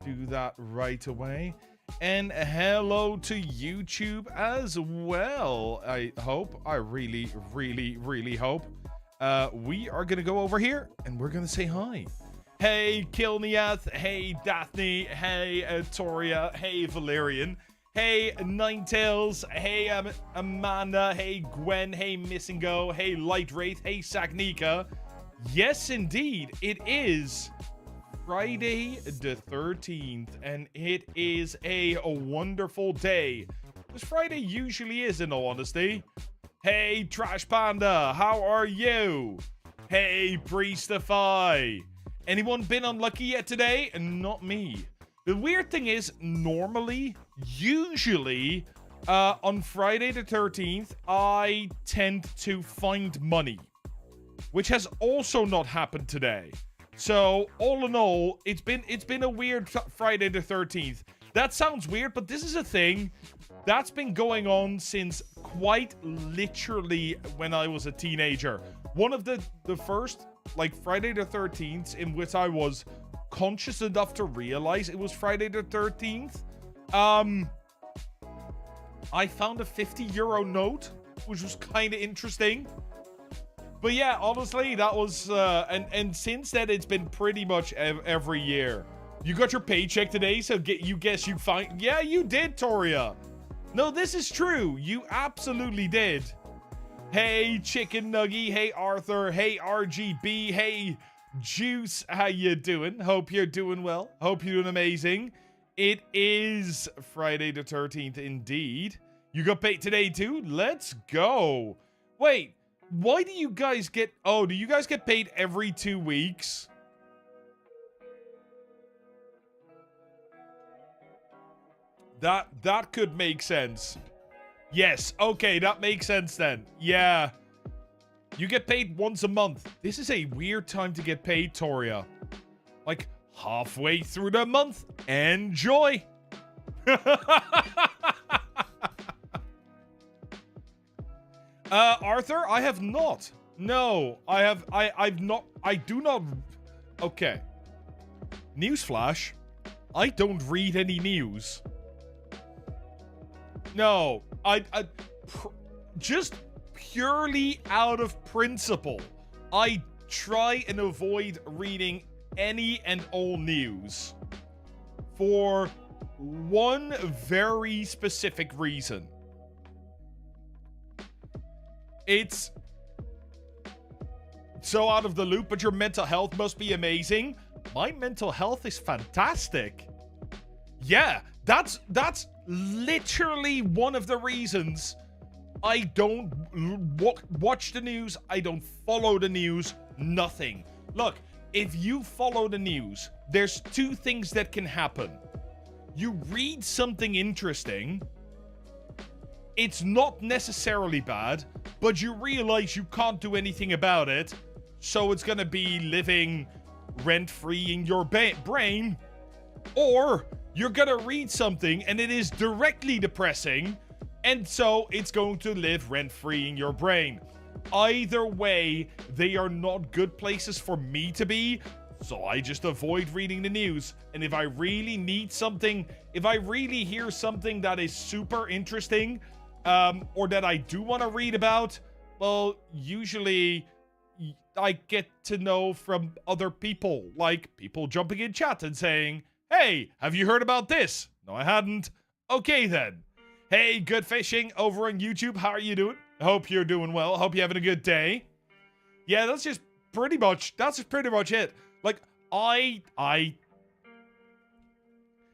do that right away. And hello to YouTube as well. I really, really, really hope. We are going to go over here and we're going to say hi. Hey, Kilniath. Hey, Daphne. Hey, Toria. Hey, Valerian. Hey, Ninetales. Hey, Amanda. Hey, Gwen. Hey, Missingo. Hey, Light Wraith. Hey, Sagnika. Yes, indeed. It is Friday the 13th, and it is a wonderful day. This Friday usually is, in all honesty. Hey, Trash Panda, how are you? Hey, Priestify. Anyone been unlucky yet today? Not me. The weird thing is, usually, on Friday the 13th, I tend to find money, which has also not happened today. So, all in all, it's been a weird Friday the 13th. That sounds weird, but this is a thing that's been going on since quite literally when I was a teenager. One of the first, like, Friday the 13th in which I was conscious enough to realize it was Friday the 13th. I found a 50-euro note, which was kind of interesting. But yeah, honestly, that was, and since then, it's been pretty much every year. You got your paycheck today, so you find, yeah, you did, Toria. No, this is true. You absolutely did. Hey, Chicken Nuggy. Hey, Arthur. Hey, RGB. Hey, Juice. How you doing? Hope you're doing well. Hope you're doing amazing. It is Friday the 13th, indeed. You got paid today, too? Let's go. Wait. Why do you guys get... Oh, do you guys get paid every 2 weeks? That could make sense. Yes, okay, that makes sense then. Yeah. You get paid once a month. This is a weird time to get paid, Toria. Like, halfway through the month. Enjoy! Arthur, I have not. No, I've not. I do not. Okay. Newsflash. I don't read any news. No, just purely out of principle, I try and avoid reading any and all news for one very specific reason. It's so out of the loop, but your mental health must be amazing. My mental health is fantastic. Yeah, that's literally one of the reasons I don't watch the news. I don't follow the news. Nothing. Look, if you follow the news, there's two things that can happen. You read something interesting. It's not necessarily bad, but you realize you can't do anything about it, so it's gonna be living rent-free in your brain. Or you're gonna read something and it is directly depressing, and so it's going to live rent-free in your brain. Either way, they are not good places for me to be, so I just avoid reading the news. And if I really need something, if I really hear something that is super interesting, or that I do want to read about, well, usually I get to know from other people, like people jumping in chat and saying, hey, have you heard about this? No, I hadn't. Okay, then. Hey, Good Fishing over on YouTube. How are you doing? I hope you're doing well. I hope you're having a good day. Yeah, that's just pretty much it. Like,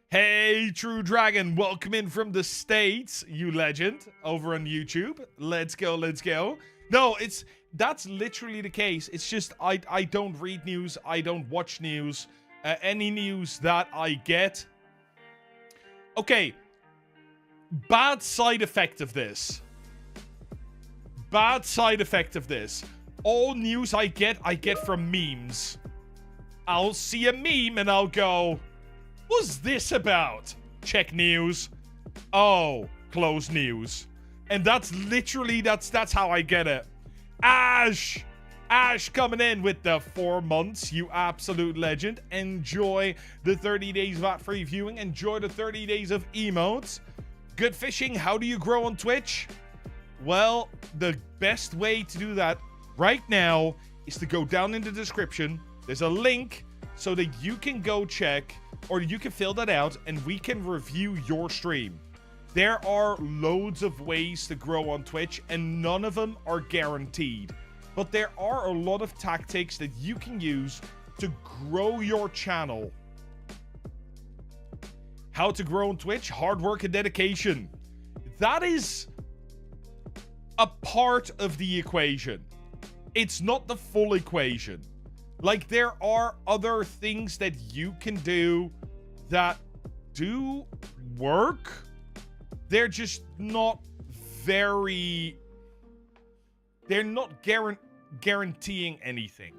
Hey, True Dragon, welcome in from the States, you legend, over on YouTube. Let's go, let's go. No, that's literally the case. It's just, I don't read news, I don't watch news. Any news that I get. Okay. Bad side effect of this. Bad side effect of this. All news I get from memes. I'll see a meme and I'll go, what's this about? Check news. Oh, close news. And that's literally, that's how I get it. Ash! Ash coming in with the 4 months. You absolute legend. Enjoy the 30 days of ad-free viewing. Enjoy the 30 days of emotes. Good fishing. How do you grow on Twitch? Well, the best way to do that right now is to go down in the description. There's a link so that you can go check, or you can fill that out and we can review your stream. There are loads of ways to grow on Twitch and none of them are guaranteed. But there are a lot of tactics that you can use to grow your channel. How to grow on Twitch? Hard work and dedication. That is a part of the equation. It's not the full equation. Like, there are other things that you can do that do work. They're just not very... They're not guaranteeing anything.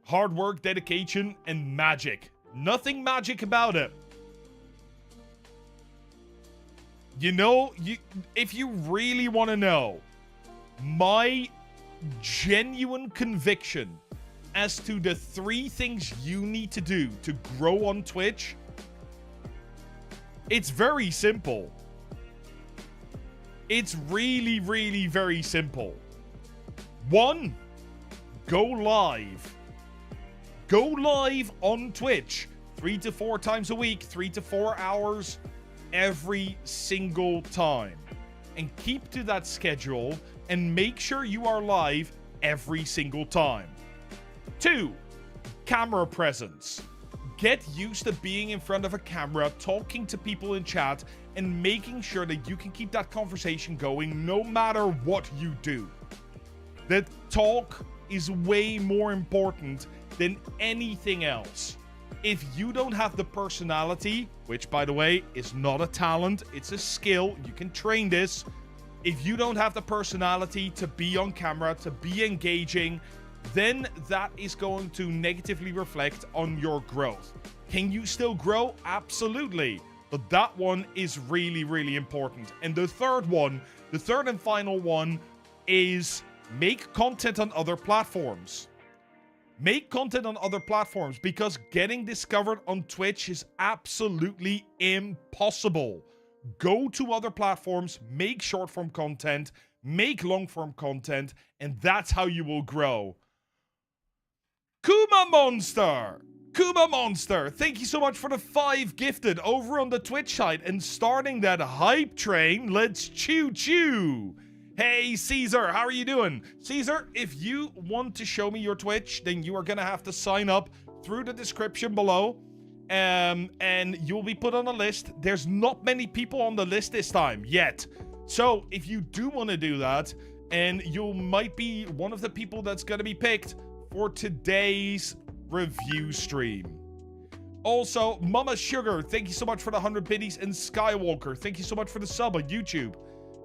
Hard work, dedication, and magic. Nothing magic about it. You know, if you really want to know my genuine conviction as to the 3 things you need to do to grow on Twitch, it's very simple. It's really, really very simple. 1, go live. Go live on Twitch 3 to 4 times a week, 3 to 4 hours every single time. And keep to that schedule and make sure you are live every single time. 2, camera presence. Get used to being in front of a camera, talking to people in chat, and making sure that you can keep that conversation going no matter what you do. That talk is way more important than anything else. If you don't have the personality, which by the way is not a talent, it's a skill, you can train this. If you don't have the personality to be on camera, to be engaging, then that is going to negatively reflect on your growth. Can you still grow? Absolutely. But that one is really, really important. And the third one, the third and final one, is make content on other platforms. Make content on other platforms, because getting discovered on Twitch is absolutely impossible. Go to other platforms, make short-form content, make long-form content, and that's how you will grow. Kuma Monster, thank you so much for the 5 gifted over on the Twitch side and starting that hype train. Let's choo-choo. Hey, Caesar, how are you doing? Caesar, if you want to show me your Twitch, then you are going to have to sign up through the description below. And you'll be put on a list. There's not many people on the list this time yet. So if you do want to do that, and you might be one of the people that's going to be picked for today's review stream. Also, Mama Sugar, thank you so much for the 100 biddies. And Skywalker, thank you so much for the sub on YouTube.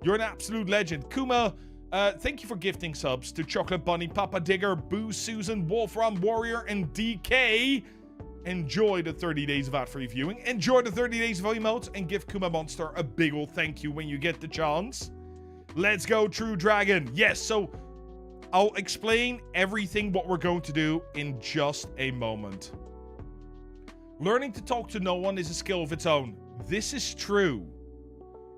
You're an absolute legend. Kuma, thank you for gifting subs to Chocolate Bunny, Papa Digger, Boo, Susan, Wolfram Warrior, and DK. Enjoy the 30 days of ad-free viewing. Enjoy the 30 days of emotes, and give Kuma Monster a big ol' thank you when you get the chance. Let's go, True Dragon. Yes, so I'll explain everything what we're going to do in just a moment. Learning to talk to no one is a skill of its own. This is true.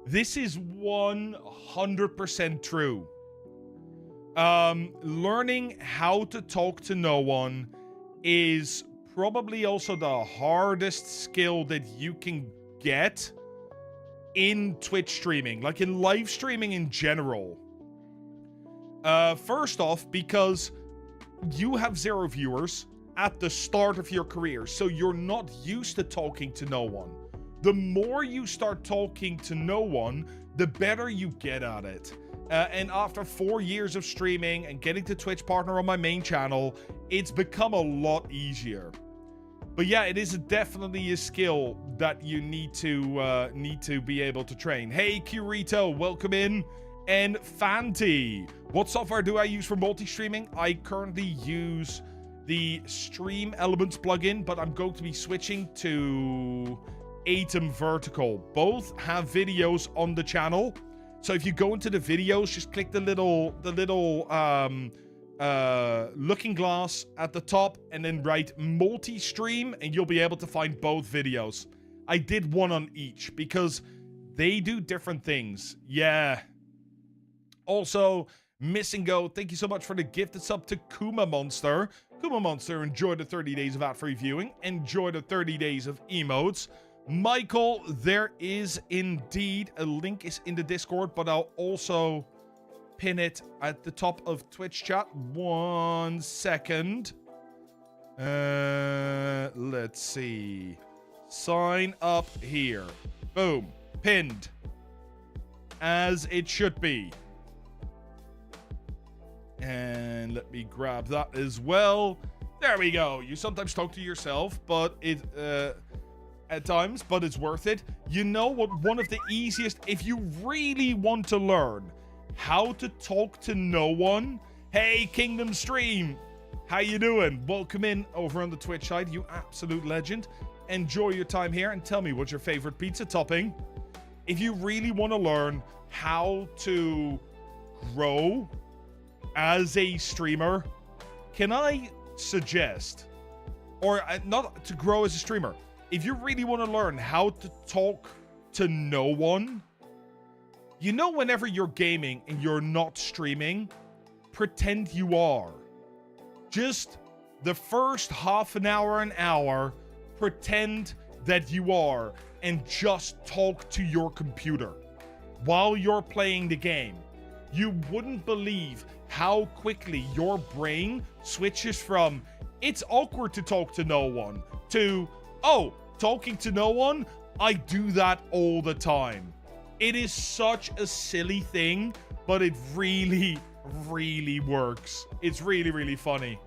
This is 100% true. Learning how to talk to no one is probably also the hardest skill that you can get in Twitch streaming, like in live streaming in general. First off, because you have 0 viewers at the start of your career, so you're not used to talking to no one. The more you start talking to no one, the better you get at it. And after 4 years of streaming and getting to Twitch partner on my main channel, it's become a lot easier. But yeah, it is definitely a skill that you need to be able to train. Hey, Curito, welcome in. And Fanti, what software do I use for multi-streaming? I currently use the Stream Elements plugin, but I'm going to be switching to Atom Vertical. Both have videos on the channel. So if you go into the videos, just click the little looking glass at the top and then write multi-stream and you'll be able to find both videos. I did one on each because they do different things. Yeah. Also, Missing Go, thank you so much for the gifted sub to Kuma Monster. Kuma Monster, enjoy the 30 days of ad-free viewing. Enjoy the 30 days of emotes. Michael, there is indeed a link is in the Discord, but I'll also pin it at the top of Twitch chat. 1 second. Let's see. Sign up here. Boom. Pinned. As it should be. And let me grab that as well. There we go. You sometimes talk to yourself, but at times, but it's worth it. You know what? One of the easiest, if you really want to learn how to talk to no one. Hey, Kingdom Stream. How you doing? Welcome in over on the Twitch side, you absolute legend. Enjoy your time here and tell me what's your favorite pizza topping. If you really want to learn how to grow as a streamer, can I suggest, or not to grow as a streamer, if you really want to learn how to talk to no one, you know, whenever you're gaming and you're not streaming, pretend you are. Just the first half an hour, pretend that you are, and just talk to your computer while you're playing the game. You wouldn't believe how quickly your brain switches from, it's awkward to talk to no one, to, oh, talking to no one? I do that all the time. It is such a silly thing, but it really, really works. It's really, really funny.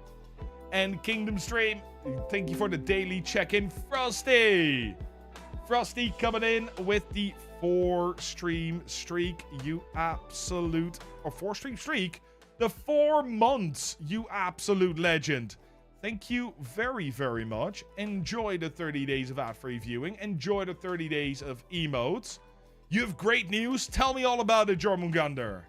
And Kingdom Stream, thank you for the daily check-in. Frosty coming in with the 4-stream streak, you absolute, or 4-stream streak, the 4 months, you absolute legend. Thank you very, very much. Enjoy the 30 days of ad-free viewing. Enjoy the 30 days of emotes. You have great news. Tell me all about it, Jormungandr.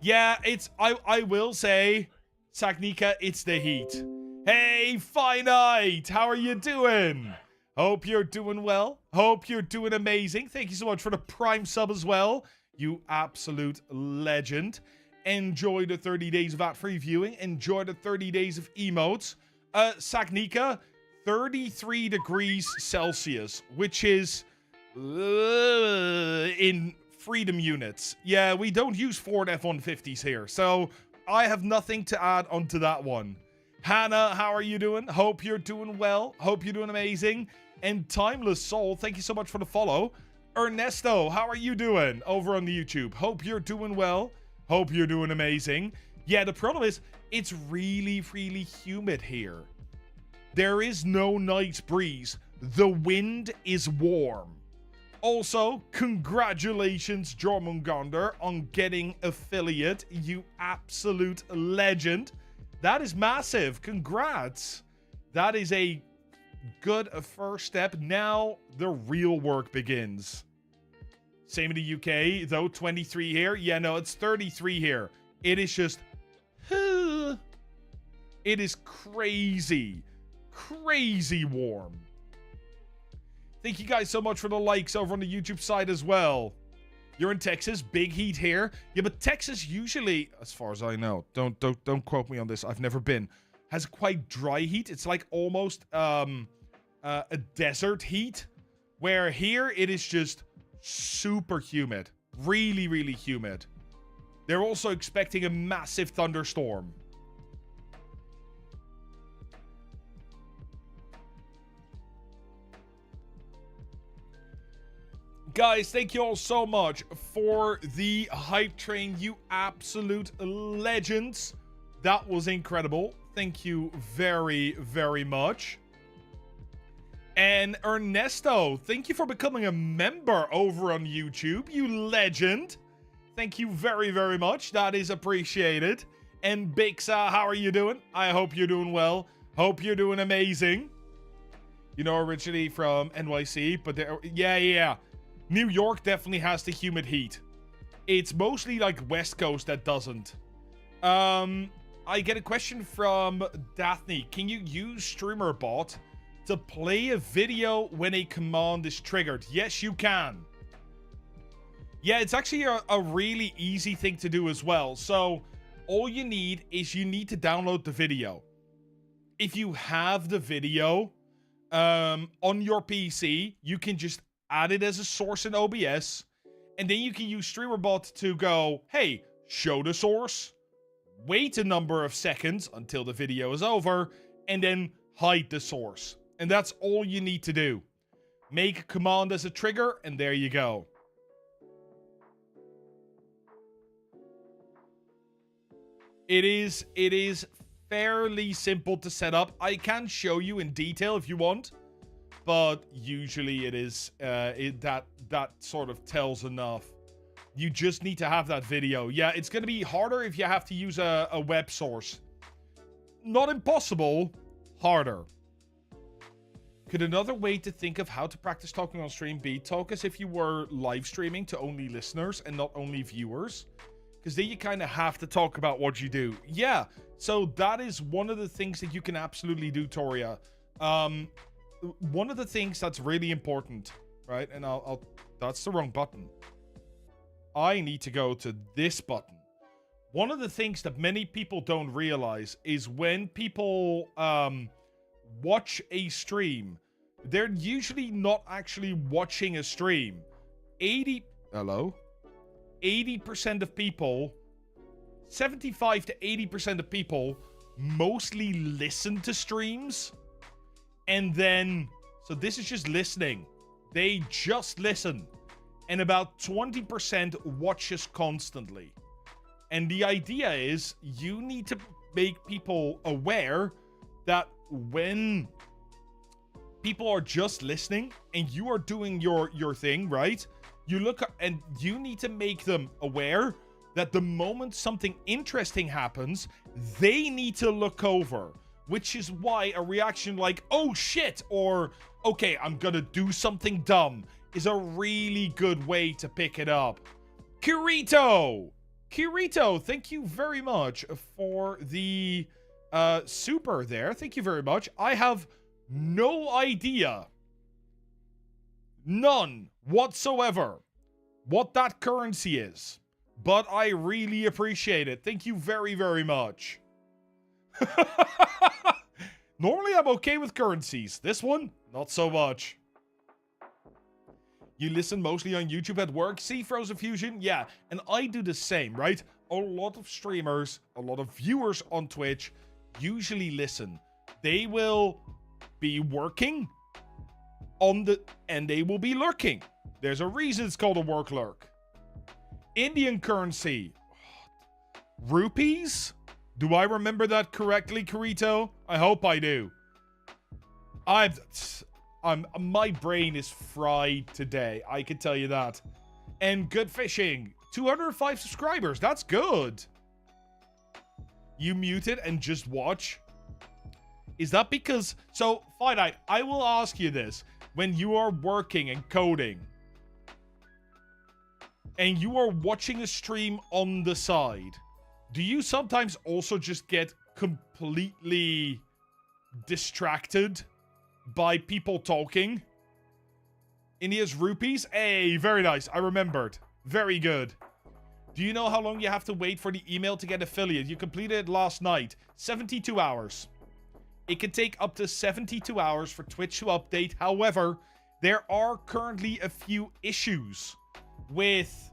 Yeah, it's, I will say, Saknika, it's the heat. Hey, Finite, how are you doing? Hope you're doing well. Hope you're doing amazing. Thank you so much for the Prime sub as well. You absolute legend. Enjoy the 30 days of ad-free viewing. Enjoy the 30 days of emotes. Saknika, 33 degrees Celsius, which is in freedom units. Yeah, we don't use Ford F-150s here, so I have nothing to add onto that one. Hannah, how are you doing? Hope you're doing well. Hope you're doing amazing. And Timeless Soul, thank you so much for the follow. Ernesto, how are you doing over on the YouTube? Hope you're doing well. Hope you're doing amazing. Yeah, the problem is, it's really, really humid here. There is no nice breeze. The wind is warm. Also, congratulations, Jormungandr, on getting affiliate. You absolute legend. That is massive. Congrats. That is a good first step. Now the real work begins. Same in the UK, though. 23 here. Yeah, no, it's 33 here. It is just... it is crazy. Crazy warm. Thank you guys so much for the likes over on the YouTube side as well. You're in Texas, big heat here. Yeah, but Texas usually, as far as I know, don't quote me on this, I've never been, has quite dry heat. It's like almost a desert heat, where here it is just super humid. Really, really humid. They're also expecting a massive thunderstorm. Guys, thank you all so much for the hype train, you absolute legends. That was incredible. Thank you very, very much. And Ernesto, thank you for becoming a member over on YouTube, you legend. Thank you very, very much. That is appreciated. And Bixa, how are you doing? I hope you're doing well. Hope you're doing amazing. You know, originally from NYC, but yeah. New York definitely has the humid heat. It's mostly like West Coast that doesn't. I get a question from Daphne. Can you use Streamerbot to play a video when a command is triggered? Yes, you can. Yeah, it's actually a really easy thing to do as well. So all you need is you need to download the video. If you have the video on your PC, you can just add it as a source in OBS, and then you can use Streamerbot to go, hey, show the source, wait a number of seconds until the video is over, and then hide the source. And that's all you need to do. Make a command as a trigger, and there you go. It is fairly simple to set up. I can show you in detail if you want, but usually it is that sort of tells enough. You just need to have that video. Yeah, it's going to be harder if you have to use a web source. Not impossible, harder. Could another way to think of how to practice talking on stream be talk as if you were live streaming to only listeners and not only viewers? Because then you kind of have to talk about what you do. Yeah, so that is one of the things that you can absolutely do, Toria. One of the things that's really important, right? And I'll that's the wrong button. I need to go to this button. One of the things that many people don't realize is when people watch a stream, they're usually not actually watching a stream. 80% of people, 75 to 80% of people mostly listen to streams. And then, so this is just listening. They just listen. And about 20% watches constantly. And the idea is you need to make people aware that when people are just listening and you are doing your thing, right? You look and you need to make them aware that the moment something interesting happens, they need to look over. Which is why a reaction like, oh shit, or okay, I'm gonna do something dumb, is a really good way to pick it up. Kirito, thank you very much for the super there. Thank you very much. I have no idea, none whatsoever, what that currency is, but I really appreciate it. Thank you very, very much. Normally I'm okay with currencies. This one, not so much. You listen mostly on YouTube at work? See, Frozen Fusion? Yeah, and I do the same, right? A lot of streamers, a lot of viewers on Twitch usually listen. They will be working and they will be lurking. There's a reason it's called a work lurk. Indian currency. Rupees? Do I remember that correctly, Kirito? I hope I do. My brain is fried today. I can tell you that. And good fishing. 205 subscribers. That's good. You muted and just watch? Is that because... So, Finite, I will ask you this. When you are working and coding, and you are watching a stream on the side, do you sometimes also just get completely distracted by people talking? India's rupees? Hey, very nice. I remembered. Very good. Do you know how long you have to wait for the email to get affiliate? You completed it last night. 72 hours. It can take up to 72 hours for Twitch to update. However, there are currently a few issues with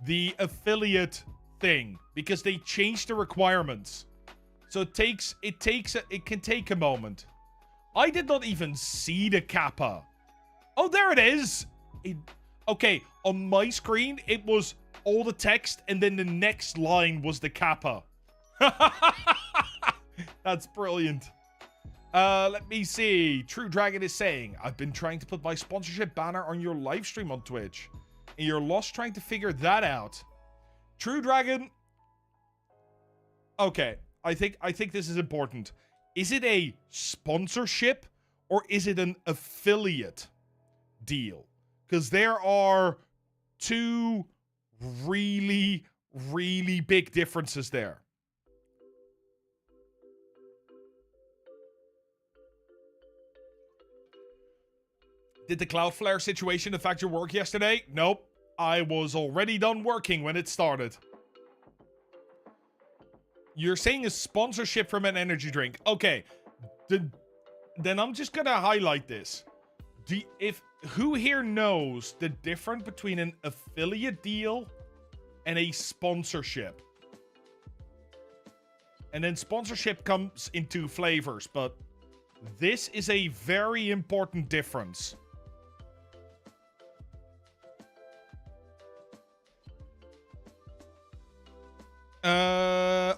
the affiliate thing, because they changed the requirements. So it can take a moment. I did not even see the kappa. Oh, there it is. Okay, on my screen it was all the text and then the next line was the kappa. That's brilliant. Let me see. True Dragon is saying, I've been trying to put my sponsorship banner on your live stream on Twitch, and you're lost trying to figure that out. True Dragon. Okay, I think this is important. Is it a sponsorship or is it an affiliate deal? because there are two really, really big differences there. Did the Cloudflare situation affect your work yesterday? Nope. I was already done working when it started. You're saying a sponsorship from an energy drink. Okay. Then I'm just gonna highlight this. Who here knows the difference between an affiliate deal and a sponsorship? And then sponsorship comes in two flavors, but this is a very important difference.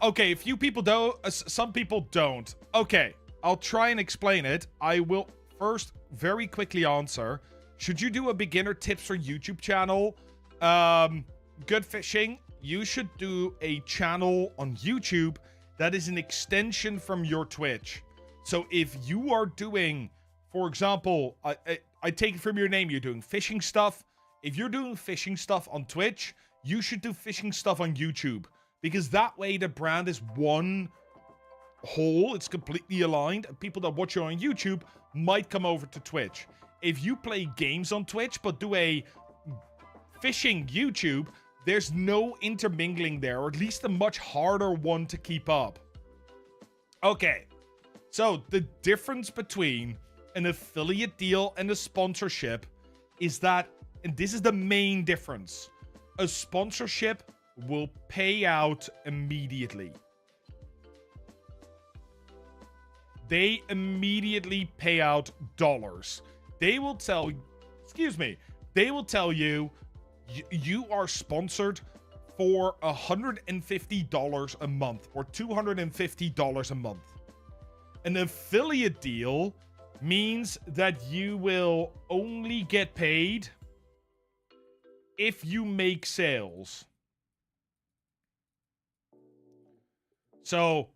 Okay, a few people don't. Some people don't. Okay, I'll try and explain it. I will first very quickly answer. Should you do a beginner tips for YouTube channel? Good fishing. You should do a channel on YouTube that is an extension from your Twitch. So if you are doing, for example, I take it from your name, you're doing fishing stuff. If you're doing fishing stuff on Twitch, you should do fishing stuff on YouTube. Because that way the brand is one whole. It's completely aligned. People that watch you on YouTube might come over to Twitch. If you play games on Twitch but do a fishing YouTube, there's no intermingling there, or at least a much harder one to keep up. Okay, so the difference between an affiliate deal and a sponsorship is that, and this is the main difference, a sponsorship will pay out immediately. They immediately pay out dollars. They will tell, they will tell you you are sponsored for $150 a month or $250 a month. An affiliate deal means that you will only get paid if you make sales. So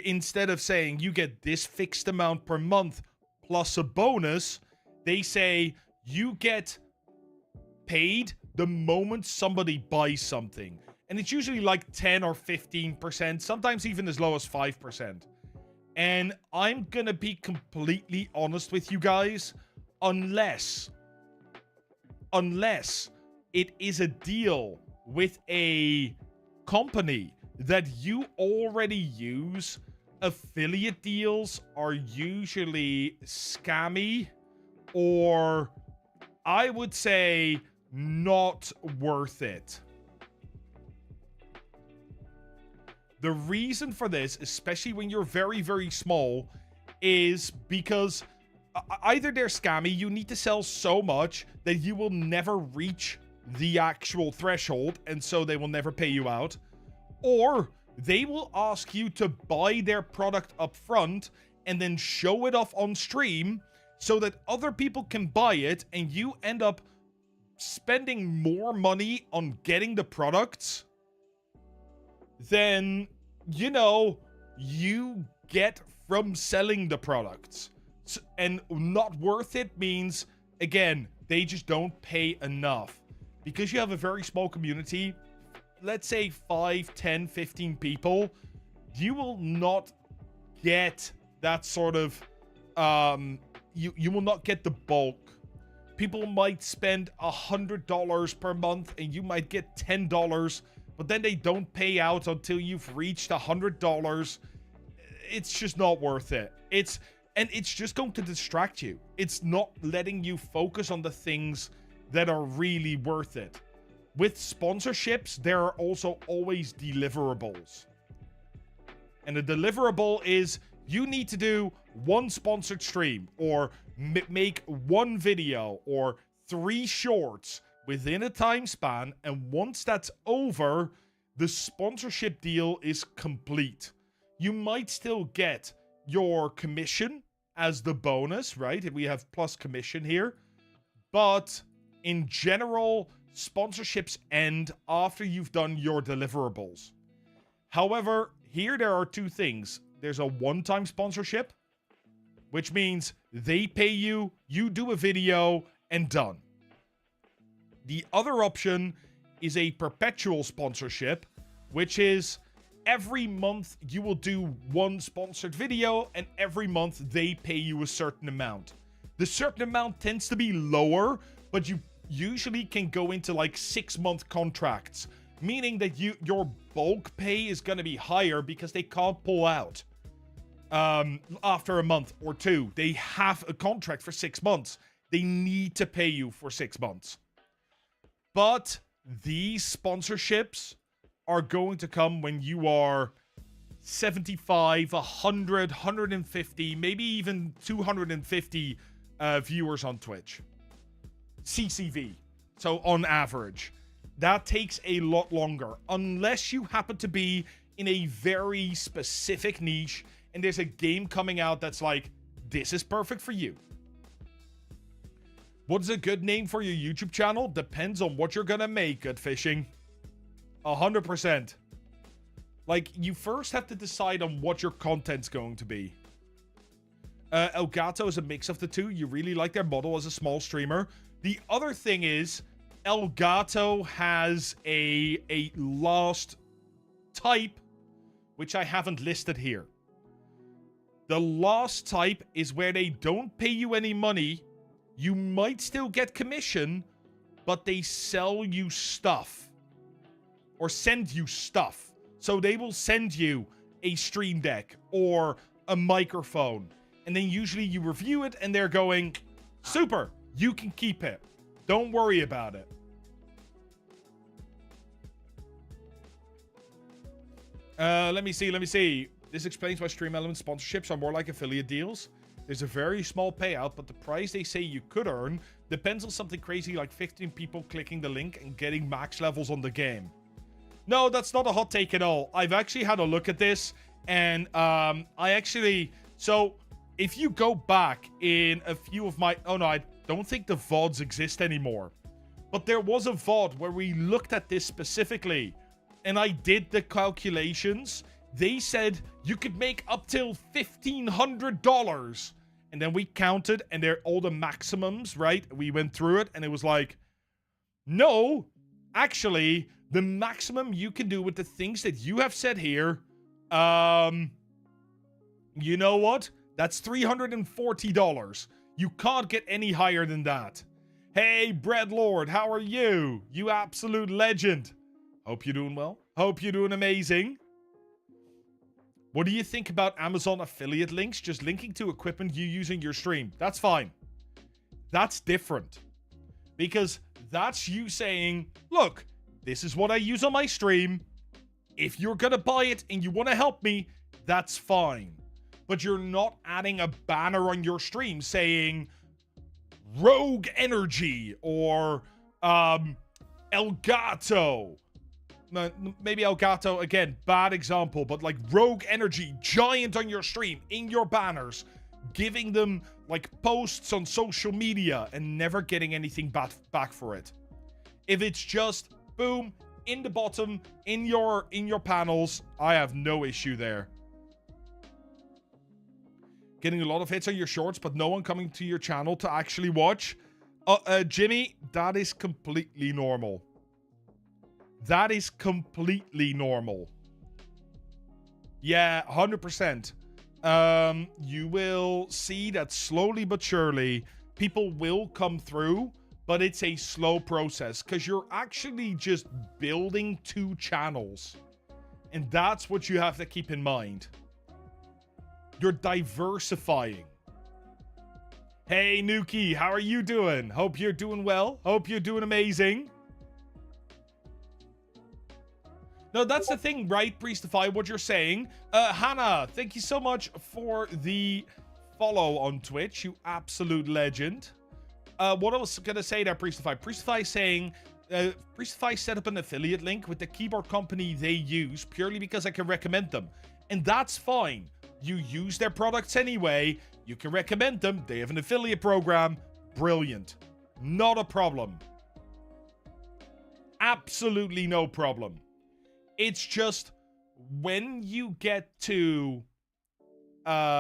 instead of saying you get this fixed amount per month plus a bonus, they say you get paid the moment somebody buys something. And it's usually like 10 or 15%, sometimes even as low as 5%. And I'm gonna be completely honest with you guys, unless it is a deal with a company that you already use, affiliate deals are usually scammy, or I would say not worth it. The reason for this, especially when you're very, very small, is because either they're scammy, you need to sell so much that you will never reach the actual threshold, and so they will never pay you out. Or they will ask you to buy their product up front and then show it off on stream so that other people can buy it, and you end up spending more money on getting the products than, you get from selling the products. And not worth it means, again, they just don't pay enough. Because you have a very small community, let's say 5, 10, 15 people, you will not get that sort of, you will not get the bulk. People might spend $100 per month and you might get $10, but then they don't pay out until you've reached $100. It's just not worth it. It's just going to distract you. It's not letting you focus on the things that are really worth it. With sponsorships, there are also always deliverables. And a deliverable is you need to do one sponsored stream or make one video or 3 shorts within a time span. And once that's over, the sponsorship deal is complete. You might still get your commission as the bonus, right? We have plus commission here. But in general, sponsorships end after you've done your deliverables. However, here there are 2 things. There's a one-time sponsorship, which means they pay you, you do a video, and done. The other option is a perpetual sponsorship, which is every month you will do one sponsored video, and every month they pay you a certain amount. The certain amount tends to be lower, but you usually can go into like 6-month contracts, meaning that your bulk pay is going to be higher because they can't pull out after a month or two. They have a contract for 6 months. They need to pay you for 6 months. But these sponsorships are going to come when you are 75, 100, 150, maybe even 250 viewers on Twitch. CCV. So on average. That takes a lot longer. Unless you happen to be in a very specific niche and there's a game coming out that's like, this is perfect for you. What's a good name for your YouTube channel? Depends on what you're gonna make, good fishing. 100%. Like, you first have to decide on what your content's going to be. Elgato is a mix of the two. You really like their model as a small streamer. The other thing is, Elgato has a last type, which I haven't listed here. The last type is where they don't pay you any money. You might still get commission, but they sell you stuff. Or send you stuff. So they will send you a Stream Deck or a microphone. And then usually you review it and they're going, super, you can keep it. Don't worry about it. Let me see. This explains why Stream Element sponsorships are more like affiliate deals. There's a very small payout, but the price they say you could earn depends on something crazy like 15 people clicking the link and getting max levels on the game. No, that's not a hot take at all. I've actually had a look at this, and so if you go back in a few of my... Oh no, I don't think the VODs exist anymore. But there was a VOD where we looked at this specifically, and I did the calculations. They said you could make up till $1,500. And then we counted, and they're all the maximums, right? We went through it, and it was like, no, actually, the maximum you can do with the things that you have said here, you know what? That's $340. You can't get any higher than that. Hey, Breadlord, how are you? You absolute legend. Hope you're doing well. Hope you're doing amazing. What do you think about Amazon affiliate links? Just linking to equipment you use in your stream. That's fine. That's different. Because that's you saying, look, this is what I use on my stream. If you're going to buy it and you want to help me, that's fine. But you're not adding a banner on your stream saying Rogue Energy or Elgato. Maybe Elgato, again, bad example, but like Rogue Energy, giant on your stream, in your banners, giving them like posts on social media and never getting anything back for it. If it's just, boom, in the bottom, in your panels, I have no issue there. Getting a lot of hits on your shorts, but no one coming to your channel to actually watch. Jimmy, that is completely normal. That is completely normal. Yeah, 100%. You will see that slowly but surely, people will come through, but it's a slow process because you're actually just building 2 channels. And that's what you have to keep in mind. You're diversifying. Hey, Nuki, how are you doing? Hope you're doing well. Hope you're doing amazing. No, that's the thing, right, Priestify, what you're saying. Hannah, thank you so much for the follow on Twitch, you absolute legend. What I was going to say there, Priestify. Priestify saying, Priestify set up an affiliate link with the keyboard company they use purely because I can recommend them. And that's fine. You use their products anyway. You can recommend them. They have an affiliate program. Brilliant. Not a problem. Absolutely no problem. It's just when you get to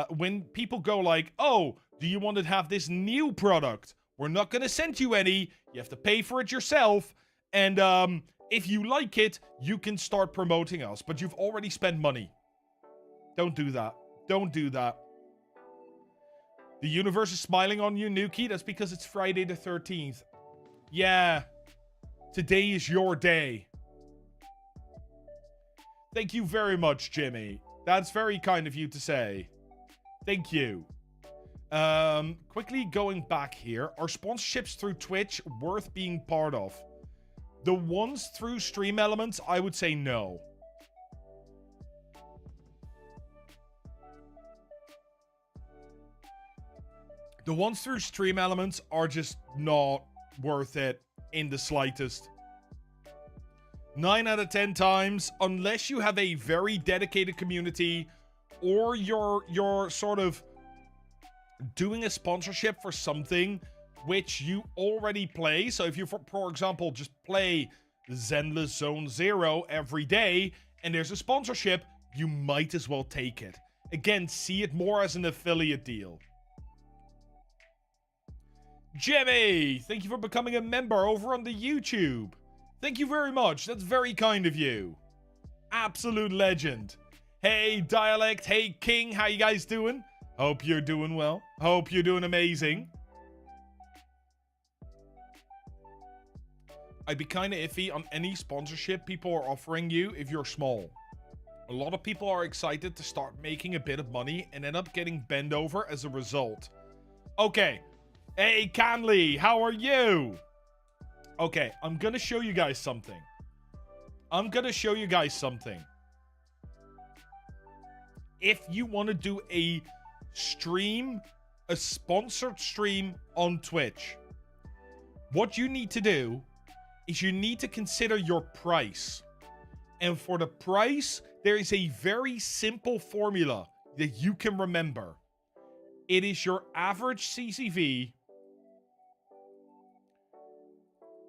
when people go like, oh, do you want to have this new product We're not going to send you any. You have to pay for it yourself. And if you like it, you can start promoting us. But you've already spent money. Don't do that. Don't do that. The universe is smiling on you, Nuki. That's because it's Friday the 13th. Yeah. Today is your day. Thank you very much, Jimmy. That's very kind of you to say. Thank you. Quickly going back here. Are sponsorships through Twitch worth being part of? The ones through Stream Elements, I would say no. The ones through Stream Elements are just not worth it in the slightest. 9 out of 10 times, unless you have a very dedicated community or you're sort of doing a sponsorship for something which you already play. So if you, for example, just play Zenless Zone Zero every day and there's a sponsorship, you might as well take it. Again, see it more as an affiliate deal. Jimmy, thank you for becoming a member over on the YouTube. Thank you very much. That's very kind of you. Absolute legend. Hey, Dialect. Hey, King. How you guys doing? Hope you're doing well. Hope you're doing amazing. I'd be kind of iffy on any sponsorship people are offering you if you're small. A lot of people are excited to start making a bit of money and end up getting bent over as a result. Okay. Hey, Canley, how are you? Okay, I'm gonna show you guys something. If you want to do a stream, a sponsored stream on Twitch, what you need to do is you need to consider your price. And for the price, there is a very simple formula that you can remember. It is your average CCV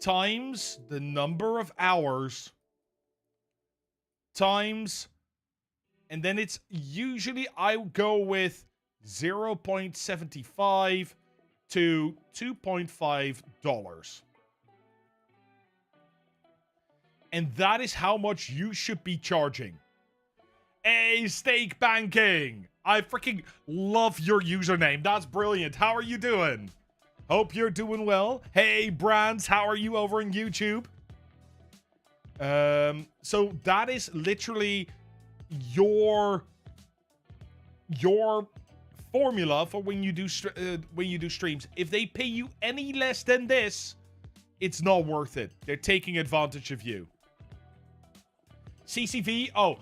times the number of hours times, and then it's usually I go with 0.75 to $2.5. And that is how much you should be charging. Hey, Steak Banking! I freaking love your username. That's brilliant. How are you doing? Hope you're doing well. Hey, Brands, how are you over in YouTube? So that is literally your formula for when you do streams. If they pay you any less than this, it's not worth it. They're taking advantage of you. CCV. Oh,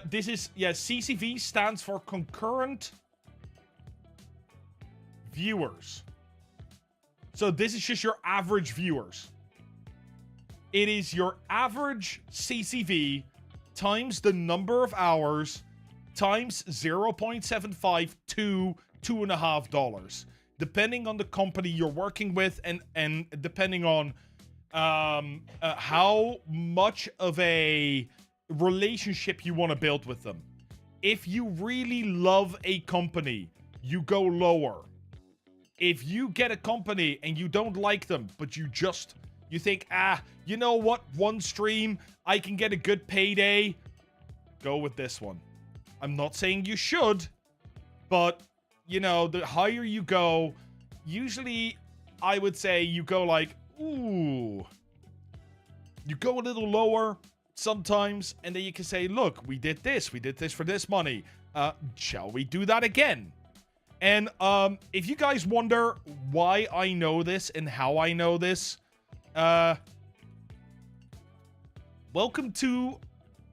this is CCV stands for concurrent viewers. So this is just your average viewers. It is your average CCV times the number of hours times 0.75 to $2.50, depending on the company you're working with and depending on how much of a relationship you want to build with them. If you really love a company, you go lower. If you get a company and you don't like them, but you think, you know what, one stream, I can get a good payday, go with this one. I'm not saying you should, but, you know, the higher you go, usually I would say you go like, ooh. You go a little lower sometimes, and then you can say, look, we did this for this money. Shall we do that again? And if you guys wonder why I know this and how I know this, welcome to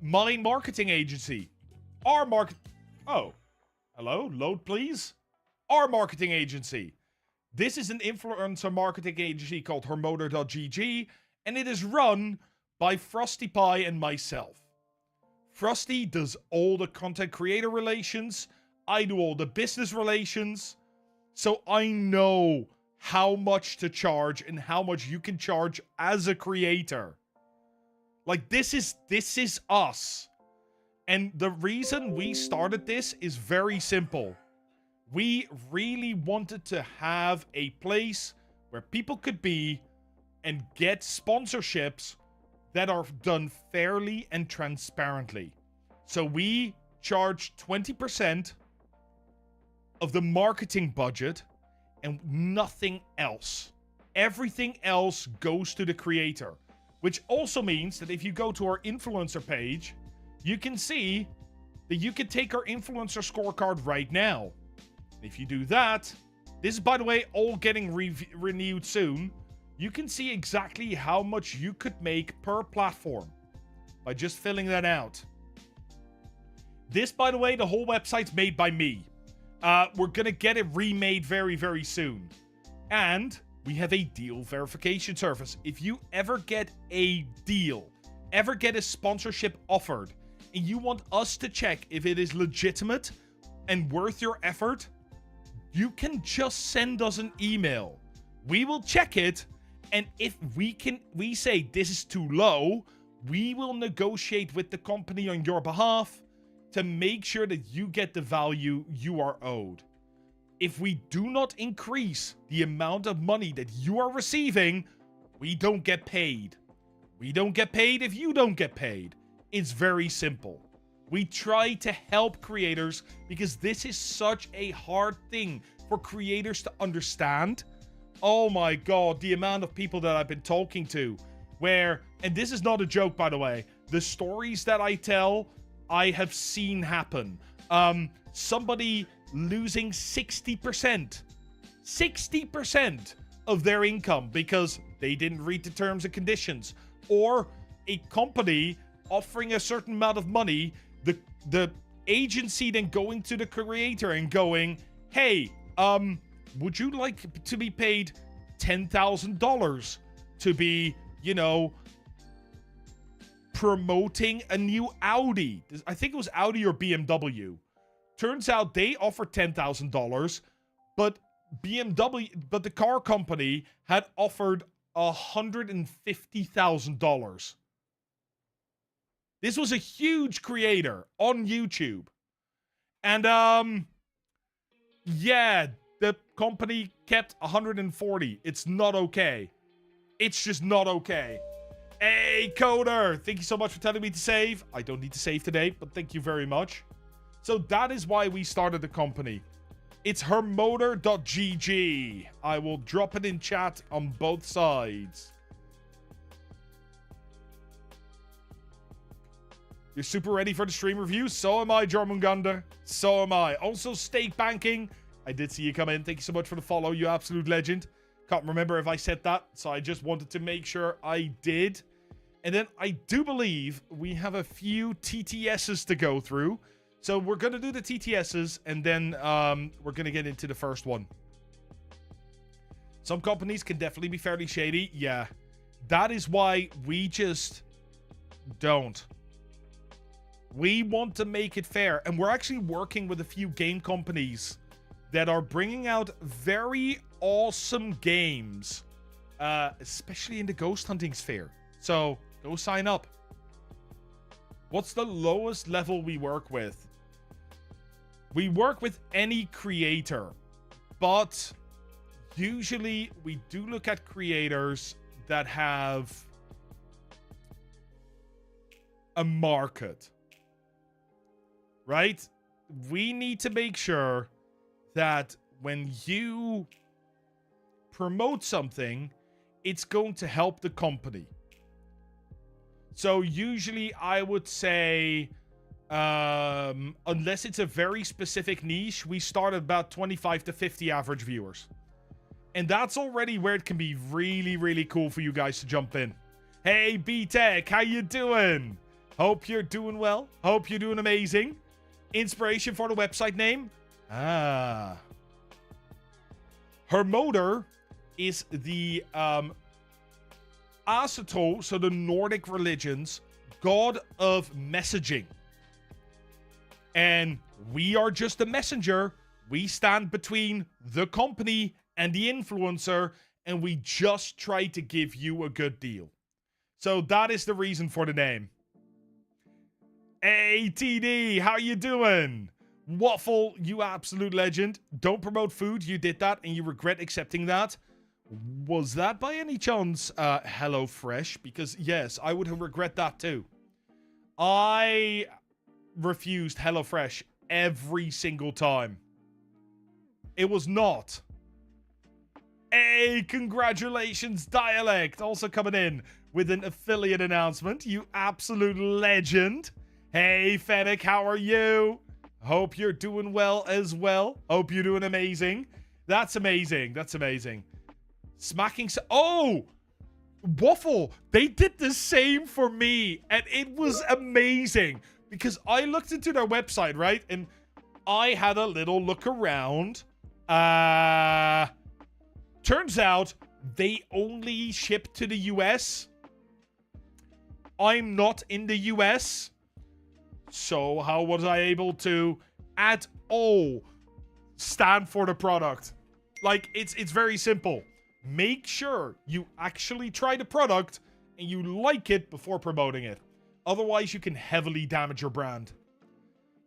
my marketing agency. Oh, hello, load please. Our marketing agency. This is an influencer marketing agency called Hermodr.gg, and it is run by Priestify and myself. Frosty does all the content creator relations. I do all the business relations. So I know how much to charge and how much you can charge as a creator. Like, this is us. And the reason we started this is very simple. We really wanted to have a place where people could be and get sponsorships that are done fairly and transparently. So we charge 20% of the marketing budget and nothing else. Everything else goes to the creator, which also means that if you go to our influencer page, you can see that you can take our influencer scorecard right now. If you do that, this is, by the way, all getting renewed soon. You can see exactly how much you could make per platform by just filling that out. This, by the way, the whole website's made by me. We're going to get it remade very, very soon. And we have a deal verification service. If you ever get a deal, ever get a sponsorship offered, and you want us to check if it is legitimate and worth your effort, you can just send us an email. We will check it, and if we say this is too low, we will negotiate with the company on your behalf to make sure that you get the value you are owed. If we do not increase the amount of money that you are receiving, we don't get paid. We don't get paid if you don't get paid. It's very simple. We try to help creators because this is such a hard thing for creators to understand. Oh my god, the amount of people that I've been talking to where, and this is not a joke by the way, the stories that I tell, I have seen happen. Somebody losing 60% of their income because they didn't read the terms and conditions, or a company offering a certain amount of money, the agency then going to the creator and going, hey, would you like to be paid $10,000 to be, you know, promoting a new Audi? I think it was Audi or BMW. Turns out they offered $10,000, but the car company had offered $150,000. This was a huge creator on YouTube. And, yeah, the company kept 140. It's not okay. It's just not okay. Hey, Coder, thank you so much for telling me to save. I don't need to save today, but thank you very much. So that is why we started the company. It's Hermodr.gg. I will drop it in chat on both sides. You're super ready for the stream review? So am I, Jormungandr. So am I. Also, stake banking. I did see you come in. Thank you so much for the follow, you absolute legend. Can't remember if I said that, so I just wanted to make sure I did. And then I do believe we have a few TTSs to go through. So we're going to do the TTSs, and then we're going to get into the first one. Some companies can definitely be fairly shady. Yeah. That is why we just don't. We want to make it fair. And we're actually working with a few game companies that are bringing out very awesome games. Especially in the ghost hunting sphere. So, go sign up. What's the lowest level we work with? We work with any creator. But usually we do look at creators that have a market. Right? We need to make sure that when you promote something, it's going to help the company. So usually I would say, unless it's a very specific niche, we start at about 25 to 50 average viewers. And that's already where it can be really, really cool for you guys to jump in. Hey, B-Tech, how you doing? Hope you're doing well. Hope you're doing amazing. Inspiration for the website name? Hermodr is the Asatol, so the Nordic religions, god of messaging. And we are just the messenger. We stand between the company and the influencer, and we just try to give you a good deal. So that is the reason for the name. Hey, TD, how you doing? Waffle, you absolute legend. Don't promote food. You did that, and you regret accepting that. Was that by any chance HelloFresh? Because yes, I would regret that too. I refused HelloFresh every single time. It was not. Hey, congratulations, Dialect. Also coming in with an affiliate announcement. You absolute legend. Hey, Fennec, how are you? Hope you're doing well as well. Hope you're doing amazing. That's amazing. That's amazing. Smacking. Oh! Waffle. They did the same for me. And it was amazing. Because I looked into their website, right? And I had a little look around. Turns out they only ship to the US. I'm not in the US. So how was I able to at all stand for the product? Like, it's very simple. Make sure you actually try the product and you like it before promoting it. Otherwise, you can heavily damage your brand.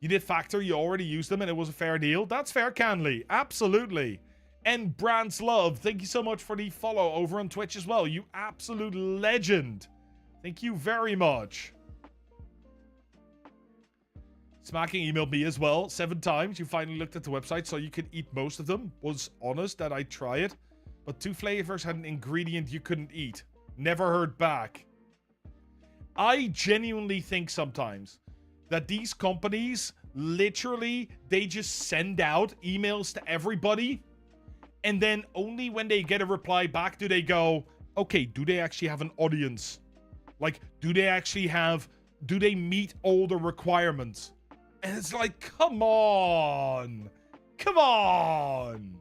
You did Factor, you already used them and it was a fair deal. That's fair, Canley. Absolutely. And Brands Love, thank you so much for the follow over on Twitch as well. You absolute legend. Thank you very much. Smacking emailed me as well 7 times. You finally looked at the website so you could eat most of them. Was honest that I'd try it. But 2 flavors had an ingredient you couldn't eat. Never heard back. I genuinely think sometimes that these companies, literally, they just send out emails to everybody. And then only when they get a reply back do they go, okay, do they actually have an audience? Like, do they meet all the requirements? And it's like, come on. Come on.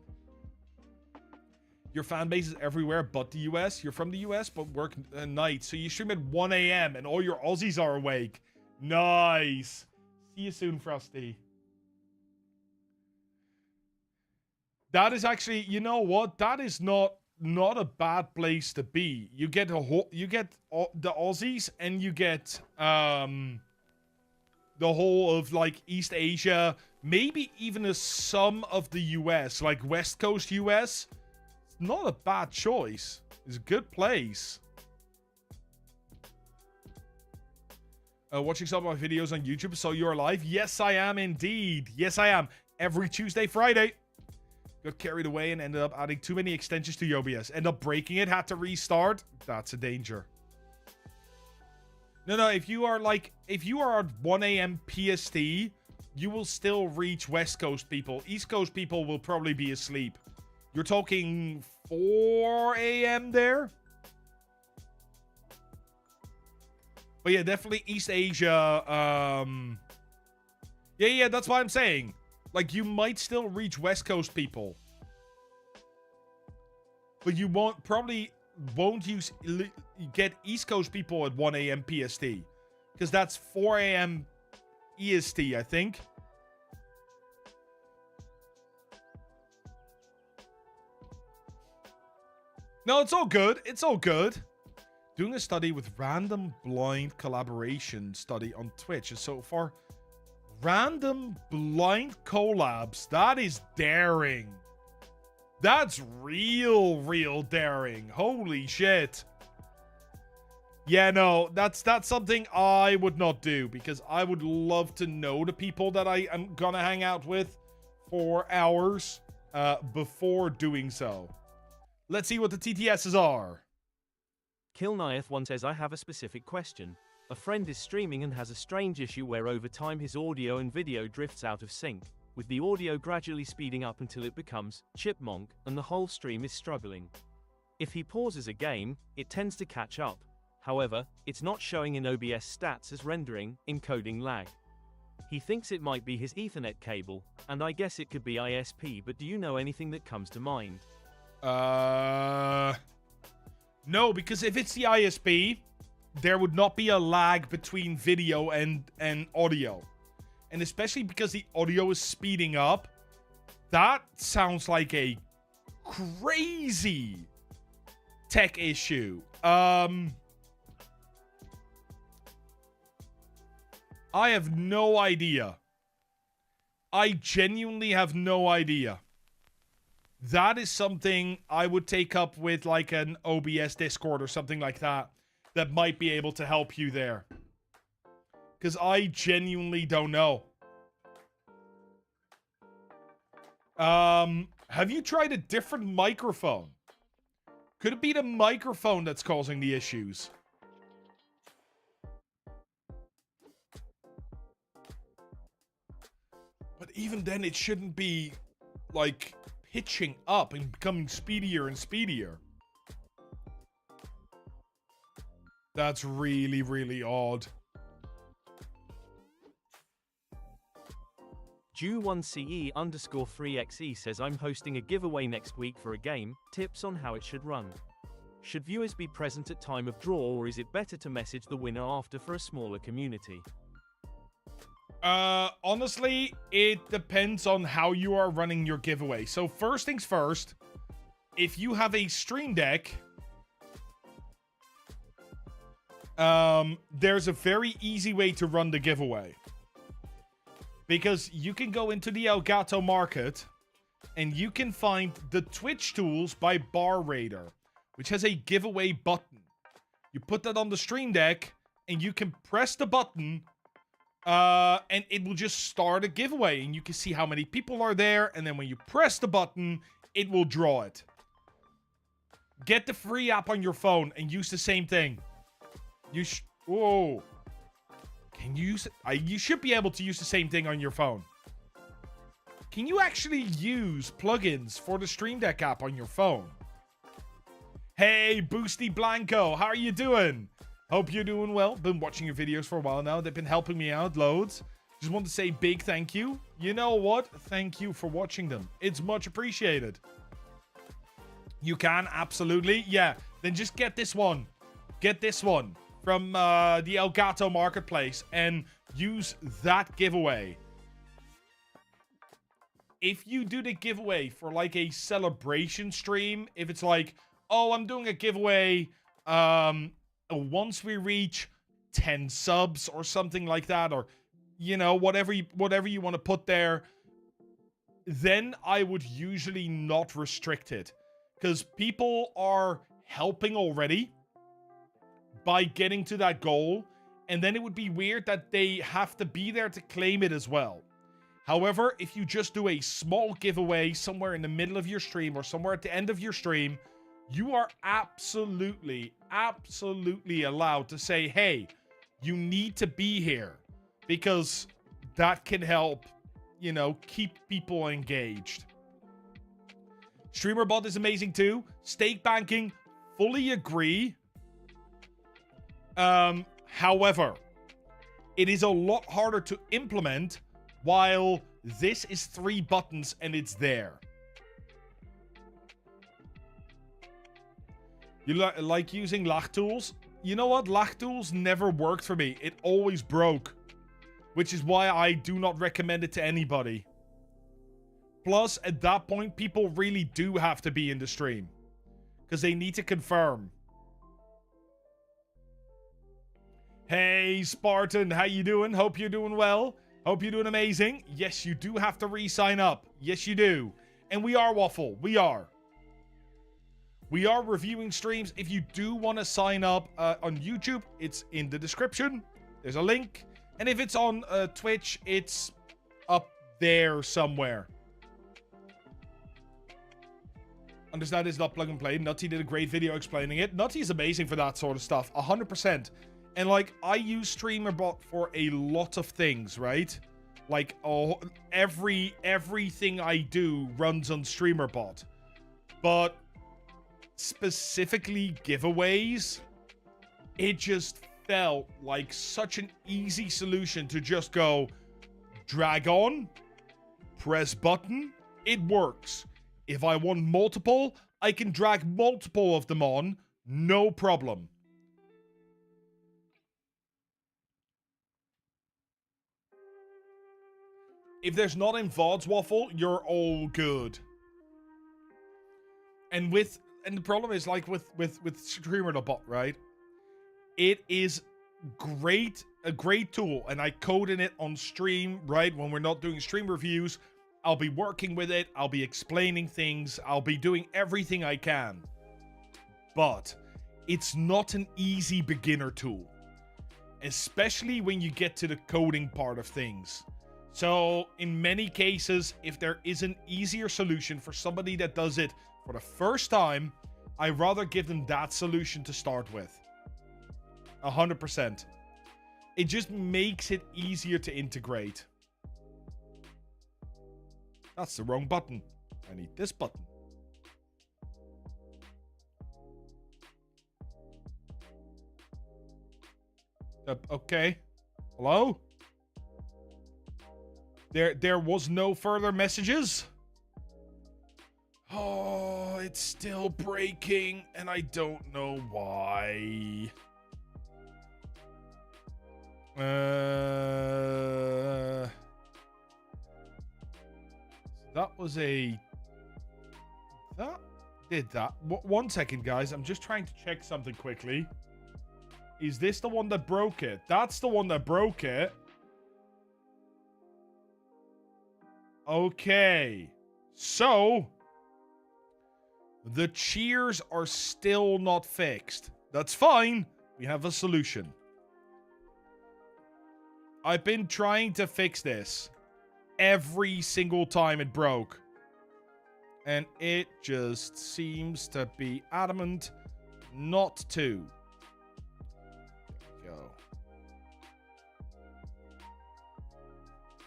Your fan base is everywhere but the US. You're from the US, but work night. So you stream at 1 a.m. and all your Aussies are awake. Nice. See you soon, Frosty. That is actually, you know what? That is not a bad place to be. You get the Aussies and you get the whole of like East Asia, maybe even some of the US, like West Coast US. It's not a bad choice. It's a good place. Watching some of my videos on YouTube, so you're live? Yes, I am indeed. Yes, I am. Every Tuesday, Friday. Got carried away and ended up adding too many extensions to OBS. End up breaking it, had to restart. That's a danger. No, if you are at 1 a.m. PST, you will still reach West Coast people. East Coast people will probably be asleep. You're talking 4 a.m. there? But yeah, definitely East Asia. Yeah, that's what I'm saying. Like, you might still reach West Coast people. But you won't get East Coast people at 1 a.m. PST. Because that's 4 a.m. EST, I think. No, it's all good. It's all good. Doing a study with random blind collaboration study on Twitch. And so far... Random blind collabs. That is daring. That's real daring. Holy shit. Yeah, no, that's something I would not do because I would love to know the people that I am gonna hang out with for hours before doing so. Let's see what the TTSs are. Kilniath1 says, I have a specific question. A friend is streaming and has a strange issue where over time his audio and video drifts out of sync, with the audio gradually speeding up until it becomes chipmunk and the whole stream is struggling. If he pauses a game, it tends to catch up. However, it's not showing in OBS stats as rendering, encoding lag. He thinks it might be his Ethernet cable, and I guess it could be ISP, but do you know anything that comes to mind? No, because if it's the ISP, there would not be a lag between video and audio. And especially because the audio is speeding up, that sounds like a crazy tech issue. I have no idea. I genuinely have no idea. that is something I would take up with like an OBS Discord or something like that might be able to help you there. Because I genuinely don't know. Have you tried a different microphone? Could it be the microphone that's causing the issues? But even then, it shouldn't be, like, pitching up and becoming speedier and speedier. That's really, really odd. Jew1CE_3XE says I'm hosting a giveaway next week for a game. Tips on how it should run. Should viewers be present at time of draw, or is it better to message the winner after for a smaller community? Honestly, it depends on how you are running your giveaway. So first things first, if you have a Stream Deck, there's a very easy way to run the giveaway. Because you can go into the Elgato Market and you can find the Twitch tools by Bar Raider, which has a giveaway button. You put that on the Stream Deck and you can press the button, and it will just start a giveaway, and you can see how many people are there, and then when you press the button, it will draw it. Get the free app on your phone and use the same thing. Whoa. Can you use it? You should be able to use the same thing on your phone. Can you actually use plugins for the Stream Deck app on your phone? Hey, Boosty Blanco, how are you doing? Hope you're doing well. Been watching your videos for a while now. They've been helping me out loads. Just want to say big thank you. You know what? Thank you for watching them. It's much appreciated. You can, absolutely. Yeah, then just get this one. Get this one from the Elgato Marketplace and use that giveaway. If you do the giveaway for like a celebration stream, if it's like, oh, I'm doing a giveaway once we reach 10 subs or something like that, or, you know, whatever you want to put there, then I would usually not restrict it. Because people are helping already by getting to that goal, and then it would be weird that they have to be there to claim it as well. However, if you just do a small giveaway somewhere in the middle of your stream or somewhere at the end of your stream, you are absolutely allowed to say, hey, you need to be here, because that can help, you know, keep people engaged. Streamerbot is amazing too. Stake banking, fully agree. However, it is a lot harder to implement, while this is 3 buttons and it's there. You like using lag tools? You know what? Lag tools never worked for me. It always broke, which is why I do not recommend it to anybody. Plus, at that point, people really do have to be in the stream, because they need to confirm. Hey, Spartan, how you doing? Hope you're doing well. Hope you're doing amazing. Yes, you do have to re-sign up. Yes, you do. And we are Waffle. We are. We are reviewing streams. If you do want to sign up on YouTube, it's in the description. There's a link. And if it's on Twitch, it's up there somewhere. Understand it's not plug and play. Nutty did a great video explaining it. Nutty is amazing for that sort of stuff. 100%. And, like, I use Streamerbot for a lot of things, right? Like, everything I do runs on Streamerbot. But specifically giveaways, it just felt like such an easy solution to just go, drag on, press button, it works. If I want multiple, I can drag multiple of them on, no problem. If there's not in VODs, Waffle, you're all good. And the problem is, like, with Streamerbot, right? It is a great tool, and I code in it on stream, right? When we're not doing stream reviews, I'll be working with it. I'll be explaining things. I'll be doing everything I can. But it's not an easy beginner tool, especially when you get to the coding part of things. So in many cases, if there is an easier solution for somebody that does it for the first time, I'd rather give them that solution to start with. 100%. It just makes it easier to integrate. That's the wrong button. I need this button. Okay. Hello? There was no further messages? Oh, it's still breaking, and I don't know why. That was a... That did that. 1 second, guys. I'm just trying to check something quickly. Is this the one that broke it? That's the one that broke it. Okay. So, the cheers are still not fixed. That's fine. We have a solution. I've been trying to fix this every single time it broke. And it just seems to be adamant not to. There we go.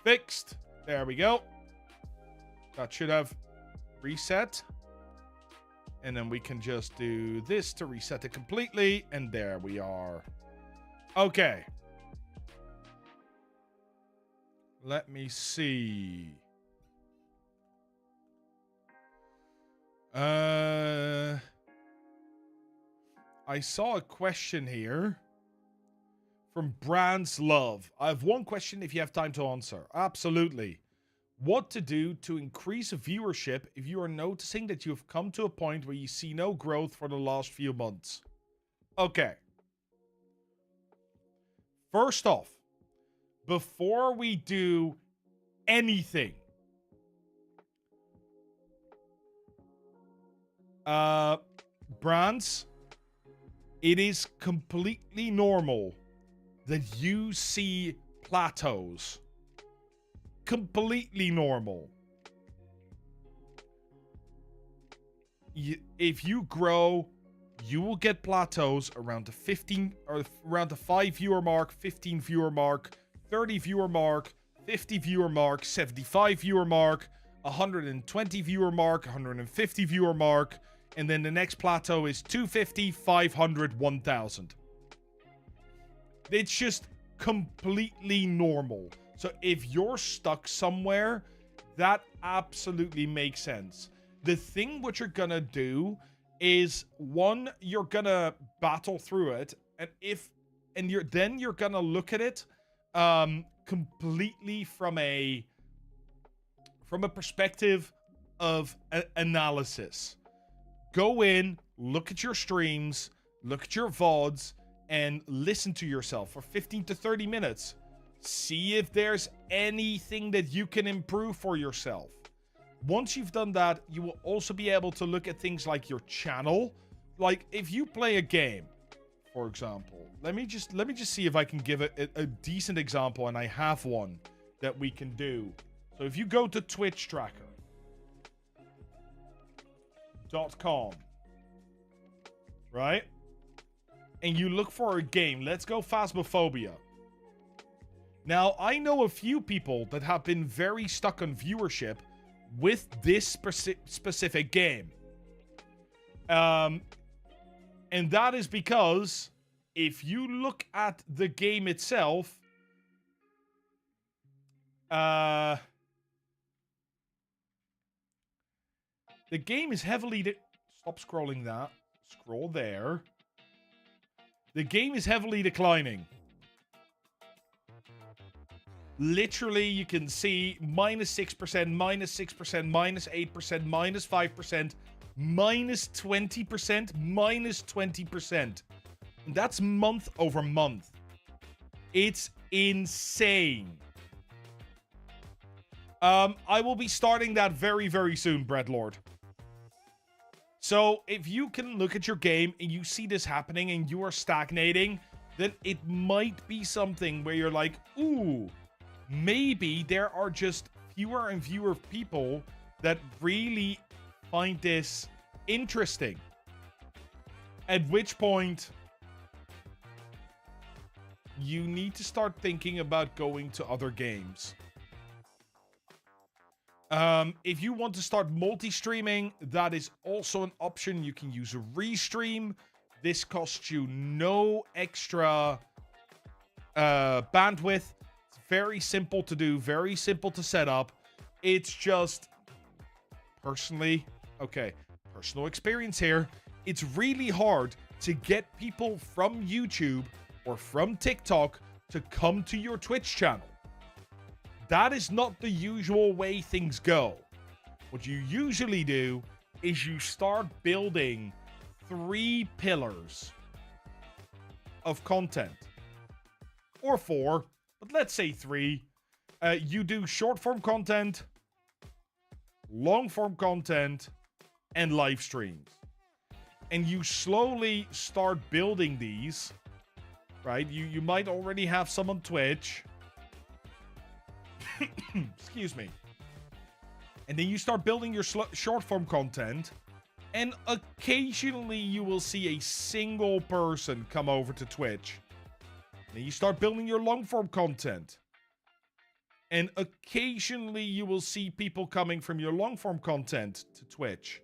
Fixed. There we go. That should have reset. And then we can just do this to reset it completely. And there we are. Okay. Let me see. I saw a question here from Brand's Love. I have one question if you have time to answer. Absolutely. What to do to increase viewership if you are noticing that you have come to a point where you see no growth for the last few months? Okay. First off, before we do anything, Brands, it is completely normal that you see plateaus. Completely normal. If you grow, you will get plateaus around the 15 or around the 5 viewer mark, 15 viewer mark, 30 viewer mark, 50 viewer mark, 75 viewer mark, 120 viewer mark, 150 viewer mark, and then the next plateau is 250, 500, 1000. It's just completely normal. So if you're stuck somewhere, that absolutely makes sense. The thing what you're gonna do is, one, you're gonna battle through it, and you're gonna look at it completely from a perspective of analysis. Go in, look at your streams, look at your VODs, and listen to yourself for 15 to 30 minutes. See if there's anything that you can improve for yourself. Once you've done that, you will also be able to look at things like your channel. Like if you play a game, for example, let me just see if I can give a decent example, and I have one that we can do. So if you go to twitchtracker.com, right? And you look for a game. Let's go Phasmophobia. Now, I know a few people that have been very stuck on viewership with this specific game. And that is because if you look at the game itself, the game is heavily... Stop scrolling that. Scroll there. The game is heavily declining. Literally, you can see -6%, -6%, -8%, -5%, -20%, -20%. And that's month over month. It's insane. I will be starting that very, very soon, Breadlord. So if you can look at your game and you see this happening and you are stagnating, then it might be something where you're like, ooh, maybe there are just fewer and fewer people that really find this interesting. At which point, you need to start thinking about going to other games. If you want to start multi-streaming, that is also an option. You can use a restream. This costs you no extra bandwidth. It's very simple to do, very simple to set up. It's just, personal experience here. It's really hard to get people from YouTube or from TikTok to come to your Twitch channel. That is not the usual way things go. What you usually do is you start building 3 pillars of content. Or 4, but let's say 3. You do short-form content, long-form content, and live streams. And you slowly start building these, right? You might already have some on Twitch. Excuse me. And then you start building your short-form content, and occasionally you will see a single person come over to Twitch. Then you start building your long-form content, and occasionally you will see people coming from your long-form content to Twitch.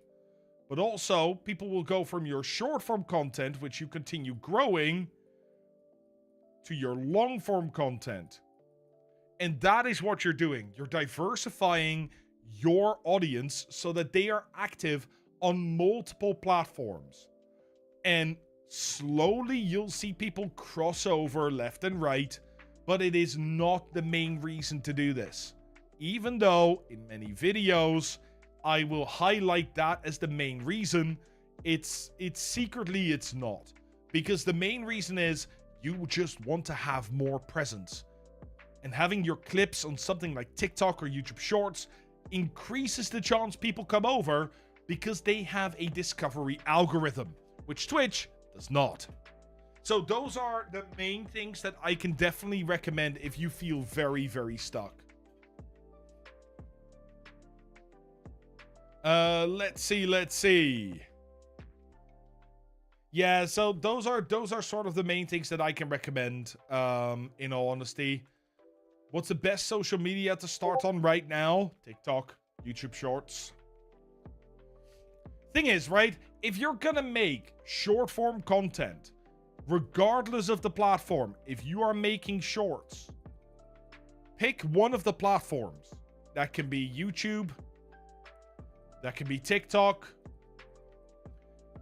But also, people will go from your short-form content, which you continue growing, to your long-form content. And that is what you're doing. You're diversifying your audience so that they are active on multiple platforms. And slowly you'll see people cross over left and right, but it is not the main reason to do this. Even though in many videos I will highlight that as the main reason, it's secretly it's not. Because the main reason is you just want to have more presence. And having your clips on something like TikTok or YouTube Shorts increases the chance people come over because they have a discovery algorithm, which Twitch does not. So those are the main things that I can definitely recommend if you feel very, very stuck. Let's see. Yeah, so those are sort of the main things that I can recommend, in all honesty. What's the best social media to start on right now? TikTok, YouTube Shorts. Thing is, right? If you're gonna make short-form content, regardless of the platform, if you are making shorts, pick one of the platforms. That can be YouTube. That can be TikTok.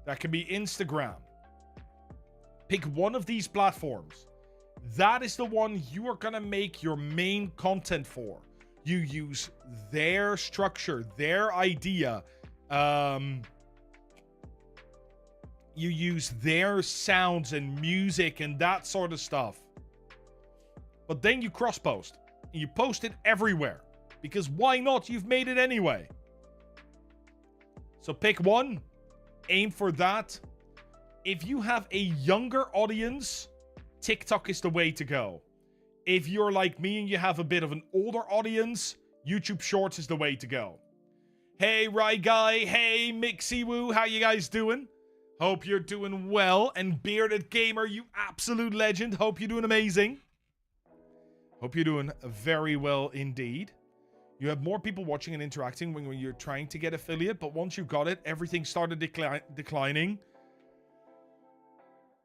That can be Instagram. Pick one of these platforms. That is the one you are going to make your main content for. You use their structure, their idea. You use their sounds and music and that sort of stuff. But then you cross-post. And you post it everywhere. Because why not? You've made it anyway. So pick one. Aim for that. If you have a younger audience, TikTok is the way to go. If you're like me and you have a bit of an older audience, YouTube Shorts is the way to go. Hey, Rye Guy. Hey, Mixie Woo. How you guys doing? Hope you're doing well. And Bearded Gamer, you absolute legend. Hope you're doing amazing. Hope you're doing very well indeed. You have more people watching and interacting when you're trying to get affiliate, but once you got it, everything started declining.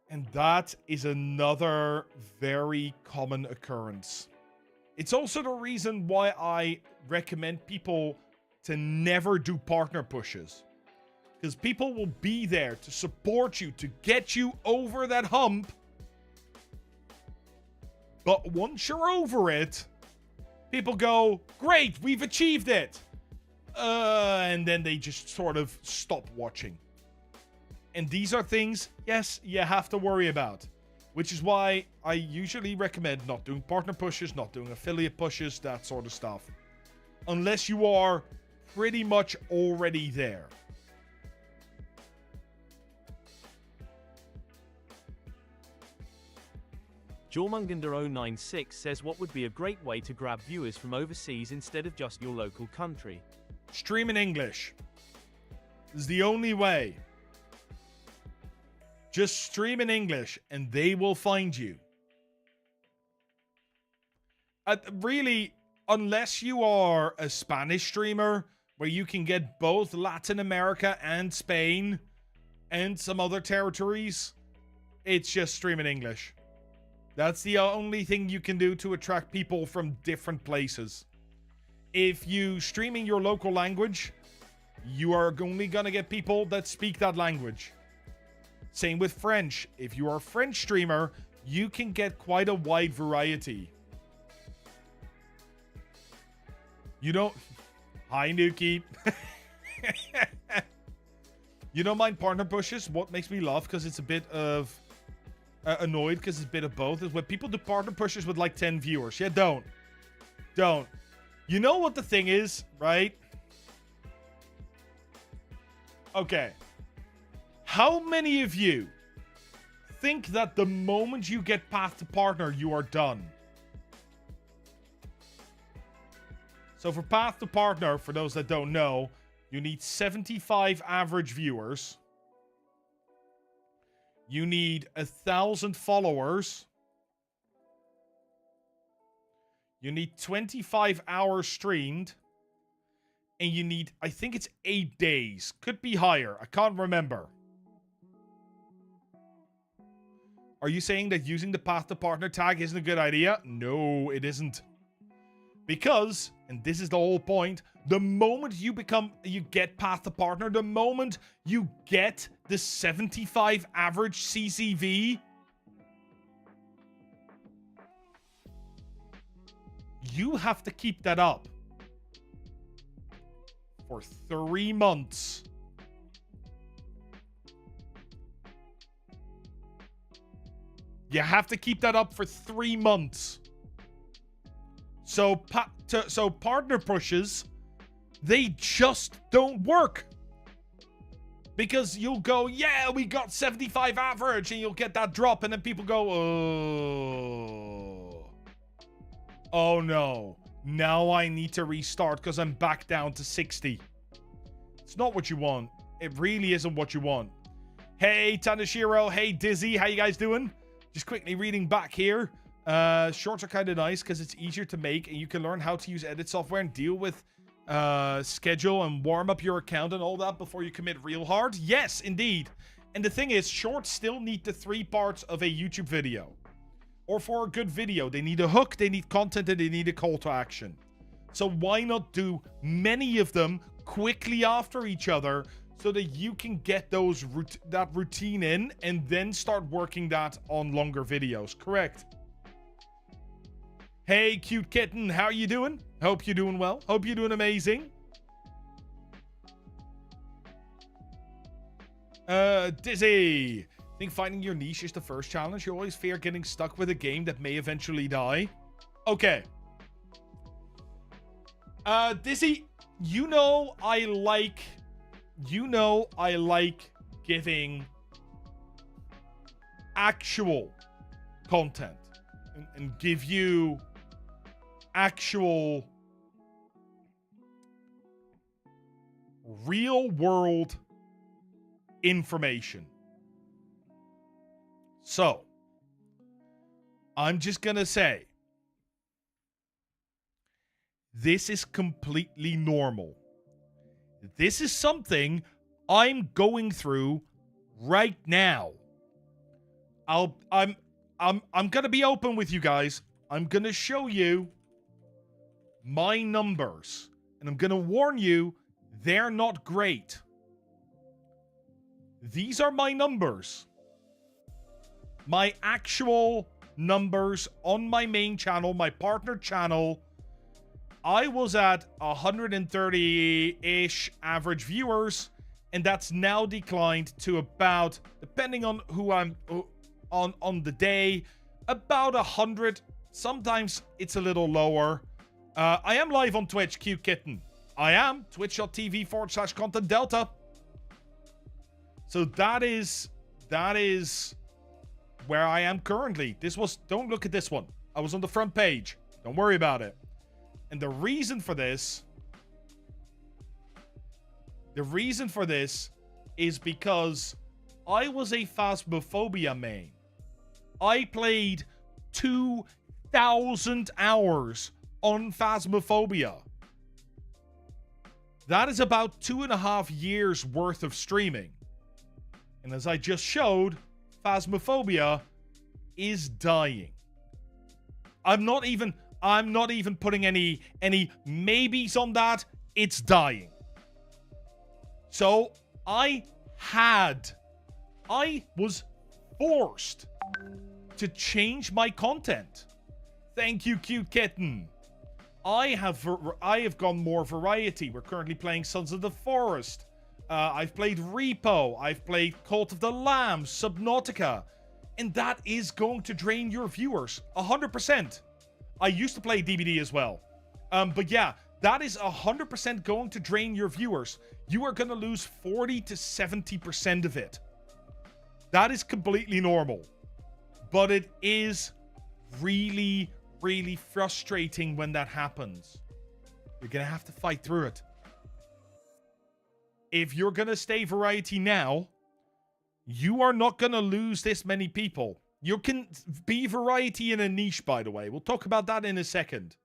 And that is another very common occurrence. It's also the reason why I recommend people to never do partner pushes. Because people will be there to support you, to get you over that hump. But once you're over it, people go, great, we've achieved it. And then they just sort of stop watching. And these are things, yes, you have to worry about. Which is why I usually recommend not doing partner pushes, not doing affiliate pushes, that sort of stuff. unless you are pretty much already there. Jormungender096 says, what would be a great way to grab viewers from overseas instead of just your local country? Stream in English. This is the only way. Just stream in English and they will find you. Really, unless you are a Spanish streamer where you can get both Latin America and Spain and some other territories, it's just stream in English. That's the only thing you can do to attract people from different places. If you stream in your local language, you are only gonna get people that speak that language. Same with French. If you are a French streamer, you can get quite a wide variety. You don't... Hi, Nuki. You don't mind partner pushes? What makes me laugh, because it's a bit of... annoyed, because it's a bit of both, is when people do partner pushes with like 10 viewers. Yeah, don't. You know what the thing is, right? Okay. How many of you think that the moment you get past the partner, you are done? So for path to partner, for those that don't know, you need 75 average viewers. You need 1,000 followers. You need 25 hours streamed. And you need, I think it's 8 days. Could be higher. I can't remember. Are you saying that using the path to partner tag isn't a good idea? No, it isn't. Because, and this is the whole point, the moment you get path to partner, the moment you get the 75 average CCV, you have to keep that up for 3 months. You have to keep that up for 3 months. So partner pushes, they just don't work. Because you'll go, yeah, we got 75 average, and you'll get that drop, and then people go, oh no, now I need to restart because I'm back down to 60. It's not what you want. It really isn't what you want. Hey, Tanashiro. Hey, Dizzy. How you guys doing? Just quickly reading back here. Shorts are kind of nice because it's easier to make, and you can learn how to use edit software and deal with schedule and warm up your account and all that before you commit real hard. Yes, indeed. And the thing is, shorts still need the 3 parts of a YouTube video. Or for a good video, they need a hook, they need content, and they need a call to action. So why not do many of them quickly after each other so that you can get that routine in and then start working that on longer videos? Correct. Hey, cute kitten, how are you doing? Hope you're doing well. Hope you're doing amazing. Dizzy. I think finding your niche is the first challenge. You always fear getting stuck with a game that may eventually die. Okay. Dizzy, you know I like giving actual content and give you actual real world information. So, I'm just gonna say, this is completely normal. This is something I'm going through right now. I'm gonna be open with you guys. I'm gonna show you my numbers, and I'm gonna warn you, they're not great. These are my numbers. My actual numbers on my main channel, my partner channel. I was at 130-ish average viewers, and that's now declined to about, depending on who I'm on the day, about 100. Sometimes it's a little lower. I am live on Twitch, cute kitten. I am twitch.tv/content delta. So that is where I am currently. Don't look at this one. I was on the front page. Don't worry about it. And the reason for this is because I was a Phasmophobia main. I played 2,000 hours on Phasmophobia. That is about 2.5 years worth of streaming. And as I just showed, Phasmophobia is dying. I'm not even putting any maybes on that. It's dying. So I was forced to change my content. Thank you, cute kitten. I have gone more variety. We're currently playing Sons of the Forest. I've played Repo. I've played Cult of the Lamb, Subnautica. And that is going to drain your viewers 100%. I used to play DBD as well. But yeah, that is 100% going to drain your viewers. You are going to lose 40 to 70% of it. That is completely normal. But it is really, really frustrating when that happens. You're going to have to fight through it. If you're going to stay variety now, you are not going to lose this many people. You can be variety in a niche, by the way. We'll talk about that in a second.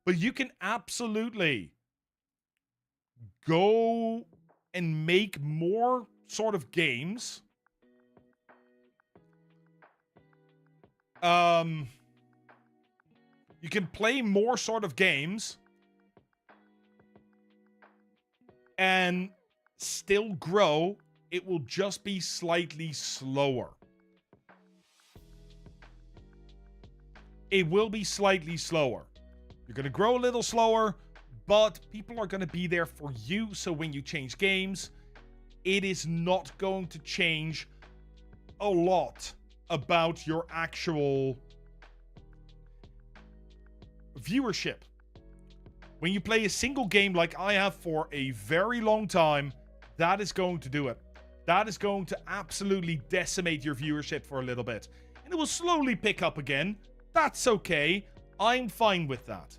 But you can absolutely go and make more sort of games. You can play more sort of games and still grow. It will just be slightly slower. It will be slightly slower. You're going to grow a little slower, but people are going to be there for you. So when you change games, it is not going to change a lot about your actual viewership. When you play a single game like I have for a very long time, that is going to do it. That is going to absolutely decimate your viewership for a little bit. And it will slowly pick up again. That's okay. I'm fine with that.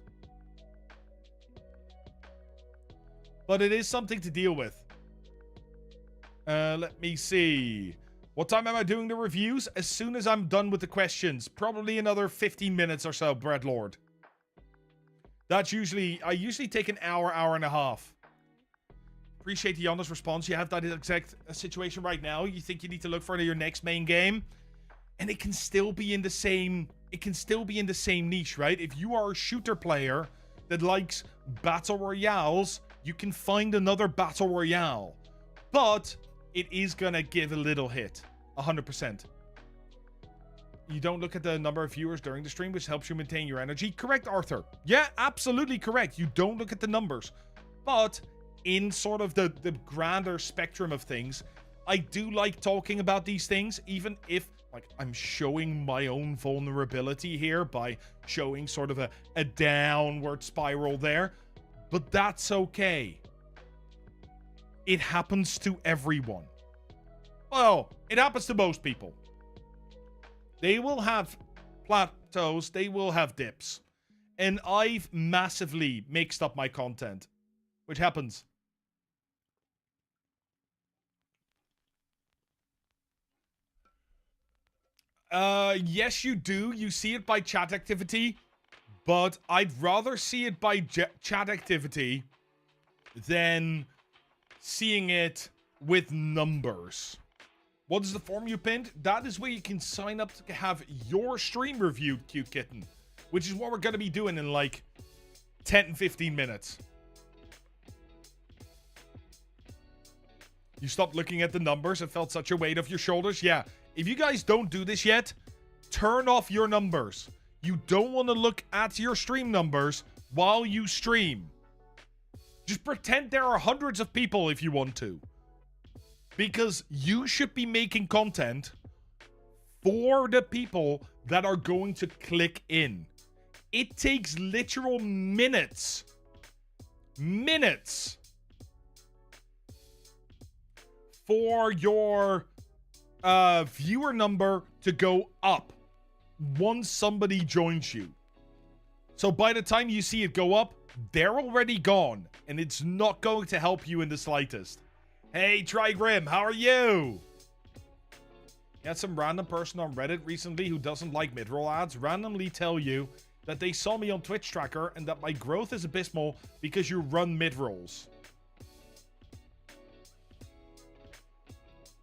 But it is something to deal with. Let me see. What time am I doing the reviews? As soon as I'm done with the questions. Probably another 15 minutes or so, Breadlord. I usually take an hour and a half. Appreciate the honest response. You have that exact situation right now. You think you need to look for your next main game. And it can still be in the same niche, right? If you are a shooter player that likes battle royales, you can find another battle royale. But it is gonna give a little hit. 100%. You don't look at the number of viewers during the stream, which helps you maintain your energy. Correct, Arthur. Yeah, absolutely correct. You don't look at the numbers. But in sort of the grander spectrum of things, I do like talking about these things, even if like I'm showing my own vulnerability here by showing sort of a downward spiral there. But that's okay. It happens to everyone. Well, it happens to most people. They will have plateaus. They will have dips. And I've massively mixed up my content, which happens. Yes, you do. You see it by chat activity, but I'd rather see it by chat activity than seeing it with numbers. What is the form you pinned? That is where you can sign up to have your stream reviewed, cute kitten, which is what we're going to be doing in like 10 15 minutes. You stopped looking at the numbers and felt such a weight off your shoulders? Yeah. If you guys don't do this yet, turn off your numbers. You don't want to look at your stream numbers while you stream. Just pretend there are hundreds of people if you want to. Because you should be making content for the people that are going to click in. It takes literal minutes for your viewer number to go up once somebody joins you. So by the time you see it go up, they're already gone, and it's not going to help you in the slightest. Hey, Trigrim, how are you? You had some random person on Reddit recently who doesn't like mid-roll ads randomly tell you that they saw me on Twitch Tracker and that my growth is abysmal because you run mid-rolls.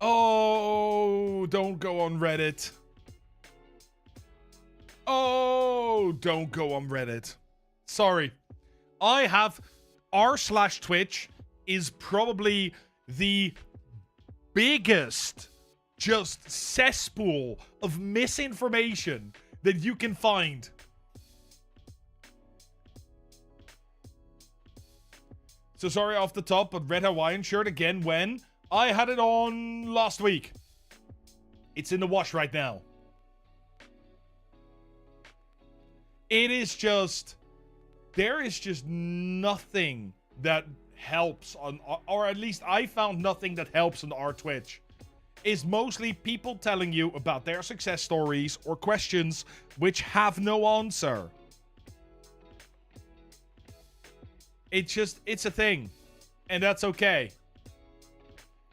Oh, don't go on Reddit. Oh, don't go on Reddit. Sorry. I have r/Twitch is probably the biggest just cesspool of misinformation that you can find. So sorry off the top, but red Hawaiian shirt again when? I had it on last week. It's in the wash right now. It is just... There is just nothing that helps on... Or at least I found nothing that helps on our Twitch. It's mostly people telling you about their success stories or questions which have no answer. It's a thing. And that's okay.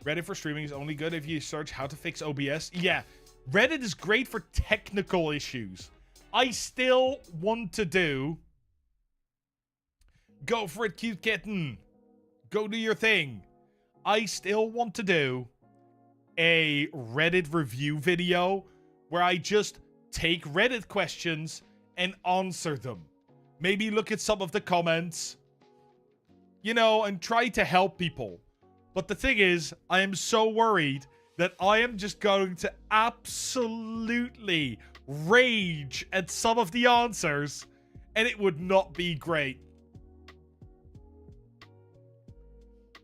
Reddit for streaming is only good if you search how to fix OBS. Yeah, Reddit is great for technical issues. I still want to do... Go for it, cute kitten. Go do your thing. I still want to do a Reddit review video where I just take Reddit questions and answer them. Maybe look at some of the comments. You know, and try to help people. But the thing is, I am so worried that I am just going to absolutely rage at some of the answers, and it would not be great.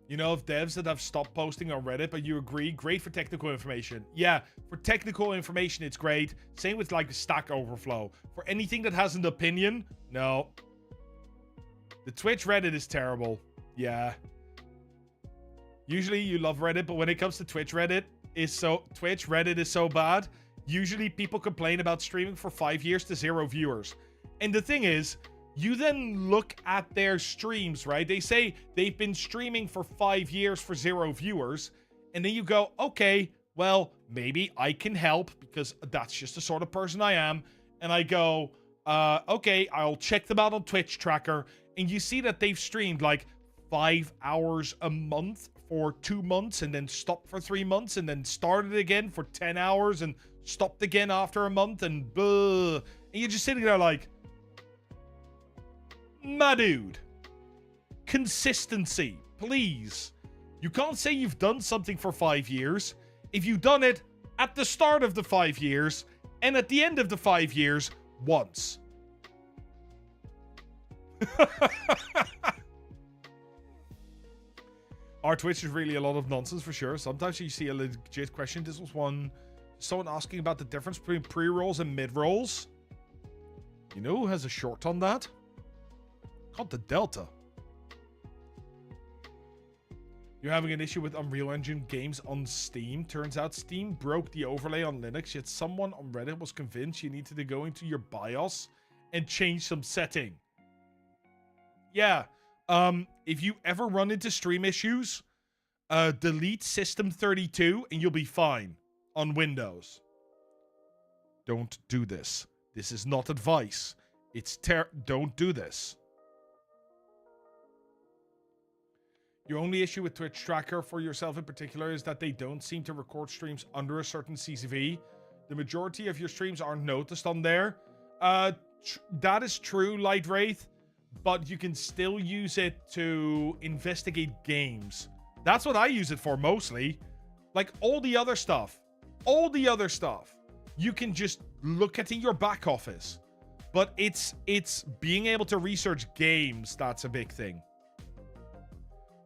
You know, of devs that have stopped posting on Reddit, but you agree, great for technical information. Yeah, for technical information, it's great. Same with, like, Stack Overflow. For anything that has an opinion, no. The Twitch Reddit is terrible. Yeah. Usually you love Reddit, but when it comes to Twitch Reddit is so bad. Usually people complain about streaming for 5 years to 0 viewers. And the thing is, you then look at their streams, right? They say they've been streaming for 5 years for 0 viewers. And then you go, okay, well, maybe I can help because that's just the sort of person I am. And I go, okay, I'll check them out on Twitch Tracker. And you see that they've streamed like 5 hours a month for 2 months and then stopped for 3 months and then started again for 10 hours and stopped again after a month and blah. And you're just sitting there like, my dude, consistency, please. You can't say you've done something for 5 years if you've done it at the start of the 5 years and at the end of the 5 years once. Our Twitch is really a lot of nonsense for sure. Sometimes you see a legit question. This was one, someone asking about the difference between pre-rolls and mid-rolls. You know who has a short on that? Called the Delta. You're having an issue with Unreal Engine games on Steam. Turns out Steam broke the overlay on Linux, yet someone on Reddit was convinced you needed to go into your BIOS and change some setting. Yeah. If you ever run into stream issues, delete System32 and you'll be fine on Windows. Don't do this. This is not advice. Don't do this. Your only issue with Twitch Tracker for yourself in particular is that they don't seem to record streams under a certain CCV. The majority of your streams aren't noticed on there. That is true, Light Wraith. But you can still use it to investigate games. That's what I use it for mostly. Like all the other stuff, you can just look at in your back office. But it's being able to research games that's a big thing.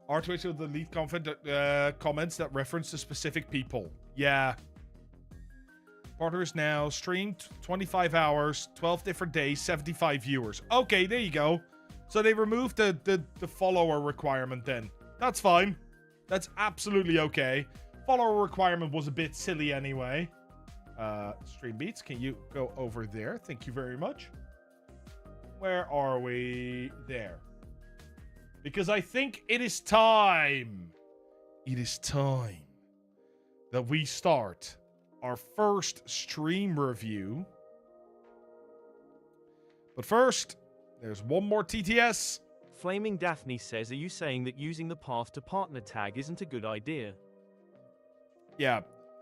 Our Twitch will delete comments that reference to specific people. Yeah. Supporters now. Streamed 25 hours, 12 different days, 75 viewers. Okay, there you go. So they removed the follower requirement then. That's fine. That's absolutely okay. Follower requirement was a bit silly anyway. Stream Beats, can you go over there? Thank you very much. Where are we? There. Because I think it is time. It is time that we start our first stream review. But first, there's one more TTS. Flaming Daphne says, are you saying that using the path to partner tag isn't a good idea? Yeah,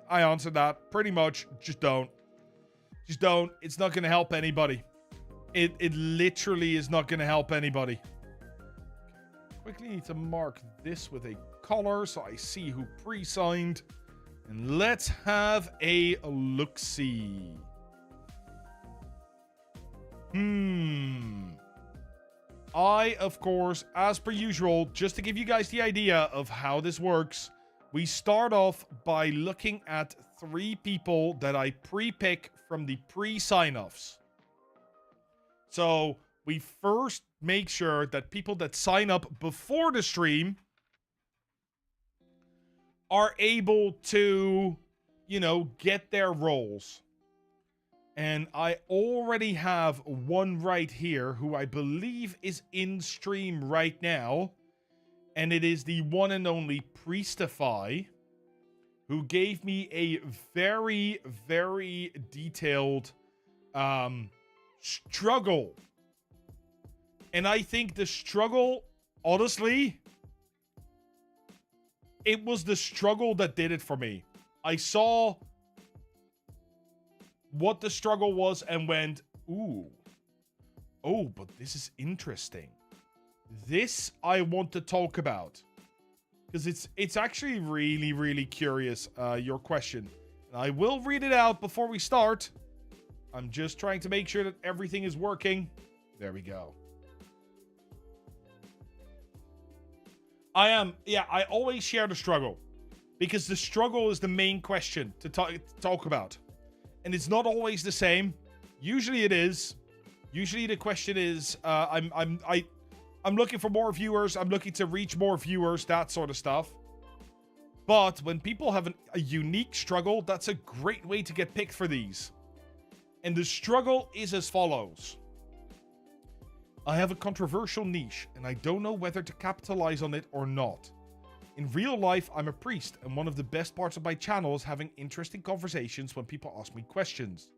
I answered that. Pretty much, just don't. Just don't. It's not going to help anybody. It literally is not going to help anybody. Quickly need to mark this with a color so I see who pre-signed. And let's have a look-see. I, of course, as per usual, just to give you guys the idea of how this works, we start off by looking at 3 people that I pre-pick from the pre-sign-offs. So we first make sure that people that sign up before the stream are able to, you know, get their roles. And I already have one right here who I believe is in stream right now. And it is the one and only Priestify, who gave me a very, very detailed struggle. And I think the struggle, honestly, it was the struggle that did it for me. I saw what the struggle was and went, ooh. Oh, but this is interesting. This I want to talk about. Because it's actually really, really curious, your question. And I will read it out before we start. I'm just trying to make sure that everything is working. There we go. I always share the struggle. Because the struggle is the main question to talk about. And it's not always the same. Usually it is. Usually the question is, I'm looking for more viewers. I'm looking to reach more viewers, that sort of stuff. But when people have a unique struggle, that's a great way to get picked for these. And the struggle is as follows. I have a controversial niche, and I don't know whether to capitalize on it or not. In real life, I'm a priest, and one of the best parts of my channel is having interesting conversations when people ask me questions.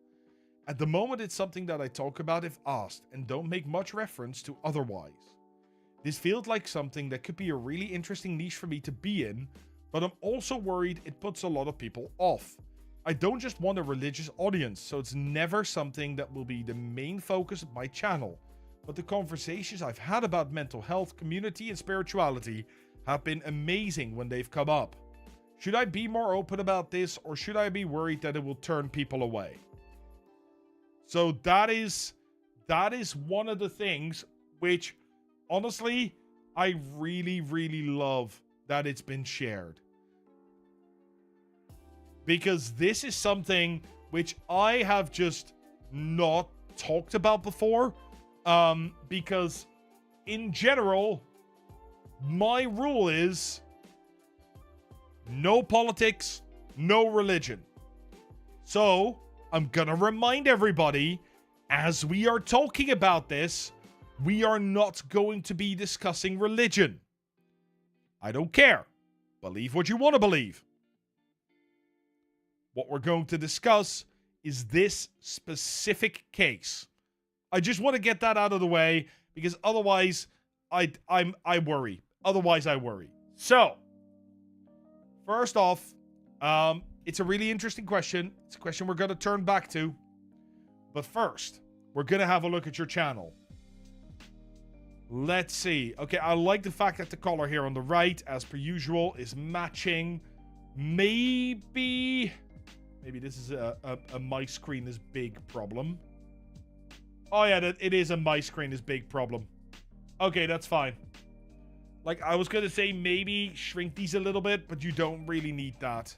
At the moment, it's something that I talk about if asked, and don't make much reference to otherwise. This feels like something that could be a really interesting niche for me to be in, but I'm also worried it puts a lot of people off. I don't just want a religious audience, so it's never something that will be the main focus of my channel. But the conversations I've had about mental health, community, and spirituality have been amazing when they've come up. Should I be more open about this, or should I be worried that it will turn people away? So that is one of the things which, honestly, I really, really love that it's been shared. Because this is something which I have just not talked about before. Because in general, my rule is no politics, no religion. So I'm gonna remind everybody, as we are talking about this, we are not going to be discussing religion. I don't care. Believe what you want to believe. What we're going to discuss is this specific case. I just want to get that out of the way, because otherwise I worry. Otherwise I worry. So, first off, it's a really interesting question. It's a question we're going to turn back to. But first, we're going to have a look at your channel. Let's see. Okay, I like the fact that the color here on the right, as per usual, is matching. Maybe this is a my screen is big problem. Oh yeah, it is a my screen is big problem. Okay, that's fine. Like, I was gonna say maybe shrink these a little bit, but you don't really need that.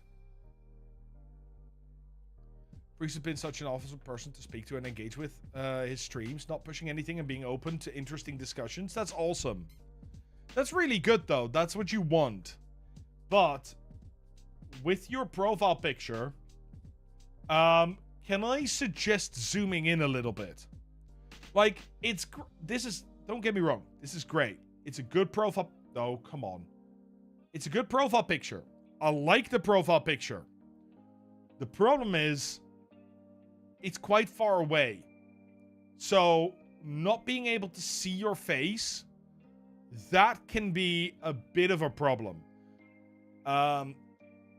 Priest has been such an awesome person to speak to and engage with his streams, not pushing anything and being open to interesting discussions. That's awesome. That's really good, though. That's what you want. But with your profile picture, can I suggest zooming in a little bit? Like, don't get me wrong. This is great. It's a good profile. Oh, come on. It's a good profile picture. I like the profile picture. The problem is, it's quite far away. So, not being able to see your face, that can be a bit of a problem.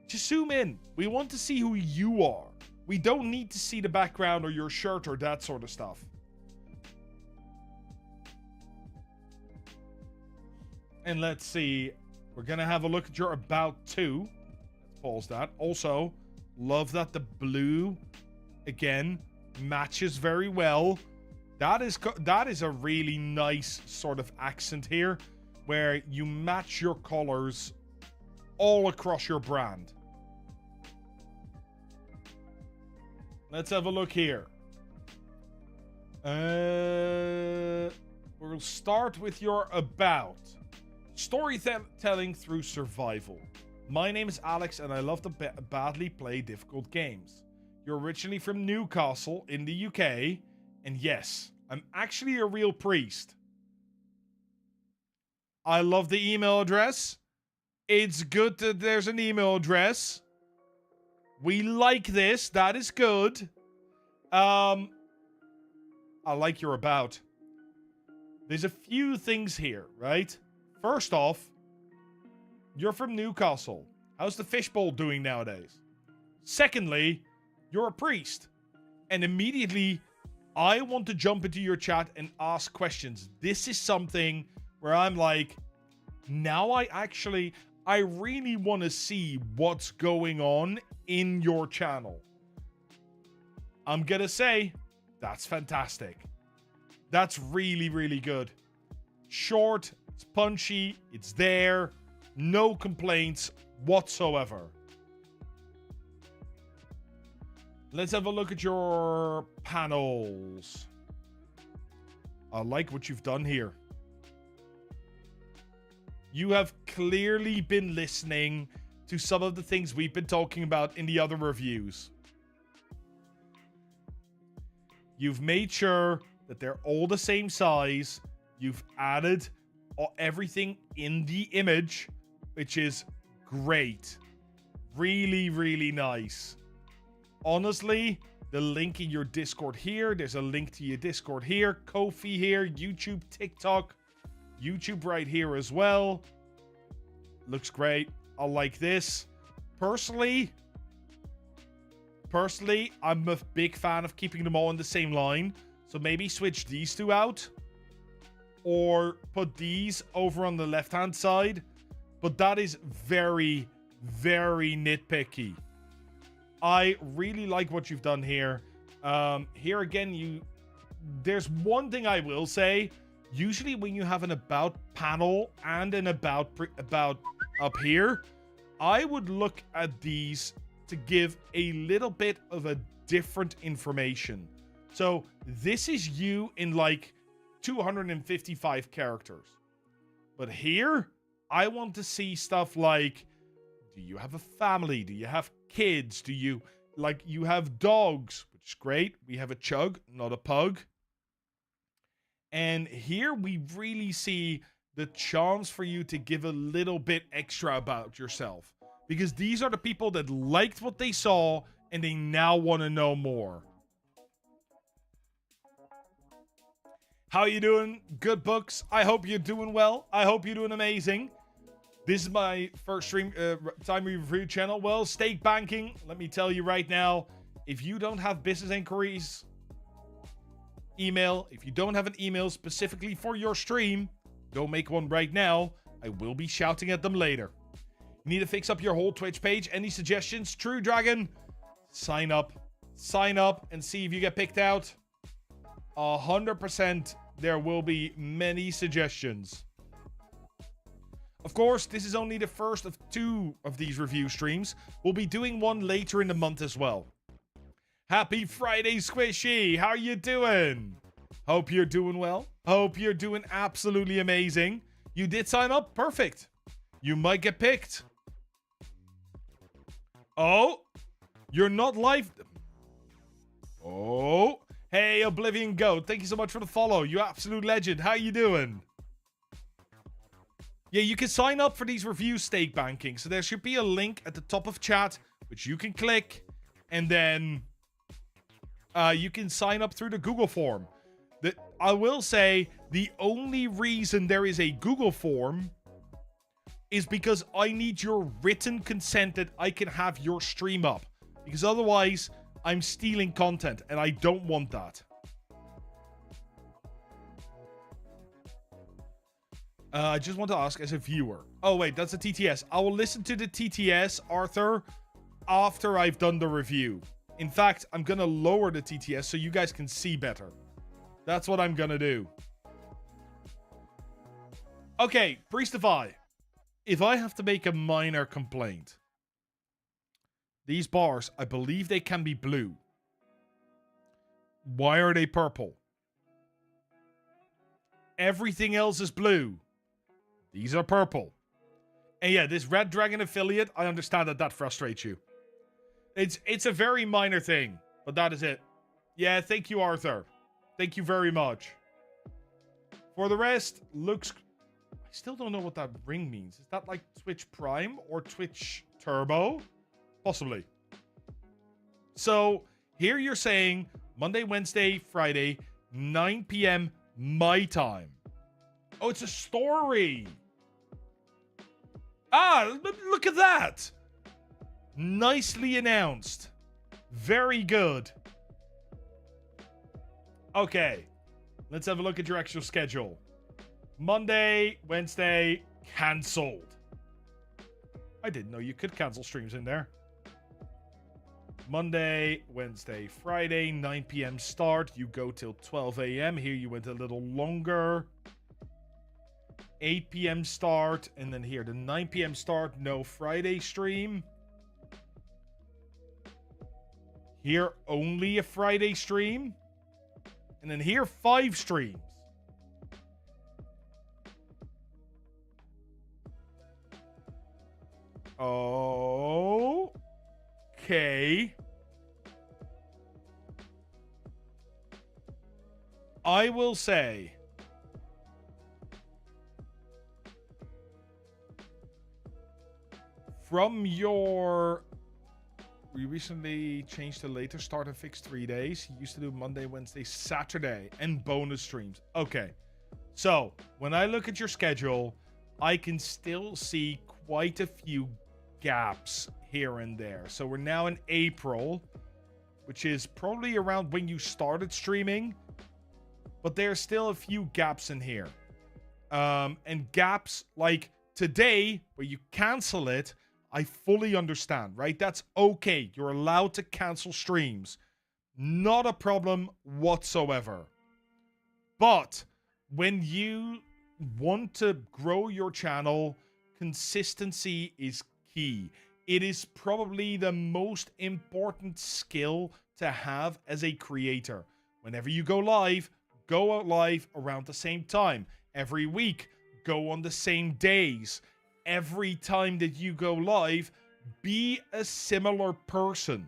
Just zoom in. We want to see who you are. We don't need to see the background or your shirt or that sort of stuff. And let's see. We're going to have a look at your about to. Let's pause that. Also, love that the blue, again, matches very well. That is a really nice sort of accent here, where you match your colors all across your brand. Let's have a look here. We'll start with your about. Storytelling through survival. My name is Alex and I love to badly play difficult games. You're originally from Newcastle in the UK. And yes, I'm actually a real priest. I love the email address. It's good that there's an email address. We like this. That is good. I like your about. There's a few things here, right? First off, you're from Newcastle. How's the fishbowl doing nowadays? Secondly, you're a priest. And immediately, I want to jump into your chat and ask questions. This is something where I'm like, now I really want to see what's going on in your channel. I'm gonna say, that's fantastic. That's really, really good. Short, it's punchy, it's there. No complaints whatsoever. Let's have a look at your panels. I like what you've done here. You have clearly been listening to some of the things we've been talking about in the other reviews. You've made sure that they're all the same size. You've added everything in the image, which is great. Really, really nice. Honestly, the link in your Discord here. There's a link to your Discord here. Ko-fi here. YouTube, TikTok. YouTube right here as well. Looks great. I like this. Personally, I'm a big fan of keeping them all in the same line. So maybe switch these two out. Or put these over on the left-hand side. But that is very, very nitpicky. I really like what you've done here. Here again, there's one thing I will say. Usually when you have an about panel and an about up here, I would look at these to give a little bit of a different information. So this is you in like 255 characters. But here, I want to see stuff like, do you have a family? Do you have kids? Do you have dogs? Which is great. We have a chug, not a pug. And here we really see the chance for you to give a little bit extra about yourself. Because these are the people that liked what they saw and they now want to know more. How you doing? Good books. I hope you're doing well. I hope you're doing amazing. This is my first stream time review channel. Well, stake banking, let me tell you right now, if you don't have business inquiries, email. If you don't have an email specifically for your stream, don't make one right now. I will be shouting at them later. You need to fix up your whole Twitch page. Any suggestions? True Dragon, sign up. Sign up and see if you get picked out. 100% there will be many suggestions. Of course, this is only the first of 2 of these review streams. We'll be doing one later in the month as well. Happy Friday, Squishy. How are you doing? Hope you're doing well. Hope you're doing absolutely amazing. You did sign up? Perfect. You might get picked. Oh, you're not live. Oh, hey, Oblivion Goat. Thank you so much for the follow. You absolute legend. How you doing? Yeah, you can sign up for these review stake banking. So there should be a link at the top of chat, which you can click. And then you can sign up through the Google form. I will say the only reason there is a Google form is because I need your written consent that I can have your stream up. Because otherwise, I'm stealing content, and I don't want that. I just want to ask as a viewer. Oh, wait, that's a TTS. I will listen to the TTS, Arthur, after I've done the review. In fact, I'm going to lower the TTS so you guys can see better. That's what I'm going to do. Okay, Priestify. If I have to make a minor complaint, these bars, I believe they can be blue. Why are they purple? Everything else is blue. These are purple. And yeah, this Red Dragon affiliate, I understand that frustrates you. It's a very minor thing, but that is it. Yeah, thank you, Arthur. Thank you very much. For the rest, looks... I still don't know what that ring means. Is that like Twitch Prime or Twitch Turbo? Possibly. So, here you're saying Monday, Wednesday, Friday, 9 p.m. my time. Oh, it's a story. Ah, look at that. Nicely announced. Very good. Okay. Let's have a look at your actual schedule. Monday, Wednesday, cancelled. I didn't know you could cancel streams in there. Monday, Wednesday, Friday, 9 p.m. start. You go till 12 a.m. Here you went a little longer. 8 p.m. start. And then here, the 9 p.m. start. No Friday stream. Here, only a Friday stream. And then here, 5 streams. Okay. I will say, from your... We recently changed the later start and fixed 3 days. You used to do Monday, Wednesday, Saturday, and bonus streams. Okay. So, when I look at your schedule, I can still see quite a few gaps here and there. So, we're now in April, which is probably around when you started streaming. But there's still a few gaps in here. And gaps like today, where you cancel it, I fully understand, right? That's okay. You're allowed to cancel streams. Not a problem whatsoever. But when you want to grow your channel, consistency is key. It is probably the most important skill to have as a creator. Whenever you go live around the same time. Every week, go on the same days. Every time that you go live, be a similar person.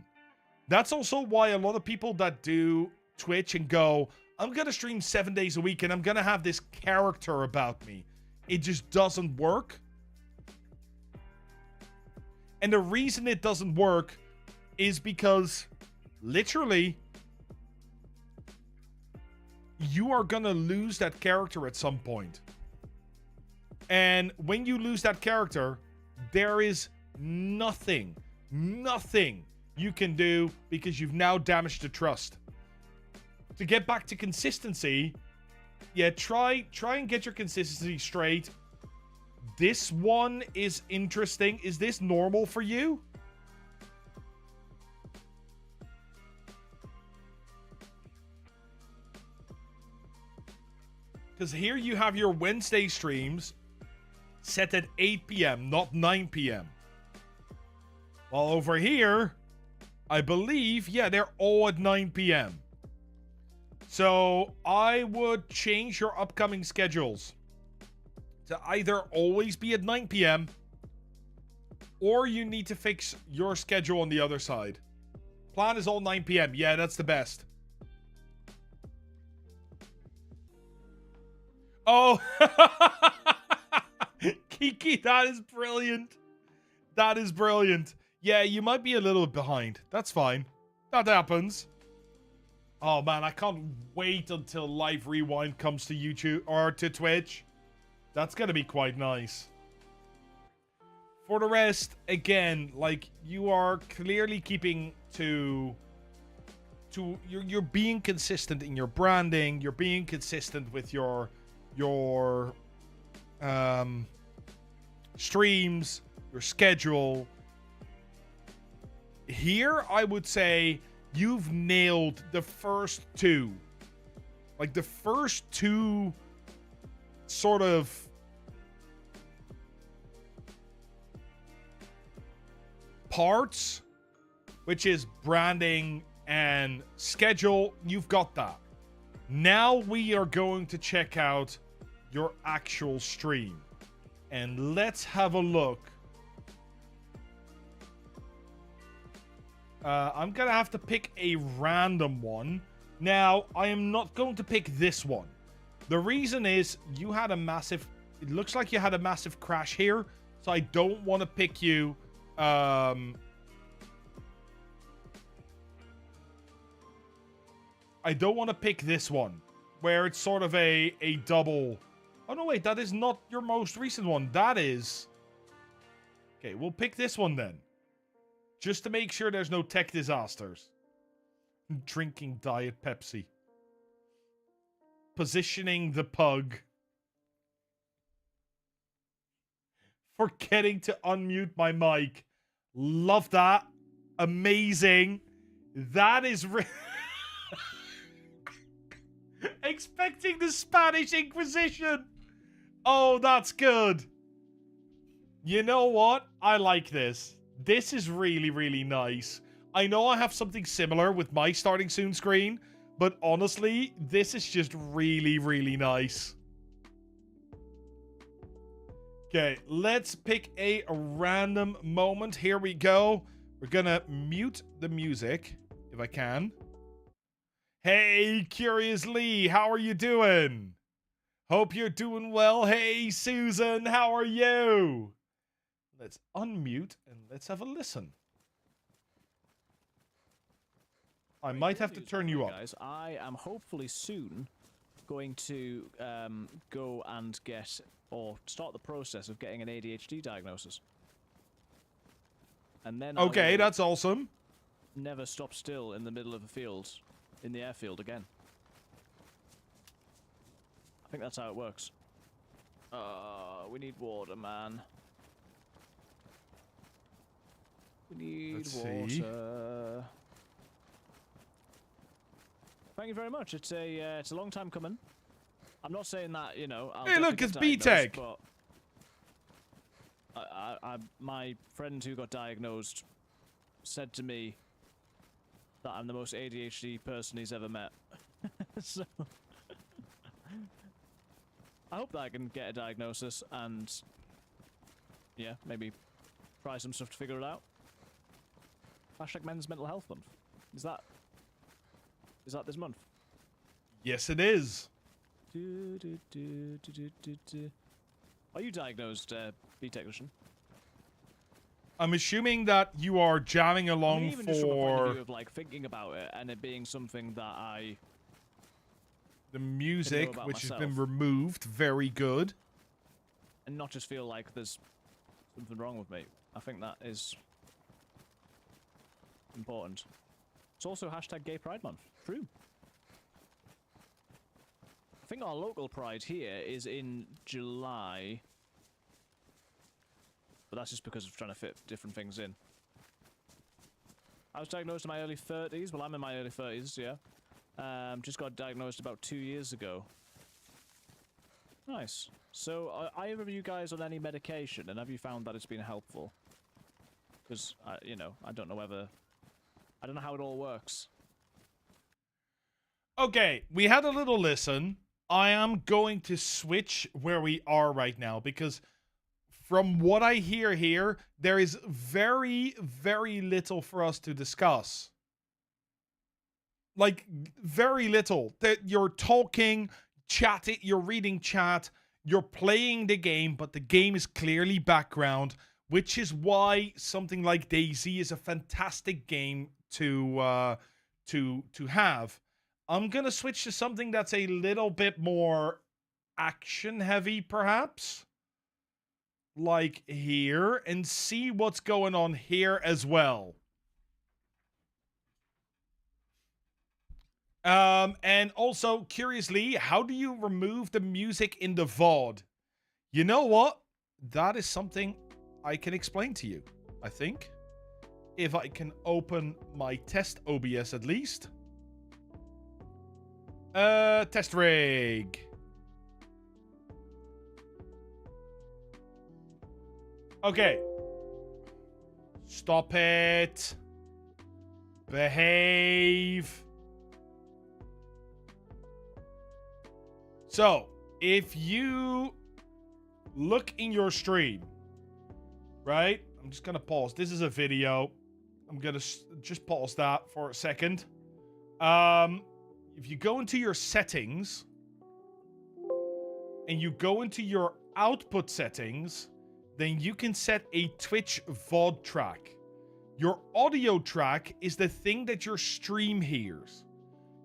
That's also why a lot of people that do Twitch and go, I'm going to stream 7 days a week and I'm going to have this character about me. It just doesn't work. And the reason it doesn't work is because, literally, you are going to lose that character at some point. And when you lose that character, there is nothing you can do because you've now damaged the trust. To get back to consistency, yeah, try and get your consistency straight. This one is interesting. Is this normal for you? Because here you have your Wednesday streams set at 8 p.m., not 9 p.m. While over here, I believe, yeah, they're all at 9 p.m. So I would change your upcoming schedules to either always be at 9 p.m. or you need to fix your schedule on the other side. Plan is all 9 p.m. Yeah, that's the best. Oh, Kiki, that is brilliant. That is brilliant. Yeah, you might be a little bit behind. That's fine. That happens. Oh, man, I can't wait until Live Rewind comes to YouTube or to Twitch. That's going to be quite nice. For the rest, again, like, you are clearly keeping to you're being consistent in your branding. You're being consistent with your streams, your schedule. Here, I would say you've nailed the first two. Like, the first two sort of parts, which is branding and schedule. You've got that. Now we are going to check out your actual stream. And let's have a look. I'm going to have to pick a random one. Now, I am not going to pick this one. The reason is you had a massive... It looks like you had a massive crash here. So I don't want to pick you... I don't want to pick this one. Where it's sort of a double... Oh, no, wait. That is not your most recent one. That is... Okay, we'll pick this one then. Just to make sure there's no tech disasters. Drinking Diet Pepsi. Positioning the pug. Forgetting to unmute my mic. Love that. Amazing. That is... Expecting the Spanish Inquisition. Oh, that's good. You know what? I like this. This is really, really nice. I know I have something similar with my starting soon screen, but honestly, this is just really, really nice. Okay, let's pick a random moment. Here we go. We're gonna mute the music, if I can. Hey, Curious Lee, how are you doing? Hope you're doing well. Hey, Susan, how are you? Let's unmute and let's have a listen. I might have to turn you up. Guys, I am hopefully soon going to go and get or start the process of getting an ADHD diagnosis. And then okay, that's awesome. Never stop still in the middle of a field, in the airfield again. I think that's how it works. We need water, man. We need water. Thank you very much. It's a long time coming. I'm not saying that, you know. Hey, look, it's B-Tech. But my friend who got diagnosed said to me that I'm the most ADHD person he's ever met. So I hope that I can get a diagnosis and yeah, maybe try some stuff to figure it out. Hashtag Men's Mental Health Month. Is that this month? Yes, it is. Are you diagnosed, B-Technician? I'm assuming that you are jamming along even just from a point of for view of, like, thinking about it and it being something that I the music, about which has myself. been removed. Very good. and not just feel like there's something wrong with me. I think that is important. It's also hashtag Gay Pride Month. True. I think our local Pride here is in July. But that's just because of trying to fit different things in. I was diagnosed in my early 30s. Well, I'm in my early 30s, yeah. Just got diagnosed about 2 years ago. Nice. So, are either of you guys on any medication, and have you found that it's been helpful? Because, you know, I don't know whether I don't know how it all works. Okay, we had a little listen. I am going to switch where we are right now because from what I hear here, there is very, very little for us to discuss. Like, very little. That you're talking, chatting, you're reading chat, you're playing the game, but the game is clearly background, which is why something like DayZ is a fantastic game to have. I'm gonna switch to something that's a little bit more action heavy, perhaps. Like here, and see what's going on here as well. And also, curiously, how do you remove the music in the VOD? You know what? That is something I can explain to you, I think. If I can open my test OBS at least. Test rig. Okay. Stop it. Behave. So, if you look in your stream, right? I'm just going to pause. This is a video. I'm going to just pause that for a second. If you go into your settings and you go into your output settings, then you can set a Twitch VOD track. Your audio track is the thing that your stream hears.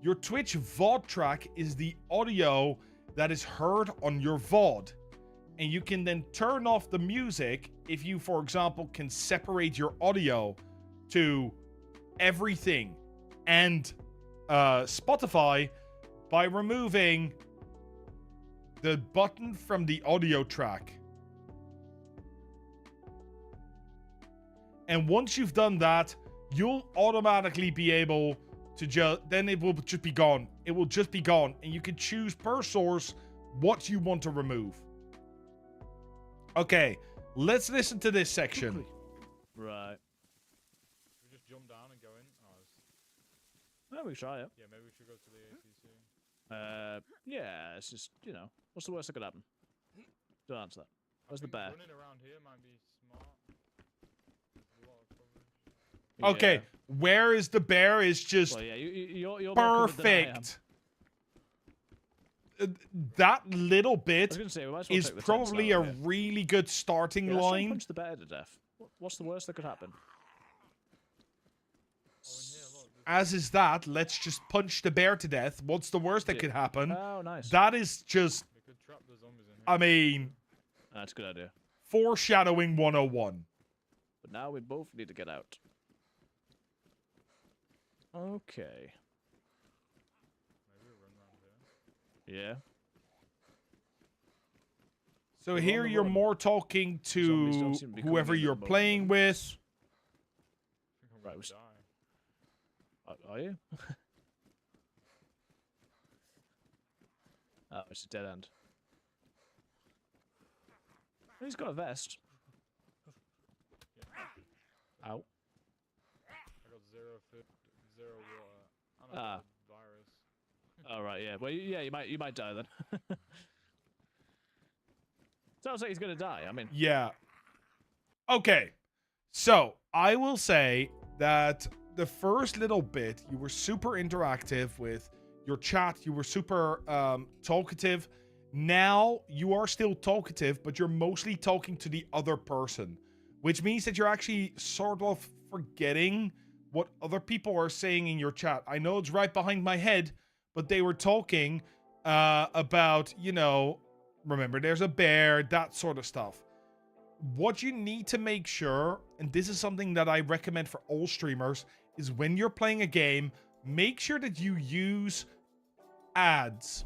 Your Twitch VOD track is the audio that is heard on your VOD. And you can then turn off the music if you, for example, can separate your audio to everything and Spotify by removing the button from the audio track. And once you've done that, you'll automatically be able to then it will just be gone. It will just be gone. And you can choose per source what you want to remove. Okay, let's listen to this section. Right. We just jump down and go in. Well, we try it. Yeah, maybe we should go to the ATC. Yeah, it's just, you know, what's the worst that could happen? Don't answer that. Where's the bear? Running around here might be smart. A lot of coverage. Okay, where is the bear is just Well, yeah, you're more covered than I am. perfect. That little I bit was gonna say, we might as well is take the tents probably out a of here. really good starting Yeah, let's try and line. punch the bear to death. What's the worst that could happen? As is that, let's just punch the bear to death. What's the worst that Yeah. could happen? Oh, nice. That is just, We could trap the zombies in here. I mean, That's a good idea. foreshadowing 101. But now we both need to get out. Okay. Maybe we run around here. Yeah. So We're on here the you're run. more talking Zombies to don't seem to be coming whoever in at you're the moment. playing with. I think I'm Right, gonna we s- die. Are you? Oh, it's a dead end. He's got a vest. Ow. I got zero food, zero water, and I Ah. got a virus. Oh right, yeah. Well, yeah, you might die then. Sounds like he's gonna die. I mean, Yeah. Okay. So I will say that the first little bit, you were super interactive with your chat. You were super talkative. Now you are still talkative, but you're mostly talking to the other person, which means that you're actually sort of forgetting what other people are saying in your chat. I know it's right behind my head, but they were talking about, you know, remember there's a bear, that sort of stuff. What you need to make sure, and this is something that I recommend for all streamers, is when you're playing a game, make sure that you use ads.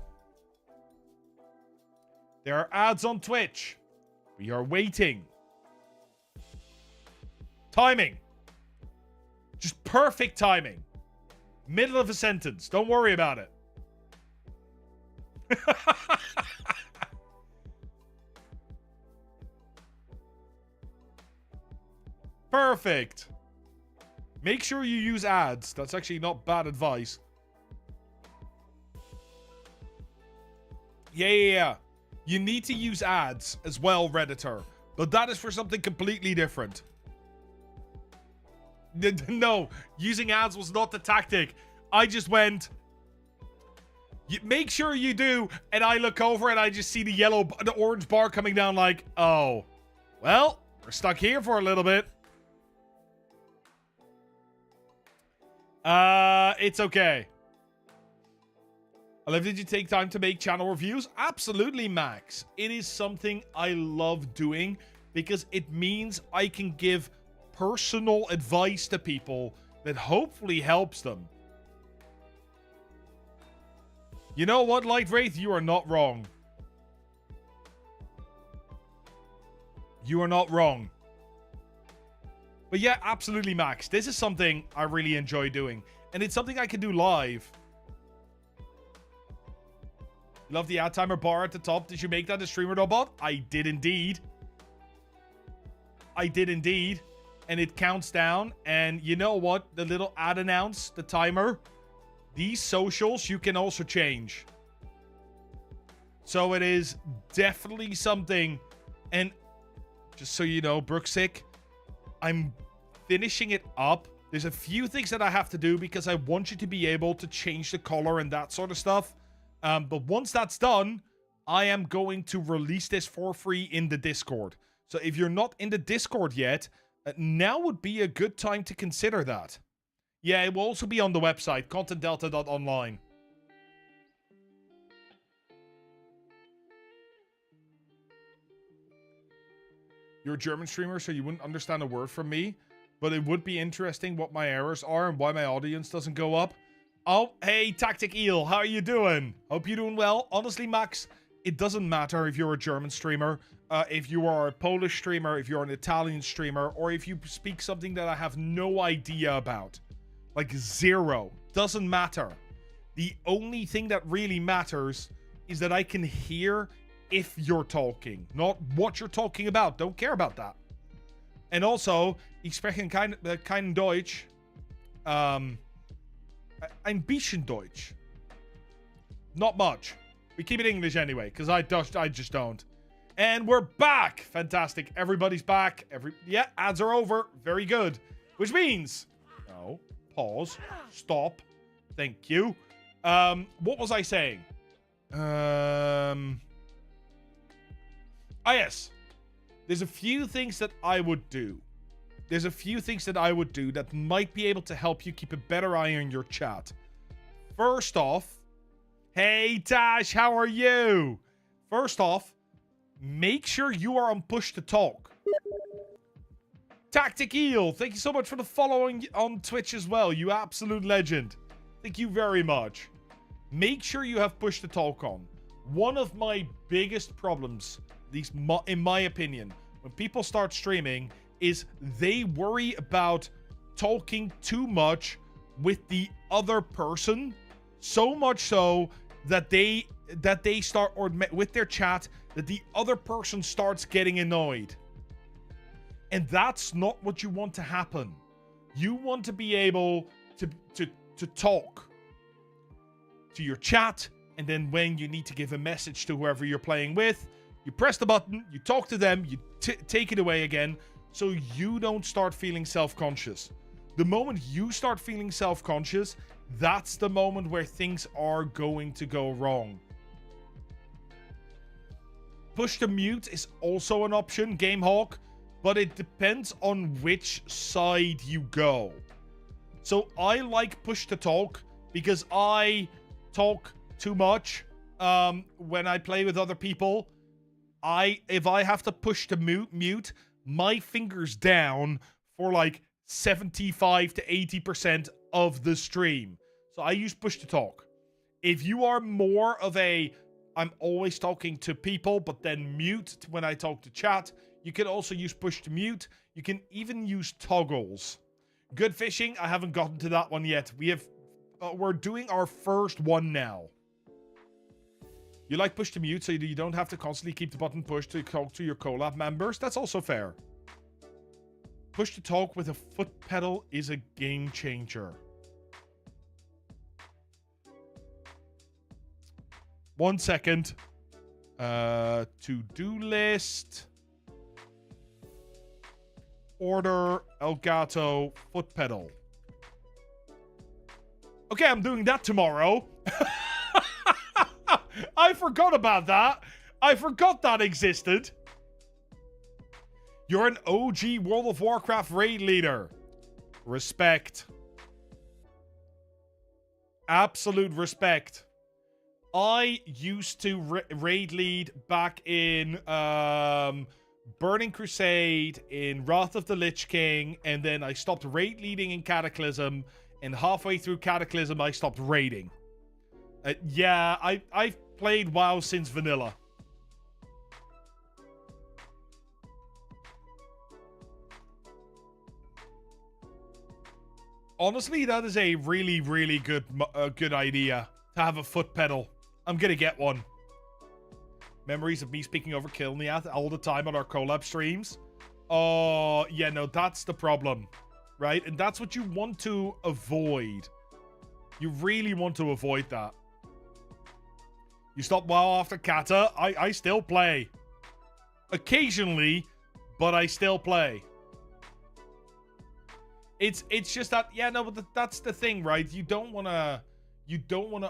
There are ads on Twitch. We are waiting. Timing. Just perfect timing. Middle of a sentence. Don't worry about it. Perfect. Make sure you use ads. That's actually not bad advice. Yeah. You need to use ads as well, Redditor. But that is for something completely different. No, using ads was not the tactic. I just went... Make sure you do, and I look over and I just see the orange bar coming down like, oh, well, we're stuck here for a little bit. It's okay. I love that you take time to make channel reviews. Absolutely, Max. It is something I love doing because it means I can give personal advice to people that hopefully helps them. You know what, Light Wraith? You are not wrong. You are not wrong. But yeah, absolutely, Max. This is something I really enjoy doing. And it's something I can do live. Love the ad timer bar at the top. Did you make that a Streamerbot? I did indeed. I did indeed. And it counts down. And you know what? The little ad announce, the timer... These socials you can also change. So it is definitely something. And just so you know, Brooksick, I'm finishing it up. There's a few things that I have to do because I want you to be able to change the color and that sort of stuff. But once that's done, I am going to release this for free in the Discord. So if you're not in the Discord yet, now would be a good time to consider that. Yeah, it will also be on the website, contentdelta.online. You're a German streamer, so you wouldn't understand a word from me. But it would be interesting what my errors are and why my audience doesn't go up. Oh, hey, Tactic Eel, how are you doing? Hope you're doing well. Honestly, Max, it doesn't matter if you're a German streamer, if you are a Polish streamer, if you're an Italian streamer, or if you speak something that I have no idea about. Like zero. Doesn't matter. The only thing that really matters is that I can hear if you're talking, not what you're talking about. Don't care about that. And also, ich spreche kein Deutsch. Ein bisschen Deutsch. Not much. We keep it English anyway, because I just don't. And we're back. Fantastic. Everybody's back. Yeah, ads are over. Very good. Which means... No. Pause. Stop. Thank you. What was I saying? Yes. There's a few things that I would do. There's a few things that I would do that might be able to help you keep a better eye on your chat. First off, hey Tash, how are you? First off, make sure you are on push to talk. Tactic Eel, thank you so much for the following on Twitch as well. You absolute legend. Thank you very much. Make sure you have push to talk on. One of my biggest problems, at least in my opinion, when people start streaming, is they worry about talking too much with the other person. So much so that they start, or with their chat, that the other person starts getting annoyed. And that's not what you want to happen. You want to be able to talk to your chat, and then when you need to give a message to whoever you're playing with, you press the button, you talk to them, you take it away again, so you don't start feeling self-conscious. The moment you start feeling self-conscious, that's the moment where things are going to go wrong. Push to mute is also an option, GameHawk, but it depends on which side you go. So I like push to talk because I talk too much when I play with other people. If I have to push to mute, my fingers down for like 75 to 80% of the stream. So I use push to talk. If you are more of a, I'm always talking to people, but then mute when I talk to chat, you can also use push to mute. You can even use toggles. Good fishing. I haven't gotten to that one yet. We're doing our first one now. You like push to mute so you don't have to constantly keep the button pushed to talk to your collab members. That's also fair. push to talk with a foot pedal is a game changer. 1 second. To-do list. Order Elgato foot pedal. Okay, I'm doing that tomorrow. I forgot about that. I forgot that existed. You're an OG World of Warcraft raid leader. Respect. Absolute respect. I used to raid lead back in Burning Crusade, in Wrath of the Lich King, and then I stopped raid leading in Cataclysm, and halfway through Cataclysm I stopped raiding. Yeah, I've played WoW since vanilla. Honestly, that is a really, really good idea to have a foot pedal. I'm gonna get one. Memories of me speaking over Kilniath all the time on our collab streams. Oh, yeah, no, that's the problem, right? And that's what you want to avoid. You really want to avoid that. You stop WoW after Kata. I still play. Occasionally, but I still play. It's just that, yeah, no, but that's the thing, right? You don't want to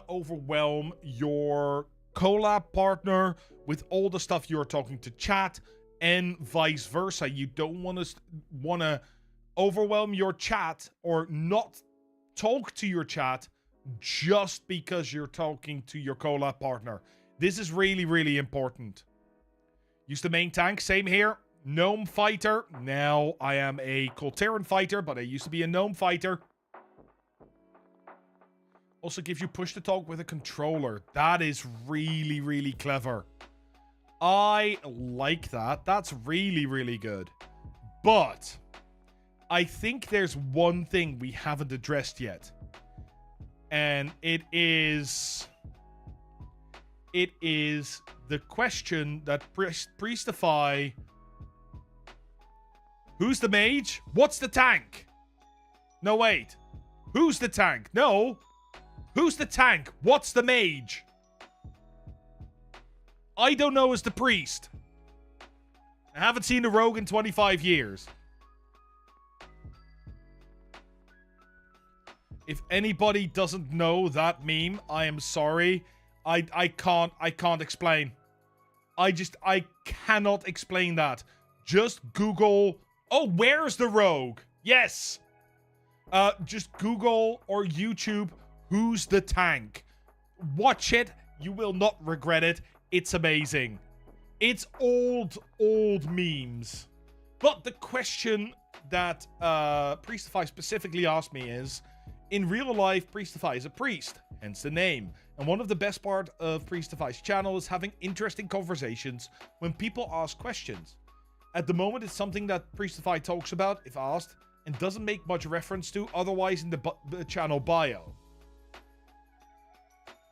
overwhelm your collab partner with all the stuff you're talking to chat, and vice versa. You don't want to overwhelm your chat or not talk to your chat just because you're talking to your collab partner. This is really, really important. Used to main tank, same here. Gnome fighter. Now I am a Colteran fighter, but I used to be a gnome fighter. Also gives you push to talk with a controller. That is really, really clever. I like that. That's really, really good. But I think there's one thing we haven't addressed yet. And it is the question that Priestify... Who's the mage? What's the tank? No, wait. Who's the tank? No. Who's the tank? What's the mage? I don't know as the priest. I haven't seen a rogue in 25 years. If anybody doesn't know that meme, I am sorry. I can't explain. I cannot explain that. Just Google... Oh, where's the rogue? Yes. Just Google or YouTube, who's the tank? Watch it. You will not regret it. It's amazing. It's old memes. But the question that Priestify specifically asked me is, in real life, Priestify is a priest, hence the name. And one of the best part of Priestify's channel is having interesting conversations when people ask questions. At the moment, it's something that Priestify talks about, if asked, and doesn't make much reference to otherwise in the channel bio.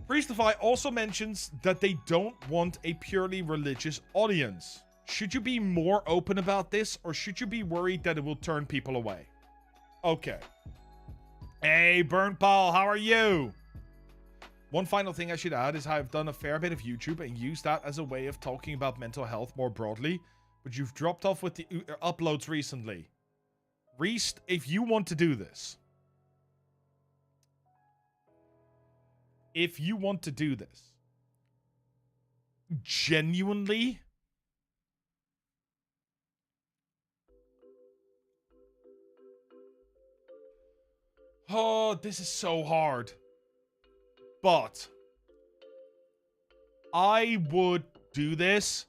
Priestify also mentions that they don't want a purely religious audience. Should you be more open about this, or should you be worried that it will turn people away? Okay. Hey, Burnt Paul, how are you? One final thing I should add is I've done a fair bit of YouTube and used that as a way of talking about mental health more broadly, but you've dropped off with the uploads recently. Reist, if you want to do this, genuinely, oh, this is so hard, but I would do this.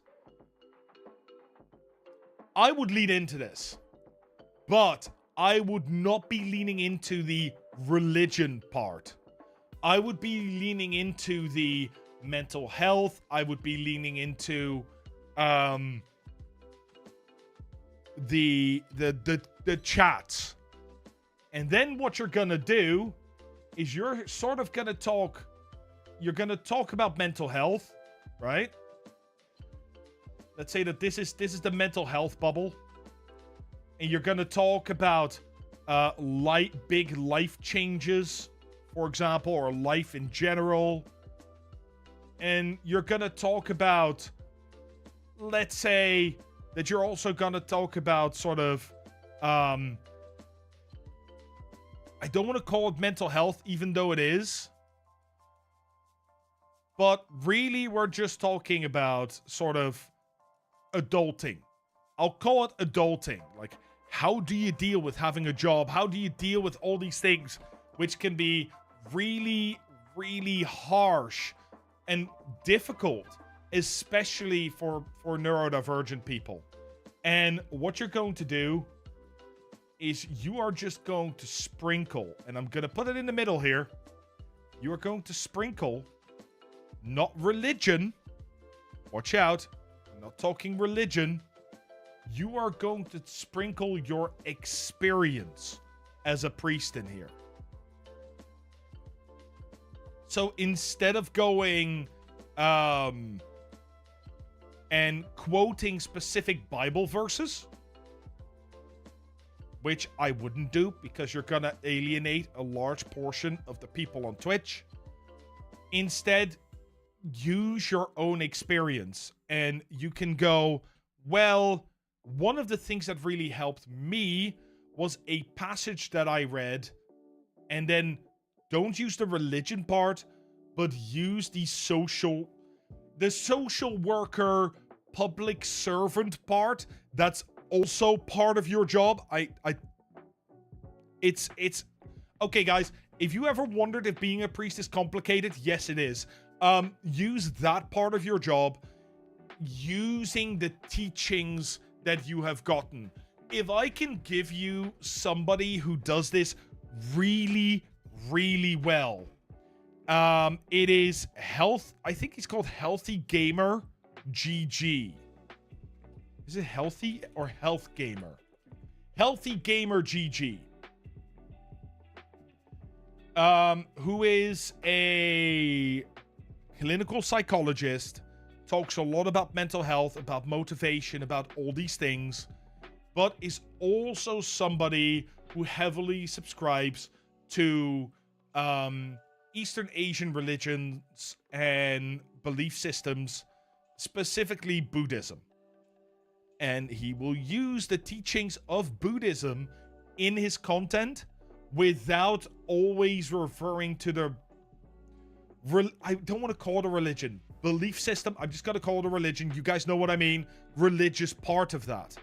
I would lean into this, but I would not be leaning into the religion part. I would be leaning into the mental health. I would be leaning into the chats. And then what you're gonna do is you're sort of gonna talk. You're gonna talk about mental health, right? Let's say that this is the mental health bubble. and you're going to talk about big life changes, for example, or life in general. And you're going to talk about, let's say, that you're also going to talk about sort of, I don't want to call it mental health, even though it is. But really, we're just talking about sort of adulting. I'll call it adulting. Like, how do you deal with having a job? How do you deal with all these things, which can be really, really harsh and difficult, especially for neurodivergent people. And what you're going to do is you are just going to sprinkle, and I'm going to put it in the middle here. You are going to sprinkle, not religion. Watch out. I'm not talking religion. You are going to sprinkle your experience as a priest in here. So instead of going and quoting specific Bible verses, which I wouldn't do because you're going to alienate a large portion of the people on Twitch, instead, use your own experience. And you can go, well, one of the things that really helped me was a passage that I read, and then don't use the religion part, but use the social worker, public servant part. That's also part of your job. It's okay, guys. If you ever wondered if being a priest is complicated, yes, it is. Use that part of your job, using the teachings that you have gotten. If I can give you somebody who does this really, really well, it is I think he's called Healthy Gamer GG. Is it Healthy or Health Gamer? Healthy Gamer GG. Who is a clinical psychologist, talks a lot about mental health, about motivation, about all these things, but is also somebody who heavily subscribes to Eastern Asian religions and belief systems, specifically Buddhism. And he will use the teachings of Buddhism in his content without always referring to the I don't want to call it a religion. Belief system. I'm just going to call it a religion. You guys know what I mean. Religious part of that.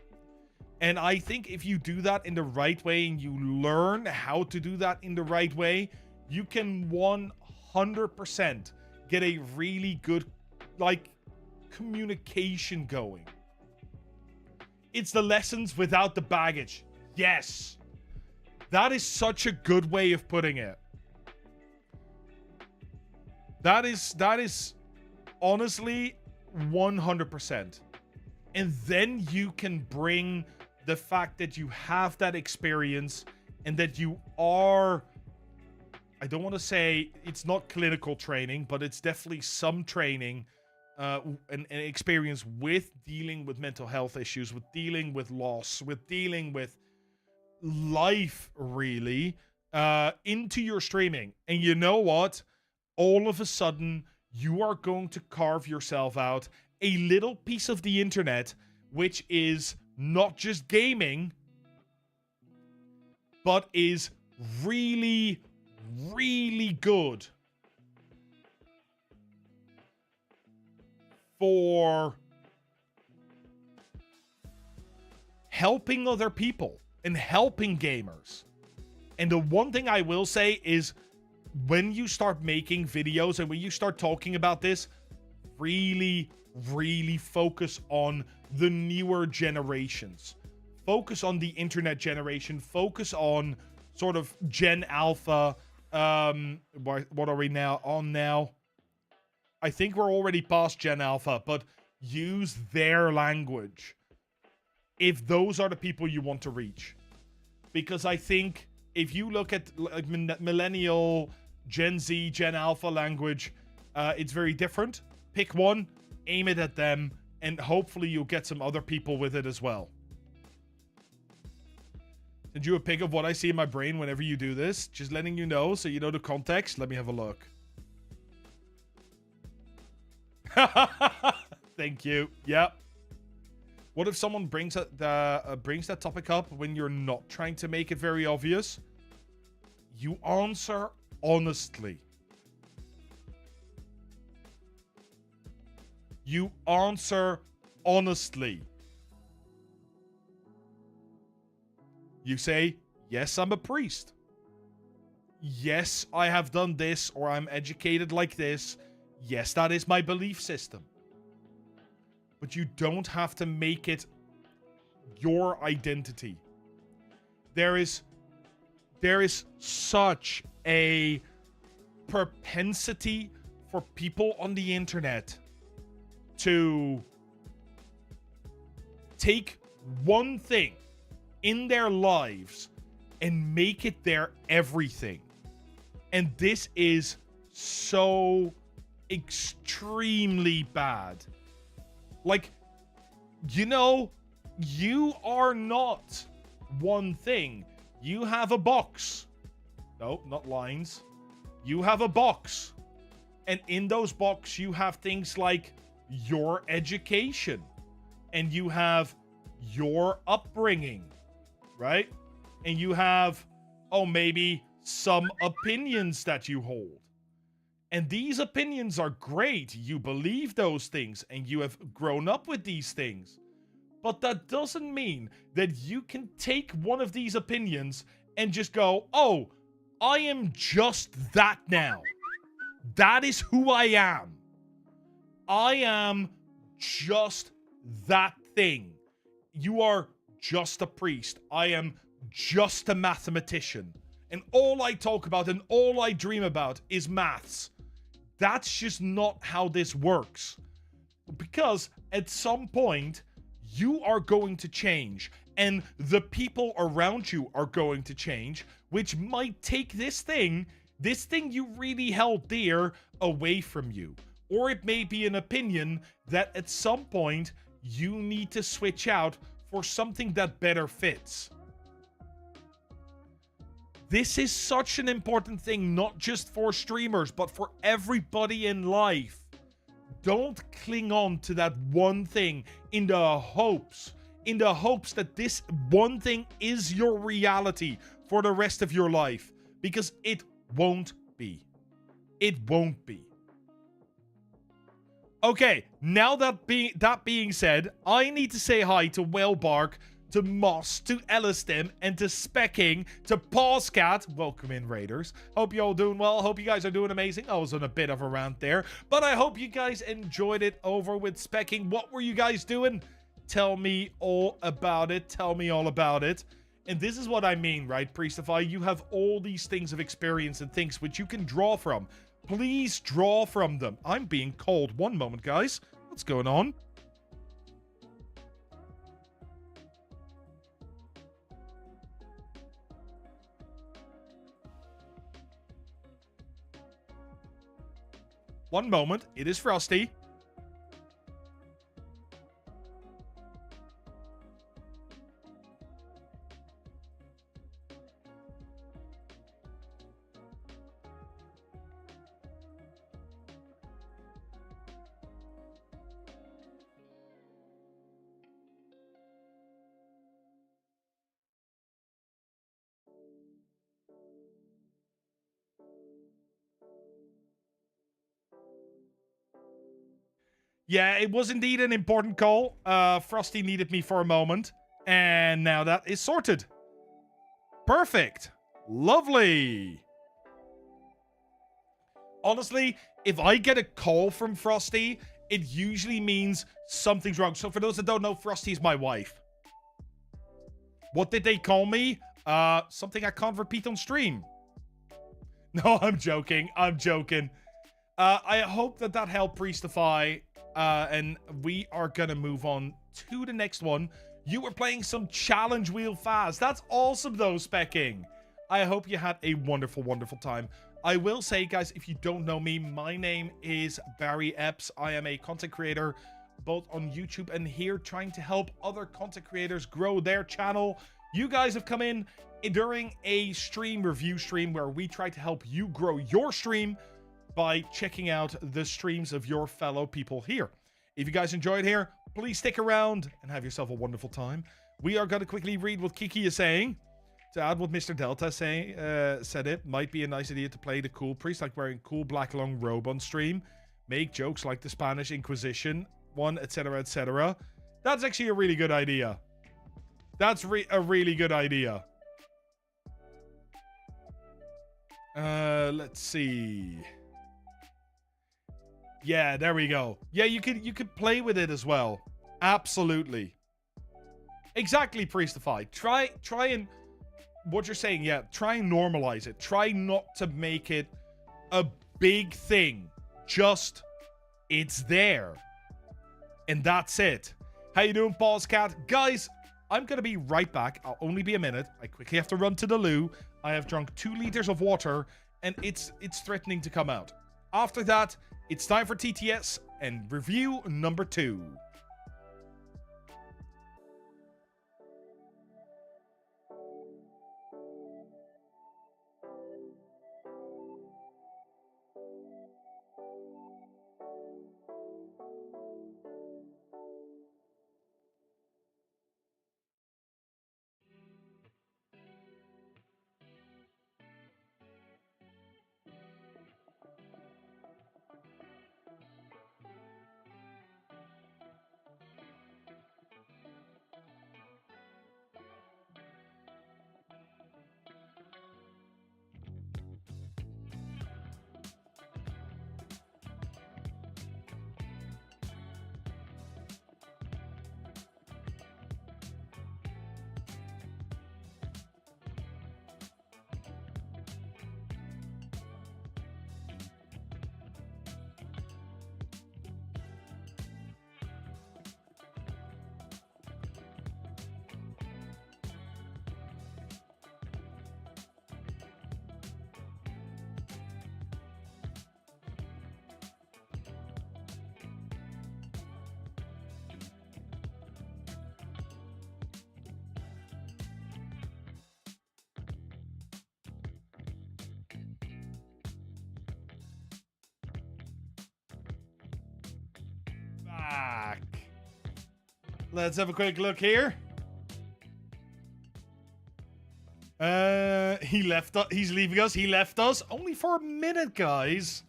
And I think if you do that in the right way and you learn how to do that in the right way, you can 100% get a really good, communication going. It's the lessons without the baggage. Yes. That is such a good way of putting it. That is honestly 100%. And then you can bring the fact that you have that experience and that you are, I don't want to say it's not clinical training, but it's definitely some training and experience with dealing with mental health issues, with dealing with loss, with dealing with life, really, into your streaming. And you know what? All of a sudden, you are going to carve yourself out a little piece of the internet, which is not just gaming, but is really, really good for helping other people and helping gamers. And the one thing I will say is, when you start making videos and when you start talking about this, really, really focus on the newer generations. Focus on the internet generation. Focus on sort of Gen Alpha. What are we now on now? I think we're already past Gen Alpha, but use their language if those are the people you want to reach. Because I think if you look at millennial, Gen Z, Gen Alpha language, it's very different. Pick one, aim it at them, and hopefully you'll get some other people with it as well. Send you a pic of what I see in my brain whenever you do this. Just letting you know so you know the context. Let me have a look. Thank you. Yep. What if someone brings that topic up when you're not trying to make it very obvious? You answer honestly. You answer honestly. You say, yes, I'm a priest. Yes, I have done this, or I'm educated like this. Yes, that is my belief system. But you don't have to make it your identity. There is such a propensity for people on the internet to take one thing in their lives and make it their everything. And this is so extremely bad. Like, you know, you are not one thing. You have a box. No, not lines. You have a box. And in those boxes, you have things like your education. And you have your upbringing. Right? And you have, maybe some opinions that you hold. And these opinions are great. You believe those things and you have grown up with these things. But that doesn't mean that you can take one of these opinions and just go, oh, I am just that now. That is who I am. I am just that thing. You are just a priest. I am just a mathematician. And all I talk about and all I dream about is maths. That's just not how this works. Because at some point, you are going to change. And the people around you are going to change. Which might take this thing you really held dear, away from you. Or it may be an opinion that at some point, you need to switch out for something that better fits. This is such an important thing, not just for streamers, but for everybody in life. Don't cling on to that one thing in the hopes that this one thing is your reality for the rest of your life. Because it won't be. It won't be. Okay, now that being said, I need to say hi to Wellbark, to Moss, to Ellistim, and to Specking, to Pawscat. Welcome in, Raiders. Hope you all doing well. Hope you guys are doing amazing. I was on a bit of a rant there, but I hope you guys enjoyed it over with Specking. What were you guys doing? Tell me all about it. Tell me all about it. And this is what I mean, right, Priestify? You have all these things of experience and things which you can draw from. Please draw from them. I'm being called. One moment, guys. What's going on? One moment. It is Frosty. Yeah, it was indeed an important call. Frosty needed me for a moment. And now that is sorted. Perfect. Lovely. Honestly, if I get a call from Frosty, it usually means something's wrong. So for those that don't know, Frosty is my wife. What did they call me? Something I can't repeat on stream. No, I'm joking. I'm joking. I hope that helped Priestify. And we are gonna move on to the next one. You were playing some challenge wheel fast. That's awesome though, Specking. I hope you had a wonderful, wonderful time. I will say, guys, if you don't know me, my name is Barry Epps. I am a content creator both on YouTube and here trying to help other content creators grow their channel, You guys have come in during a stream review stream where we try to help you grow your stream by checking out the streams of your fellow people here. If you guys enjoyed here, please stick around and have yourself a wonderful time. We are going to quickly read what Kiki is saying. To add what Mr. Delta said, it might be a nice idea to play the cool priest, like wearing cool black long robe on stream. Make jokes like the Spanish Inquisition one, etc., etc. That's actually a really good idea. That's a really good idea. Let's see. Yeah, there we go. Yeah, you could play with it as well. Absolutely. Exactly, Priestify. Try and what you're saying, yeah, try and normalize it. Try not to make it a big thing. Just it's there. And that's it. How you doing, Balls Cat? Guys, I'm gonna be right back. I'll only be a minute. I quickly have to run to the loo. I have drunk 2 liters of water, and it's threatening to come out. After that, it's time for TTS and review number 2. Back. Let's have a quick look here. He left us. He's leaving us. He left us only for a minute, guys.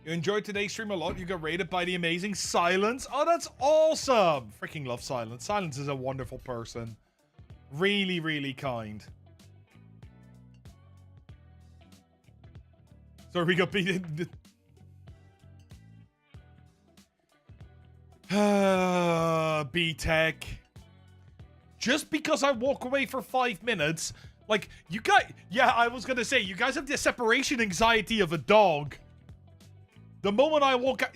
You enjoyed today's stream a lot. You got rated by the amazing Silence. Oh, that's awesome. Freaking love Silence. Silence is a wonderful person. Really, really kind. So we got beaten. B-Tech. Just because I walk away for 5 minutes, like, you guys, yeah, I was gonna say, you guys have the separation anxiety of a dog. The moment I walk out,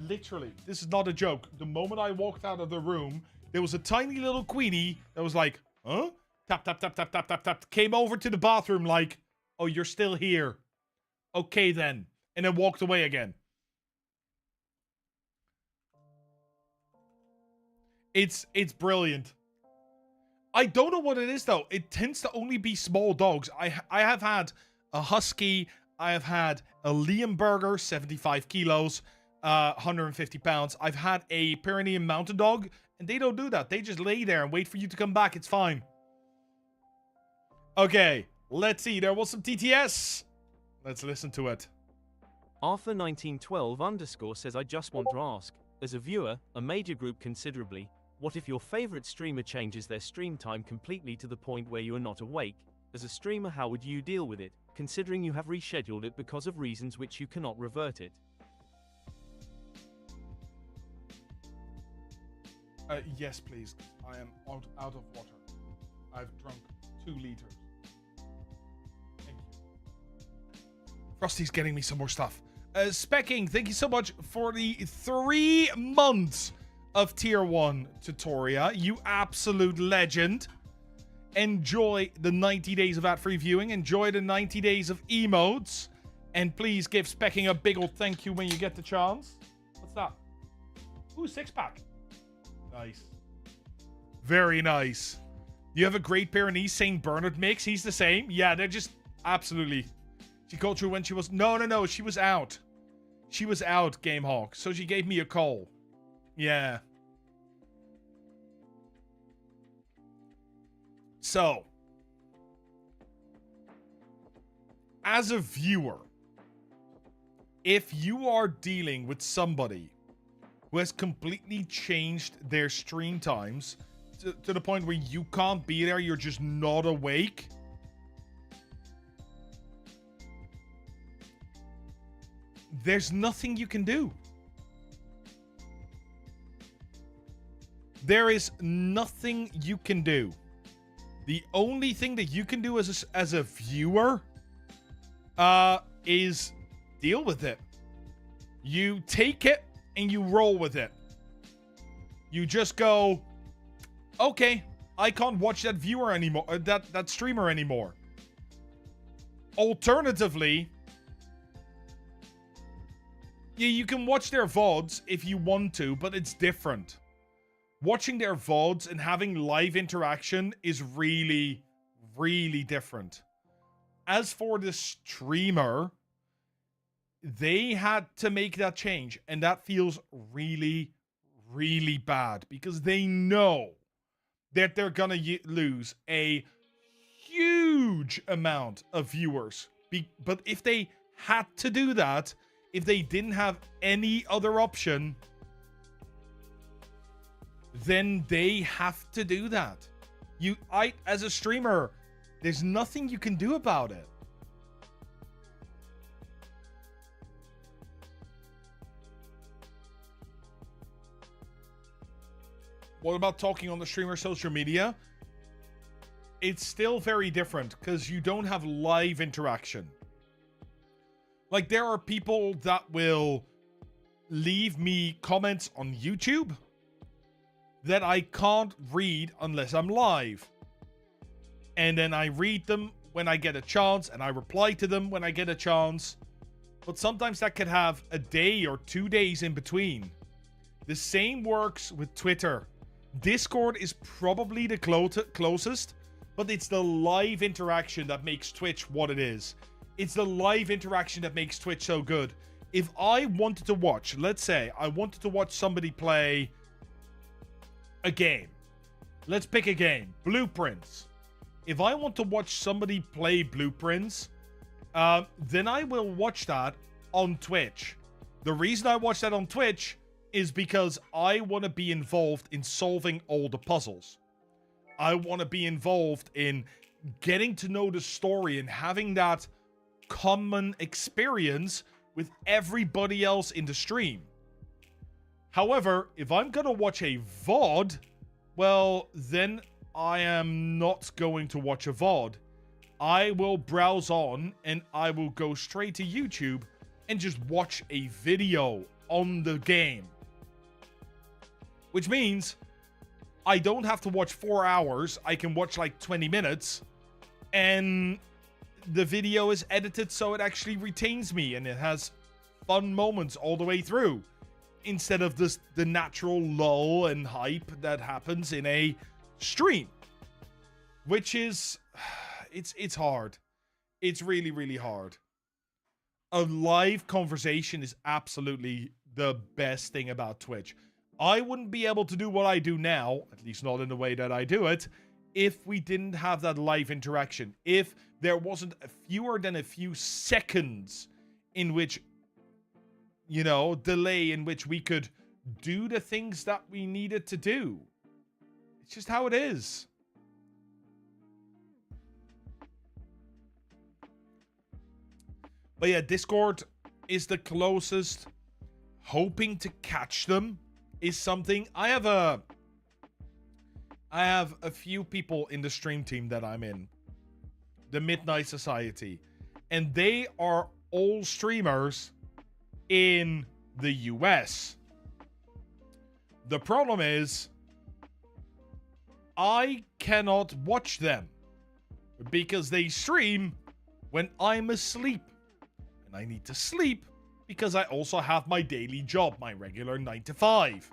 literally, this is not a joke, the moment I walked out of the room, there was a tiny little Queenie that was like, huh? Tap, tap, tap, tap, tap, tap, tap, came over to the bathroom like, oh, you're still here. Okay, then. And then walked away again. It's brilliant. I don't know what it is, though. It tends to only be small dogs. I have had a Husky. I have had a Leonberger, 75 kilos, 150 pounds. I've had a Pyrenean Mountain Dog, and they don't do that. They just lay there and wait for you to come back. It's fine. Okay, let's see. There was some TTS. Let's listen to it. Arthur1912 _ says, I just want to ask, as a viewer, a major group considerably, what if your favorite streamer changes their stream time completely to the point where you are not awake? As a streamer, how would you deal with it, considering you have rescheduled it because of reasons which you cannot revert it? Yes, please. I am out of water. I've drunk 2 liters. Thank you. Frosty's getting me some more stuff. Specking, thank you so much for the 3 months of Tier 1 Tutoria. You absolute legend. Enjoy the 90 days of ad-free viewing. Enjoy the 90 days of emotes. And please give Specking a big old thank you when you get the chance. What's that? Ooh, 6-pack. Nice. Very nice. You have a Great Pyrenees St. Bernard mix? He's the same? Yeah, they're just... Absolutely. She called through when she was... No. She was out. She was out, Gamehawk. So she gave me a call. Yeah. So. As a viewer, if you are dealing with somebody who has completely changed their stream times to the point where you can't be there, you're just not awake, there's nothing you can do. There is nothing you can do. The only thing that you can do as a viewer is deal with it. You take it and you roll with it. You just go, okay, I can't watch that viewer anymore, that streamer anymore. Alternatively, yeah, you can watch their VODs if you want to, but it's different. Watching their VODs and having live interaction is really, really different. As for the streamer, they had to make that change, and that feels really, really bad because they know that they're gonna lose a huge amount of viewers. But if they had to do that, if they didn't have any other option, then they have to do that. As a streamer, there's nothing you can do about it. What about talking on the streamer social media? It's still very different because you don't have live interaction. Like, there are people that will leave me comments on YouTube that I can't read unless I'm live. And then I read them when I get a chance, and I reply to them when I get a chance. But sometimes that could have a day or 2 days in between. The same works with Twitter. Discord is probably the closest, but it's the live interaction that makes Twitch what it is. It's the live interaction that makes Twitch so good. If I wanted to watch, let's say I wanted to watch somebody play a game. Let's pick a game. Blueprints. If I want to watch somebody play Blueprints, then I will watch that on Twitch. The reason I watch that on Twitch is because I want to be involved in solving all the puzzles. I want to be involved in getting to know the story and having that common experience with everybody else in the stream. However, if I'm going to watch a VOD, well, then I am not going to watch a VOD. I will browse on and I will go straight to YouTube and just watch a video on the game. Which means I don't have to watch 4 hours. I can watch like 20 minutes. And the video is edited so it actually retains me and it has fun moments all the way through. Instead of the natural lull and hype that happens in a stream. Which is... It's hard. It's really, really hard. A live conversation is absolutely the best thing about Twitch. I wouldn't be able to do what I do now, at least not in the way that I do it, if we didn't have that live interaction. If there wasn't fewer than a few seconds in which, you know, delay in which we could do the things that we needed to do. It's just how it is. But yeah, Discord is the closest. Hoping to catch them is something. I have a few people in the stream team that I'm in. The Midnight Society. And they are all streamers in the US. The problem is, I cannot watch them because they stream when I'm asleep. And I need to sleep because I also have my daily job, my regular 9 to 5.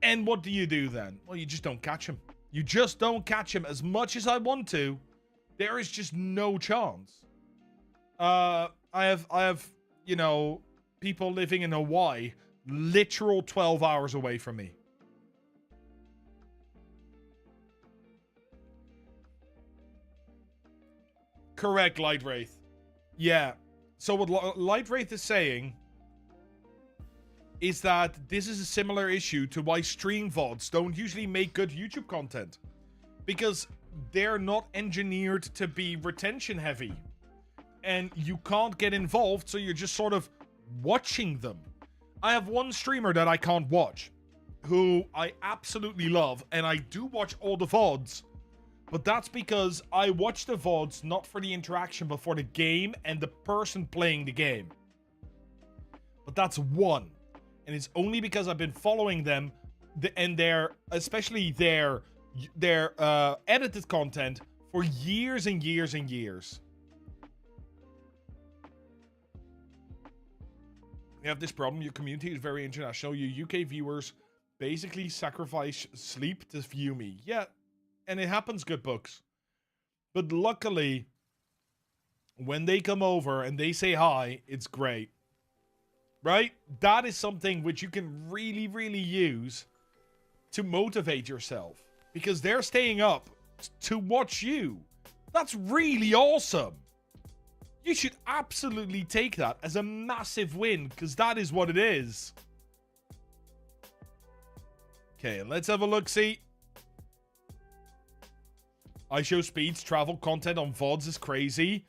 And what do you do then? Well, you just don't catch him. You just don't catch him. As much as I want to, there is just no chance. I have, you know, people living in Hawaii, literal 12 hours away from me. Correct, Light Wraith. Yeah. So what Light Wraith is saying is that this is a similar issue to why stream VODs don't usually make good YouTube content. Because they're not engineered to be retention heavy. And you can't get involved, so you're just sort of watching them. I have one streamer that I can't watch, who I absolutely love, and I do watch all the VODs. But that's because I watch the VODs not for the interaction, but for the game and the person playing the game. But that's one. And it's only because I've been following them and especially their edited content for years and years and years. You have this problem. Your community is very international. Your UK viewers basically sacrifice sleep to view me. Yeah. And it happens, good books. But luckily, when they come over and they say hi, it's great. Right? That is something which you can really, really use to motivate yourself. Because they're staying up to watch you. That's really awesome. You should absolutely take that as a massive win, because that is what it is. Okay, let's have a look-see. I show speeds, travel content on VODs is crazy.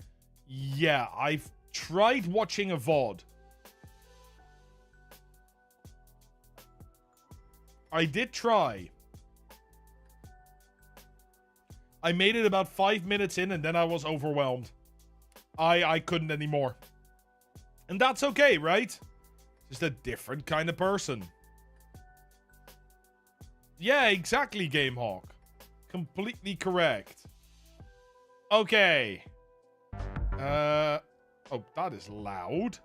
Yeah, I've tried watching a VOD. I did try. I made it about 5 minutes in and then I was overwhelmed. I couldn't anymore. And that's okay, right? Just a different kind of person. Yeah, exactly, GameHawk. Completely correct. Okay. Oh, that is loud.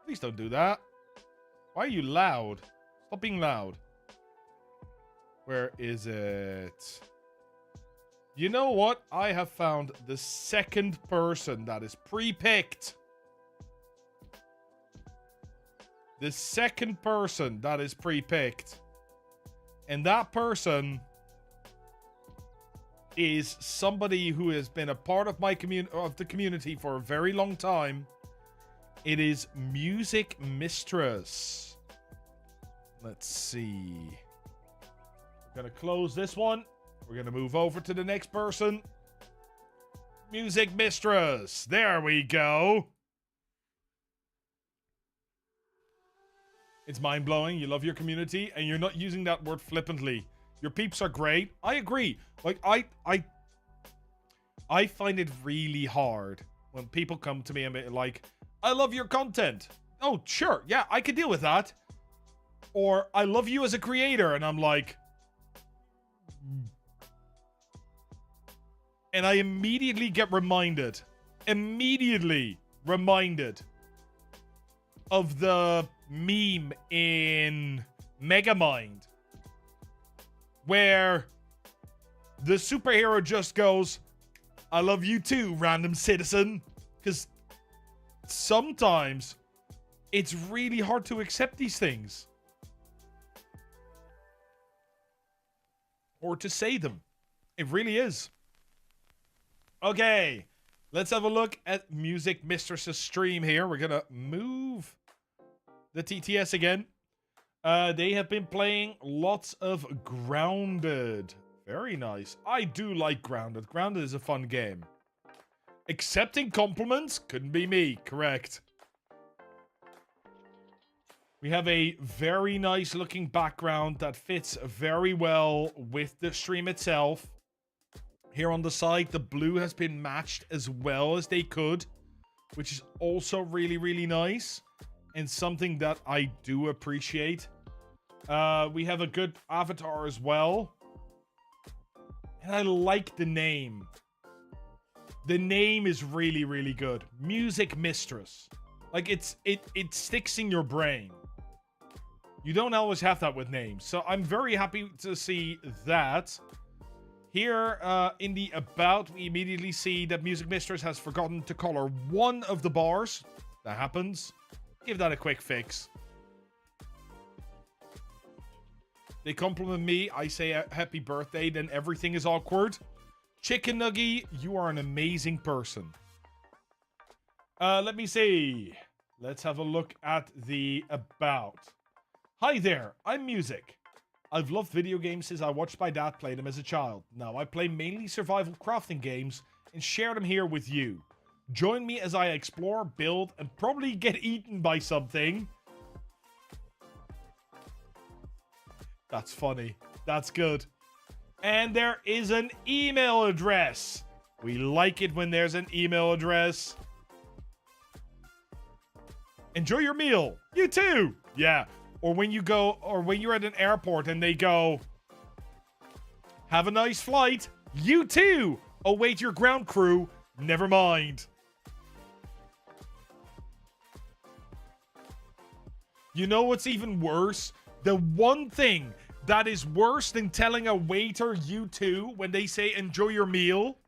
Please don't do that. Why are you loud? Stop being loud. Where is it? You know what? I have found the second person that is pre-picked. The second person that is pre-picked. And that person is somebody who has been a part of my community for a very long time. It is Music Mistress. Let's see. We're gonna close this one. We're gonna move over to the next person. Music Mistress. There we go. It's mind-blowing. You love your community, and you're not using that word flippantly. Your peeps are great. I agree. Like, I find it really hard when people come to me and be like, I love your content. Oh, sure. Yeah, I could deal with that. Or, I love you as a creator. And I'm like... And I immediately get reminded. Immediately reminded of the meme in Megamind. Where the superhero just goes, I love you too, random citizen. Because sometimes it's really hard to accept these things. Or to say them. It really is. Okay. Let's have a look at Music Mistress's stream here. We're going to move the TTS again. They have been playing lots of Grounded. Very nice. I do like Grounded. Grounded is a fun game. Accepting compliments? Couldn't be me. Correct. We have a very nice looking background that fits very well with the stream itself. Here on the side, the blue has been matched as well as they could, which is also really, really nice. And something that I do appreciate. We have a good avatar as well. And I like the name. The name is really, really good. Music Mistress. Like, it sticks in your brain. You don't always have that with names. So I'm very happy to see that. Here in the about, we immediately see that Music Mistress has forgotten to color one of the bars. That happens. Give that a quick fix. They compliment me. I say happy birthday. Then everything is awkward. Chicken Nuggy, you are an amazing person. Let me see. Let's have a look at the about. Hi there, I'm Music. I've loved video games since I watched my dad play them as a child. Now I play mainly survival crafting games and share them here with you. Join me as I explore, build, and probably get eaten by something. That's funny. That's good. And there is an email address. We like it when there's an email address. Enjoy your meal. You too. Yeah. Or when you go, or when you're at an airport and they go, have a nice flight. You too. Await your ground crew. Never mind. You know what's even worse? The one thing that is worse than telling a waiter you too when they say enjoy your meal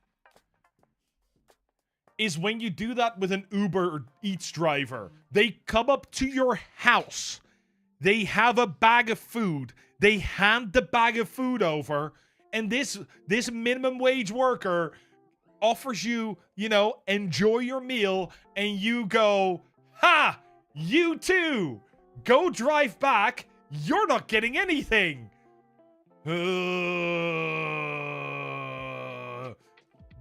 is when you do that with an Uber Eats driver. They come up to your house. They have a bag of food. They hand the bag of food over. And this minimum wage worker offers you, you know, enjoy your meal. And you go, ha, you too. Go drive back. You're not getting anything.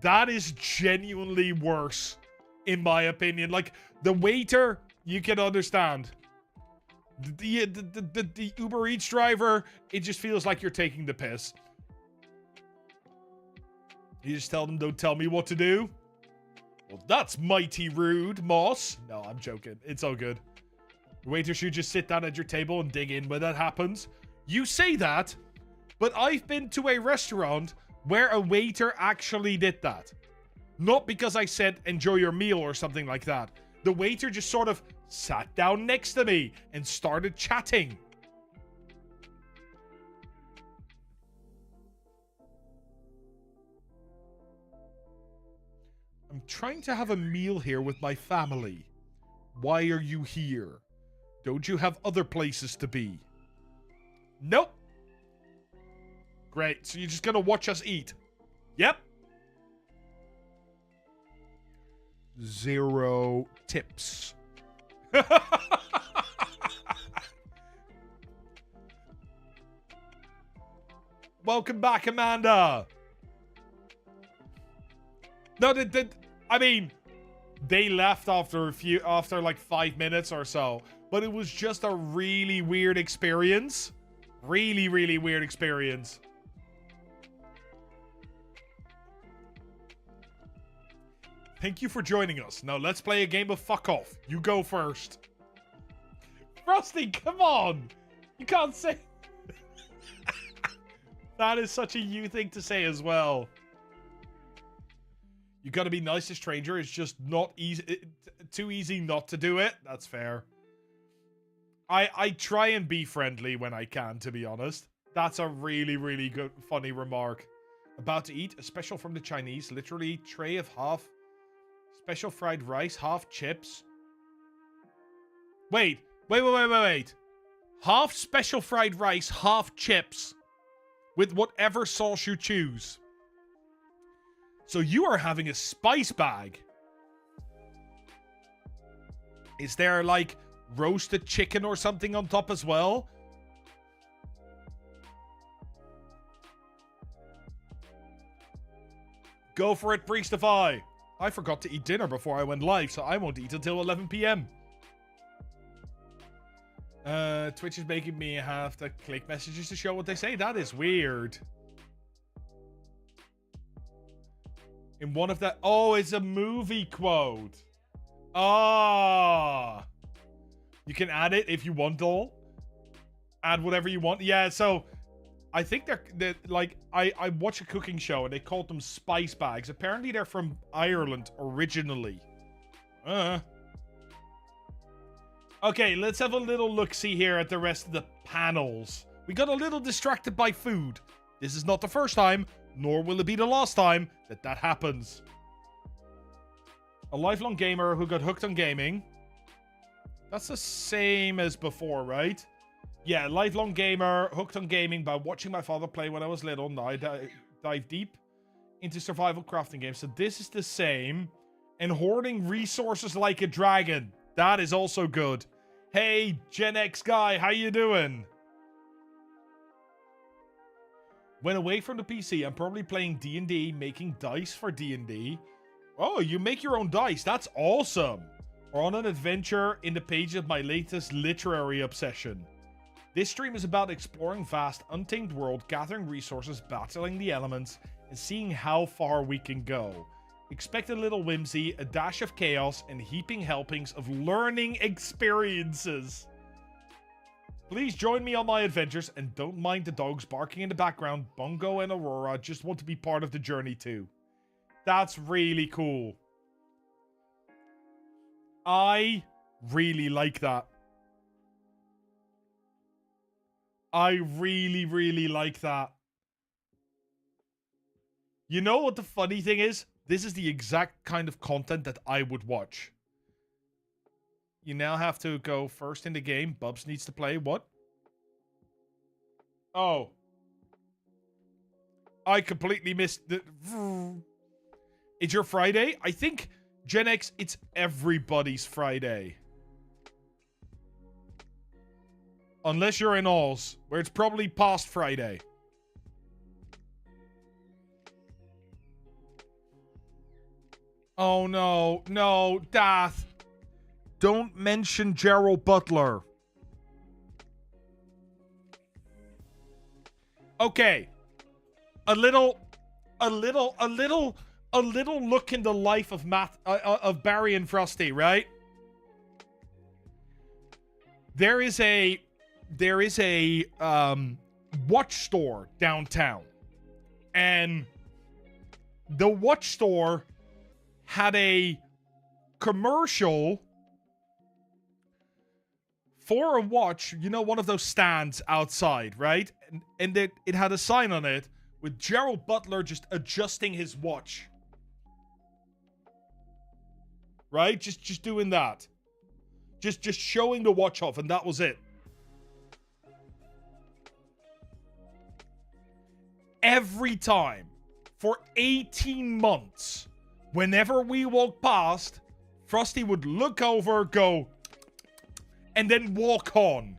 That is genuinely worse, in my opinion. Like, the waiter, you can understand. The Uber Eats driver, it just feels like you're taking the piss. You just tell them, don't tell me what to do. Well, that's mighty rude, Moss. No, I'm joking. It's all good. The waiter should just sit down at your table and dig in when that happens. You say that, but I've been to a restaurant where a waiter actually did that. Not because I said, enjoy your meal or something like that. The waiter just sort of sat down next to me and started chatting. I'm trying to have a meal here with my family. Why are you here? Don't you have other places to be? Nope. Great, so you're just gonna watch us eat? Yep. 0 tips. Welcome back, Amanda. No, I mean, they left after like 5 minutes or so, but it was just a really weird experience. Really, really weird experience. Thank you for joining us. Now let's play a game of fuck off. You go first. Frosty, come on. You can't say... That is such a you thing to say as well. You gotta be nice to stranger. It's just not easy. Too easy not to do it. That's fair. I try and be friendly when I can, to be honest. That's a really, really good, funny remark. About to eat a special from the Chinese. Literally tray of half special fried rice, half chips. Wait. Half special fried rice, half chips. With whatever sauce you choose. So you are having a spice bag. Is there like roasted chicken or something on top as well? Go for it, Priestify. I forgot to eat dinner before I went live, so I won't eat until 11 p.m. Twitch is making me have to click messages to show what they say. That is weird. In one of that... Oh, it's a movie quote. Ah. You can add it if you want, all. Add whatever you want. Yeah, so... I think they're like... I watch a cooking show and they called them spice bags. Apparently they're from Ireland originally. Okay, let's have a little look-see here at the rest of the panels. We got a little distracted by food. This is not the first time, nor will it be the last time that happens. A lifelong gamer who got hooked on gaming. That's the same as before, right? Yeah, lifelong gamer, hooked on gaming by watching my father play when I was little. Now I dive deep into survival crafting games. So this is the same. And hoarding resources like a dragon. That is also good. Hey, Gen X guy, how you doing? When away from the PC, I'm probably playing D&D, making dice for D&D. Oh, you make your own dice. That's awesome. Or on an adventure in the pages of my latest literary obsession. This stream is about exploring vast, untamed world, gathering resources, battling the elements, and seeing how far we can go. Expect a little whimsy, a dash of chaos, and heaping helpings of learning experiences. Please join me on my adventures, and don't mind the dogs barking in the background. Bongo and Aurora just want to be part of the journey too. That's really cool. I really like that. I really, really like that. You know what the funny thing is? This is the exact kind of content that I would watch. You now have to go first in the game. Bubs needs to play. What? Oh. I completely missed the... It's your Friday? I think, Gen X, it's everybody's Friday. Unless you're in Oz, where it's probably past Friday. Oh no, no, Dath. Don't mention Gerald Butler. Okay. A little look in the life of of Barry and Frosty, right? There is a watch store downtown, and the watch store had a commercial for a watch, you know, one of those stands outside, right? And it had a sign on it with Gerald Butler just adjusting his watch. Right? Just doing that. Just showing the watch off, and that was it. Every time, for 18 months, whenever we walked past, Frosty would look over, go, and then walk on.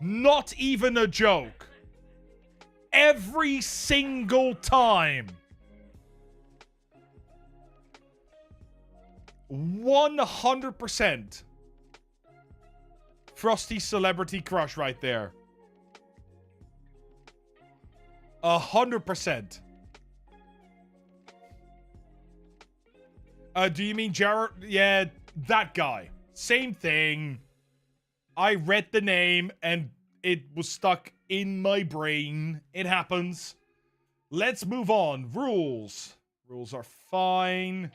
Not even a joke. Every single time. 100%. Frosty's celebrity crush right there. 100%. Do you mean Jared? Yeah, that guy. Same thing. I read the name and it was stuck in my brain. It happens. Let's move on. Rules. Rules are fine.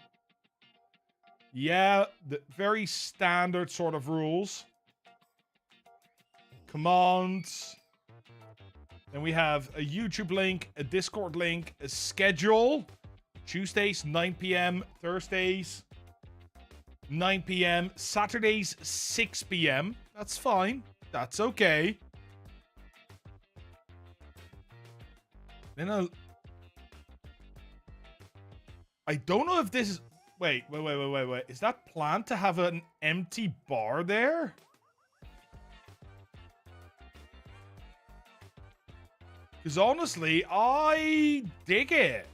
Yeah, the very standard sort of rules. Commands. Then we have a YouTube link, a Discord link, a schedule. Tuesdays, 9 p.m. Thursdays, 9 p.m. Saturdays, 6 p.m. That's fine. That's okay. Then I don't know if this is... Wait. Is that planned to have an empty bar there? Because honestly, I dig it.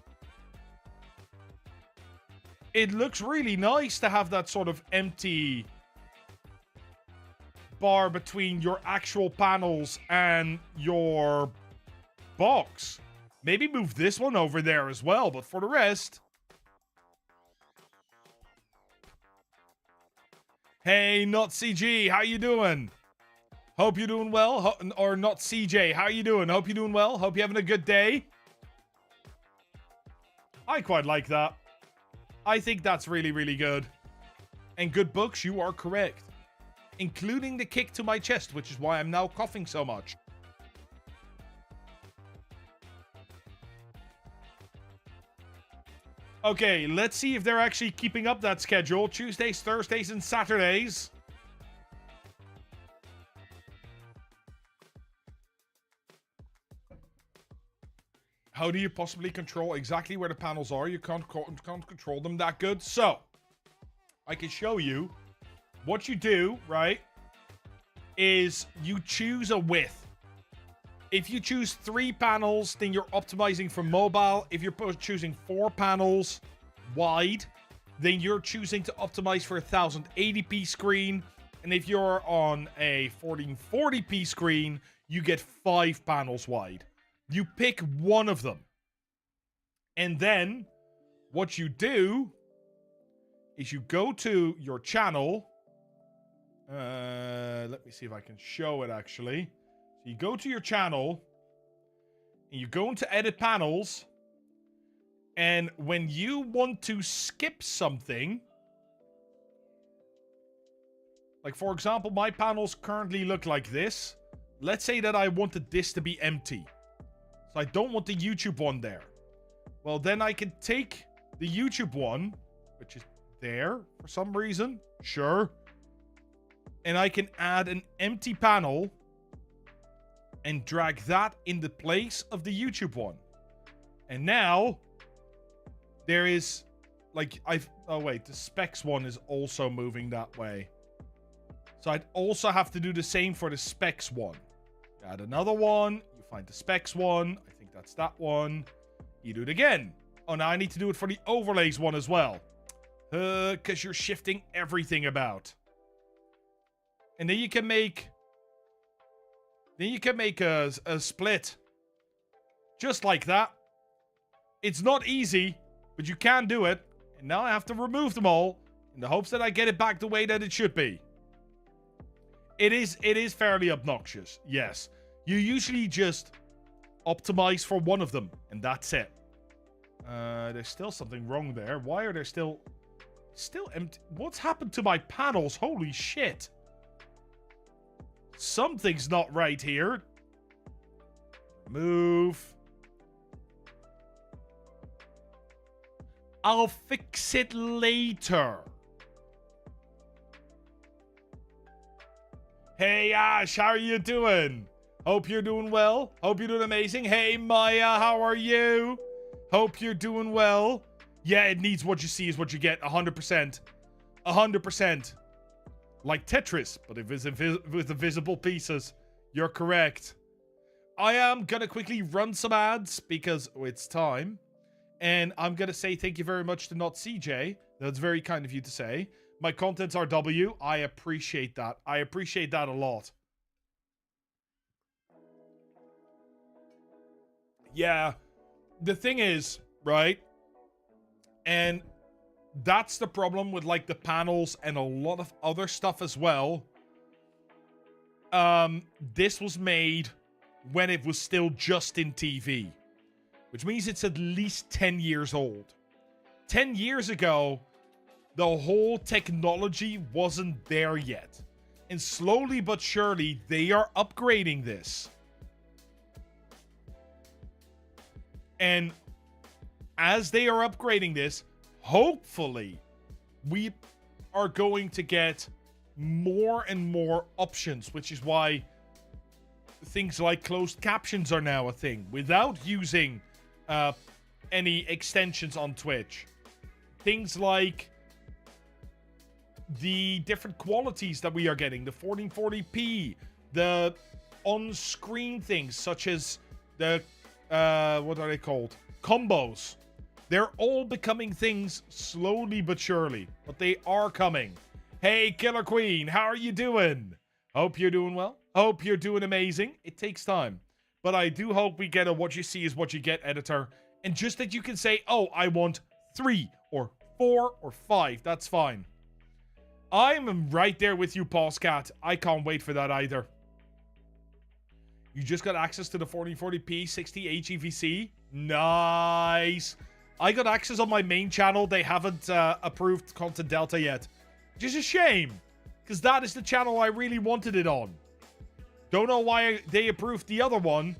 It looks really nice to have that sort of empty bar between your actual panels and your box. Maybe move this one over there as well, but for the rest... Hey, not CG, how you doing? Hope you're doing well. Or not CJ, how you doing? Hope you're doing well. Hope you're having a good day. I quite like that. I think that's really, really good. And good books, you are correct. including the kick to my chest, which is why I'm now coughing so much. Okay, let's see if they're actually keeping up that schedule. Tuesdays, Thursdays, and Saturdays. How do you possibly control exactly where the panels are? You can't control them that good. So, I can show you. What you do, right, is you choose a width. If you choose 3 panels, then you're optimizing for mobile. If you're choosing 4 panels wide, then you're choosing to optimize for a 1080p screen. And if you're on a 1440p screen, you get 5 panels wide. You pick one of them. And then what you do is you go to your channel. Let me see if I can show it actually. So you go to your channel and you go into edit panels. And when you want to skip something, like for example, my panels currently look like this. Let's say that I wanted this to be empty. So I don't want the YouTube one there. Well, then I can take the YouTube one, which is there for some reason. Sure. And I can add an empty panel and drag that in the place of the YouTube one. And now there is like oh wait, the specs one is also moving that way. So I'd also have to do the same for the specs one. Add another one, you find the specs one, I think that's that one. You do it again. Oh, now I need to do it for the overlays one as well. Because you're shifting everything about. And then you can make a split. Just like that. It's not easy, but you can do it. And now I have to remove them all in the hopes that I get it back the way that it should be. It is fairly obnoxious, yes. You usually just optimize for one of them, and that's it. There's still something wrong there. Why are there still empty? What's happened to my panels? Holy shit. Something's not right here. Move. I'll fix it later. Hey Ash, how are you doing? Hope you're doing well. Hope you're doing amazing. Hey Maya, how are you? Hope you're doing well. Yeah, it needs what you see is what you get. 100%. 100%. Like Tetris, but with the visible pieces. You're correct. I am going to quickly run some ads because it's time. And I'm going to say thank you very much to Not CJ. That's very kind of you to say. My contents are W. I appreciate that. I appreciate that a lot. Yeah. The thing is, right? And that's the problem with like the panels and a lot of other stuff as well. This was made when it was still just in TV. Which means it's at least 10 years old. 10 years ago, the whole technology wasn't there yet. And slowly but surely, they are upgrading this. And as they are upgrading this, hopefully, we are going to get more and more options, which is why things like closed captions are now a thing, without using any extensions on Twitch. Things like the different qualities that we are getting, the 1440p, the on-screen things, such as the, what are they called? Combos. They're all becoming things slowly but surely, but they are coming. Hey, Killer Queen, how are you doing? Hope you're doing well. Hope you're doing amazing. It takes time. But I do hope we get a what you see is what you get editor. And just that you can say, oh, I want 3 or 4 or 5. That's fine. I'm right there with you, Paulscat. I can't wait for that either. You just got access to the 1440p 60 HEVC. Nice. I got access on my main channel. They haven't approved Content Delta yet. Which is a shame. because that is the channel I really wanted it on. Don't know why they approved the other one.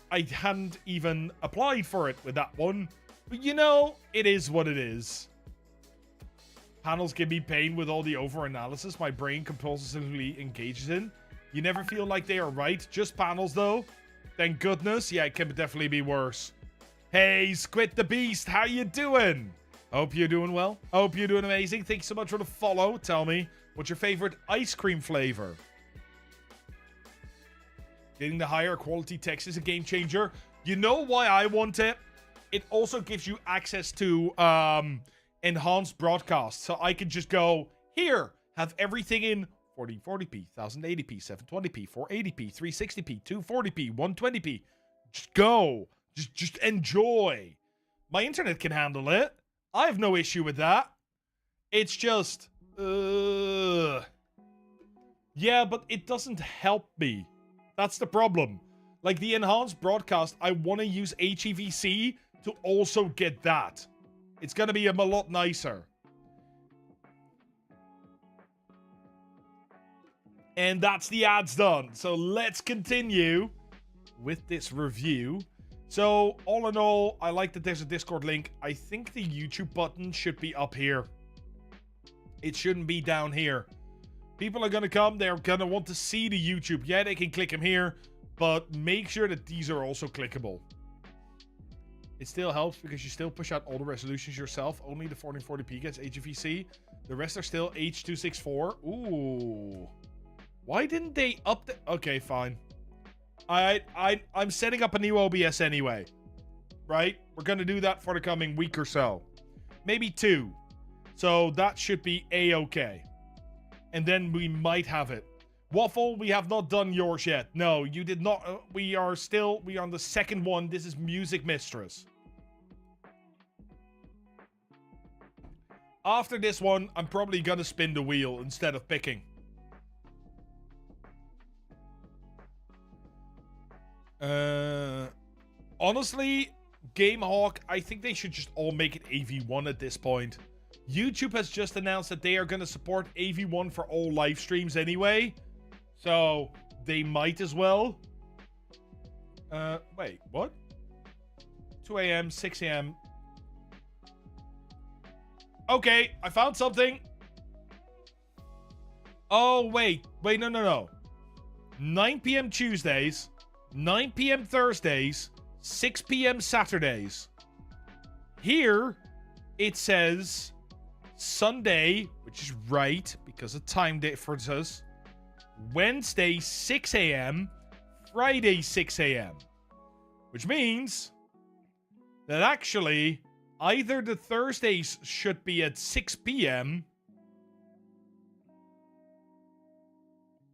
I hadn't even applied for it with that one. But you know, it is what it is. Panels give me pain with all the over-analysis my brain compulsively engages in. You never feel like they are right. Just panels, though. Thank goodness. Yeah, it can definitely be worse. Hey, Squid the Beast, how you doing? Hope you're doing well. Hope you're doing amazing. Thanks so much for the follow. Tell me, what's your favorite ice cream flavor? Getting the higher quality text is a game changer. You know why I want it? It also gives you access to enhanced broadcast. So I can just go, here, have everything in 1440p, 1080p, 720p, 480p, 360p, 240p, 120p. Just go. Just enjoy. My internet can handle it. I have no issue with that. It's just... Yeah, but it doesn't help me. That's the problem. Like, the enhanced broadcast, I want to use HEVC to also get that. It's going to be a lot nicer. And that's the ads done. So let's continue with this review. So, all in all, I like that there's a Discord link. I think the YouTube button should be up here. It shouldn't be down here. People are going to come. They're going to want to see the YouTube. Yeah, they can click them here. But make sure that these are also clickable. It still helps because you still push out all the resolutions yourself. Only the 1440p gets HEVC. The rest are still H.264. Ooh. Why didn't they up the... Okay, fine. I'm setting up a new OBS anyway. Right? We're going to do that for the coming week or so. Maybe 2. So that should be A-okay. And then we might have it. Waffle, we have not done yours yet. No, you did not. We are on the second one. This is Music Mistress. After this one, I'm probably going to spin the wheel instead of picking. Honestly, GameHawk, I think they should just all make it AV1 at this point. YouTube has just announced that they are going to support AV1 for all live streams anyway. So, they might as well. Wait, what? 2 a.m., 6 a.m. Okay, I found something. Oh, wait, no. 9 p.m. Tuesdays, 9 p.m. Thursdays, 6 p.m. Saturdays. Here, it says Sunday, which is right because of time differences. Wednesday, 6 a.m. Friday, 6 a.m. Which means that actually either the Thursdays should be at 6 p.m.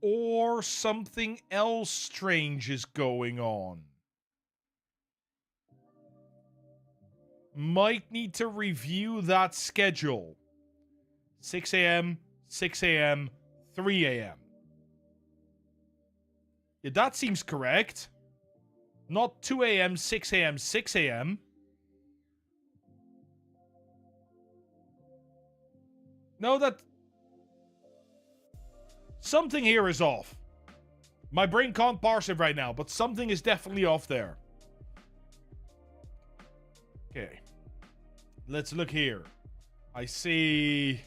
or something else strange is going on. Might need to review that schedule. 6 a.m., 6 a.m., 3 a.m. Yeah, that seems correct. Not 2 a.m., 6 a.m., 6 a.m. No, that... Something here is off. My brain can't parse it right now, but something is definitely off there. Okay. Let's look here. I see...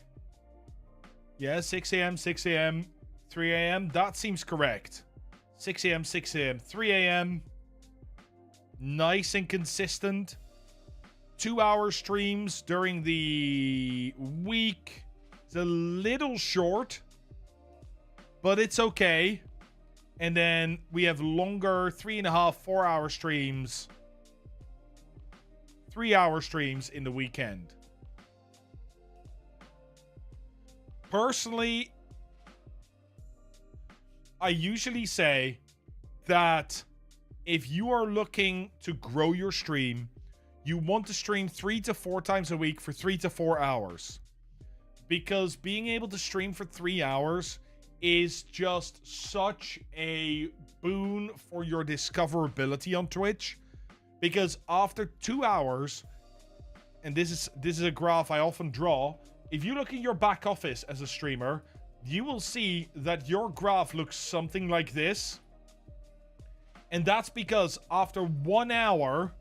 Yeah, 6 a.m., 6 a.m., 3 a.m. That seems correct. 6 a.m., 6 a.m., 3 a.m. Nice and consistent. 2-hour streams during the week. It's a little short, but it's okay. And then we have longer 3.5, 4-hour streams. 3-hour streams in the weekend. Personally, I usually say that if you are looking to grow your stream, you want to stream 3 to 4 times a week for 3 to 4 hours. Because being able to stream for 3 hours is just such a boon for your discoverability on Twitch. Because after 2 hours, and this is a graph I often draw, if you look in your back office as a streamer, you will see that your graph looks something like this. And that's because after 1 hour,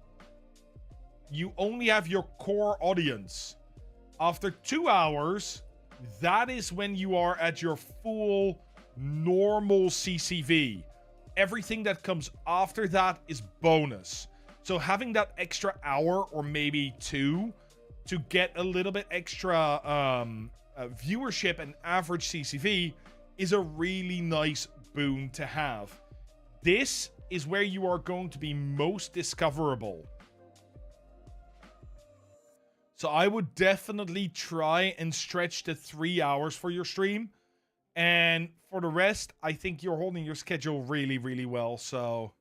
you only have your core audience. After 2 hours, that is when you are at your full normal CCV. Everything that comes after that is bonus. So having that extra hour or maybe 2 to get a little bit extra viewership and average CCV is a really nice boon to have. This is where you are going to be most discoverable. So I would definitely try and stretch to 3 hours for your stream. And for the rest, I think you're holding your schedule really, really well. So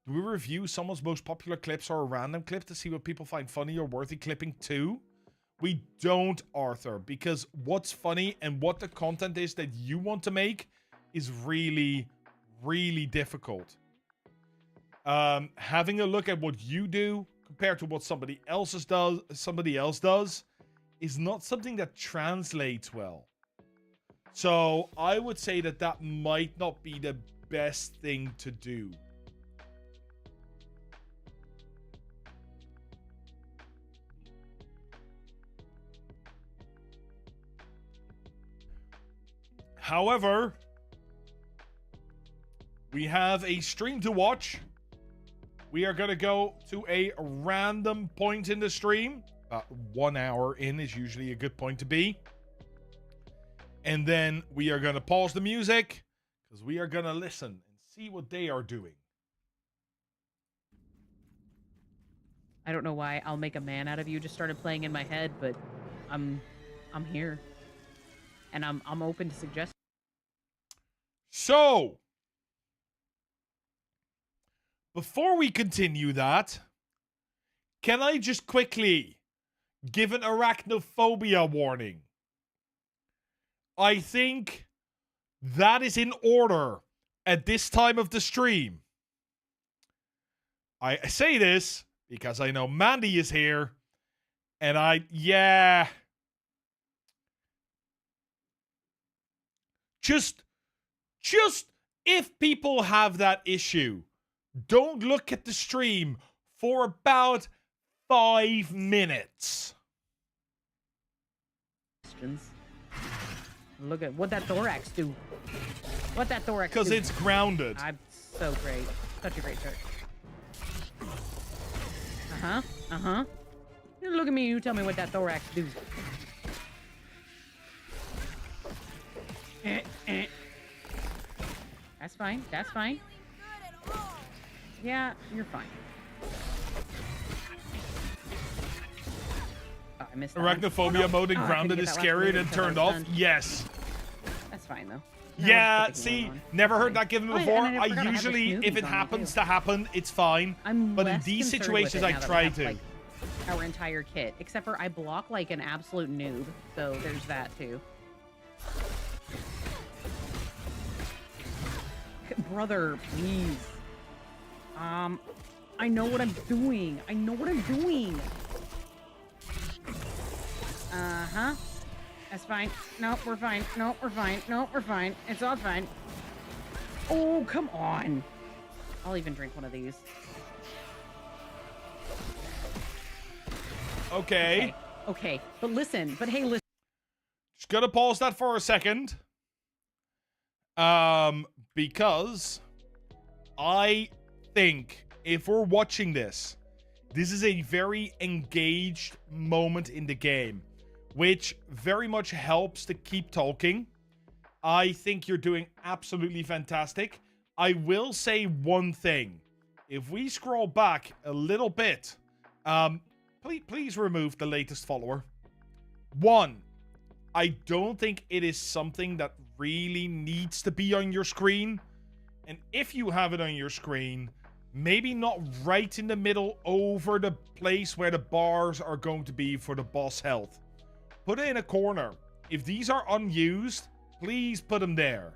do we review someone's most popular clips or a random clip to see what people find funny or worthy clipping too? We don't, Arthur, because what's funny and what the content is that you want to make is really, really difficult. Having a look at what you do compared to what somebody else does is not something that translates well. So I would say that that might not be the best thing to do. However, we have a stream to watch. We are going to go to a random point in the stream. About 1 hour in is usually a good point to be. And then we are going to pause the music because we are going to listen and see what they are doing. I don't know why I'll Make a Man Out of You just started playing in my head, but I'm here. And I'm open to suggestions. So, before we continue that, can I just quickly give an arachnophobia warning? I think that is in order at this time of the stream. I say this because I know Mandy is here, and yeah. Just if people have that issue, don't look at the stream for about 5 minutes. Look at what that thorax do. What that thorax do. Because it's grounded. I'm so great. Such a great shirt. Look at me, you tell me what that thorax do. That's fine. That's fine. Yeah, you're fine. Oh, I missed that Arachnophobia mode in grounded is scarier than turned off. Yes. That's fine though. Yeah, see, never heard that given before. I forgot I have usually, the if it smoothies on happens too. to happen, it's fine. But in less these concerned with situations, it I now that we try have, to. like, our entire kit, except for I block like an absolute noob, so there's that too. Brother, please. I know what I'm doing. I know what I'm doing. That's fine. No, we're fine. No, we're fine. No, we're fine. It's all fine. Oh, come on. I'll even drink one of these. Okay. Okay. But listen. But hey, listen. Just gonna pause that for a second. Because I think if we're watching this, this is a very engaged moment in the game, which very much helps to keep talking. I think you're doing absolutely fantastic. I will say one thing. If we scroll back a little bit, please remove the latest follower. One, I don't think it is something that really needs to be on your screen. And if you have it on your screen, maybe not right in the middle over the place where the bars are going to be for the boss health. Put it in a corner. If these are unused, please put them there.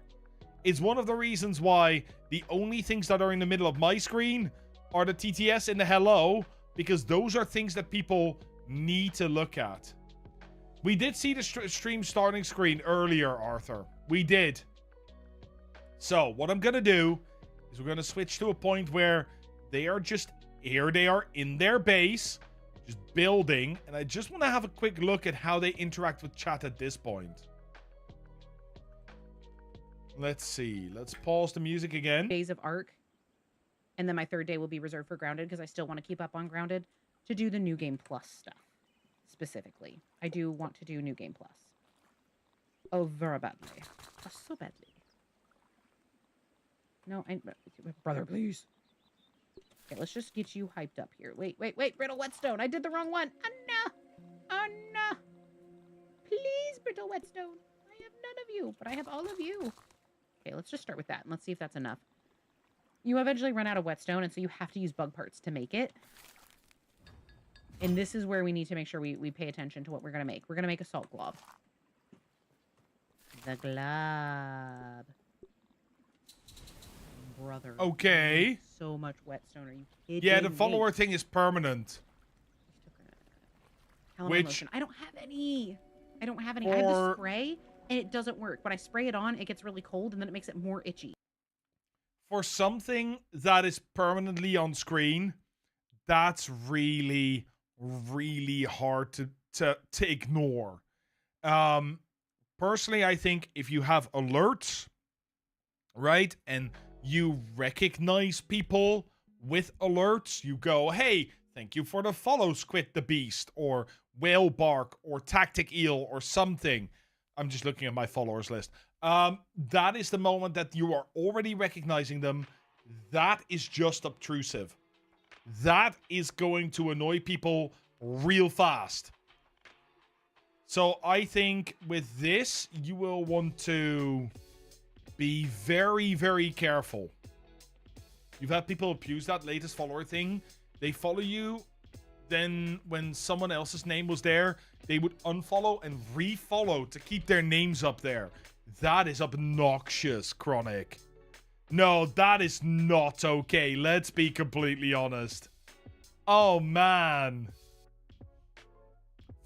It's one of the reasons why the only things that are in the middle of my screen are the TTS and the hello, because those are things that people need to look at. We did see the stream starting screen earlier, Arthur. We did. So, what I'm going to do is we're going to switch to a point where they are just... Here they are in their base, just building. And I just want to have a quick look at how they interact with chat at this point. Let's see. Let's pause the music again. Days of Arc. And then my third day will be reserved for Grounded because I still want to keep up on Grounded to do the New Game Plus stuff. Specifically. I do want to do New Game Plus. Oh, very badly. Oh, so badly. No, brother, please. Okay, let's just get you hyped up here. Wait. Brittle Whetstone. I did the wrong one. Oh, no. Oh, no. Please, Brittle Whetstone. I have none of you, but I have all of you. Okay, let's just start with that, and let's see if that's enough. You eventually run out of whetstone, and so you have to use bug parts to make it. And this is where we need to make sure we pay attention to what we're going to make. We're going to make a salt glob. The glob. Brother. Okay. So much whetstone. Are you kidding Yeah, the me? follower thing is permanent. Which... Lotion. I don't have any. I have the spray, and it doesn't work. When I spray it on, it gets really cold, and then it makes it more itchy. For something that is permanently on screen, that's really, really hard to ignore. Personally, I think if you have alerts, right, and you recognize people with alerts, you go, hey, thank you for the follow, Squid the Beast, or Whale Bark, or Tactic Eel, or something. I'm just looking at my followers list. That is the moment that you are already recognizing them. That is just obtrusive. That is going to annoy people real fast. So I think with this, you will want to be very, very careful. You've had people abuse that latest follower thing. They follow you, then when someone else's name was there, they would unfollow and refollow to keep their names up there. That is obnoxious, Chronic. No, that is not okay. Let's be completely honest. Oh, man.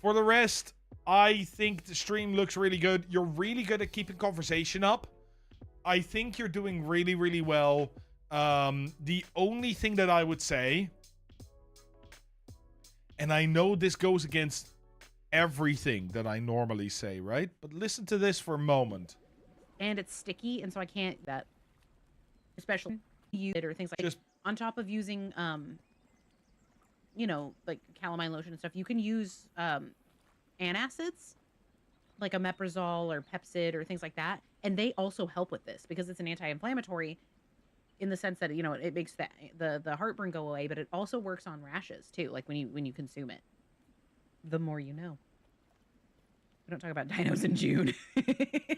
For the rest, I think the stream looks really good. You're really good at keeping conversation up. I think you're doing really, really well. The only thing that I would say, and I know this goes against everything that I normally say, right? But listen to this for a moment. And it's sticky, and so I can't that. Especially use it or things like just on top of using you know, like calamine lotion and stuff. You can use antacids, like omeprazole or Pepsid or things like that, and they also help with this because it's an anti-inflammatory in the sense that, you know, it makes the heartburn go away, but it also works on rashes too, like when you consume it. The more you know. We don't talk about dinos in June.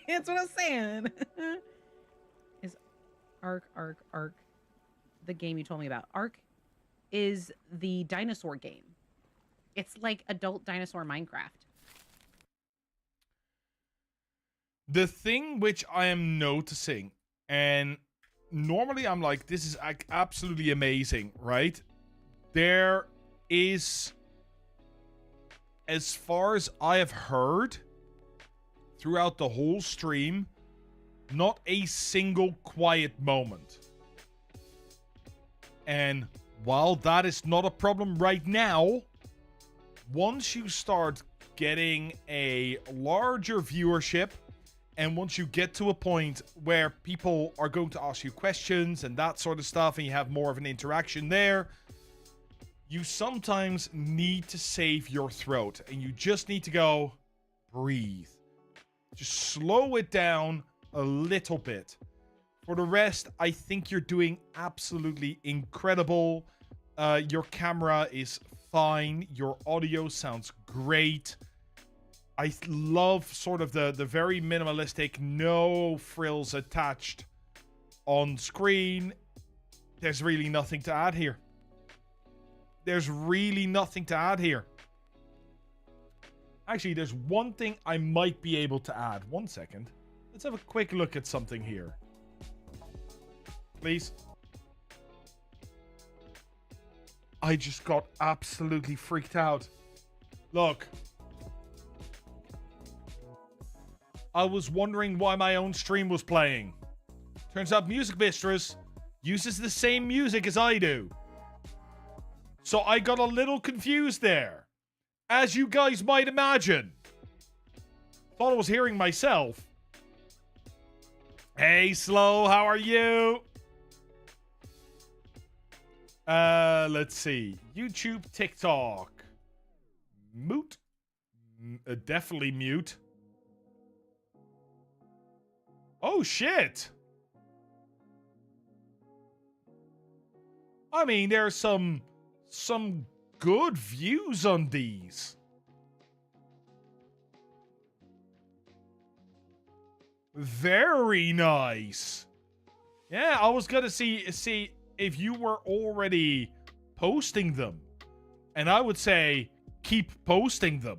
That's what I'm saying. Is Ark the game you told me about? Ark is the dinosaur game. It's like adult dinosaur Minecraft. The thing which I am noticing, and normally I'm like, this is absolutely amazing, right? There is, as far as I have heard, throughout the whole stream, not a single quiet moment. And while that is not a problem right now, once you start getting a larger viewership, and once you get to a point where people are going to ask you questions and that sort of stuff, and you have more of an interaction there, you sometimes need to save your throat, and you just need to go, breathe. Just slow it down a little bit. For the rest, I think you're doing absolutely incredible. Your camera is fine. Your audio sounds great. I love sort of the very minimalistic, no frills attached on screen. There's really nothing to add here. There's really nothing to add here. Actually, there's one thing I might be able to add. 1 second. Let's have a quick look at something here. Please. I just got absolutely freaked out. Look. I was wondering why my own stream was playing. Turns out Music Mistress uses the same music as I do. So I got a little confused there. As you guys might imagine. Thought I was hearing myself. Hey, Slow, how are you? Let's see. YouTube, TikTok. Mute. Definitely mute. Oh, shit. I mean, there's some good views on these. Very nice. Yeah, I was gonna see if you were already posting them. And I would say, keep posting them.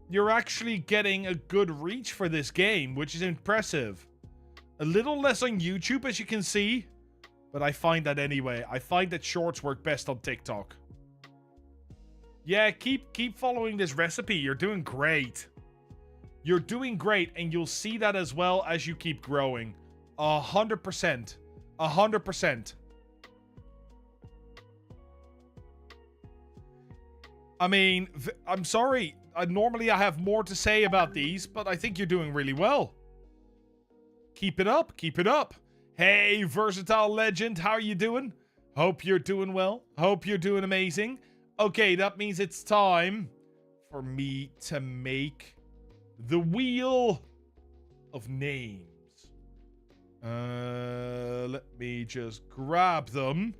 You're actually getting a good reach for this game, which is impressive. A little less on YouTube, as you can see. But I find that anyway. I find that shorts work best on TikTok. Yeah, keep following this recipe. You're doing great. You're doing great, and you'll see that as well as you keep growing. 100%. 100%. I mean, I'm sorry. Normally I have more to say about these, but I think you're doing really well. Keep it up. Keep it up. Hey, Versatile Legend, how are you doing? Hope you're doing well. Hope you're doing amazing. Okay, that means it's time for me to make the Wheel of Names. Let me just grab them,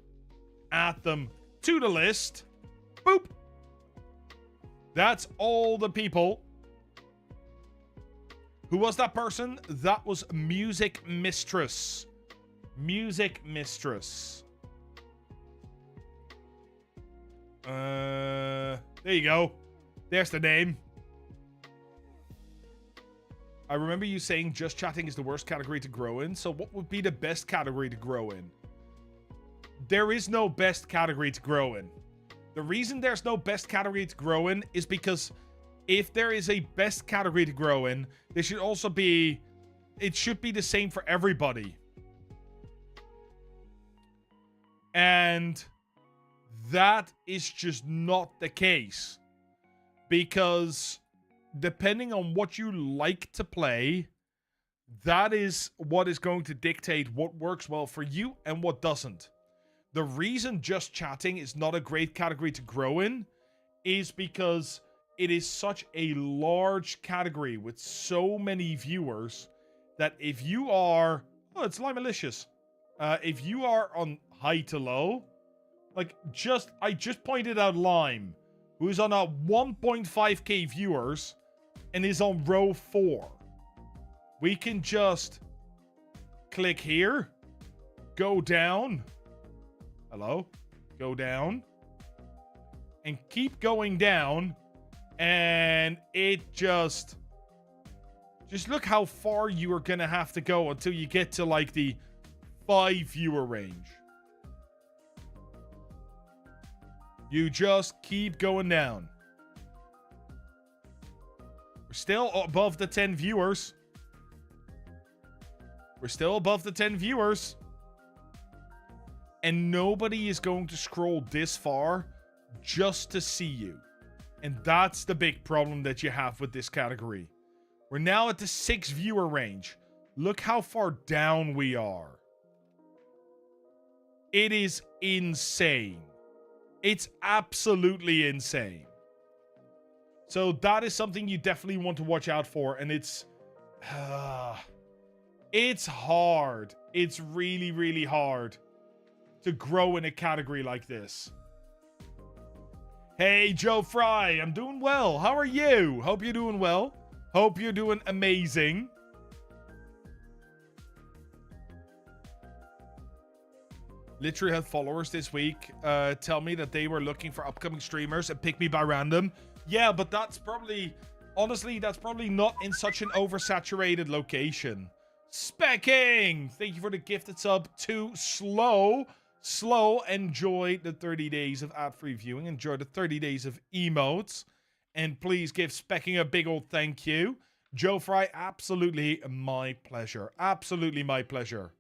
add them to the list. Boop. That's all the people. Who was that person? That was Music Mistress. Music Mistress. There you go. There's the name. I remember you saying just chatting is the worst category to grow in. So what would be the best category to grow in? There is no best category to grow in. The reason there's no best category to grow in is because if there is a best category to grow in, there should also be... It should be the same for everybody. And that is just not the case. Because depending on what you like to play, that is what is going to dictate what works well for you and what doesn't. The reason just chatting is not a great category to grow in is because it is such a large category with so many viewers that if you are... Oh, it's Limalicious. If you are on high to low, like I just pointed out Lime, who is on a 1.5k viewers and is on row 4. We can just click here, go down. Hello? Go down. And keep going down. And it just look how far you are going to have to go until you get to like the 5 viewer range. You just keep going down. We're still above the 10 viewers. We're still above the 10 viewers. And nobody is going to scroll this far just to see you. And that's the big problem that you have with this category. We're now at the 6 viewer range. Look how far down we are. It is insane. It's absolutely insane. So that is something you definitely want to watch out for. And it's hard. It's really, really hard to grow in a category like this. Hey, Joe Fry, I'm doing well. How are you? Hope you're doing well. Hope you're doing amazing. Literally had followers this week tell me that they were looking for upcoming streamers and pick me by random. Yeah, but that's probably... Honestly, that's probably not in such an oversaturated location. Specking! Thank you for the gifted sub to Slow. Slow, enjoy the 30 days of ad-free viewing. Enjoy the 30 days of emotes. And please give Specking a big old thank you. Joe Fry, absolutely my pleasure. Absolutely my pleasure.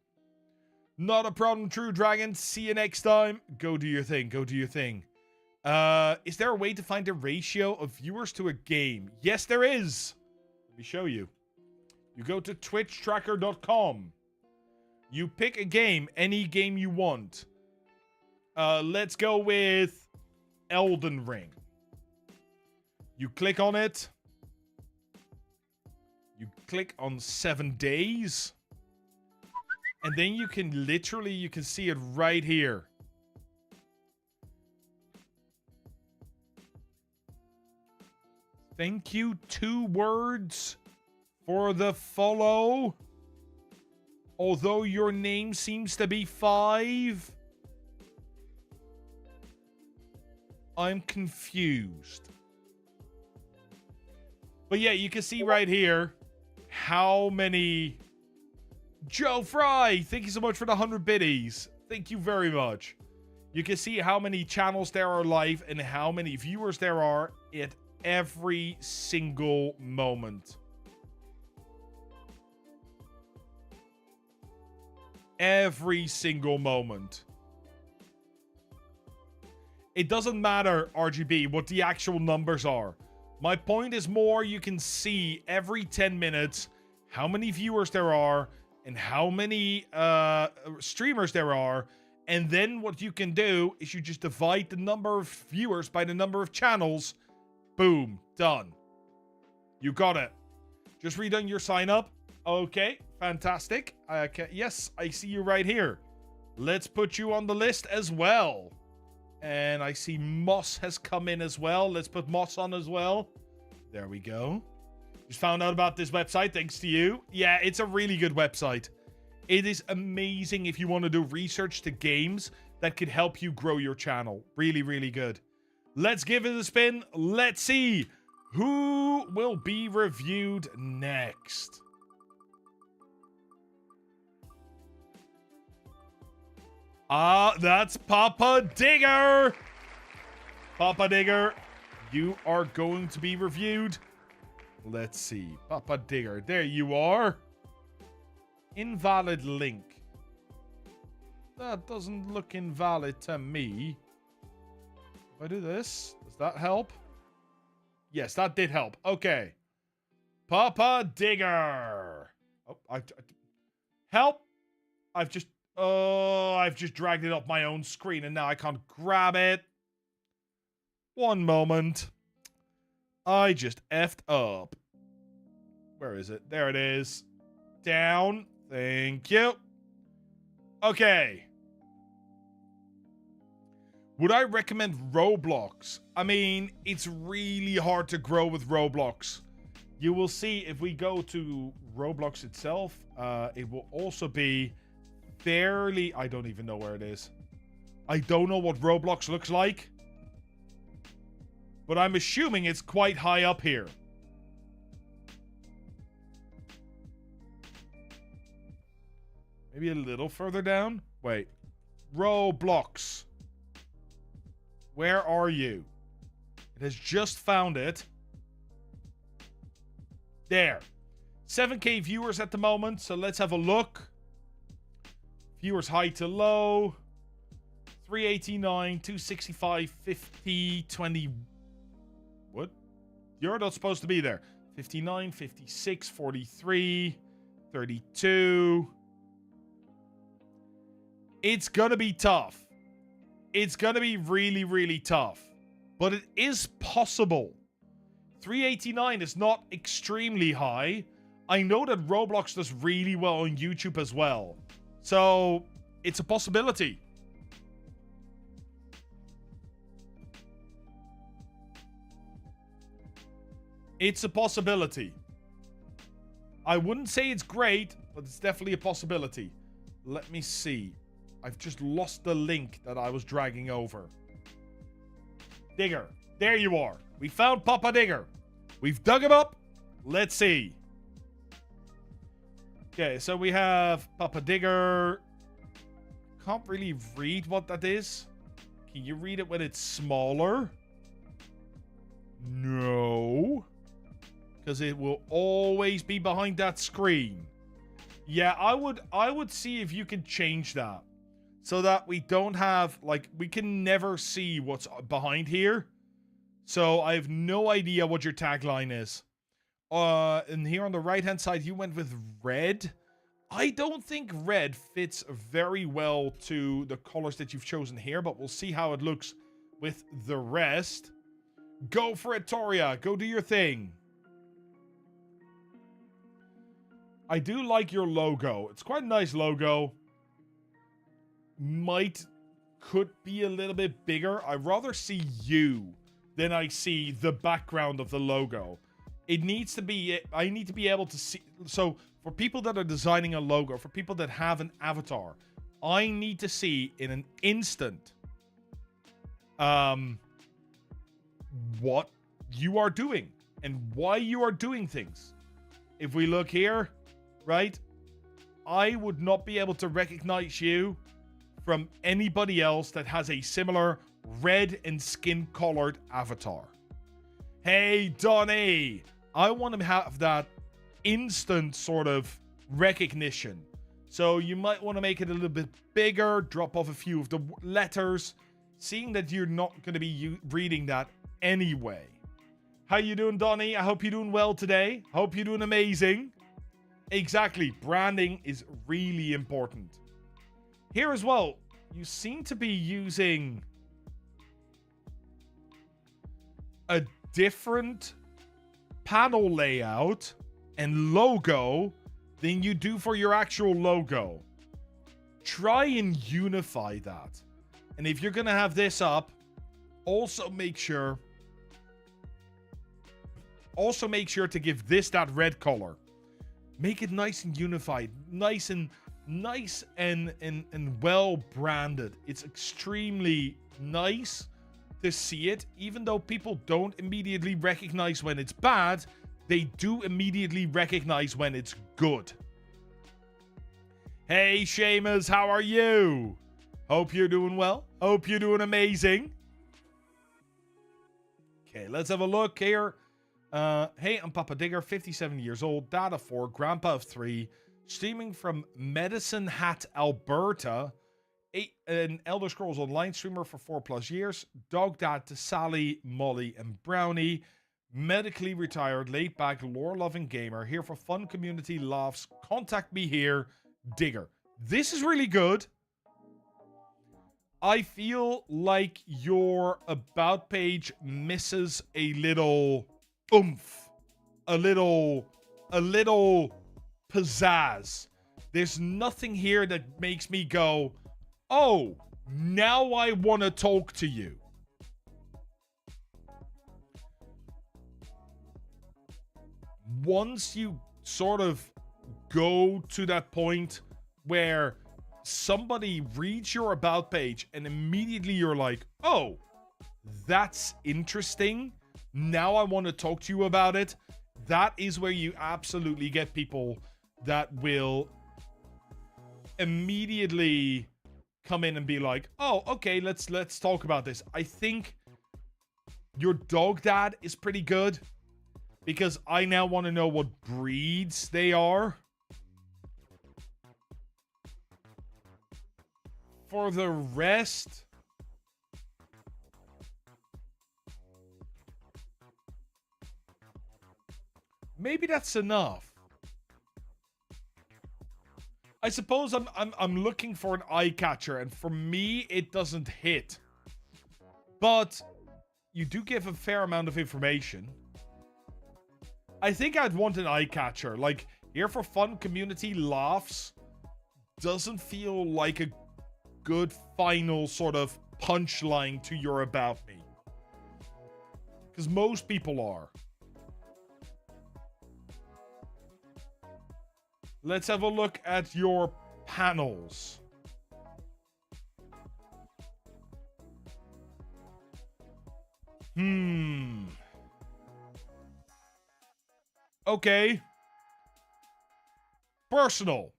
Not a problem, True Dragon. See you next time. Go do your thing. Go do your thing. Is there a way to find the ratio of viewers to a game? Yes, there is. Let me show you. You go to twitchtracker.com. You pick a game, any game you want. Let's go with Elden Ring. You click on it. You click on 7 days. And then you can literally, you can see it right here. Thank you, 2 words for the follow. Although your name seems to be 5. I'm confused. But yeah, you can see right here how many... Joe Fry, thank you so much for the 100 biddies. Thank you very much. You can see how many channels there are live and how many viewers there are at every single moment. Every single moment. It doesn't matter, RGB, what the actual numbers are. My point is more you can see every 10 minutes how many viewers there are and how many streamers there are. And then what you can do is you just divide the number of viewers by the number of channels. Boom. Done. You got it. Just redone your sign up. Okay. Fantastic. Yes, I see you right here. Let's put you on the list as well. And I see Moss has come in as well. Let's put Moss on as well. There we go. Just found out about this website thanks to you. Yeah, it's a really good website. It is amazing if you want to do research to games that could help you grow your channel. Really, really good. Let's give it a spin. Let's see who will be reviewed next. That's Papa Digger. Papa Digger, you are going to be reviewed. Let's see. Papa Digger, there you are. Invalid link. That doesn't look invalid to me. If I do this, does that help? Yes, that did help. Okay. Papa Digger. Oh, help. I've just dragged it up my own screen and now I can't grab it. One moment. I just effed up. Where is it? There it is. Down. Thank you. Okay. Would I recommend Roblox? I mean, it's really hard to grow with Roblox. You will see if we go to Roblox itself, it will also be fairly... I don't even know where it is. I don't know what Roblox looks like. But I'm assuming it's quite high up here. Maybe a little further down? Wait. Roblox. Where are you? It has just found it. There. 7K viewers at the moment, so let's have a look. Viewers high to low. 389, 265, 50, 20... What? You're not supposed to be there. 59, 56, 43, 32. It's gonna be tough. It's gonna be really, really tough. But it is possible. 389 is not extremely high. I know that Roblox does really well on YouTube as well. So, it's a possibility. It's a possibility. I wouldn't say it's great, but it's definitely a possibility. Let me see. I've just lost the link that I was dragging over. Digger. There you are. We found Papa Digger. We've dug him up. Let's see. Okay, so we have Papa Digger. Can't really read what that is. Can you read it when it's smaller? No. because it will always be behind that screen. Yeah, I would see if you can change that so that we don't have, like, we can never see what's behind here. So I have no idea what your tagline is. And here on the right-hand side, you went with red. I don't think red fits very well to the colors that you've chosen here, but we'll see how it looks with the rest. Go for it, Toria. Go do your thing. I do like your logo. It's quite a nice logo. Could be a little bit bigger. I'd rather see you than I see the background of the logo. It needs to be, I need to be able to see. So for people that are designing a logo, for people that have an avatar, I need to see in an instant what you are doing and why you are doing things. If we look here, right, I would not be able to recognize you from anybody else that has a similar red and skin colored avatar. Hey, Donnie, I want to have that instant sort of recognition. So you might want to make it a little bit bigger, drop off a few of the letters, seeing that you're not going to be reading that anyway. How you doing, Donnie? I hope you're doing well today. Hope you're doing amazing. Exactly. Branding is really important. Here as well, you seem to be using a different panel layout and logo than you do for your actual logo. Try and unify that. And if you're going to have this up, also make sure to give this that red color. Make it nice and unified, nice and well branded. It's extremely nice to see it, even though people don't immediately recognize when it's bad, they do immediately recognize when it's good. Hey, Seamus, how are you? Hope you're doing well. Hope you're doing amazing. Okay, let's have a look here. Hey, I'm Papa Digger, 57 years old, dad of 4, grandpa of 3, streaming from Medicine Hat, Alberta. An Elder Scrolls Online streamer for 4+ years. Dog dad to Sally, Molly, and Brownie. Medically retired, laid back, lore-loving gamer. Here for fun, community, laughs. Contact me here, Digger. This is really good. I feel like your about page misses a little oomph. A little pizzazz. There's nothing here that makes me go, oh, now I want to talk to you. Once you sort of go to that point where somebody reads your about page and immediately you're like, oh, that's interesting. Now I want to talk to you about it. That is where you absolutely get people that will immediately come in and be like, oh, okay, let's talk about this. I think your dog dad is pretty good because I now want to know what breeds they are. For the rest, maybe that's enough. I suppose I'm looking for an eye catcher, and for me, it doesn't hit. But you do give a fair amount of information. I think I'd want an eye catcher. Like, here for fun, community, laughs. Doesn't feel like a good final sort of punchline to your about me. Because most people are. Let's have a look at your panels. Okay. Personal.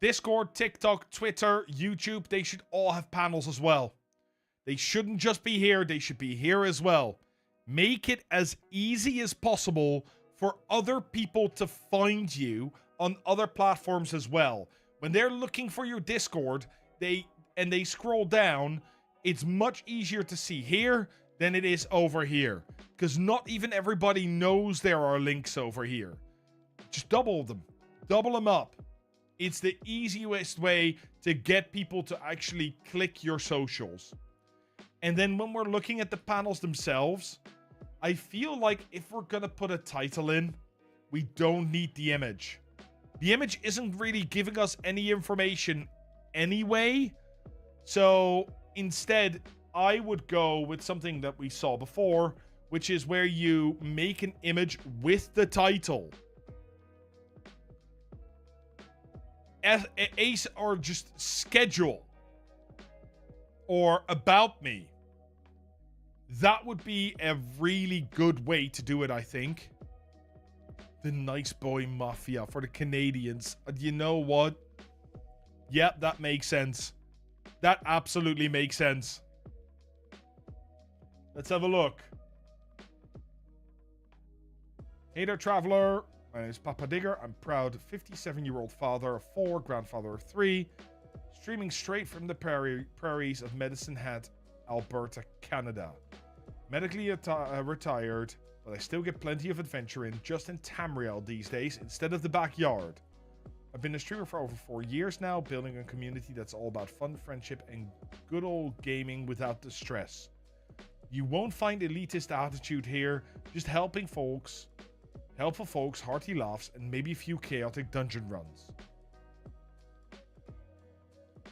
Discord, TikTok, Twitter, YouTube, they should all have panels as well. They shouldn't just be here, they should be here as well. Make it as easy as possible for other people to find you on other platforms as well. When they're looking for your Discord, they scroll down, it's much easier to see here than it is over here. Because not even everybody knows there are links over here. Just double them. Double them up. It's the easiest way to get people to actually click your socials. And then when we're looking at the panels themselves, I feel like if we're going to put a title in, we don't need the image. The image isn't really giving us any information anyway. So instead, I would go with something that we saw before, which is where you make an image with the title. Ace or just schedule or about me. That would be a really good way to do it, I think. The Nice Boy Mafia for the Canadians. You know what? Yep, that makes sense. That absolutely makes sense. Let's have a look. Hey there, traveler. My name is Papa Digger. I'm proud 57-year-old father of 4, grandfather of 3, streaming straight from the prairies of Medicine Hat, Alberta, Canada. Medically retired, but I still get plenty of adventure in just in Tamriel these days instead of the backyard. I've been a streamer for over 4 years now, building a community that's all about fun, friendship, and good old gaming without the stress. You won't find elitist attitude here, just helpful folks, hearty laughs, and maybe a few chaotic dungeon runs.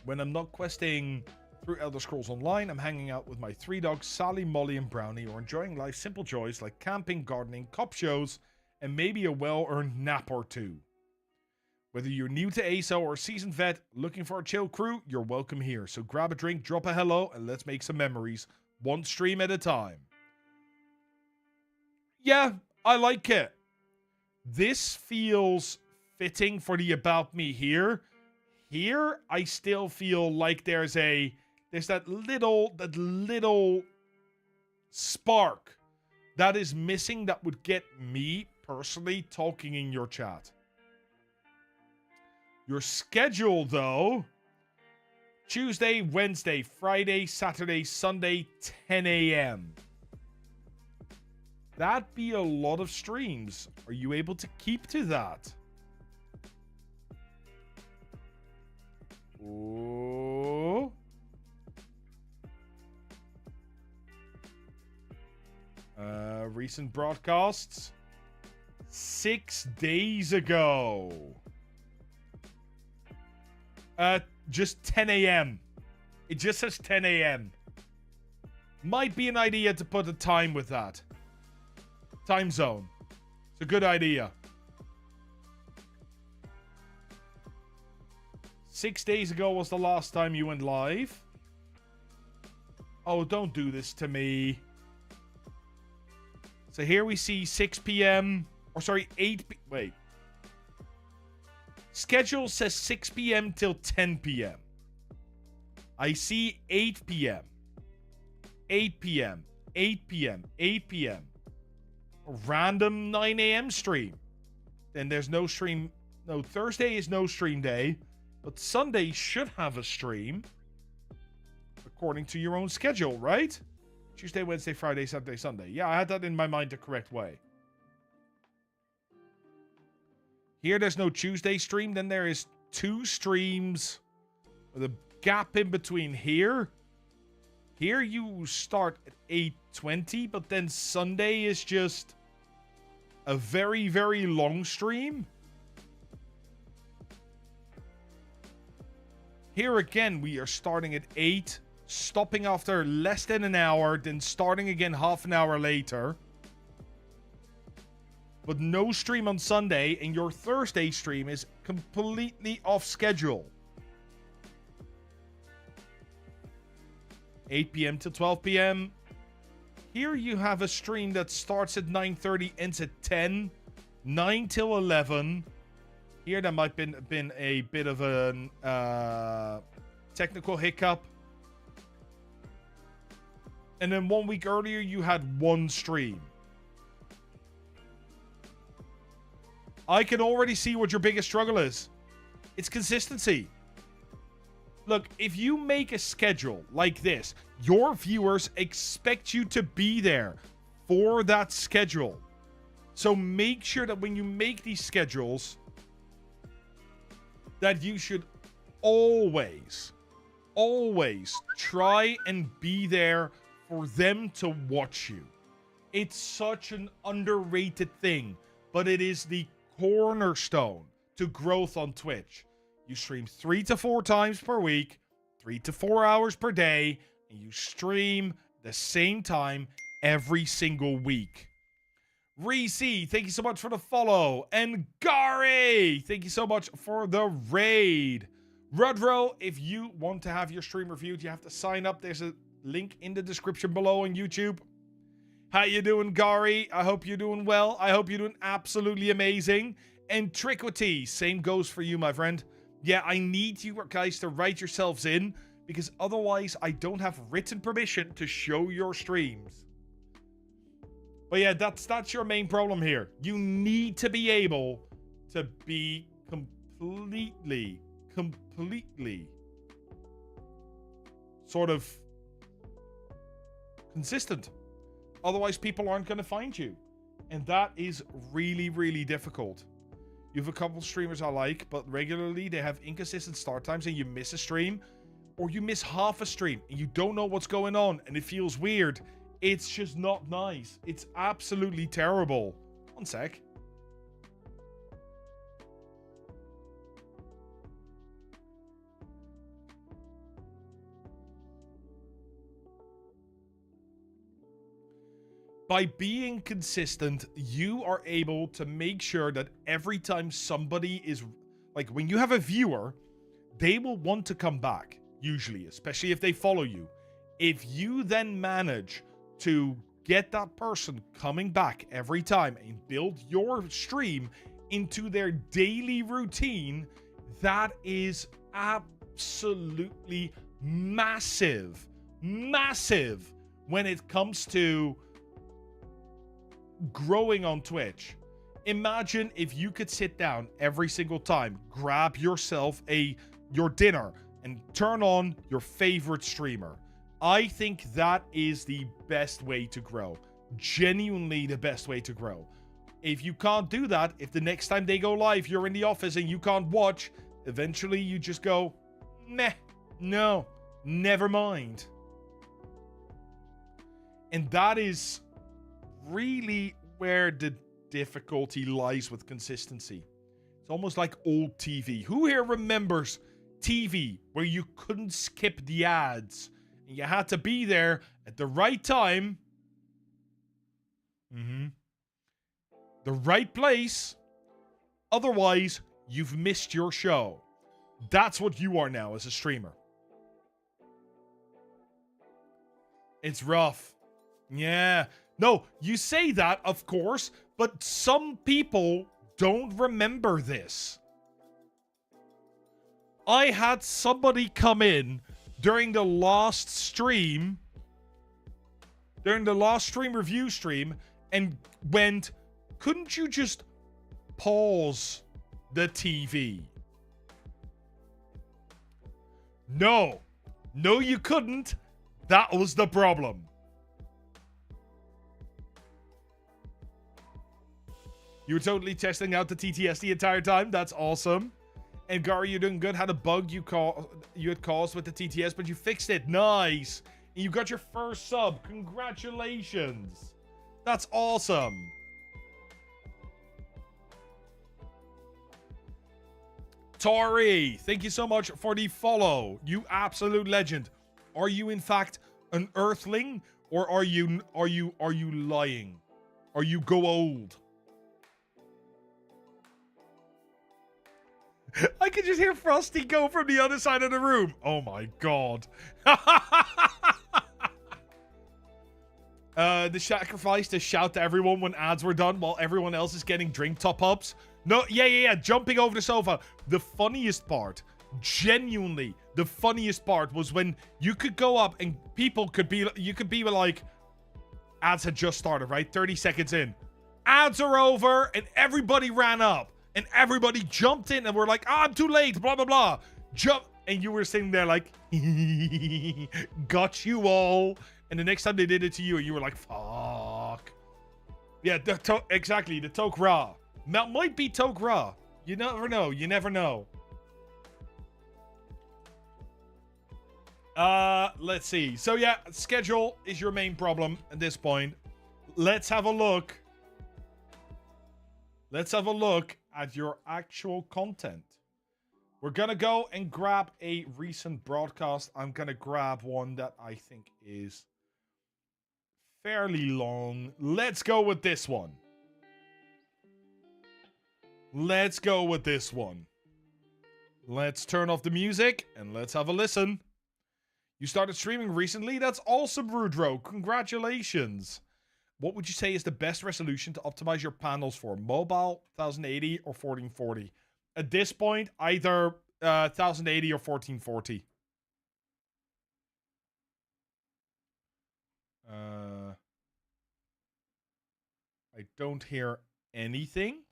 When I'm not questing through Elder Scrolls Online, I'm hanging out with my 3 dogs, Sally, Molly, and Brownie, or enjoying life's simple joys like camping, gardening, cop shows, and maybe a well-earned nap or 2. Whether you're new to ASO or a seasoned vet looking for a chill crew, you're welcome here. So grab a drink, drop a hello, and let's make some memories, one stream at a time. Yeah, I like it. This feels fitting for the About Me here. Here, I still feel like there's that little spark that is missing that would get me personally talking in your chat. Your schedule, though: Tuesday, Wednesday, Friday, Saturday, Sunday, 10 a.m. That'd be a lot of streams. Are you able to keep to that? Ooh. Recent broadcasts. 6 days ago. Just 10 a.m. It just says 10 a.m. Might be an idea to put a time with that. Time zone. It's a good idea. 6 days ago was the last time you went live. Oh, don't do this to me. So here we see 6 p.m. Or sorry, 8 p.m. Wait. Schedule says 6 p.m. till 10 p.m. I see 8 p.m. 8 p.m. 8 p.m. 8 p.m. A random 9 a.m. stream. Then there's no stream. No, Thursday is no stream day. But Sunday should have a stream. According to your own schedule, right? Tuesday, Wednesday, Friday, Saturday, Sunday. Yeah, I had that in my mind the correct way. Here, there's no Tuesday stream. Then there is 2 streams with a gap in between here. Here you start at 8:20, but then Sunday is just a very, very long stream. Here again, we are starting at 8, stopping after less than an hour, then starting again half an hour later. But no stream on Sunday, and your Thursday stream is completely off schedule. 8 p.m. to 12 p.m. Here you have a stream that starts at 9:30, ends at 10, 9 till 11. Here there might have been a bit of a technical hiccup. And then 1 week earlier, you had 1 stream. I can already see what your biggest struggle is. It's consistency. Look, if you make a schedule like this, your viewers expect you to be there for that schedule. So make sure that when you make these schedules, that you should always try and be there for them to watch you. It's such an underrated thing, but it is the cornerstone to growth on Twitch. You stream 3 to 4 times per week, 3 to 4 hours per day, and you stream the same time every single week. Reese, thank you so much for the follow. And Gary, thank you so much for the raid. Rudro, if you want to have your stream reviewed, you have to sign up. There's a link in the description below on YouTube. How you doing, Gary? I hope you're doing well. I hope you're doing absolutely amazing. And Triquity, same goes for you, my friend. Yeah, I need you guys to write yourselves in, because otherwise I don't have written permission to show your streams. But yeah, that's your main problem here. You need to be able to be completely sort of consistent. Otherwise, people aren't going to find you. And that is really, really difficult. You have a couple streamers I like, but regularly they have inconsistent start times and you miss a stream, or you miss half a stream and you don't know what's going on and it feels weird. It's just not nice. It's absolutely terrible. One sec. By being consistent, you are able to make sure that every time somebody is, like, when you have a viewer, they will want to come back, usually, especially if they follow you. If you then manage to get that person coming back every time and build your stream into their daily routine, that is absolutely massive when it comes to growing on Twitch. Imagine if you could sit down every single time, grab yourself your dinner, and turn on your favorite streamer. I think that is the best way to grow. Genuinely the best way to grow. If you can't do that, if the next time they go live, you're in the office and you can't watch, eventually you just go, meh, no, never mind. And that is really where the difficulty lies with consistency. It's almost like old TV. Who here remembers TV where you couldn't skip the ads and you had to be there at the right time, the right place, otherwise you've missed your show. That's what you are now as a streamer. It's rough. Yeah. No, you say that, of course, but some people don't remember this. I had somebody come in during the last stream review stream, and went, couldn't you just pause the TV? No, you couldn't. That was the problem. You were totally testing out the TTS the entire time. That's awesome. And Gary, you're doing good. Had a bug you had caused with the TTS, but you fixed it. Nice. And you got your first sub. Congratulations. That's awesome. Tori, thank you so much for the follow. You absolute legend. Are you in fact an earthling, or are you lying? Are you go old? I can just hear Frosty go from the other side of the room. Oh my god. The sacrifice to shout to everyone when ads were done while everyone else is getting drink top-ups. No, yeah. Jumping over the sofa. The funniest part genuinely, the funniest part was when you could go up and people could be, you could be like, ads had just started, right? 30 seconds in. Ads are over, and everybody ran up. And everybody jumped in and were like, oh, I'm too late, blah, blah, blah. Jump. And you were sitting there like, got you all. And the next time they did it to you, you were like, fuck. Yeah, exactly, the Toke Ra. Might be Toke Ra. You never know, you never know. Let's see. So yeah, schedule is your main problem at this point. Let's have a look. Let's have a look at your actual content. We're gonna go and grab a recent broadcast. I'm gonna grab one that I think is fairly long. Let's go with this one. Let's go with this one. Let's turn off the music and let's have a listen. You started streaming recently? That's awesome, Rudro. Congratulations. What would you say is the best resolution to optimize your panels for? Mobile, 1080 or 1440? At this point, either 1080 or 1440. I don't hear anything.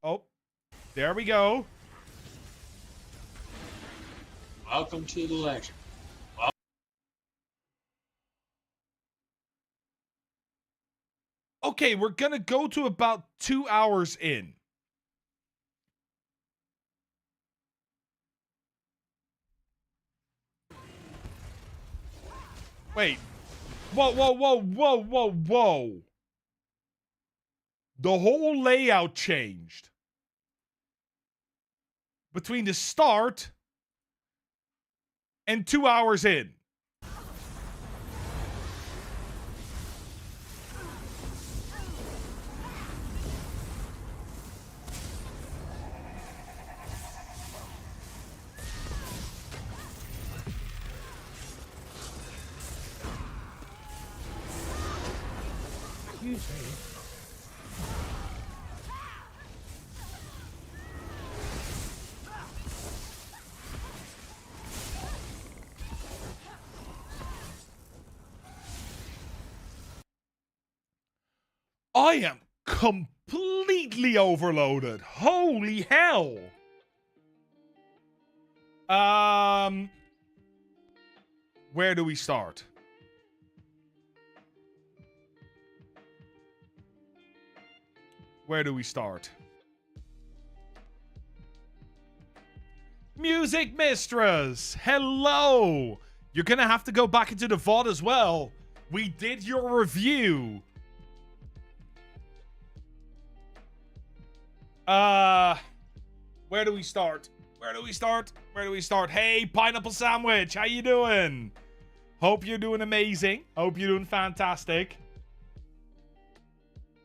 Oh, there we go. Welcome to the lecture. Okay, we're gonna go to about 2 hours in. Wait. Whoa, whoa, whoa, whoa, whoa, whoa. The whole layout changed. Between the start and 2 hours in. I am completely overloaded. Holy hell. Where do we start? Where do we start? Music Mistress! Hello! You're gonna have to go back into the VOD as well. We did your review. Where do we start? Where do we start? Where do we start? Hey, Pineapple Sandwich, how you doing? Hope you're doing amazing. Hope you're doing fantastic.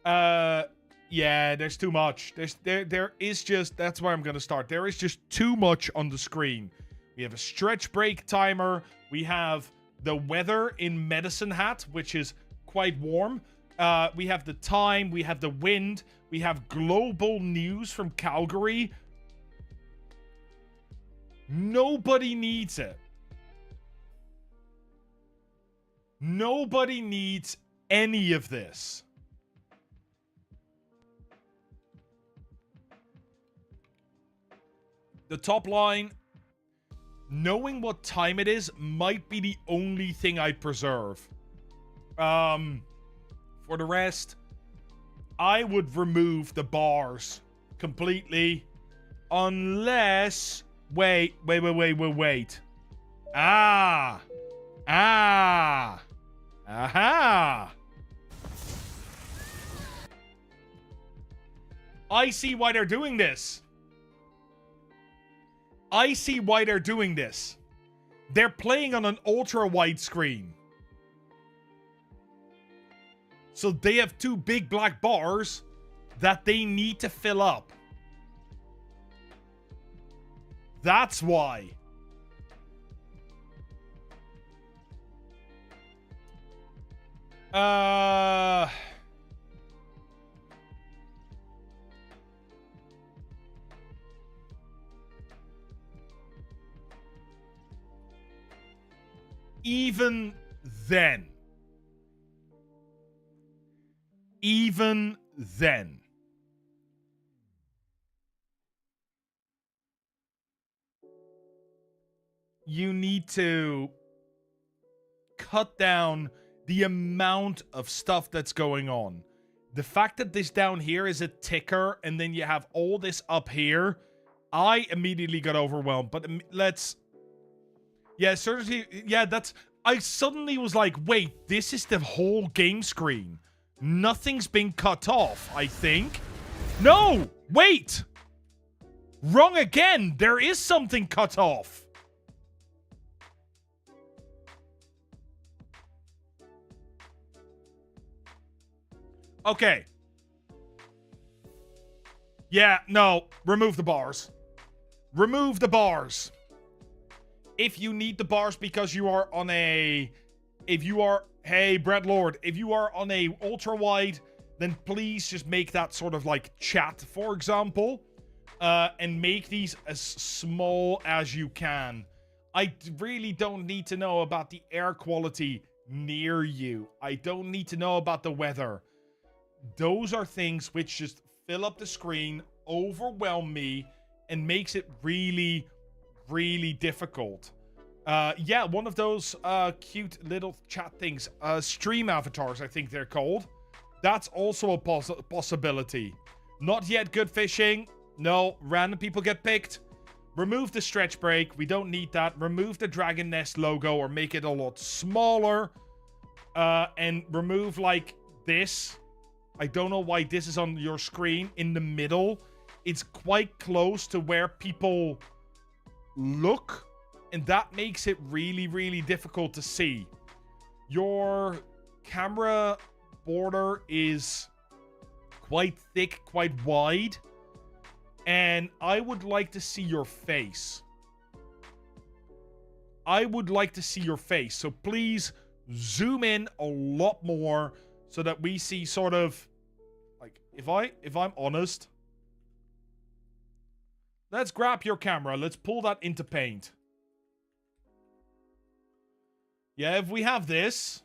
Yeah, there's too much. There is just, that's where I'm gonna start. There is just too much on the screen. We have a stretch break timer. We have the weather in Medicine Hat, which is quite warm. We have the time. We have the wind. We have global news from Calgary. Nobody needs it. Nobody needs any of this. The top line, knowing what time it is might be the only thing I'd preserve. For the rest, I would remove the bars completely. Unless... Wait. Aha! I see why they're doing this. They're playing on an ultra wide screen. So they have two big black bars that they need to fill up. That's why. even then, you need to cut down the amount of stuff that's going on. The fact that this down here is a ticker and then you have all this up here, I immediately got overwhelmed. But let's... Yeah, certainly... Yeah, that's... I suddenly was like, wait, this is the whole game screen. Nothing's been cut off, I think. No! Wait! Wrong again! There is something cut off. Okay. Yeah, no. Remove the bars. Remove the bars. If you need the bars because you are on a... If you are... Hey, Brett Lord. If you are on a ultra-wide, then please just make that sort of like chat, for example. And make these as small as you can. I really don't need to know about the air quality near you. I don't need to know about the weather. Those are things which just fill up the screen, overwhelm me, and makes it really, really difficult. Yeah, one of those cute little chat things. Stream avatars, I think they're called. That's also a possibility. Not yet good fishing. No, random people get picked. Remove the stretch break. We don't need that. Remove the Dragon Nest logo or make it a lot smaller. And remove, like, this. I don't know why this is on your screen in the middle. It's quite close to where people look. And that makes it really, really difficult to see. Your camera border is quite thick, quite wide. And I would like to see your face. I would like to see your face. So please zoom in a lot more so that we see sort of like if I'm honest. Let's grab your camera. Let's pull that into paint. Yeah, if we have this.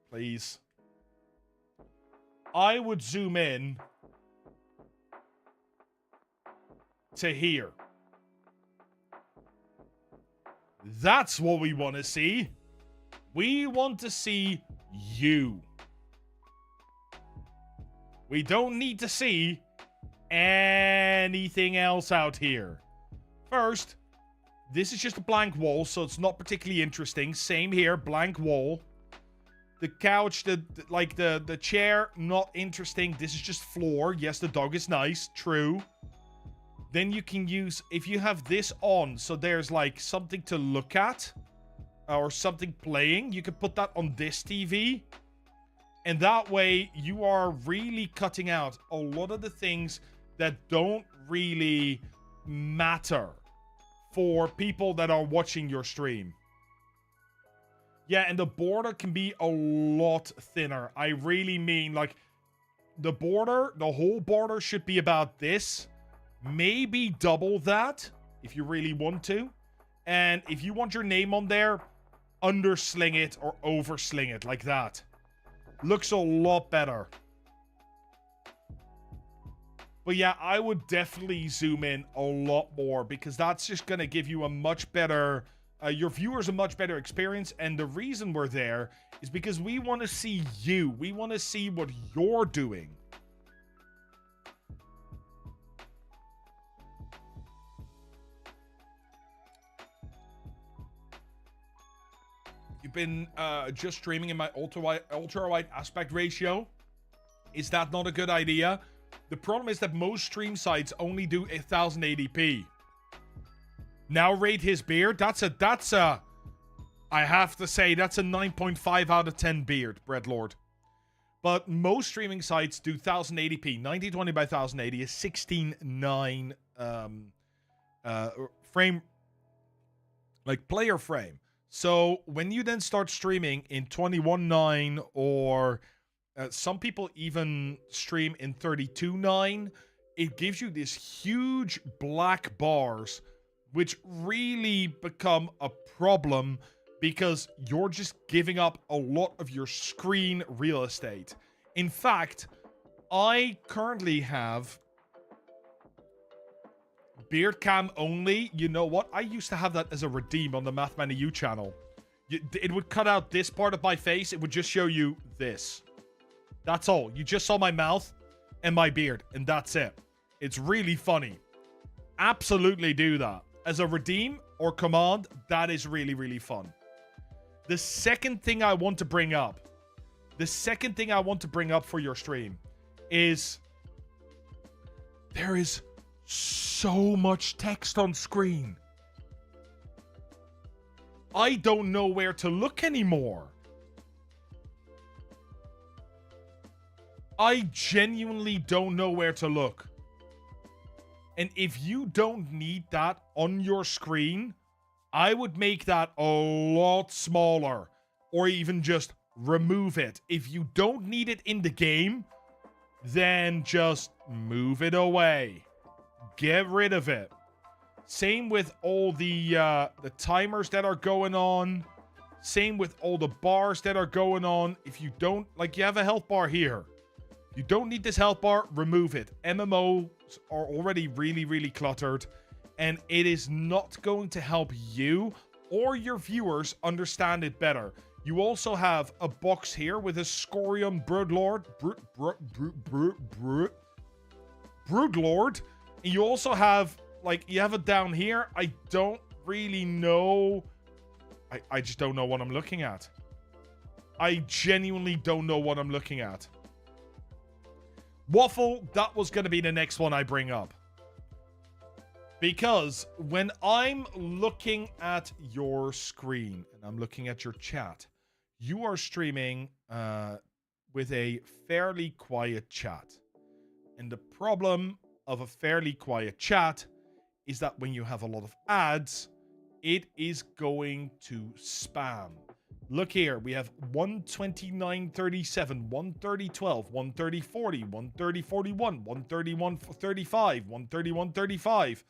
Please. I would zoom in to here. That's what we want to see. We want to see you. We don't need to see anything else out here. First, this is just a blank wall, so it's not particularly interesting. Same here, blank wall. The couch, the chair, not interesting. This is just floor. Yes, the dog is nice. True. Then you can use, if you have this on, so there's like something to look at or something playing, you can put that on this TV. And that way you are really cutting out a lot of the things that don't really matter for people that are watching your stream. Yeah, and the border can be a lot thinner. I really mean, like, the border, the whole border should be about this. Maybe double that, if you really want to. And if you want your name on there, undersling it or oversling it, like that. Looks a lot better. But yeah, I would definitely zoom in a lot more, because that's just going to give you a much better... your viewers a much better experience, and the reason we're there is because we want to see you. We want to see what you're doing. You've been just streaming in my ultra-wide aspect ratio. Is that not a good idea? The problem is that most stream sites only do 1080p. Now rate his beard. That's a I have to say that's a 9.5 out of 10 beard, Bread Lord. But most streaming sites do 1080p. 1920 by 1080 is 16:9 frame, like player frame. So when you then start streaming in 21:9 or some people even stream in 32:9, it gives you these huge black bars which really become a problem because you're just giving up a lot of your screen real estate. In fact, I currently have beard cam only. You know what? I used to have that as a redeem on the MathManU channel. It would cut out this part of my face. It would just show you this. That's all. You just saw my mouth and my beard, and that's it. It's really funny. Absolutely do that. As a redeem or command, that is really, really fun. The second thing I want to bring up, for your stream is there is so much text on screen. I don't know where to look anymore. I genuinely don't know where to look. And if you don't need that on your screen, I would make that a lot smaller, or even just remove it. If you don't need it in the game, then just move it away. Get rid of it. Same with all the timers that are going on. Same with all the bars that are going on. If you don't, like, you have a health bar here. You don't need this health bar, remove it. MMOs are already really, really cluttered, and it is not going to help you or your viewers understand it better. You also have a box here with a Scorium Broodlord. Broodlord. And you also have, like, you have it down here. I don't really know. I just don't know what I'm looking at. I genuinely don't know what I'm looking at. Waffle, that was going to be the next one I bring up. Because when I'm looking at your screen and I'm looking at your chat, you are streaming with a fairly quiet chat. And the problem of a fairly quiet chat is that when you have a lot of ads, it is going to spam. Look here, we have 129.37, 130.12, 130.40, 130.41, 131.35, 131.35.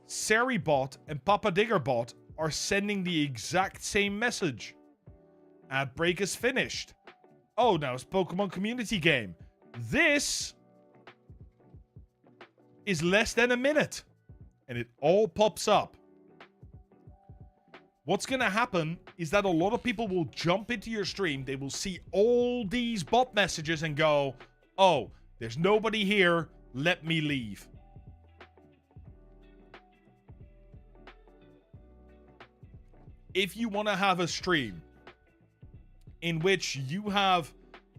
Seribot and Papa Diggerbot are sending the exact same message. Ad break is finished. Oh, now it's Pokemon community game. This is less than a minute. And it all pops up. What's going to happen is that a lot of people will jump into your stream. They will see all these bot messages and go, oh, there's nobody here. Let me leave. If you want to have a stream in which you have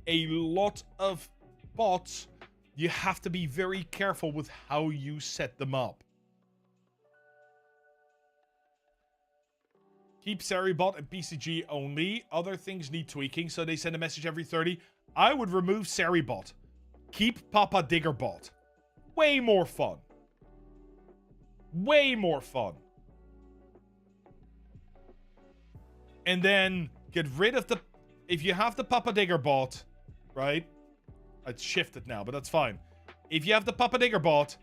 a lot of bots, you have to be very careful with how you set them up. Keep Seribot and PCG only. Other things need tweaking, so they send a message every 30. I would remove Seribot. Keep Papa Diggerbot. Way more fun. Way more fun. And then get rid of the... If you have the Papa Diggerbot, right? It's shifted now, but that's fine. If you have the Papa Diggerbot,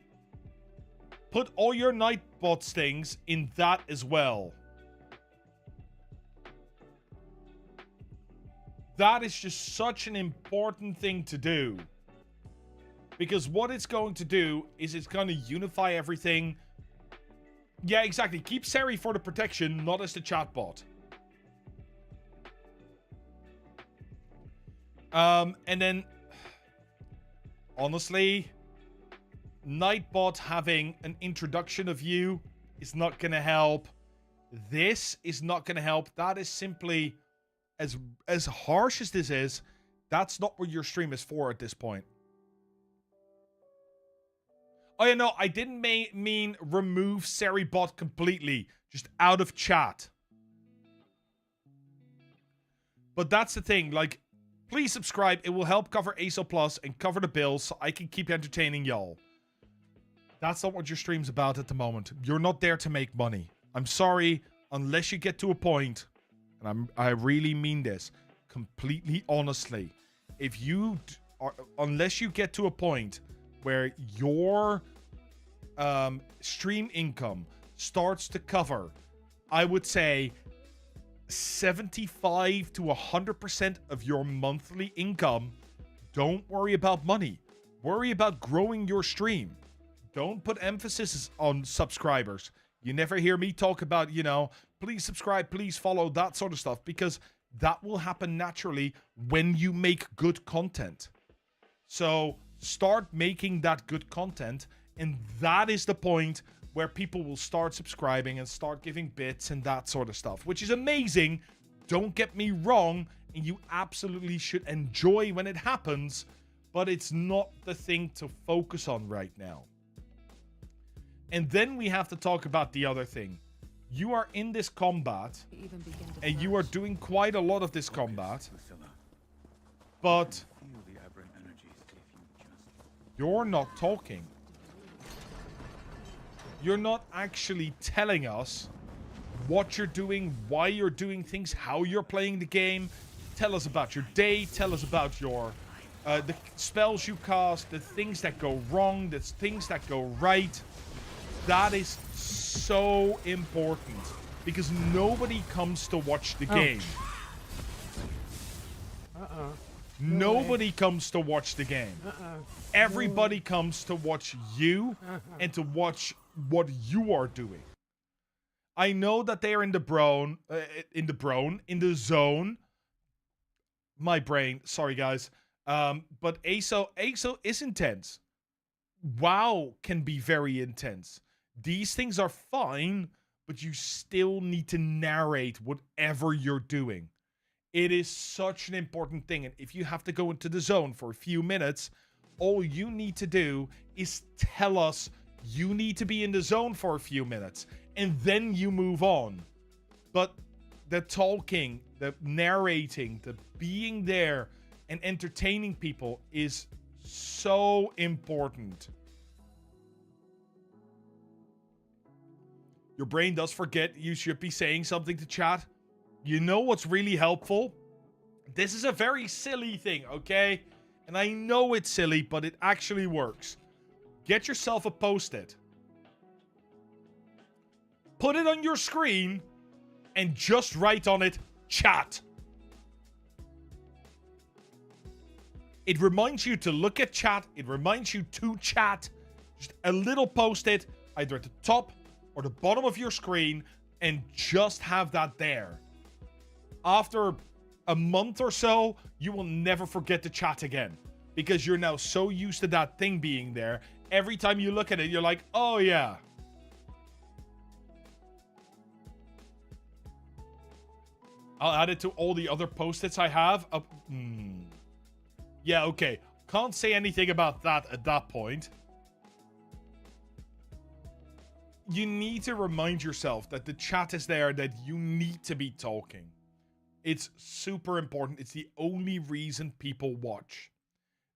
put all your Nightbots things in that as well. That is just such an important thing to do. Because what it's going to do is it's going to unify everything. Yeah, exactly. Keep Seri for the protection, not as the chatbot. And then, honestly, Nightbot having an introduction of you is not going to help. This is not going to help. That is simply... As harsh as this is, that's not what your stream is for at this point. Oh, yeah, no, I didn't mean remove Seribot completely. Just out of chat. But that's the thing, like, please subscribe. It will help cover ASO Plus and cover the bills so I can keep entertaining y'all. That's not what your stream's about at the moment. You're not there to make money. I'm sorry, unless you get to a point... And I really mean this completely honestly. If you are, unless you get to a point where your stream income starts to cover, I would say, 75 to 100% of your monthly income, don't worry about money. Worry about growing your stream. Don't put emphasis on subscribers. You never hear me talk about, please subscribe, please follow, that sort of stuff, because that will happen naturally when you make good content. So start making that good content, and that is the point where people will start subscribing and start giving bits and that sort of stuff, which is amazing. Don't get me wrong, and you absolutely should enjoy when it happens, but it's not the thing to focus on right now. And then we have to talk about the other thing. You are in this combat, and you are doing quite a lot of this combat, but you're not talking. You're not actually telling us what you're doing, why you're doing things, how you're playing the game. Tell us about your day. Tell us about your the spells you cast, the things that go wrong, the things that go right. That is so important because nobody comes to watch the game. Nobody comes to watch the game. Everybody comes to watch you and to watch what you are doing. I know that they are in the zone. My brain, sorry guys. But ASO is intense. WoW can be very intense. These things are fine, but you still need to narrate whatever you're doing. It is such an important thing. And if you have to go into the zone for a few minutes, all you need to do is tell us you need to be in the zone for a few minutes. And then you move on. But the talking, the narrating, the being there and entertaining people is so important. Your brain does forget you should be saying something to chat. You know what's really helpful? This is a very silly thing, okay? And I know it's silly, but it actually works. Get yourself a post-it. Put it on your screen and just write on it, chat. It reminds you to look at chat. It reminds you to chat. Just a little post-it, either at the top or the bottom of your screen, and just have that there. After a month or so, you will never forget to chat again because you're now so used to that thing being there. Every time you look at it, you're like, oh yeah. I'll add it to all the other post-its I have. Yeah, okay. Can't say anything about that at that point. You need to remind yourself that the chat is there, that you need to be talking. It's super important. It's the only reason people watch.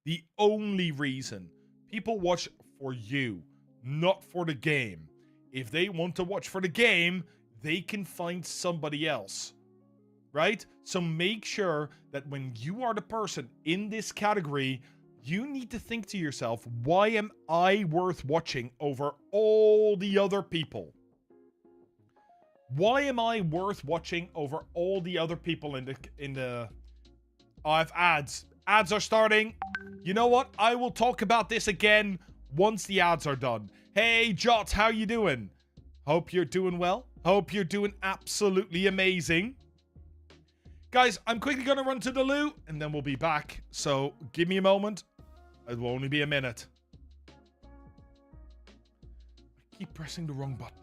The only reason. People watch for you, not for the game. If they want to watch for the game, they can find somebody else. Right? So make sure that when you are the person in this category, you need to think to yourself, why am I worth watching over all the other people? Why am I worth watching over all the other people in the... Oh, I have ads. Ads are starting. You know what? I will talk about this again once the ads are done. Hey, Jot, how you doing? Hope you're doing well. Hope you're doing absolutely amazing. Guys, I'm quickly going to run to the loo, and then we'll be back. So, give me a moment. It will only be a minute. I keep pressing the wrong button.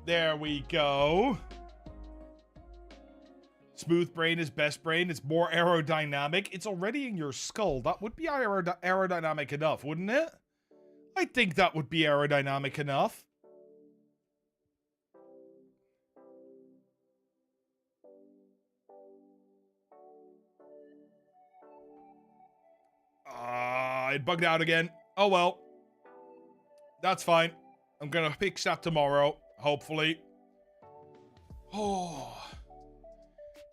There we go. Smooth brain is best brain. It's more aerodynamic. It's already in your skull. That would be aerodynamic enough, wouldn't it? I think that would be aerodynamic enough. It bugged out again. Oh well. That's fine. I'm gonna fix that tomorrow, hopefully. Oh.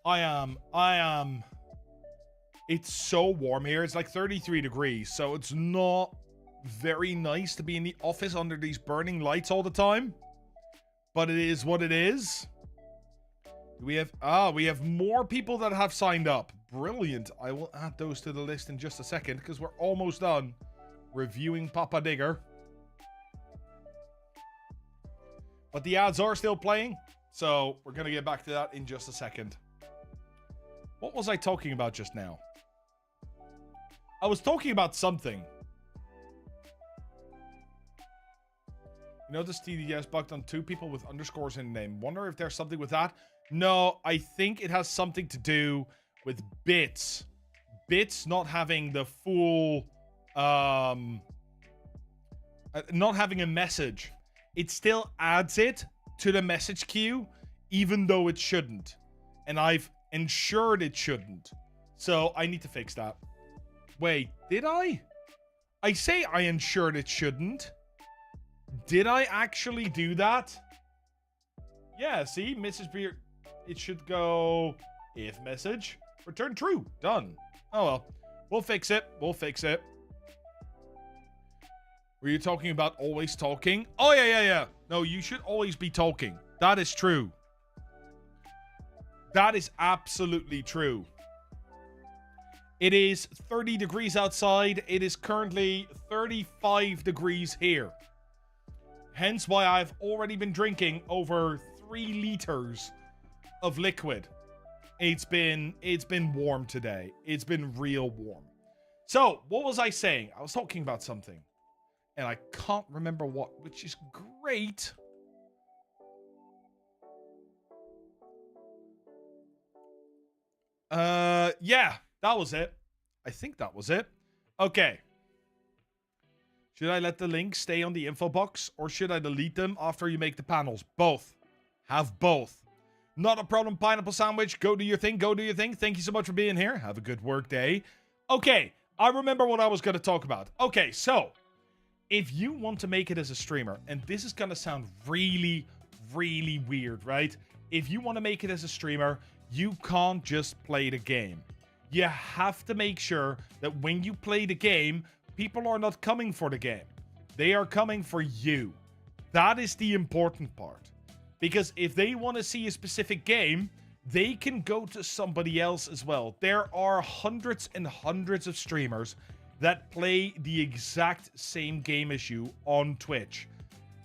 I am. It's so warm here. It's like 33 degrees, so it's not very nice to be in the office under these burning lights all the time. But it is what it is. We have more people that have signed up. Brilliant. I will add those to the list in just a second because we're almost done reviewing Papa Digger. But the ads are still playing, so we're going to get back to that in just a second. What was I talking about just now? I was talking about something. You notice TDS bugged on 2 people with underscores in the name. Wonder if there's something with that. No, I think it has something to do with bits. Bits not having the full... not having a message. It still adds it to the message queue, even though it shouldn't. And I've ensured it shouldn't. So I need to fix that. Wait, did I? I say I ensured it shouldn't. Did I actually do that? Yeah, see? Message Beer. It should go... If message. Return true. Done. Oh well. We'll fix it. We'll fix it. Were you talking about always talking? Oh, yeah. No, you should always be talking. That is true. That is absolutely true. It is 30 degrees outside. It is currently 35 degrees here. Hence why I've already been drinking over 3 liters of liquid. It's been warm today. It's been real warm. So, what was I saying? I was talking about something. And I can't remember what, which is great. Yeah, that was it. I think that was it. Okay. Should I let the links stay on the info box or should I delete them after you make the panels? Both. Have both. Not a problem, Pineapple Sandwich. Go do your thing. Go do your thing. Thank you so much for being here. Have a good work day. Okay, I remember what I was going to talk about. Okay, so if you want to make it as a streamer, and this is going to sound really, really weird, right? If you want to make it as a streamer, you can't just play the game. You have to make sure that when you play the game, people are not coming for the game. They are coming for you. That is the important part. Because if they want to see a specific game, they can go to somebody else as well. There are hundreds and hundreds of streamers that play the exact same game as you on Twitch.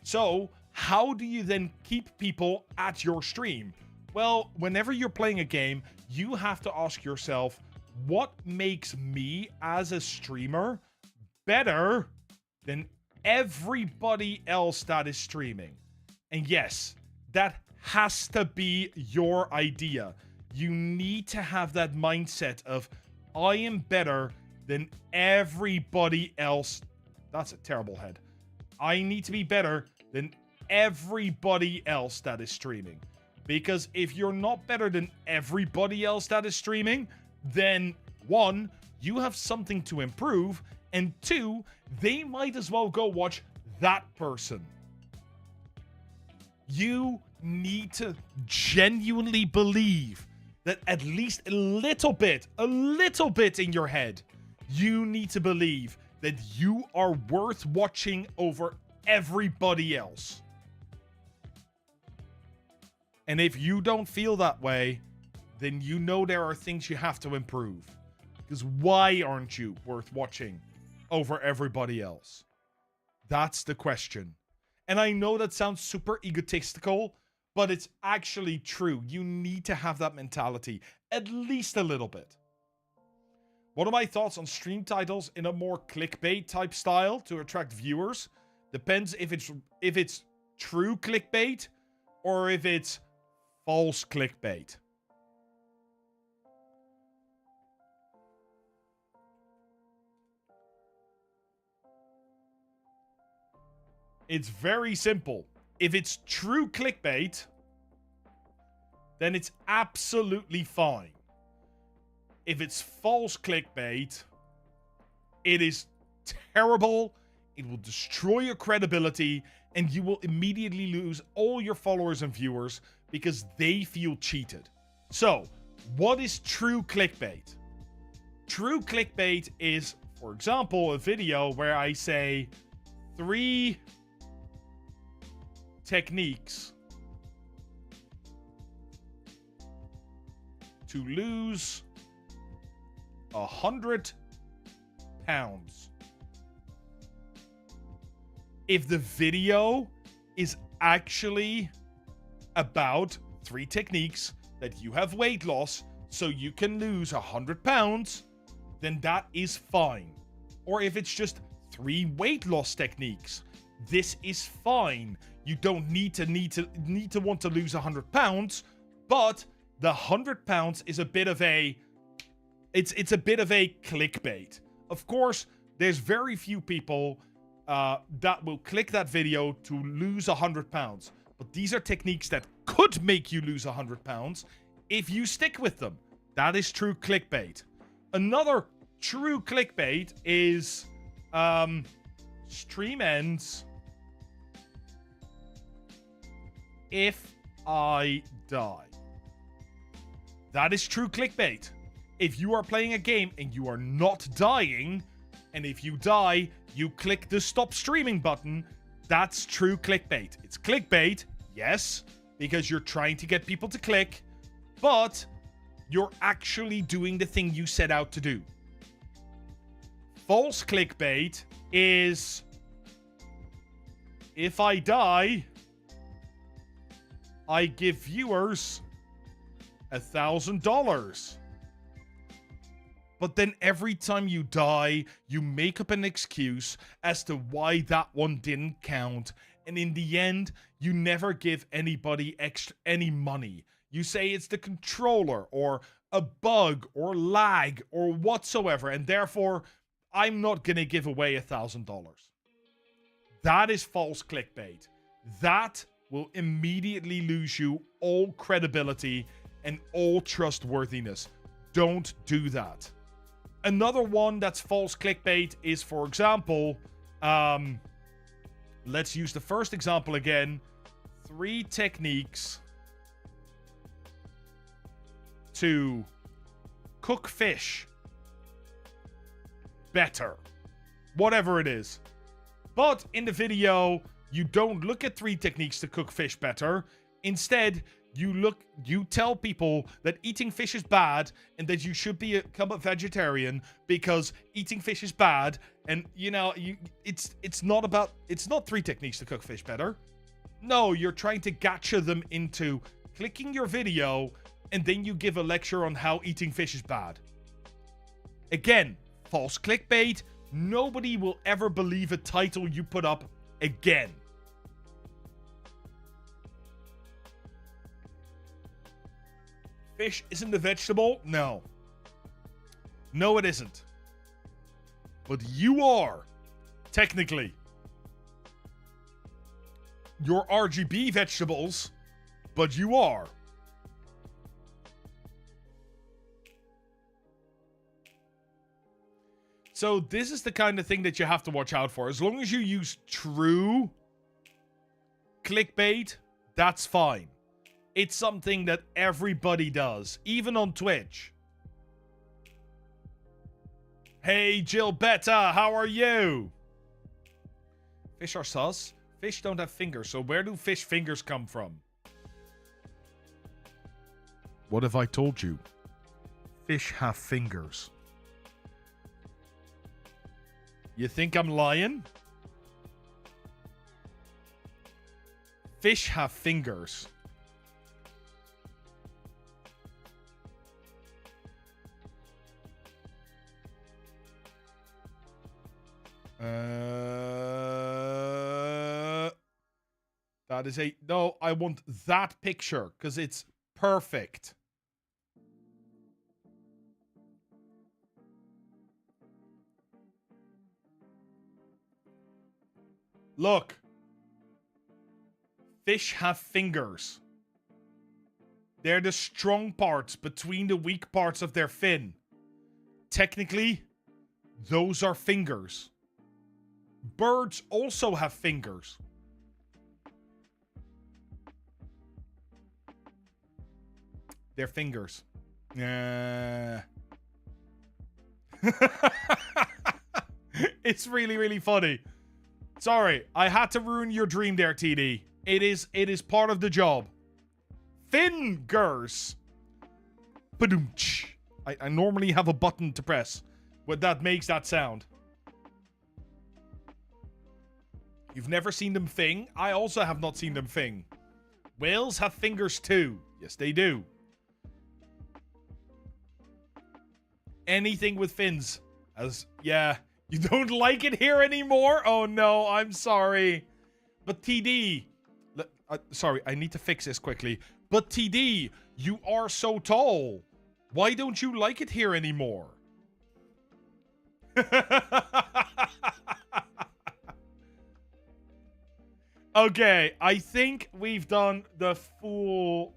So, how do you then keep people at your stream? Well, whenever you're playing a game, you have to ask yourself, what makes me as a streamer better than everybody else that is streaming? And yes, that has to be your idea. You need to have that mindset of, I am better than everybody else. That's a terrible head. I need to be better than everybody else that is streaming. Because if you're not better than everybody else that is streaming, then 1, you have something to improve, and 2, they might as well go watch that person. You need to genuinely believe that at least a little bit in your head, you need to believe that you are worth watching over everybody else. And if you don't feel that way, then you know there are things you have to improve. Because why aren't you worth watching over everybody else? That's the question. And I know that sounds super egotistical, but it's actually true. You need to have that mentality, at least a little bit. What are my thoughts on stream titles in a more clickbait type style to attract viewers? Depends if it's true clickbait or if it's false clickbait. It's very simple. If it's true clickbait, then it's absolutely fine. If it's false clickbait, it is terrible. It will destroy your credibility, and you will immediately lose all your followers and viewers because they feel cheated. So, what is true clickbait? True clickbait is, for example, a video where I say 3 techniques to lose 100 pounds. If the video is actually about 3 techniques that you have weight loss so you can lose 100 pounds, then that is fine. Or if it's just 3 weight loss techniques, this is fine. You don't need to want to lose 100 pounds, but the 100 pounds is a bit of a it's a bit of a clickbait. Of course, there's very few people that will click that video to lose 100 pounds. But these are techniques that could make you lose 100 pounds if you stick with them. That is true clickbait. Another true clickbait is stream ends if I die. That is true clickbait. If you are playing a game and you are not dying, and if you die, you click the stop streaming button, that's true clickbait. It's clickbait, yes, because you're trying to get people to click, but you're actually doing the thing you set out to do. False clickbait is if I die, I give viewers $1,000. But then every time you die, you make up an excuse as to why that one didn't count. And in the end, you never give anybody any money. You say it's the controller or a bug or lag or whatsoever. And therefore, I'm not going to give away $1,000. That is false clickbait. That will immediately lose you all credibility and all trustworthiness. Don't do that. Another one that's false clickbait is, for example, let's use the first example again. 3 techniques to cook fish better. Whatever it is. But in the video, you don't look at 3 techniques to cook fish better. Instead, you tell people that eating fish is bad and that you should become a vegetarian because eating fish is bad. And it's not 3 techniques to cook fish better. No, you're trying to gacha them into clicking your video, and then you give a lecture on how eating fish is bad. Again, false clickbait. Nobody will ever believe a title you put up again. Fish isn't a vegetable? No. No, it isn't. But you are, technically. You're RGB vegetables, but you are. So this is the kind of thing that you have to watch out for. As long as you use true clickbait, that's fine. It's something that everybody does, even on Twitch. Hey, Jill Betta, how are you? Fish are sus. Fish don't have fingers, so where do fish fingers come from? What have I told you? Fish have fingers. You think I'm lying? Fish have fingers. That is a... No, I want that picture because it's perfect. Look. Fish have fingers. They're the strong parts between the weak parts of their fin. Technically, those are fingers. Birds also have fingers. They're fingers. It's really, really funny. Sorry, I had to ruin your dream there, TD. It is part of the job. Fingers. Badoomch. I normally have a button to press, but that makes that sound. You've never seen them fing? I also have not seen them fing. Whales have fingers too. Yes, they do. Anything with fins. Yeah. You don't like it here anymore? Oh no, I'm sorry. But TD... sorry, I need to fix this quickly. But TD, you are so tall. Why don't you like it here anymore? Okay, I think we've done the full,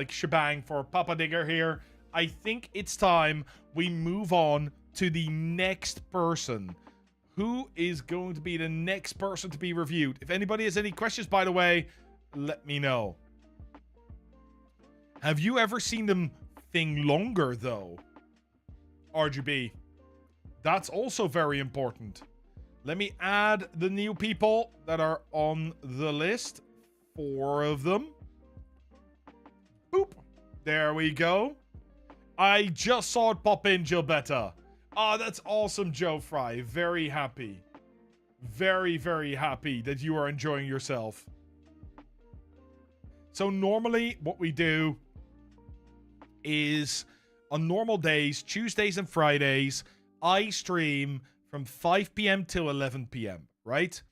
shebang for Papa Digger here. I think it's time we move on to the next person. Who is going to be the next person to be reviewed? If anybody has any questions, by the way, let me know. Have you ever seen them thing longer, though? RGB. That's also very important. Let me add the new people that are on the list. 4 of them. Boop. There we go. I just saw it pop in, Gilbetta. Oh, that's awesome, Joe Fry. Very happy. Very, very happy that you are enjoying yourself. So normally what we do is on normal days, Tuesdays and Fridays, I stream from 5 p.m. till 11 p.m., right?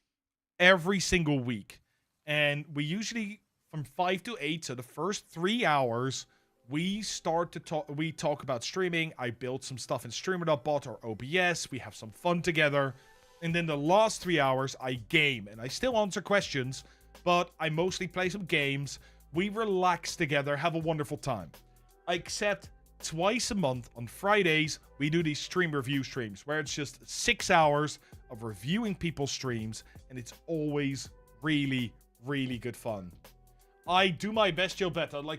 Every single week. And we usually, from 5 to 8, so the first 3 hours, we talk about streaming. I build some stuff in Streamerbot or OBS. We have some fun together. And then the last 3 hours, I game. And I still answer questions, but I mostly play some games. We relax together, have a wonderful time. Except twice a month on Fridays, we do these stream review streams where it's just 6 hours of reviewing people's streams, and it's always really, really good fun. I do my best, Gilbetta.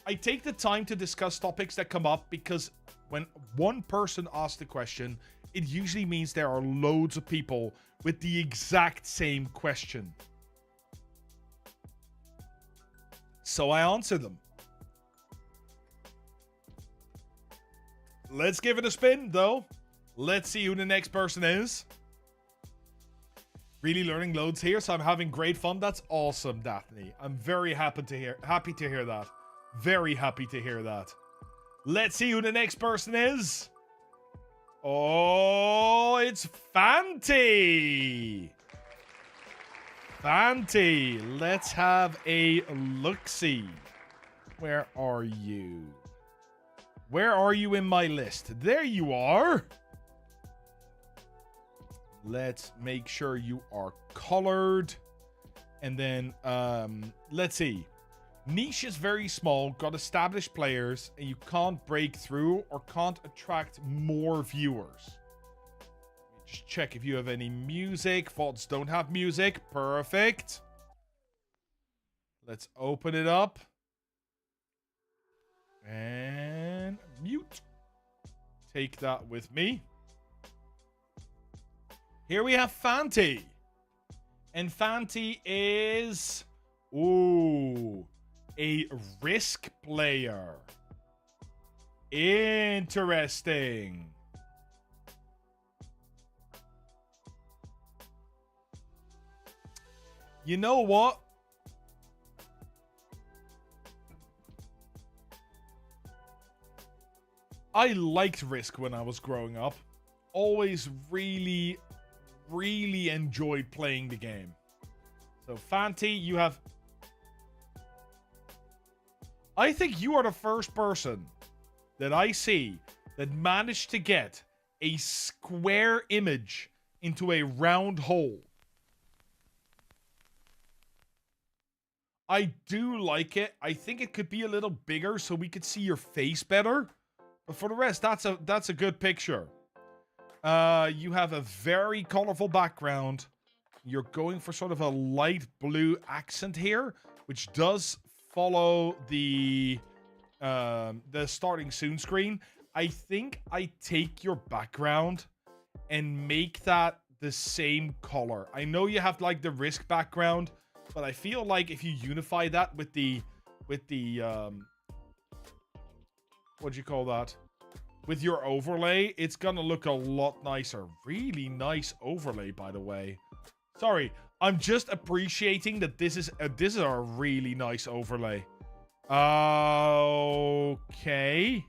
I take the time to discuss topics that come up because when one person asks the question, it usually means there are loads of people with the exact same question. So I answer them. Let's give it a spin, though. Let's see who the next person is. Really learning loads here, so I'm having great fun. That's awesome, Daphne. I'm very happy to hear that. Very happy to hear that. Let's see who the next person is. Oh, it's Fanti. Fanti, let's have a look-see. Where are you? Where are you in my list? There you are. Let's make sure you are colored. And then, let's see. Niche is very small, got established players, and you can't break through or can't attract more viewers. Just check if you have any music. VODs don't have music. Perfect. Let's open it up. And mute. Take that with me. Here we have Fanti. And Fanti is... Ooh. A Risk player. Interesting. You know what? I liked Risk when I was growing up. Always really, really enjoyed playing the game. So, Fanti, you have... I think you are the first person that I see that managed to get a square image into a round hole. I do like it. I think it could be a little bigger so we could see your face better. But for the rest, that's a good picture. You have a very colorful background. You're going for sort of a light blue accent here, which does follow the starting soon screen. I think I take your background and make that the same color. I know you have like the Risk background, but I feel like if you unify that with the what do you call that? With your overlay, it's gonna look a lot nicer. Really nice overlay, by the way. Sorry, I'm just appreciating that this is a really nice overlay. Okay.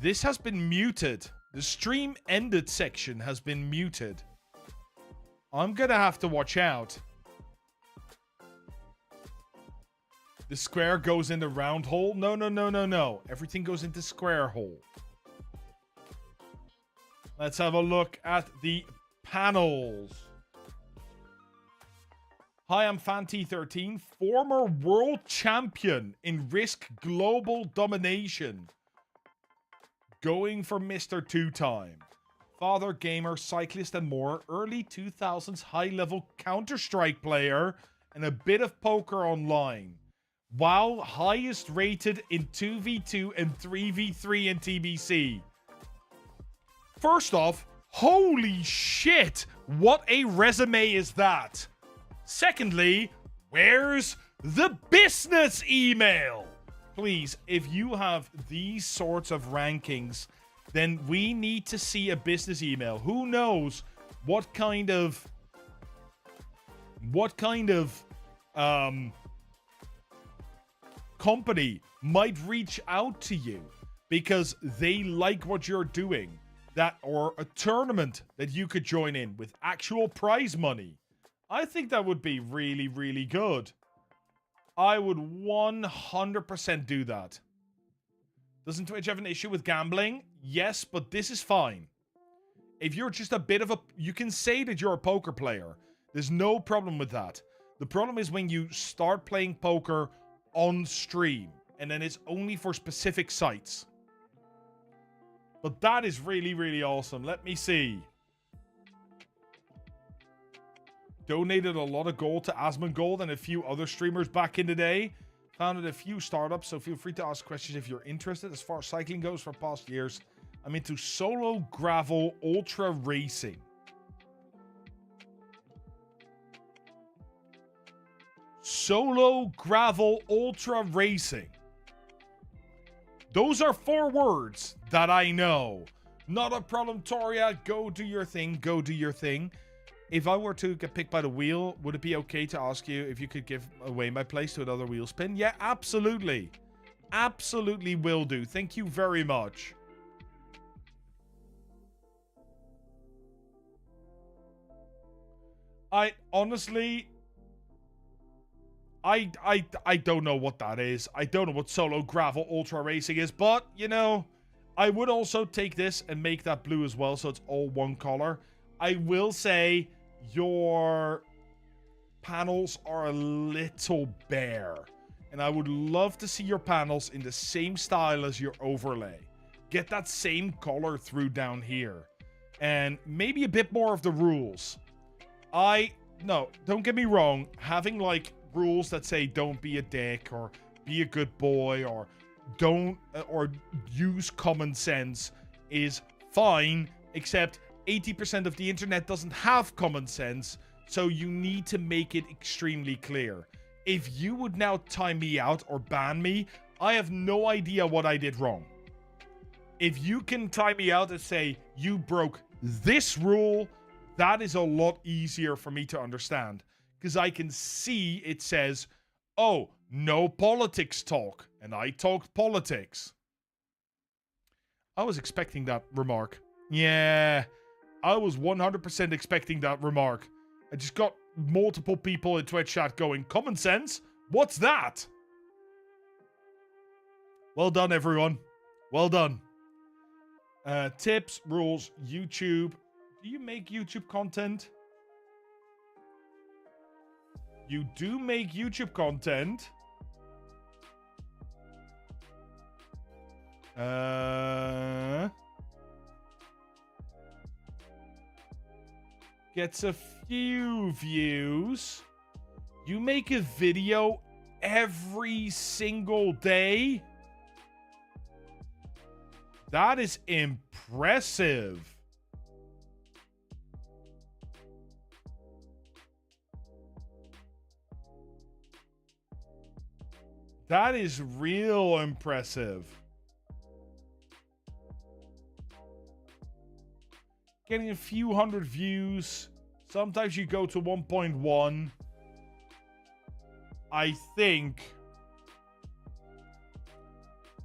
This has been muted. The stream ended section has been muted. I'm gonna have to watch out. The square goes in the round hole? No, no, no, no, no. Everything goes into square hole. Let's have a look at the panels. Hi, I'm Fanti13, former world champion in Risk Global Domination. Going for Mr. Two-Time. Father, gamer, cyclist, and more. Early 2000s high-level Counter-Strike player and a bit of poker online. WoW highest rated in 2v2 and 3v3 in TBC. First off, holy shit! What a resume is that? Secondly, where's the business email? Please, if you have these sorts of rankings, then we need to see a business email. Who knows what kind of company might reach out to you because they like what you're doing, or a tournament that you could join in with actual prize money. I think that would be really, really good. I would 100% do that. Doesn't Twitch have an issue with gambling? Yes, but this is fine. If you're just a bit of a... You can say that you're a poker player. There's no problem with that. The problem is when you start playing poker on stream, and then it's only for specific sites. But that is really, really awesome. Let me see. Donated a lot of gold to Asmongold and a few other streamers back in the day. Founded a few startups, so feel free to ask questions if you're interested. As far as cycling goes for past years, I'm into solo gravel ultra racing. Solo gravel ultra racing. Those are 4 words that I know. Not a problem, Toria. Go do your thing. Go do your thing. If I were to get picked by the wheel, would it be okay to ask you if you could give away my place to another wheel spin? Yeah, absolutely. Absolutely will do. Thank you very much. I honestly... I don't know what that is. I don't know what solo gravel ultra racing is, but, you know, I would also take this and make that blue as well, so it's all one color. I will say your panels are a little bare, and I would love to see your panels in the same style as your overlay. Get that same color through down here, and maybe a bit more of the rules. No, don't get me wrong, having like rules that say don't be a dick or be a good boy or don't or use common sense is fine, except 80% of the internet doesn't have common sense, so you need to make it extremely clear. If you would now time me out or ban me, I have no idea what I did wrong. If you can time me out and say you broke this rule, that is a lot easier for me to understand. Because I can see it says, oh, no politics talk. And I talked politics. I was expecting that remark. Yeah, I was 100% expecting that remark. I just got multiple people in Twitch chat going, common sense? What's that? Well done, everyone. Well done. Tips, rules, YouTube. Do you make YouTube content? You do make YouTube content. Gets a few views. You make a video every single day? That is impressive. That is real impressive. Getting a few hundred views. Sometimes you go to 1.1. I think...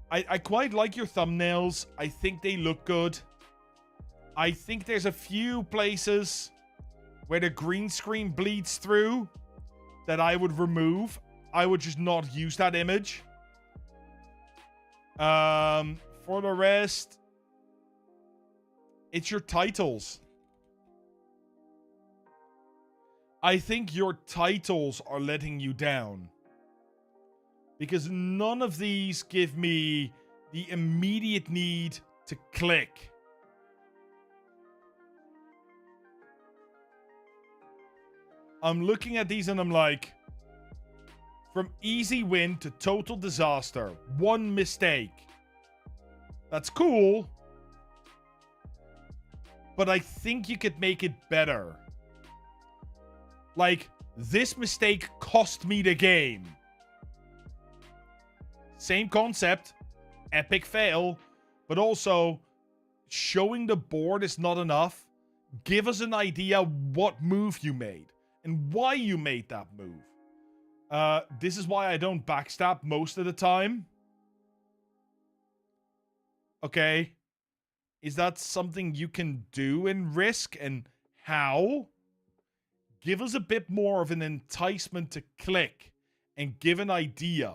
I quite like your thumbnails. I think they look good. I think there's a few places where the green screen bleeds through that I would remove. I would just not use that image. For the rest, it's your titles. I think your titles are letting you down. Because none of these give me the immediate need to click. I'm looking at these and I'm like, from easy win to total disaster, one mistake. That's cool. But I think you could make it better. Like, this mistake cost me the game. Same concept, epic fail, but also showing the board is not enough. Give us an idea what move you made and why you made that move. This is why I don't backstab most of the time. Okay. Is that something you can do in Risk, and how? Give us a bit more of an enticement to click and give an idea.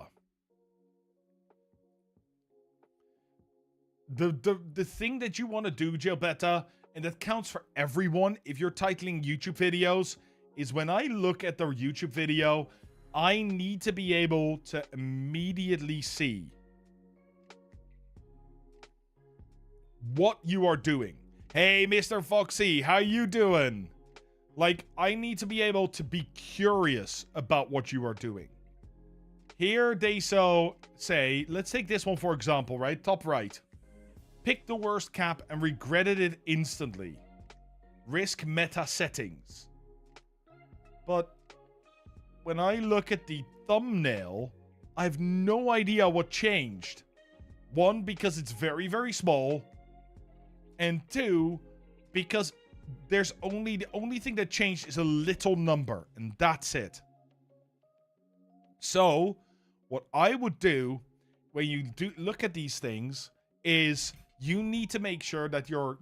The thing that you want to do, Gilbetta, and that counts for everyone if you're titling YouTube videos, is when I look at the YouTube video, I need to be able to immediately see what you are doing. Hey, Mr. Foxy, how you doing? Like, I need to be able to be curious about what you are doing. Here they say, let's take this one for example, right? Top right. Pick the worst cap and regretted it instantly. Risk meta settings. But when I look at the thumbnail, I have no idea what changed. One, because it's very, very small. And two, because the only thing that changed is a little number, and that's it. So, what I would do when you look at these things is you need to make sure that your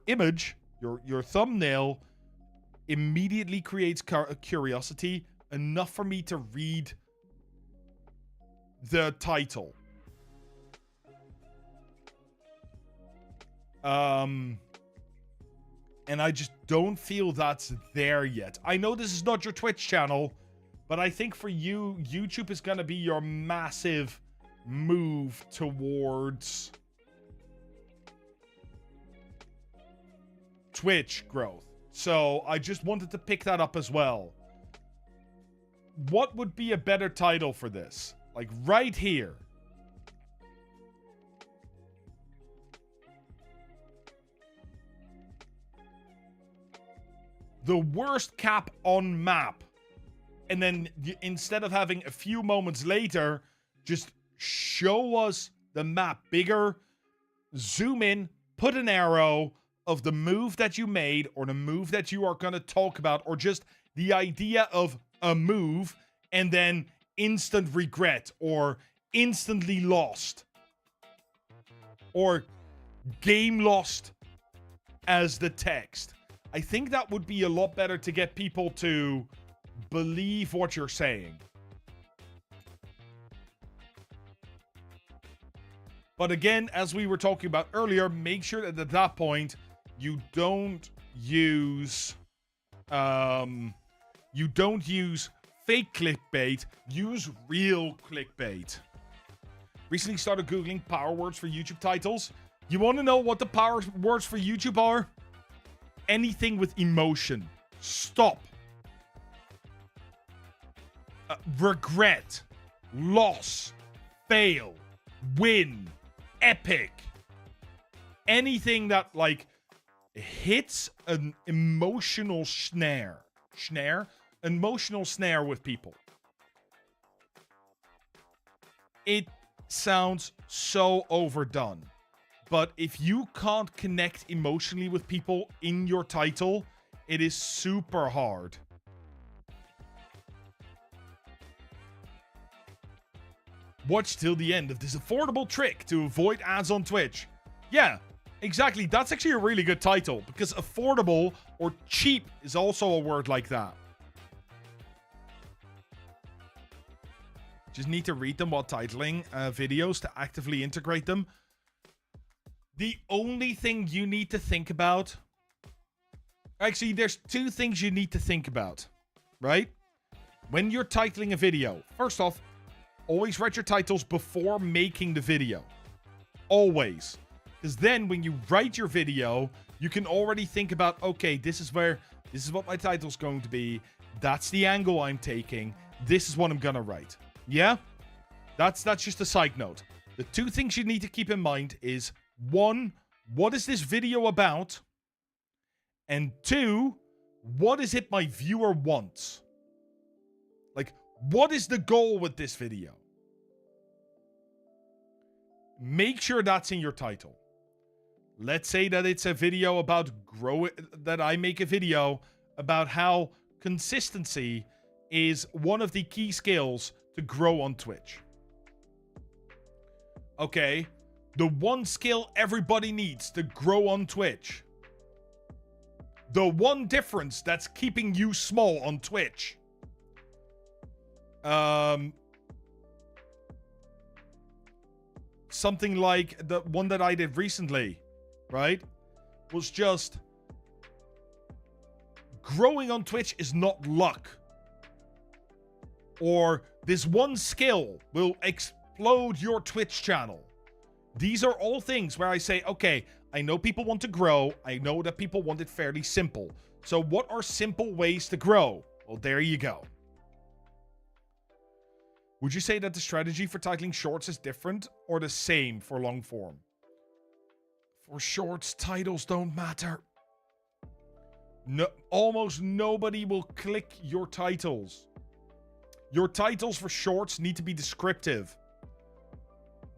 image, your thumbnail, immediately creates curiosity enough for me to read the title. And I just don't feel that's there yet. I know this is not your Twitch channel, but I think for you, YouTube is going to be your massive move towards Twitch growth. So I just wanted to pick that up as well. What would be a better title for this? Like right here. The worst cap on map. And then instead of having a few moments later, just show us the map bigger, zoom in, put an arrow of the move that you made or the move that you are going to talk about, or just the idea of a move and then instant regret or instantly lost or game lost as the text. I think that would be a lot better to get people to believe what you're saying. But again, as we were talking about earlier, make sure that at that point you don't use fake clickbait. Use real clickbait. Recently started Googling power words for YouTube titles. You want to know what the power words for YouTube are? Anything with emotion. Stop. Regret. Loss. Fail. Win. Epic. Anything that, like, hits an emotional snare. Emotional snare with people. It sounds so overdone. But if you can't connect emotionally with people in your title, it is super hard. Watch till the end of this affordable trick to avoid ads on Twitch. Yeah, exactly. That's actually a really good title, because affordable or cheap is also a word like that. Just need to read them while titling videos to actively integrate them. The only thing you need to think about... Actually, there's two things you need to think about, right? When you're titling a video, first off, always write your titles before making the video. Always. Because then when you write your video, you can already think about, okay, this is what my title's going to be. That's the angle I'm taking. This is what I'm gonna write. Yeah? That's just a side note. The two things you need to keep in mind is, one, what is this video about? And two, what is it my viewer wants? Like, what is the goal with this video? Make sure that's in your title. Let's say that it's a video about that I make a video about how consistency is one of the key skills to grow on Twitch. Okay, the one skill everybody needs to grow on Twitch. The one difference that's keeping you small on Twitch. Something like the one that I did recently, right? Was just growing on Twitch is not luck. Or this one skill will explode your Twitch channel. These are all things where I say, okay, I know people want to grow. I know that people want it fairly simple. So what are simple ways to grow? Well, there you go. Would you say that the strategy for titling shorts is different or the same for long form? For shorts, titles don't matter. No, almost nobody will click your titles. Your titles for shorts need to be descriptive.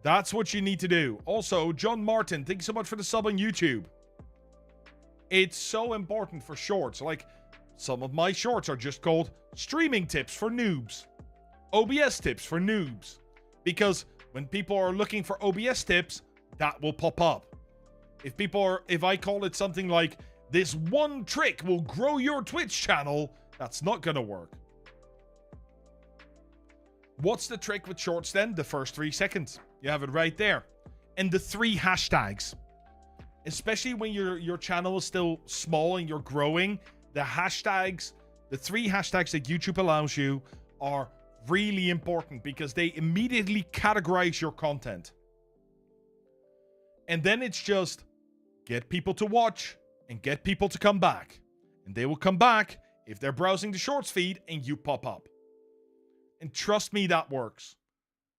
That's what you need to do. Also, John Martin, thank you so much for the sub on YouTube. It's so important for shorts. Like, some of my shorts are just called streaming tips for noobs. OBS tips for noobs. Because when people are looking for OBS tips, that will pop up. If I call it something like, this one trick will grow your Twitch channel, that's not gonna work. What's the trick with shorts then? The first 3 seconds. You have it right there. And the 3 hashtags. Especially when your channel is still small and you're growing, the hashtags, the 3 hashtags that YouTube allows you are really important because they immediately categorize your content. And then it's just get people to watch and get people to come back. And they will come back if they're browsing the shorts feed and you pop up. And trust me, that works.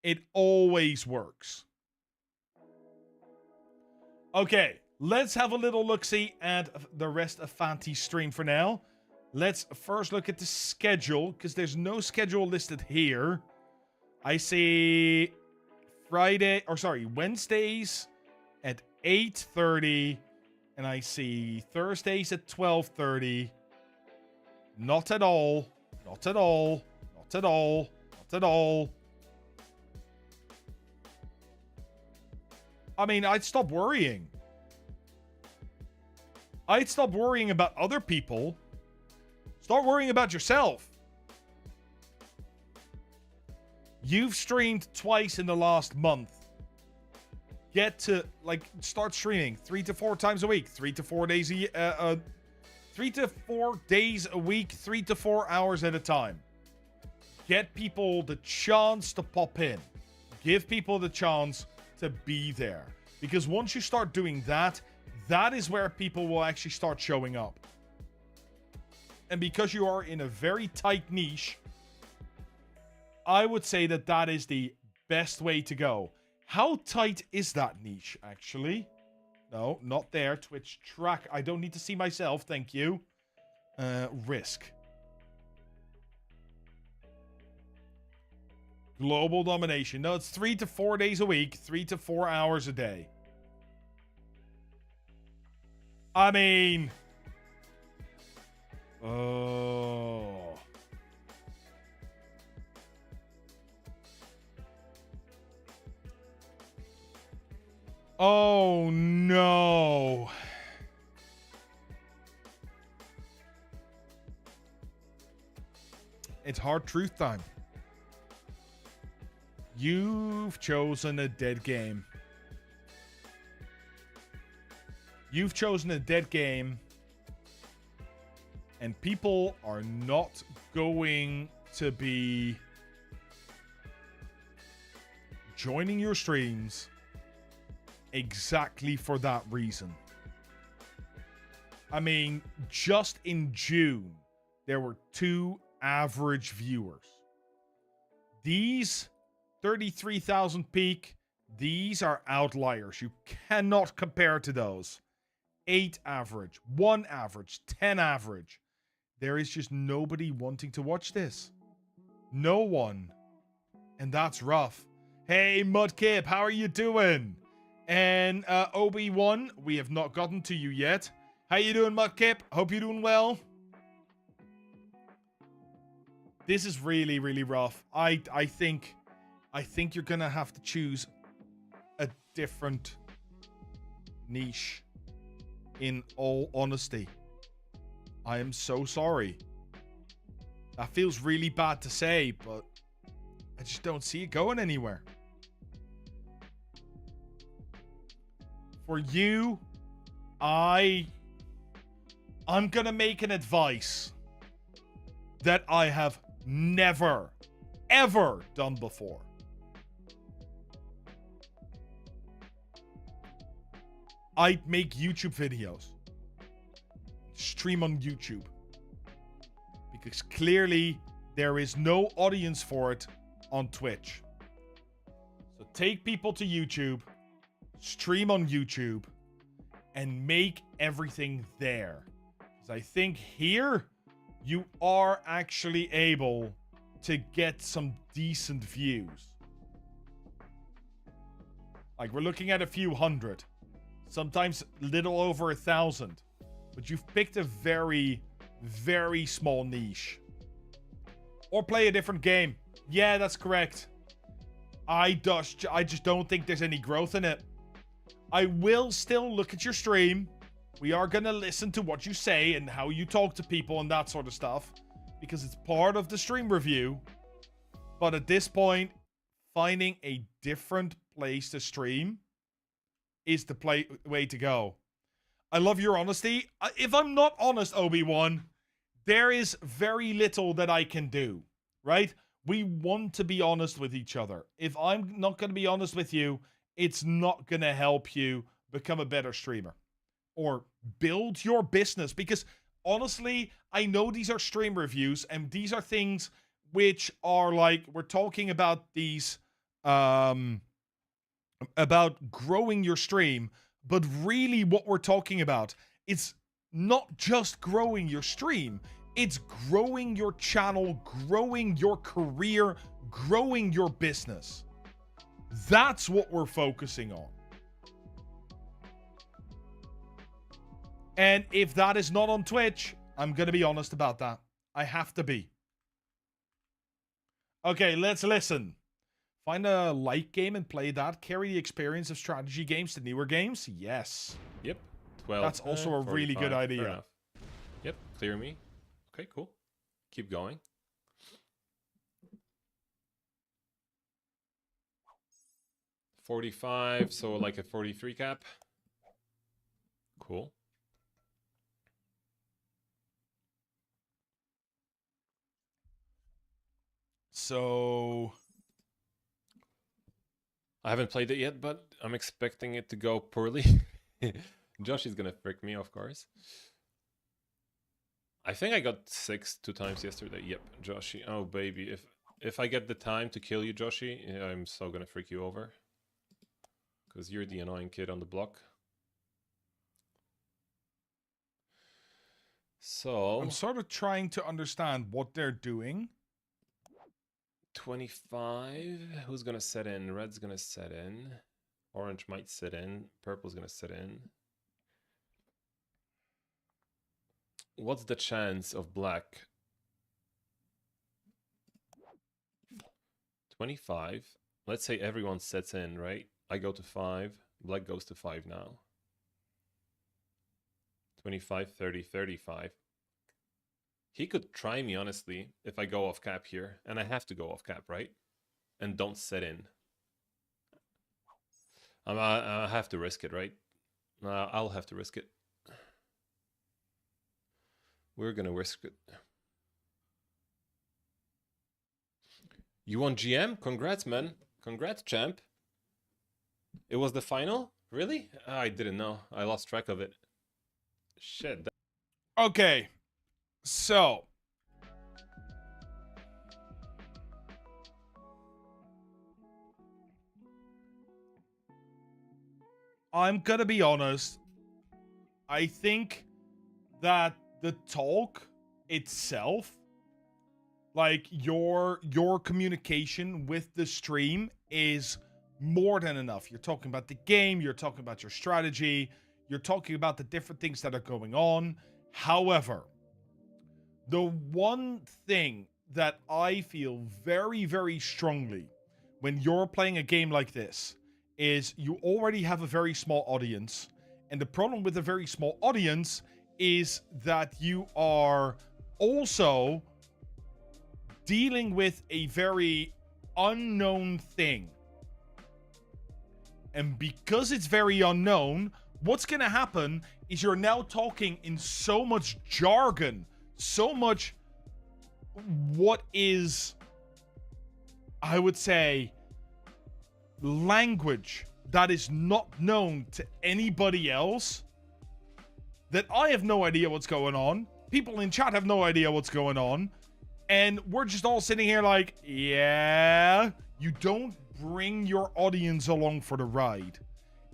It always works. Okay, let's have a little look-see at the rest of Fanty's stream for now. Let's first look at the schedule, because there's no schedule listed here. I see Wednesdays at 8:30, and I see Thursdays at 12:30. Not at all. Not at all. Not at all. Not at all. I mean, I'd stop worrying. I'd stop worrying about other people. Start worrying about yourself. You've streamed twice in the last month. Get to, like, start streaming 3 to 4 times a week. 3 to 4 days 3 to 4 days a week, 3 to 4 hours at a time. Get people the chance to pop in. Give people the chance to be there. Because once you start doing that, that is where people will actually start showing up. And because you are in a very tight niche, I would say that that is the best way to go. How tight is that niche, actually? No, not there. Twitch track. I don't need to see myself, thank you. Risk. Global domination. No, it's 3 to 4 days a week, 3 to 4 hours a day. I mean... Oh... Oh, no. It's hard truth time. You've chosen a dead game. You've chosen a dead game. And people are not going to be joining your streams exactly for that reason. I mean, just in June, there were 2 average viewers. These 33,000 peak, these are outliers. You cannot compare to those. 8 average, 1 average, 10 average. There is just nobody wanting to watch this. No one. And that's rough. Hey, Mudkip, how are you doing? And Obi-Wan, we have not gotten to you yet. How you doing, Mudkip? Hope you're doing well. This is really, really rough. I think you're gonna have to choose a different niche. In all honesty, I am so sorry. That feels really bad to say, but I just don't see it going anywhere. For you, I'm gonna make an advice that I have never, ever done before. I'd make YouTube videos. Stream on YouTube. Because clearly there is no audience for it on Twitch. So take people to YouTube, stream on YouTube, and make everything there. Because I think here you are actually able to get some decent views. Like, we're looking at a few hundred. Sometimes little over 1,000. But you've picked a very, very small niche. Or play a different game. Yeah, that's correct. I just don't think there's any growth in it. I will still look at your stream. We are going to listen to what you say and how you talk to people and that sort of stuff. Because it's part of the stream review. But at this point, finding a different place to stream is the way to go. I love your honesty. If I'm not honest, Obi-Wan, there is very little that I can do, right? We want to be honest with each other. If I'm not going to be honest with you, it's not going to help you become a better streamer or build your business. Because honestly, I know these are stream reviews and these are things which are like, we're talking about these, about growing your stream, but really what we're talking about is not just growing your stream, it's growing your channel, growing your career, growing your business. That's what we're focusing on. And if that is not on Twitch, I'm going to be honest about that. I have to be. Okay, let's listen. Find a light game and play that. Carry the experience of strategy games to newer games? Yes. Yep. 12. That's also a really good 45. Fair idea. enough. Yep, clear me. Okay, cool. Keep going. $45, so like a 43 cap. Cool. So I haven't played it yet, but I'm expecting it to go poorly. Josh is gonna frick me, of course. I think I got 6 2 times yesterday. Yep, Joshy. Oh baby, if I get the time to kill you, Joshy, I'm so gonna freak you over. Because you're the annoying kid on the block. So I'm sort of trying to understand what they're doing. 25. Who's gonna set in? Red's gonna set in. Orange might sit in. Purple's gonna sit in. What's the chance of black? 25. Let's say everyone sets in, right? I go to 5. Black goes to 5 now. 25, 30, 35. He could try me, honestly, if I go off cap here. And I have to go off cap, right? And don't set in. I have to risk it, right? I'll have to risk it. We're gonna risk it. You won GM? Congrats, man. Congrats, champ. It was the final? Really? I didn't know. I lost track of it. Shit. Okay. So I'm gonna be honest. I think that the talk itself, like your communication with the stream, is more than enough. You're talking about the game, you're talking about your strategy, you're talking about the different things that are going on. However, the one thing that I feel very, very strongly when you're playing a game like this is you already have a very small audience. And the problem with a very small audience is that you are also dealing with a very unknown thing. And because it's very unknown, what's going to happen is you're now talking in so much jargon, so much what is, I would say, language that is not known to anybody else, that I have no idea what's going on. People in chat have no idea what's going on. And we're just all sitting here like, yeah, you don't bring your audience along for the ride.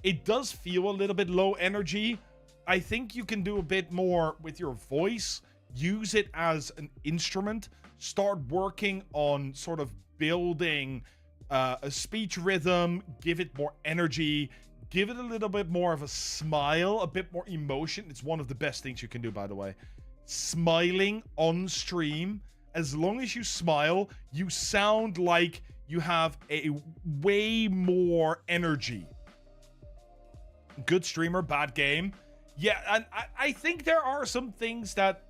It does feel a little bit low energy. I think you can do a bit more with your voice. Use it as an instrument. Start working on sort of building a speech rhythm. Give it more energy. Give it a little bit more of a smile, a bit more emotion. It's one of the best things you can do, by the way. Smiling on stream. As long as you smile, you sound like you have a way more energy. Good streamer, bad game. Yeah, and I think there are some things that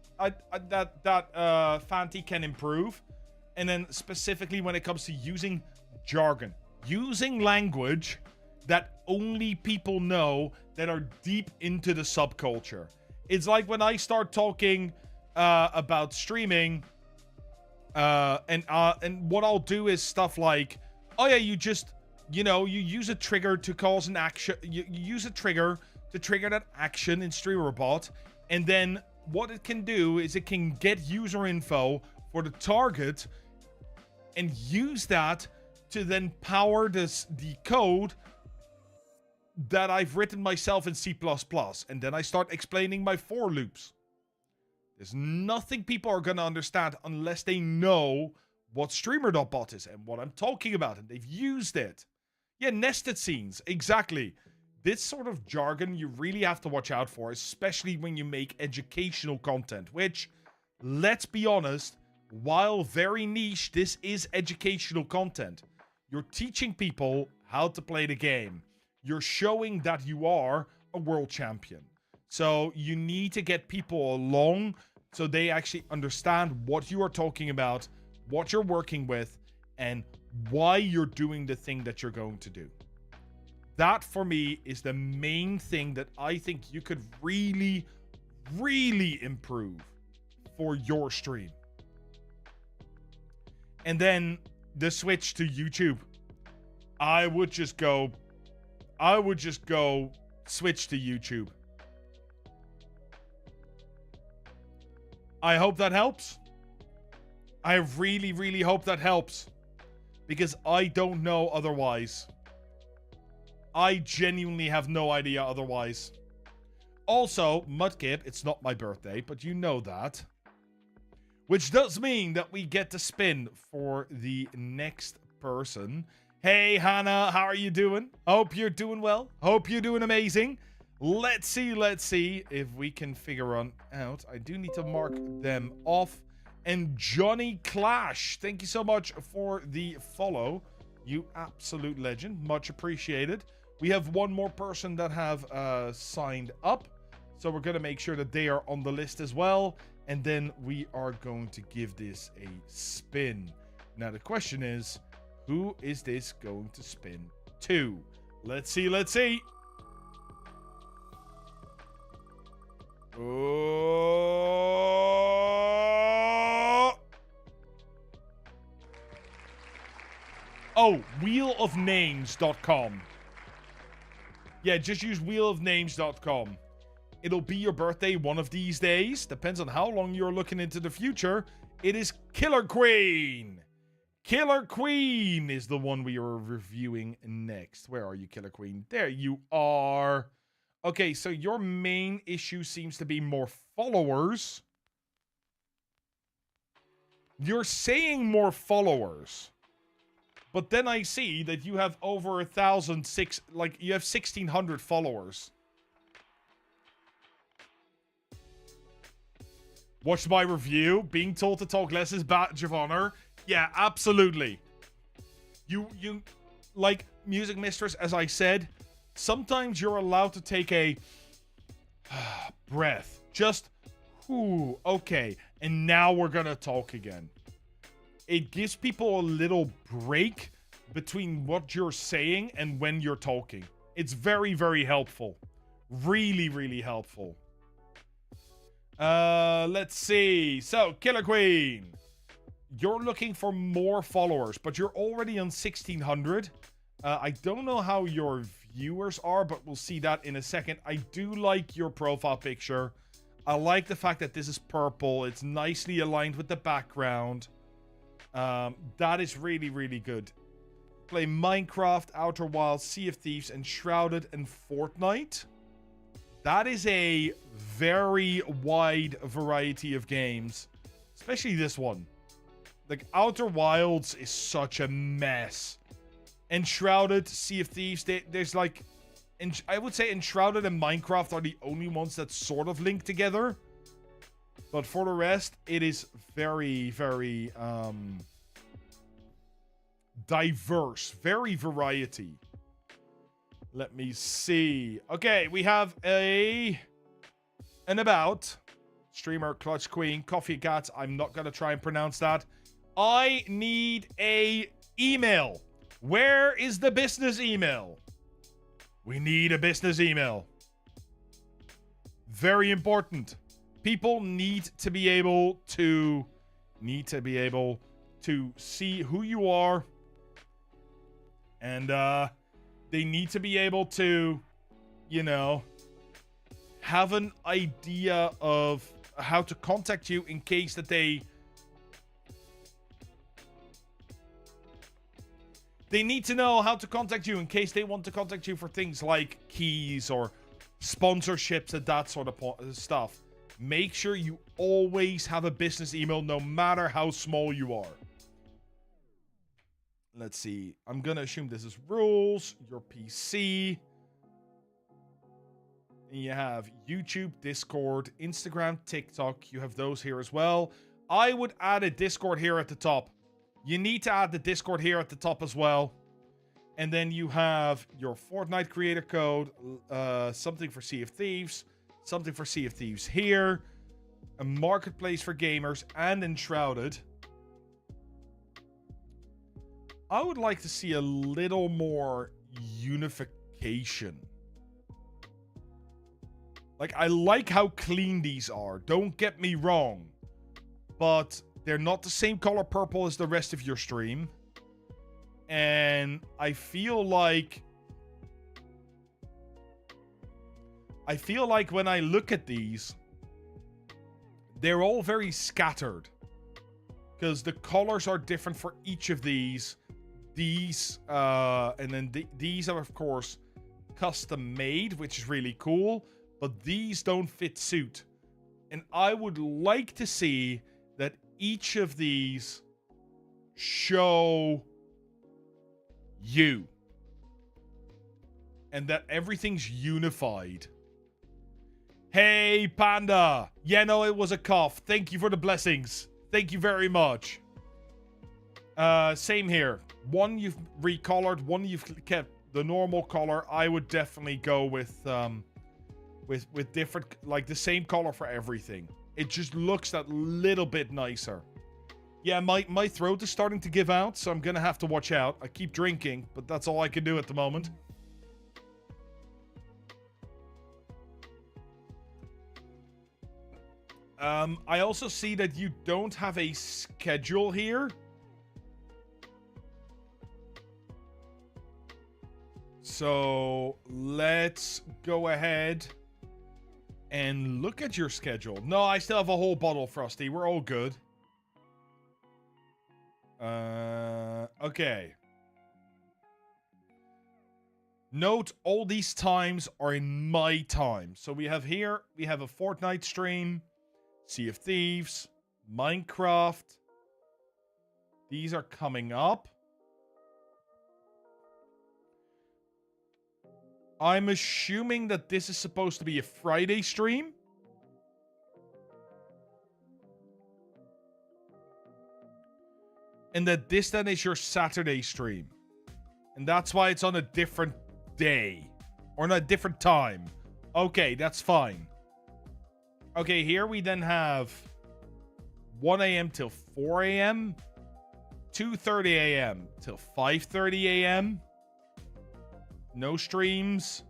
Fanti can improve. And then specifically when it comes to using jargon. Using language that only people know that are deep into the subculture. It's like when I start talking about streaming, and what I'll do is stuff like, oh yeah, you just, you use a trigger to cause an action. You use a trigger to trigger that action in Streamerbot, and then what it can do is it can get user info for the target and use that to then power the code that I've written myself in C++, and then I start explaining my for loops. There's nothing people are going to understand unless they know what Streamer.bot is and what I'm talking about, and they've used it. Yeah, nested scenes, exactly. This sort of jargon you really have to watch out for, especially when you make educational content, which, let's be honest, while very niche, this is educational content. You're teaching people how to play the game. You're showing that you are a world champion. So you need to get people along so they actually understand what you are talking about, what you're working with, and why you're doing the thing that you're going to do. That, for me, is the main thing that I think you could really, really improve for your stream. And then the switch to YouTube. I would just go switch to YouTube. I hope that helps. I really, really hope that helps. Because I don't know otherwise. I genuinely have no idea otherwise. Also, Mudkip, it's not my birthday, but you know that. Which does mean that we get to spin for the next person. Hey, Hannah, how are you doing? Hope you're doing well. Hope you're doing amazing. Let's see if we can figure out. I do need to mark them off. And Johnny Clash, thank you so much for the follow. You absolute legend. Much appreciated. We have one more person that have signed up. So we're going to make sure that they are on the list as well. And then we are going to give this a spin. Now the question is, who is this going to spin to? Let's see. Oh, wheelofnames.com. Yeah, just use wheelofnames.com. It'll be your birthday one of these days. Depends on how long you're looking into the future. It is Killer Queen. Killer Queen is the one we are reviewing next. Where are you, Killer Queen? There you are. Okay, so your main issue seems to be more followers. You're saying more followers. But then I see that you have over 1,006, like you have 1,600 followers. Watch my review. Being told to talk less is badge of honor. Yeah, absolutely. You like Music Mistress, as I said, sometimes you're allowed to take a breath. Just, ooh, okay. And now we're gonna talk again. It gives people a little break between what you're saying and when you're talking. It's very, very helpful. Really, really helpful. Let's see. So, Killer Queen. You're looking for more followers, but you're already on 1,600. I don't know how your viewers are, but we'll see that in a second. I do like your profile picture. I like the fact that this is purple. It's nicely aligned with the background. That is really, really good. Play Minecraft, Outer Wilds, Sea of Thieves, Enshrouded, and Fortnite. That is a very wide variety of games. Especially this one. Like, Outer Wilds is such a mess. Enshrouded, Sea of Thieves, there's like... I would say Enshrouded and Minecraft are the only ones that sort of link together. But for the rest, it is very, very diverse. Very variety. Let me see. Okay, we have an about. Streamer, Clutch Queen, Coffee Cats. I'm not going to try and pronounce that. I need a email. Where is the business email? We need a business email. Very important. People need to be able to see who you are, and they need to be able to, you know, have an idea of how to contact you in case that they need to know how to contact you in case they want to contact you for things like keys or sponsorships and that sort of stuff. Make sure you always have a business email, no matter how small you are. Let's see. I'm going to assume this is rules, your PC. And you have YouTube, Discord, Instagram, TikTok. You have those here as well. I would add a Discord here at the top. You need to add the Discord here at the top as well. And then you have your Fortnite creator code, something for Sea of Thieves, something for Sea of Thieves here, a marketplace for gamers, and Enshrouded. I would like to see a little more unification. Like, I like how clean these are. Don't get me wrong. But they're not the same color purple as the rest of your stream. And I feel like when I look at these, they're all very scattered. Because the colors are different for each of these. These, and then these are, of course, custom made, which is really cool. But these don't fit suit. And I would like to see that each of these show you. And that everything's unified. Hey, Panda. Yeah, no, it was a cough. Thank you for the blessings. Thank you very much. Same here. One you've recolored, one you've kept the normal color. I would definitely go with different, like the same color for everything. It just looks that little bit nicer. Yeah, my throat is starting to give out, so I'm gonna have to watch out. I keep drinking, but that's all I can do at the moment. I also see that you don't have a schedule here. So let's go ahead and look at your schedule. No, I still have a whole bottle, Frosty. We're all good. Okay. Note, all these times are in my time. So we have here, we have a Fortnite stream, Sea of Thieves, Minecraft. These are coming up. I'm assuming that this is supposed to be a Friday stream. And that this then is your Saturday stream. And that's why it's on a different day. Or on a different time. Okay, that's fine. Okay, here we then have 1 a.m. till 4 a.m. 2:30 a.m. till 5:30 a.m. No streams.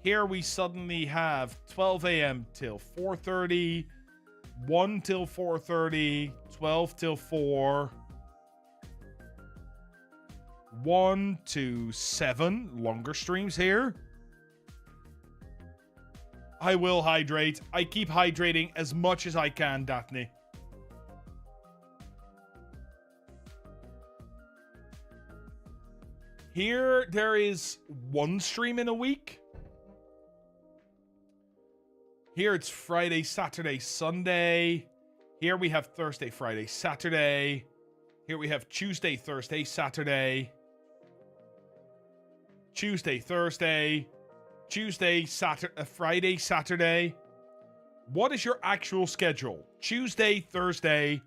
Here we suddenly have 12 a.m. till 4:30, 1 till 4:30, 12 till 4, 1 to 7, longer streams here. I will hydrate. I keep hydrating as much as I can, Daphne. Here, there is 1 stream in a week. Here, it's Friday, Saturday, Sunday. Here, we have Thursday, Friday, Saturday. Here, we have Tuesday, Thursday, Saturday. Tuesday, Thursday. Tuesday, Saturday, Friday, Saturday. What is your actual schedule? Tuesday, Thursday,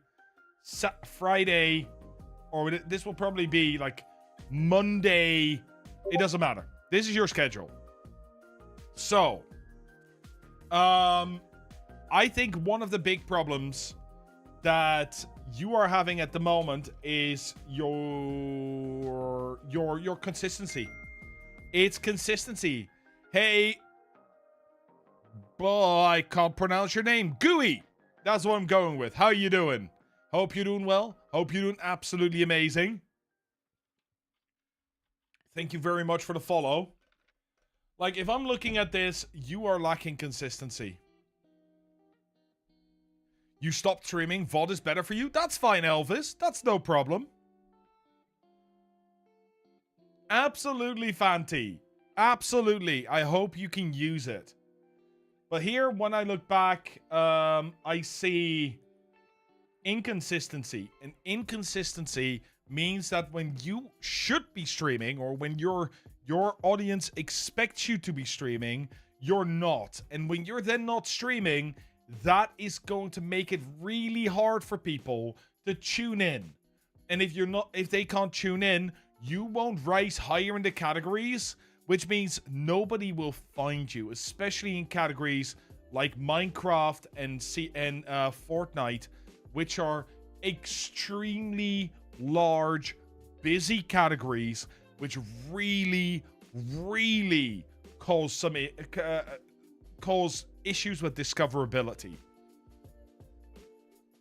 Friday, or this will probably be like Monday. It doesn't matter. This is your schedule. So, I think one of the big problems that you are having at the moment is your consistency. It's consistency. Hey, boy, I can't pronounce your name. Gooey. That's what I'm going with. How you doing? Hope you're doing well. Hope you're doing absolutely amazing. Thank you very much for the follow. Like, if I'm looking at this, you are lacking consistency. You stopped streaming. VOD is better for you. That's fine, Elvis. That's no problem. Absolutely, Fanti. Absolutely. I hope you can use it. But here, when I look back, I see inconsistency. And inconsistency means that when you should be streaming, or when your audience expects you to be streaming, you're not. And when you're then not streaming, that is going to make it really hard for people to tune in. And if they can't tune in, you won't rise higher in the categories, which means nobody will find you, especially in categories like Minecraft and Fortnite, which are extremely large, busy categories, which really cause issues with discoverability.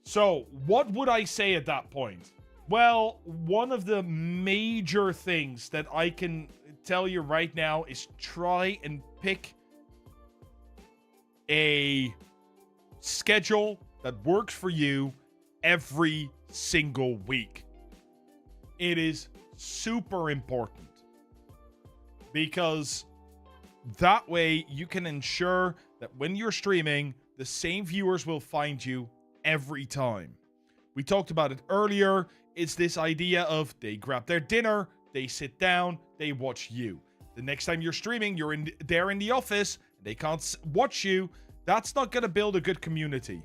So, what would I say at that point? Well, one of the major things that I can tell you right now is try and pick a schedule that works for you every single week. It is super important because that way you can ensure that when you're streaming, the same viewers will find you every time. We talked about it earlier. It's this idea of they grab their dinner, they sit down, they watch you. The next time you're streaming, you're there in the office, they can't watch you. That's not going to build a good community.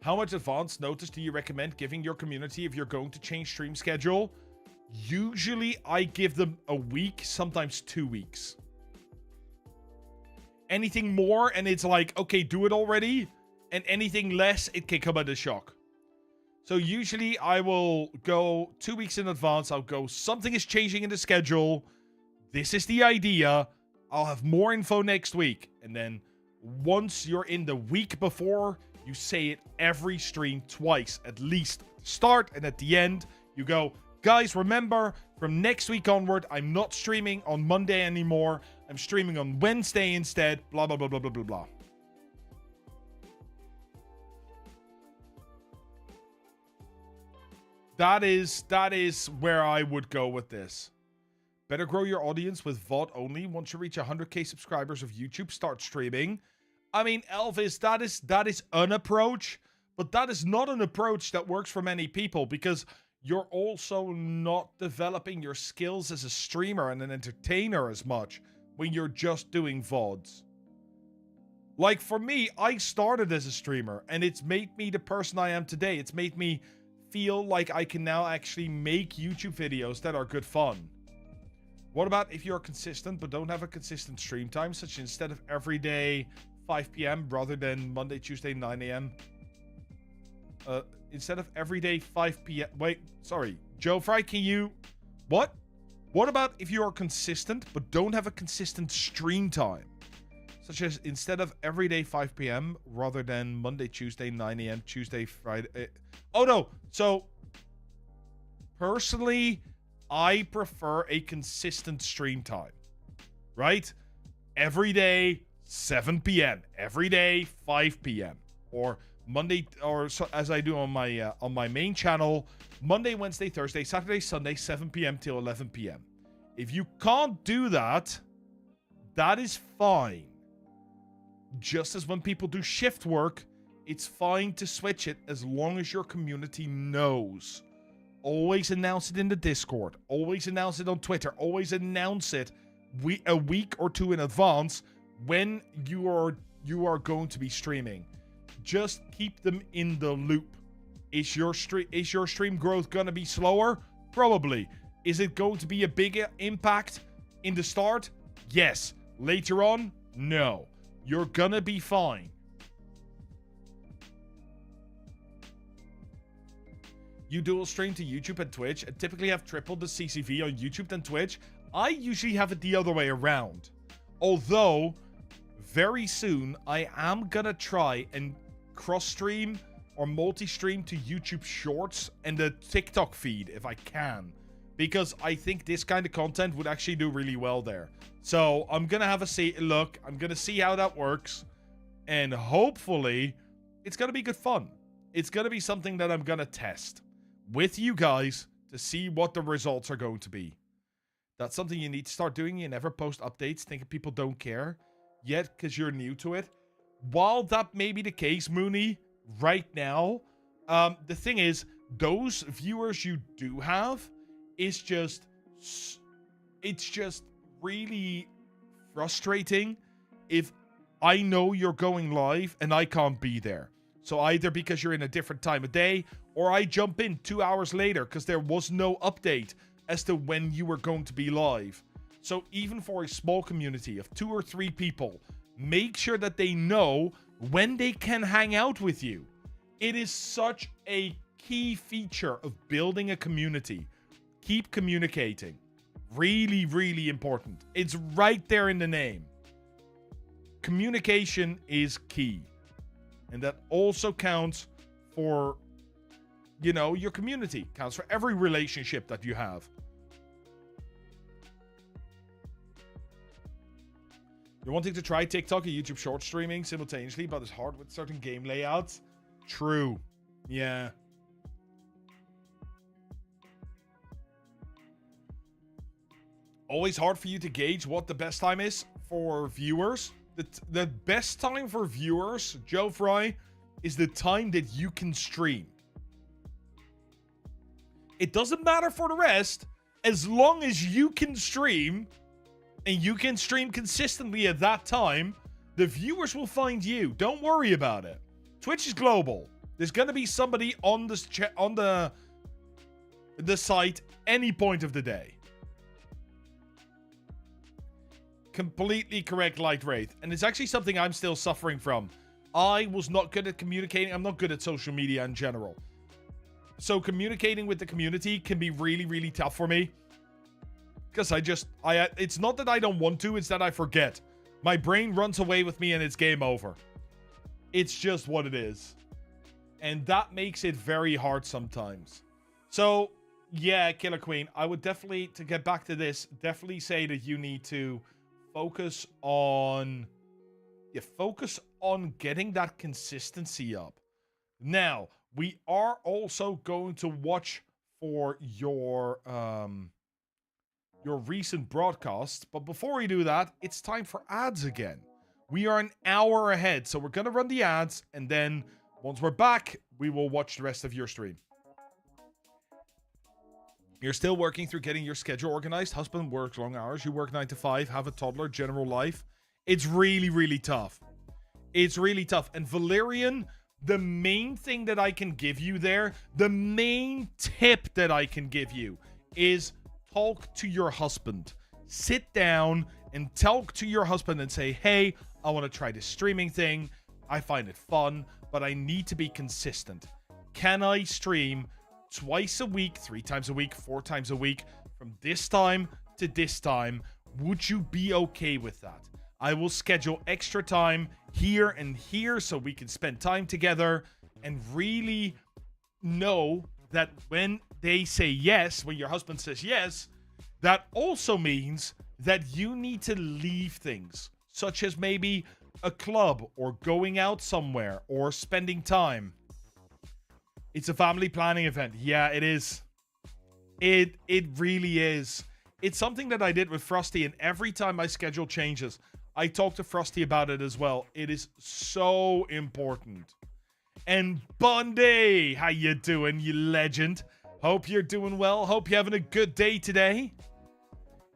How much advance notice do you recommend giving your community if you're going to change stream schedule? Usually, I give them a week, sometimes 2 weeks. Anything more, and it's like, okay, do it already. And anything less, it can come as a shock. So usually, I will go 2 weeks in advance. I'll go, something is changing in the schedule. This is the idea. I'll have more info next week. And then once you're in the week before, you say it every stream twice, at least at the start and at the end. You go, guys, remember, from next week onward, I'm not streaming on Monday anymore. I'm streaming on Wednesday instead, blah, blah, blah, blah, blah, blah, blah. That is where I would go with this. Better grow your audience with VOD only. Once you reach 100k subscribers of YouTube, start streaming. I mean, Elvis, that is an approach, but that is not an approach that works for many people because you're also not developing your skills as a streamer and an entertainer as much when you're just doing VODs. Like for me, I started as a streamer and it's made me the person I am today. It's made me feel like I can now actually make YouTube videos that are good fun. What about if you're consistent but don't have a consistent stream time, such instead of every day 5 p.m. rather than Monday, Tuesday, 9 a.m.? Instead of every day 5 p.m. Wait, sorry. Joe Fry, can you... What? What about if you are consistent but don't have a consistent stream time? Such as instead of every day 5 p.m. rather than Monday, Tuesday, 9 a.m., Tuesday, Friday... Oh, no. So, personally, I prefer a consistent stream time. Right? Every day, 7 p.m. Every day, 5 p.m. Or Monday, or so, as I do on my main channel, Monday, Wednesday, Thursday, Saturday, Sunday, 7 p.m. till 11 p.m. If you can't do that, that is fine. Just as when people do shift work, it's fine to switch it as long as your community knows. Always announce it in the Discord. Always announce it on Twitter. Always announce it a week or two in advance when you are going to be streaming. Just keep them in the loop. Is your stream growth going to be slower? Probably. Is it going to be a bigger impact in the start? Yes. Later on? No. You're gonna be fine. You dual stream to YouTube and Twitch and typically have triple the CCV on YouTube than Twitch. I usually have it the other way around. Although, very soon, I am gonna try and cross-stream or multi-stream to YouTube Shorts and the TikTok feed if I can. Because I think this kind of content would actually do really well there. So I'm going to have a look. I'm going to see how that works. And hopefully, it's going to be good fun. It's going to be something that I'm going to test with you guys to see what the results are going to be. That's something you need to start doing. You never post updates thinking people don't care yet because you're new to it. While that may be the case, Mooney, right now, the thing is, those viewers you do have, it's just really frustrating if I know you're going live and I can't be there. So either because you're in a different time of day, or I jump in 2 hours later because there was no update as to when you were going to be live. So even for a small community of 2 or 3 people, Make sure that they know when they can hang out with you. It is such a key feature of building a community. Keep communicating. Really, really important. It's right there in the name. Communication is key. And that also counts for, you know, your community. Counts for every relationship that you have. You're wanting to try TikTok or YouTube short streaming simultaneously, but it's hard with certain game layouts. True. Yeah. Always hard for you to gauge what the best time is for viewers. The best time for viewers, Joe Fry, is the time that you can stream. It doesn't matter for the rest, as long as you can stream, and you can stream consistently at that time, the viewers will find you. Don't worry about it. Twitch is global. There's going to be somebody on the site any point of the day. Completely correct, Light Wraith. And it's actually something I'm still suffering from. I was not good at communicating. I'm not good at social media in general. So communicating with the community can be really, really tough for me. Because it's not that I don't want to, it's that I forget. My brain runs away with me and it's game over. It's just what it is. And that makes it very hard sometimes. So, yeah, Killer Queen, I would definitely, to get back to this, definitely say that you need to focus on getting that consistency up. Now, we are also going to watch for your recent broadcasts, but before we do that, it's time for ads again. We are an hour ahead, so we're gonna run the ads, and then once we're back, we will watch the rest of your stream. You're still working through getting your schedule organized. Husband works long hours. You work 9 to 5, have a toddler, general life. It's really, really tough. It's really tough. And Valerian, the main thing that I can give you there, the main tip that I can give you is talk to your husband. Sit down and talk to your husband and say, hey, I want to try this streaming thing. I find it fun, but I need to be consistent. Can I stream twice a week, 3 times a week, 4 times a week, from this time to this time? Would you be okay with that? I will schedule extra time here and here so we can spend time together and really know that when they say yes, when your husband says yes, that also means that you need to leave things, such as maybe a club or going out somewhere or spending time. It's a family planning event. Yeah, it is. It really is. It's something that I did with Frosty, and every time my schedule changes, I talk to Frosty about it as well. It is so important. And Bundy, how you doing, you legend? Hope you're doing well. Hope you're having a good day today.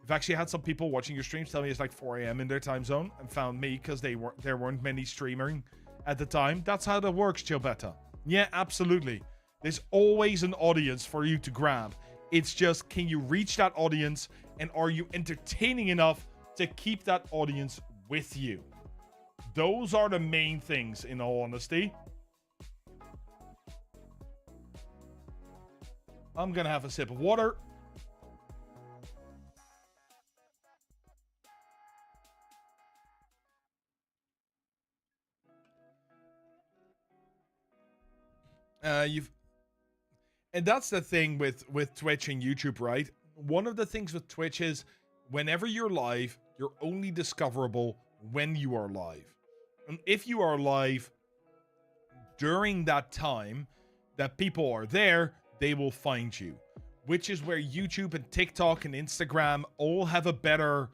I've actually had some people watching your streams tell me it's like 4 a.m. in their time zone and found me because there weren't many streaming at the time. That's how that works, Gilbetta. Yeah, absolutely. There's always an audience for you to grab. It's just, can you reach that audience, and are you entertaining enough to keep that audience with you? Those are the main things, in all honesty. I'm gonna have a sip of water. And that's the thing with Twitch and YouTube, right? One of the things with Twitch is whenever you're live, you're only discoverable when you are live. And if you are live during that time that people are there, they will find you, which is where YouTube and TikTok and Instagram all have a better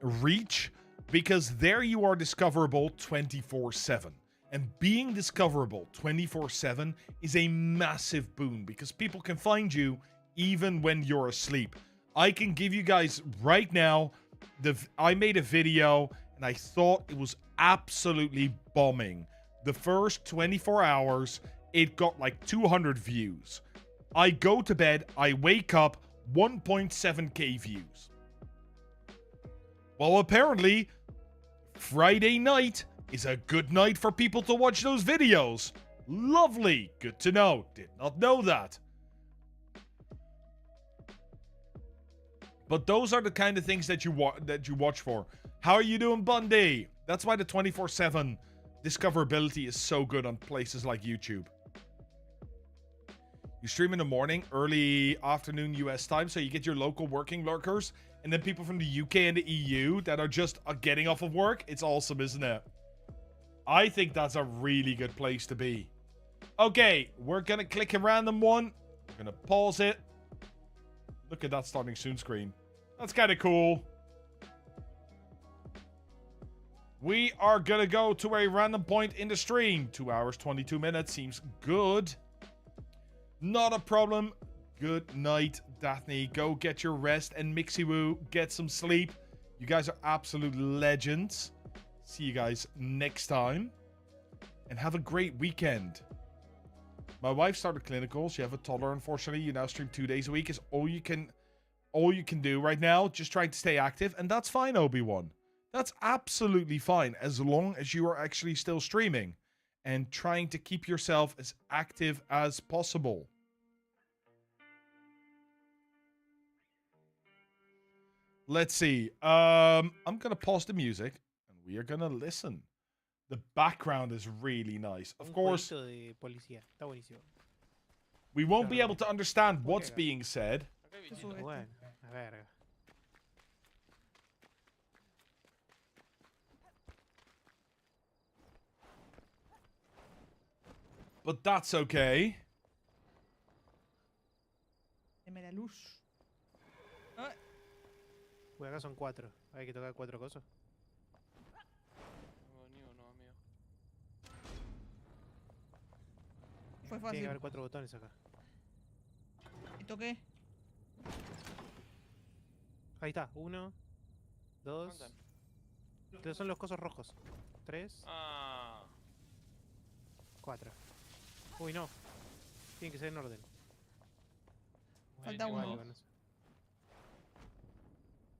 reach, because there you are discoverable 24/7. And being discoverable 24/7 is a massive boon, because people can find you even when you're asleep. I can give you guys right now, I made a video and I thought it was absolutely bombing. The first 24 hours, it got like 200 views. I go to bed, I wake up, 1.7k views. Well, apparently, Friday night is a good night for people to watch those videos. Lovely. Good to know. Did not know that. But those are the kind of things that you watch for. How are you doing, Bundy? That's why the 24/7 discoverability is so good on places like YouTube. You stream in the morning, early afternoon US time, so you get your local working lurkers, and then people from the UK and the EU that are just getting off of work. It's awesome, isn't it? I think that's a really good place to be. Okay, we're gonna click a random one. We're gonna pause it. Look at that starting soon screen. That's kind of cool. We are gonna go to a random point in the stream. 2 hours, 22 minutes. Seems good. Not a problem. Good night, Daphne. Go get your rest. And Mixie get some sleep. You guys are absolute legends. See you guys next time. And have a great weekend. My wife started clinical. She have a toddler, unfortunately. You now stream 2 days a week. Is all you can do right now. Just trying to stay active. And that's fine, Obi-Wan. That's absolutely fine. As long as you are actually still streaming. And trying to keep yourself as active as possible. Let's see. I'm going to pause the music. And we are going to listen. The background is really nice. Of course, we won't be able to understand what's being said. But that's okay. Deme la luz. Ah, Pues acá son 4. Hay que tocar 4 cosas. fue Tiene que fácil. haber 4 botones acá. ¿Y toqué? Ahí está. 1, 2. Estos son los cosos rojos. 3, 4. Uy, no. Tienen que ser en orden. Falta Igual, uno. igual, no sé.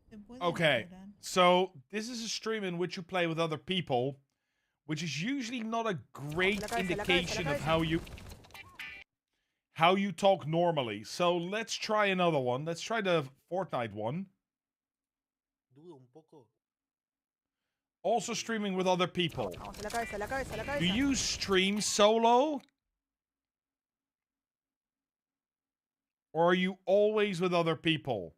¿Se puede Okay, mejorar? so this is a stream in which you play with other people, which is usually not a great indication of how you talk normally. So let's try another one. Let's try the Fortnite one. Dudo un poco. Also streaming with other people. Vamos, a la cabeza, a la cabeza, a la cabeza. Do you stream solo? Or are you always with other people?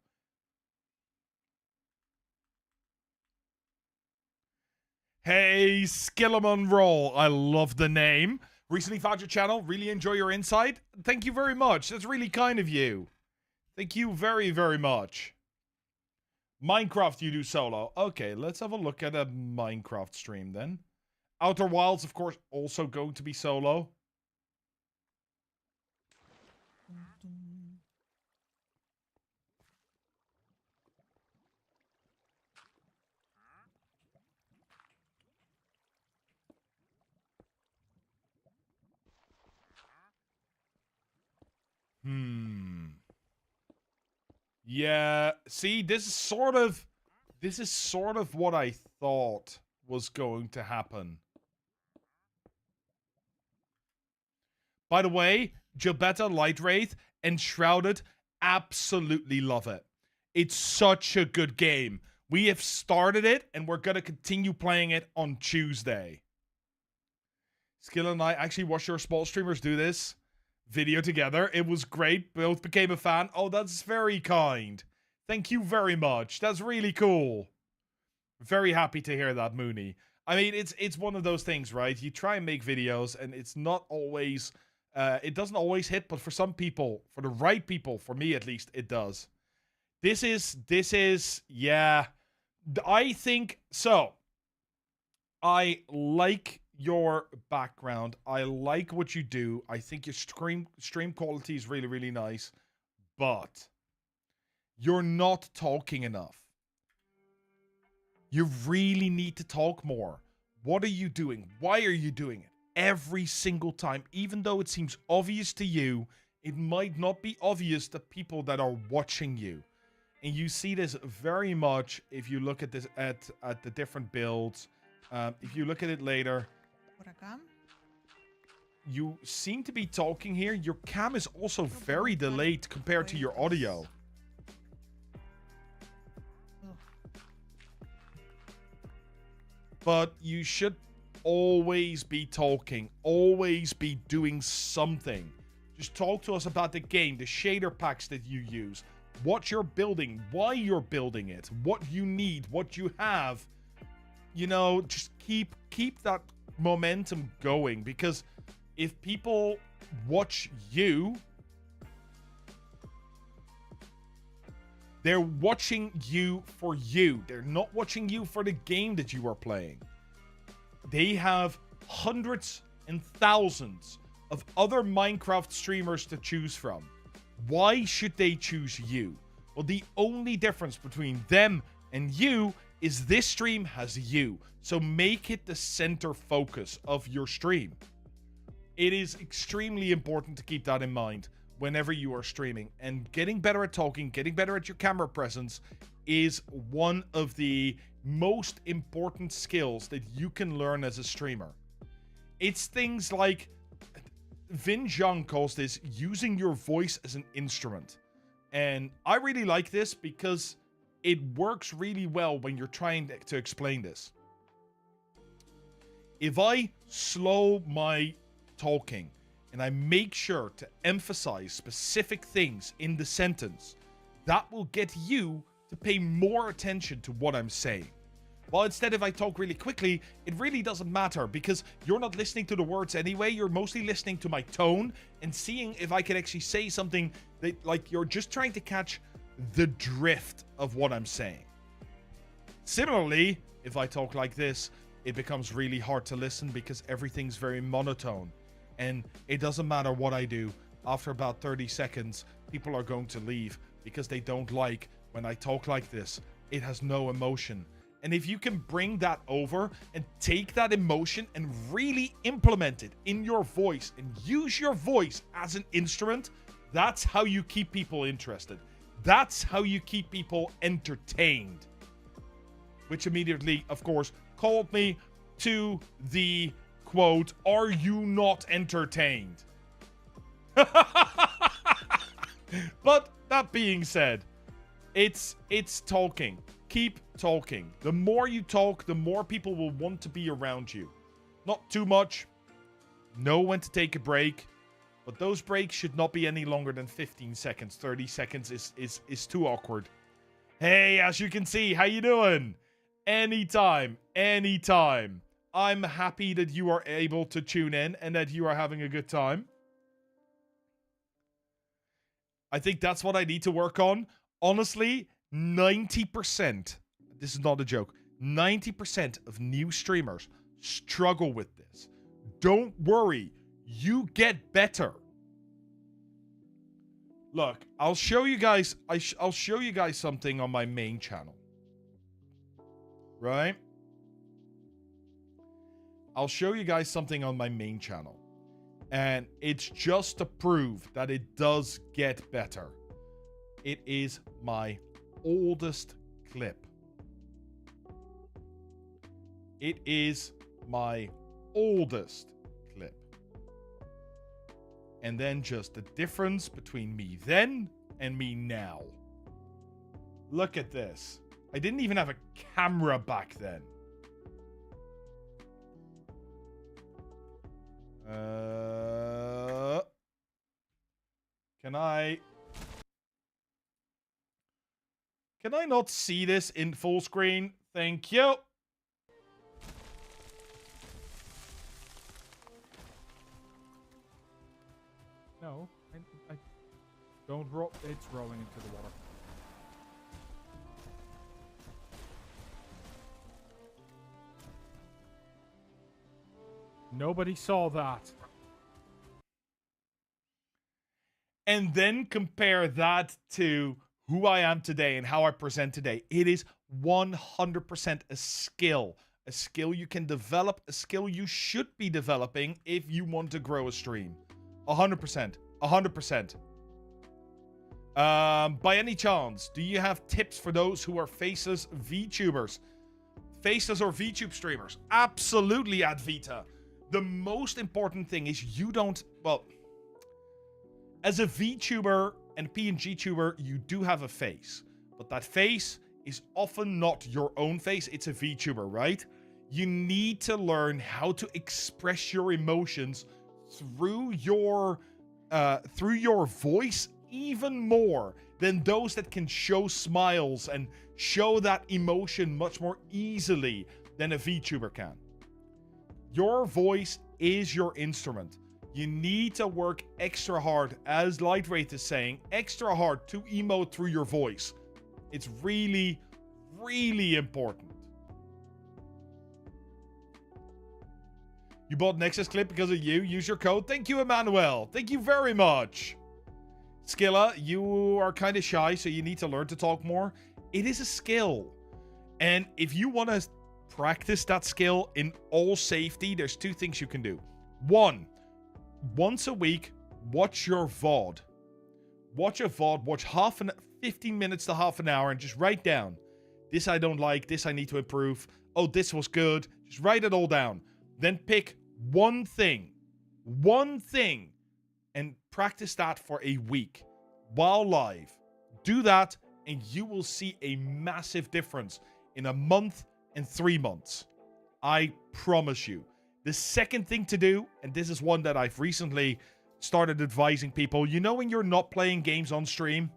Hey, Skillamon Roll. I love the name. Recently found your channel. Really enjoy your insight. Thank you very much. That's really kind of you. Thank you very, very much. Minecraft you do solo. Okay, let's have a look at a Minecraft stream then. Outer Wilds, of course, also going to be solo. Yeah, see, this is sort of what I thought was going to happen. By the way, Gilbetta Light Wraith and Shrouded, absolutely love it. It's such a good game. We have started it, and we're going to continue playing it on Tuesday. Skill and I actually watched your small streamers do this video together. It was great. Both became a fan. Oh, that's very kind. Thank you very much. That's really cool. Very happy to hear that, Mooney. I mean, it's one of those things, right? You try and make videos, and it's not always... it doesn't always hit, but for some people, for the right people, for me at least, it does. This is, yeah. I think, so, I like your background. I like what you do. I think your stream quality is really, really nice, but you're not talking enough. You really need to talk more. What are you doing? Why are you doing it? Every single time, even though it seems obvious to you, it might not be obvious to people that are watching you. And you see this very much if you look at this at the different builds If you look at it later, Por acá. you seem to be talking here. Your cam is also very delayed compared to your audio. But you should always be talking, always be doing something. Just talk to us about the game, the shader packs that you use, what you're building, why you're building it, what you need, what you have. You know, just keep that momentum going, because if people watch you, they're watching you for you. They're not watching you for the game that you are playing. They have hundreds and thousands of other Minecraft streamers to choose from. Why should they choose you? Well, the only difference between them and you is this stream has you. So make it the center focus of your stream. It is extremely important to keep that in mind whenever you are streaming. And getting better at talking, getting better at your camera presence is one of the most important skills that you can learn as a streamer. It's things like, Vin Zhang calls this using your voice as an instrument. And I really like this because it works really well when you're trying to explain this. If I slow my talking and I make sure to emphasize specific things in the sentence, that will get you to pay more attention to what I'm saying. Well, instead, if I talk really quickly, it really doesn't matter because you're not listening to the words anyway. You're mostly listening to my tone and seeing if I can actually say something that, like, you're just trying to catch the drift of what I'm saying. Similarly, if I talk like this, it becomes really hard to listen because everything's very monotone. And it doesn't matter what I do. After about 30 seconds, people are going to leave because they don't like when I talk like this. It has no emotion. And if you can bring that over and take that emotion and really implement it in your voice and use your voice as an instrument, that's how you keep people interested. That's how you keep people entertained. Which immediately, of course, called me to the quote, "Are you not entertained?" But that being said, it's talking. Keep talking. The more you talk, the more people will want to be around you. Not too much. Know when to take a break. But those breaks should not be any longer than 15 seconds. 30 seconds is too awkward. Hey, as you can see, how you doing? Anytime. Anytime. I'm happy that you are able to tune in and that you are having a good time. I think that's what I need to work on. Honestly, 90%, this is not a joke, 90% of new streamers struggle with this. Don't worry, you get better. Look, I'll show you guys, I'll show you guys something on my main channel. Right? I'll show you guys something on my main channel. And it's just to prove that it does get better. It is my oldest clip. It is my oldest clip. And then just the difference between me then and me now. Look at this. I didn't even have a camera back then. Can I not see this in full screen? Thank you. No, I don't roll. It's rolling into the water. Nobody saw that. And then compare that to who I am today and how I present today. It is 100% a skill. A skill you can develop, a skill you should be developing if you want to grow a stream. 100%. 100%. By any chance, do you have tips for those who are faceless VTubers? Faceless or VTube streamers, absolutely add Vita. The most important thing is you don't, well, as a VTuber and PNG tuber, you do have a face. But that face is often not your own face, it's a VTuber, right? You need to learn how to express your emotions through your voice even more than those that can show smiles and show that emotion much more easily than a VTuber can. Your voice is your instrument. You need to work extra hard, as Lightwraith is saying, extra hard to emote through your voice. It's really, really important. You bought Nexus Clip because of you. Use your code. Thank you, Emmanuel. Thank you very much. Skilla, you are kind of shy, so you need to learn to talk more. It is a skill. And if you want to practice that skill in all safety, there's two things you can do. One, once a week, watch your VOD. Watch a VOD, watch 15 minutes to half an hour, and just write down, this I don't like, this I need to improve, oh, this was good. Just write it all down. Then pick one thing, and practice that for a week while live. Do that, and you will see a massive difference in a month and 3 months. I promise you. The second thing to do, and this is one that I've recently started advising people, you know when you're not playing games on stream?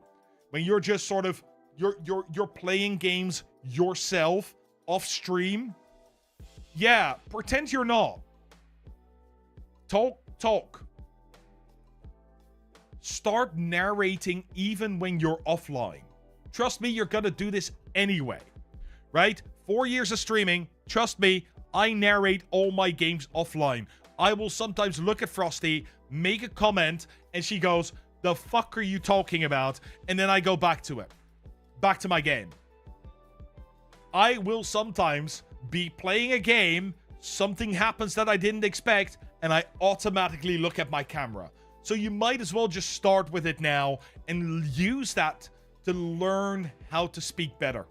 When you're just sort of, you're playing games yourself off stream? Yeah, pretend you're not. Talk. Start narrating even when you're offline. Trust me, you're gonna do this anyway, right? 4 years of streaming, trust me, I narrate all my games offline. I will sometimes look at Frosty, make a comment, and she goes, the fuck are you talking about? And then I go back to it. Back to my game. I will sometimes be playing a game, something happens that I didn't expect, and I automatically look at my camera. So you might as well just start with it now and use that to learn how to speak better.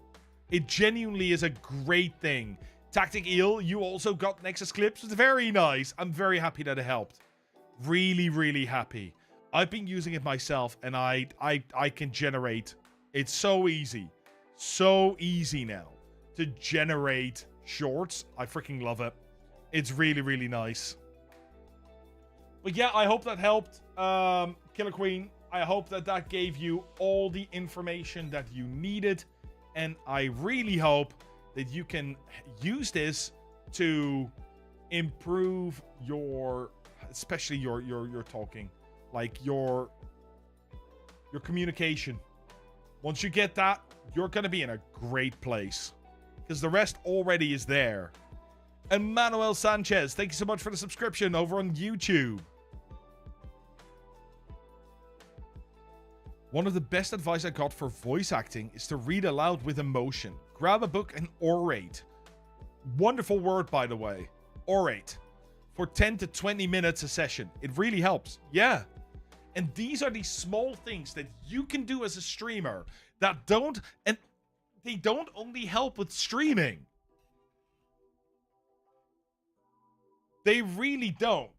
It genuinely is a great thing. Tactic Eel, you also got Nexus Clips. It's very nice. I'm very happy that it helped. Really, really happy. I've been using it myself, and I can generate. It's so easy. So easy now to generate shorts. I freaking love it. It's really, really nice. But yeah, I hope that helped, Killer Queen. I hope that that gave you all the information that you needed. And I really hope that you can use this to improve your, especially your talking, like your communication. Once you get that, you're going to be in a great place because the rest already is there. Emmanuel Sanchez, thank you so much for the subscription over on YouTube. One of the best advice I got for voice acting is to read aloud with emotion. Grab a book and orate. Wonderful word, by the way. Orate. For 10 to 20 minutes a session. It really helps. Yeah. And these are the small things that you can do as a streamer that don't, and they don't only help with streaming. They really don't.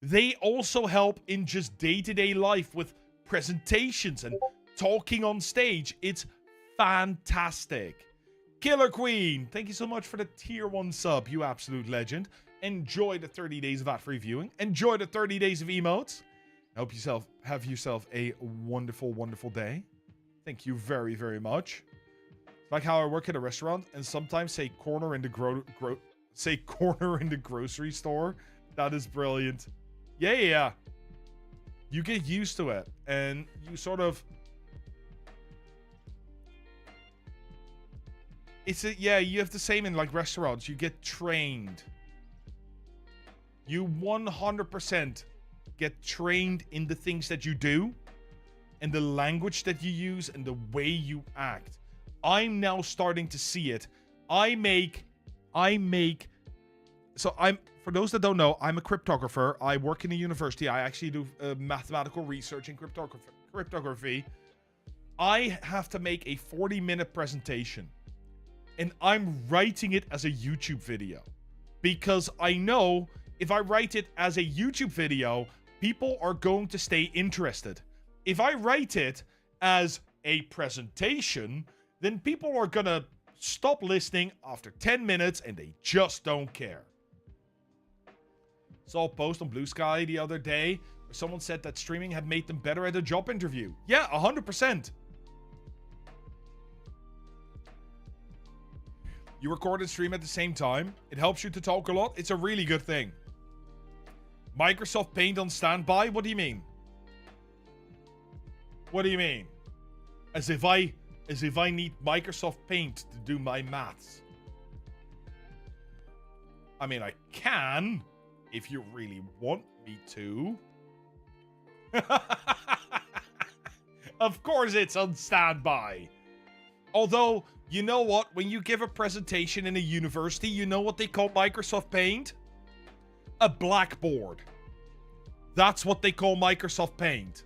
They also help in just day-to-day life with presentations and talking on stage. It's fantastic. Killer Queen, thank you so much for the tier 1 sub, you absolute legend. Enjoy the 30 days of ad-free viewing. Enjoy the 30 days of emotes. I hope you have yourself a wonderful, wonderful day. Thank you very, very much. It's like how I work at a restaurant and sometimes say corner in the corner in the grocery store. That is brilliant. Yeah. You get used to it and you sort of, you have the same in like restaurants. You get trained. You 100% get trained in the things that you do and the language that you use and the way you act. I'm now starting to see it. For those that don't know, I'm a cryptographer. I work in a university. I actually do mathematical research in cryptography. I have to make a 40-minute presentation. and I'm writing it as a YouTube video. Because I know if I write it as a YouTube video, people are going to stay interested. If I write it as a presentation, then people are gonna stop listening after 10 minutes and they just don't care. Saw a post on Blue Sky the other day where someone said that streaming had made them better at a job interview. Yeah, 100%. You record and stream at the same time. It helps you to talk a lot. It's a really good thing. Microsoft Paint on standby? What do you mean? What do you mean? As if I need Microsoft Paint to do my maths. I mean, I can, if you really want me to. Of course it's on standby. Although, you know what? When you give a presentation in a university, you know what they call Microsoft Paint? A blackboard. That's what they call Microsoft Paint.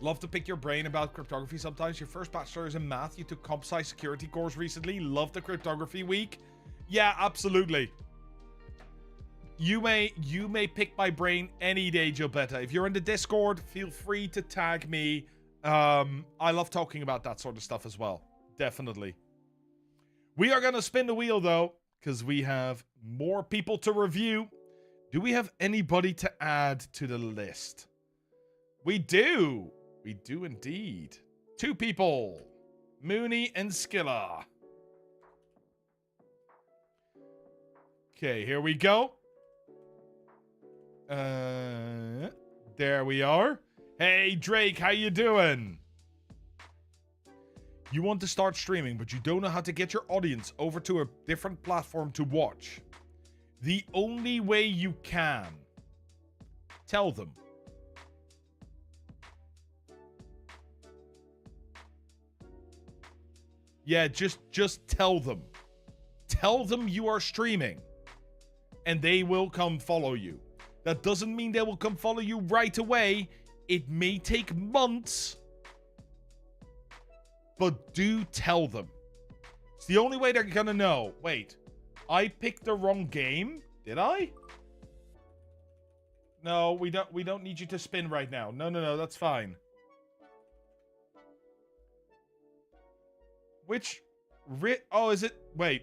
Love to pick your brain about cryptography sometimes. Your first bachelor is in math. You took comp sci security course recently. Love the cryptography week. Yeah, absolutely. You may pick my brain any day, Gilbetta. If you're in the Discord, feel free to tag me. I love talking about that sort of stuff as well. Definitely. We are going to spin the wheel, though, because we have more people to review. Do we have anybody to add to the list? We do. We do indeed. 2 people. Mooney and Skilla. Okay, here we go. There we are. Hey, Drake, how you doing? You want to start streaming, but you don't know how to get your audience over to a different platform to watch. The only way you can. Tell them. Yeah, just tell them. Tell them you are streaming. And they will come follow you. That doesn't mean they will come follow you right away. It may take months. But do tell them. It's the only way they're gonna know. Wait, I picked the wrong game? Did I? No, we don't need you to spin right now. No, that's fine. Which... Oh, is it... Wait.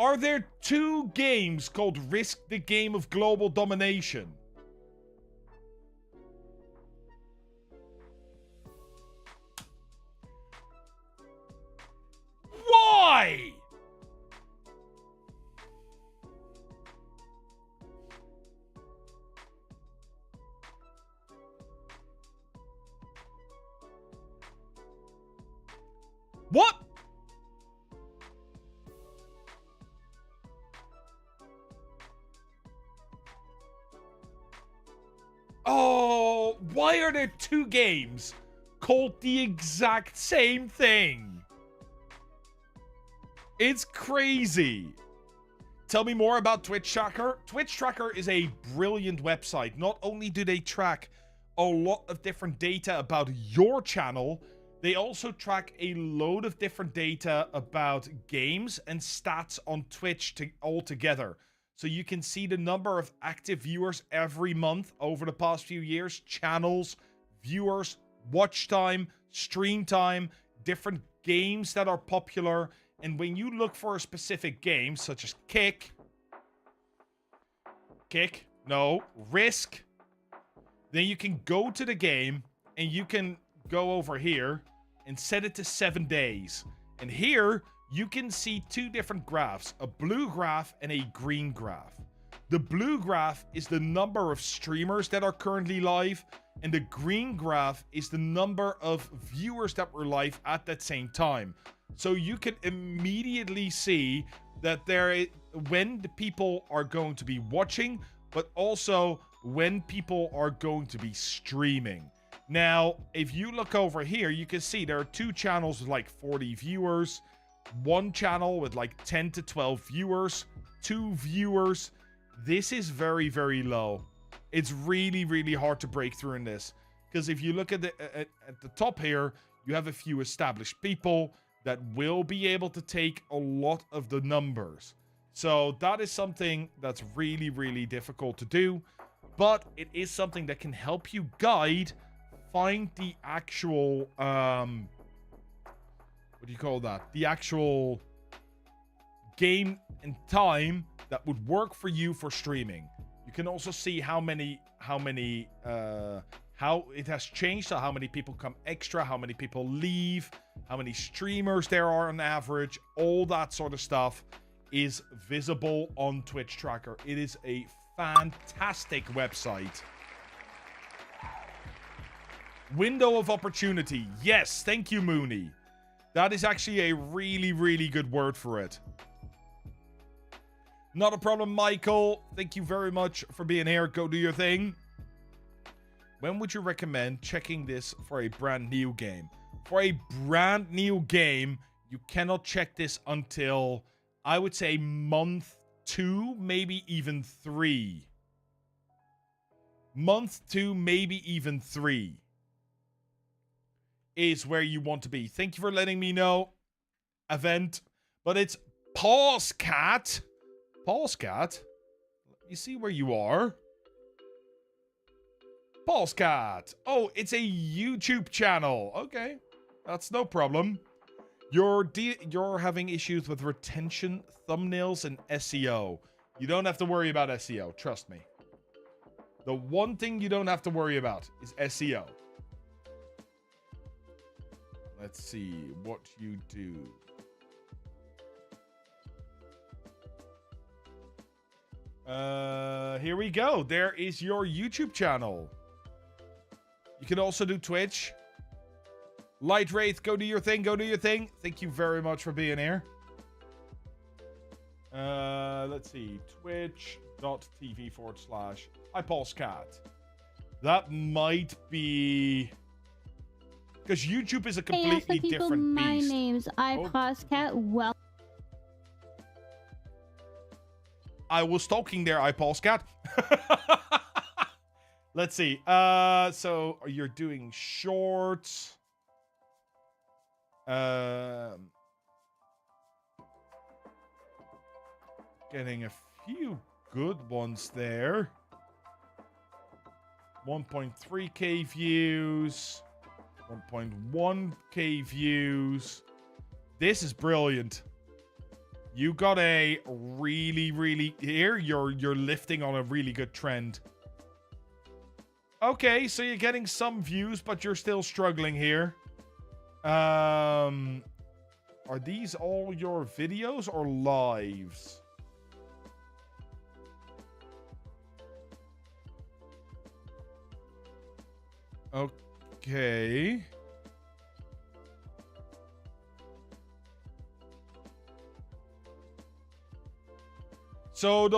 Are there 2 games called Risk the Game of Global Domination? Why? What? Oh, why are there 2 games called the exact same thing? It's crazy. Tell me more about Twitch Tracker. Twitch Tracker is a brilliant website. Not only do they track a lot of different data about your channel, they also track a load of different data about games and stats on Twitch all together. So you can see the number of active viewers every month over the past few years, channels, viewers, watch time, stream time, different games that are popular. And when you look for a specific game, such as Risk, then you can go to the game and you can go over here and set it to 7 days. And here, you can see 2 different graphs, a blue graph and a green graph. The blue graph is the number of streamers that are currently live, and the green graph is the number of viewers that were live at that same time. So you can immediately see that when the people are going to be watching, but also when people are going to be streaming. Now, if you look over here, you can see there are 2 channels with like 40 viewers, 1 channel with like 10 to 12 viewers, 2 viewers. This is very, very low. It's really, really hard to break through in this. Because if you look at the top here, you have a few established people that will be able to take a lot of the numbers. So that is something that's really, really difficult to do, but it is something that can help you find the actual, what do you call that? The actual game and time that would work for you for streaming. You can also see how it has changed, so how many people come extra, how many people leave, how many streamers there are on average. All that sort of stuff is visible on Twitch Tracker. It is a fantastic website. Window of opportunity. Yes, thank you, Mooney. That is actually a really, really good word for it. Not a problem, Michael. Thank you very much for being here. Go do your thing. When would you recommend checking this for a brand new game? For a brand new game, you cannot check this until, I would say, month 2, maybe even 3. Month 2, maybe even 3 is where you want to be. Thank you for letting me know, Event. But it's Pause Cat. Pause Cat? You see where you are? Pause Cat. Oh, it's a YouTube channel. Okay, that's no problem. You're having issues with retention, thumbnails, and SEO. You don't have to worry about SEO. Trust me. The one thing you don't have to worry about is SEO. Let's see what you do. Here we go. There is your YouTube channel. You can also do Twitch. Light Wraith, go do your thing. Go do your thing. Thank you very much for being here. Let's see. Twitch.tv/iPulseCat. That might be... Because YouTube is a completely different beast. My name's iPulseCat. Well, I was talking there, iPulseCat. Let's see. So you're doing shorts. Getting a few good ones there. 1.3k views. 1.1k views. This is brilliant. You got a really here. You're lifting on a really good trend. Okay, so you're getting some views, but you're still struggling here. Are these all your videos or lives? Okay. So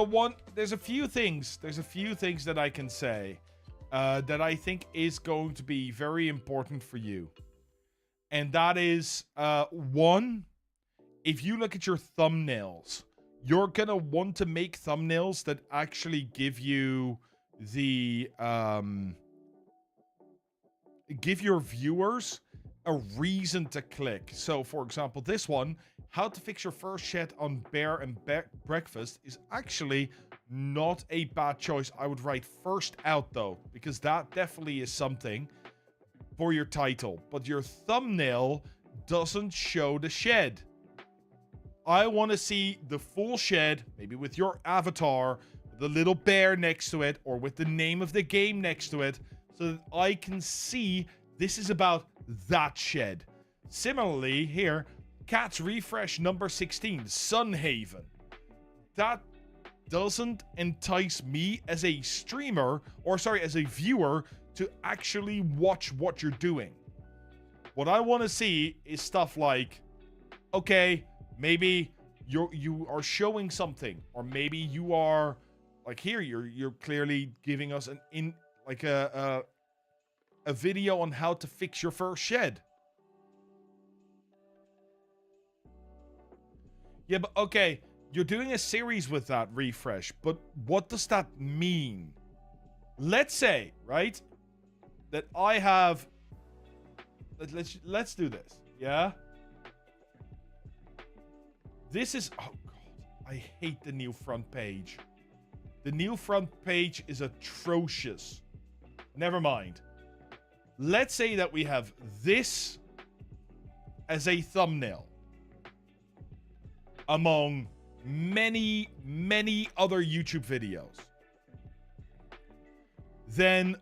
there's a few things that I can say that I think is going to be very important for you. And that is, one, if you look at your thumbnails, you're going to want to make thumbnails that actually give you the, give your viewers a reason to click. So, for example, this one, how to fix your first shed on bear and breakfast, is actually not a bad choice. I would write first out, though, because that definitely is something for your title. But your thumbnail doesn't show the shed. I want to see the full shed, maybe with your avatar, the little bear next to it, or with the name of the game next to it, so that I can see this is about that shed. Similarly, here, Cat's Refresh number 16, Sunhaven. That doesn't entice me as a streamer, or sorry, as a viewer, to actually watch what you're doing. What I want to see is stuff like, okay, maybe you are showing something, or maybe you are, like here, you're clearly giving us a video on how to fix your first shed. Yeah, but okay, you're doing a series with that refresh, but what does that mean? Let's say, right, that I have... Let's do this, yeah? This is... Oh, God. I hate the new front page. The new front page is atrocious. Never mind. Let's say that we have this as a thumbnail among many, many other YouTube videos. Then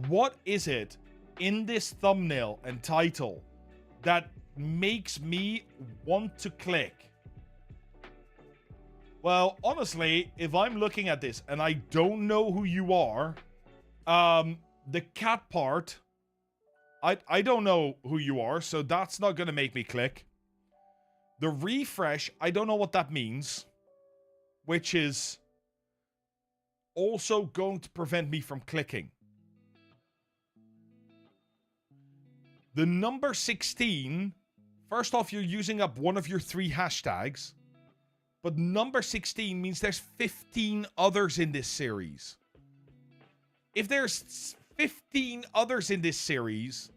what is it in this thumbnail and title that makes me want to click? Well, honestly, if I'm looking at this and I don't know who you are, the cat part, I don't know who you are, so that's not going to make me click. The refresh, I don't know what that means, which is also going to prevent me from clicking. The number 16, first off, you're using up one of your 3 hashtags. But number 16 means there's 15 others in this series. If there's 15 others in this series,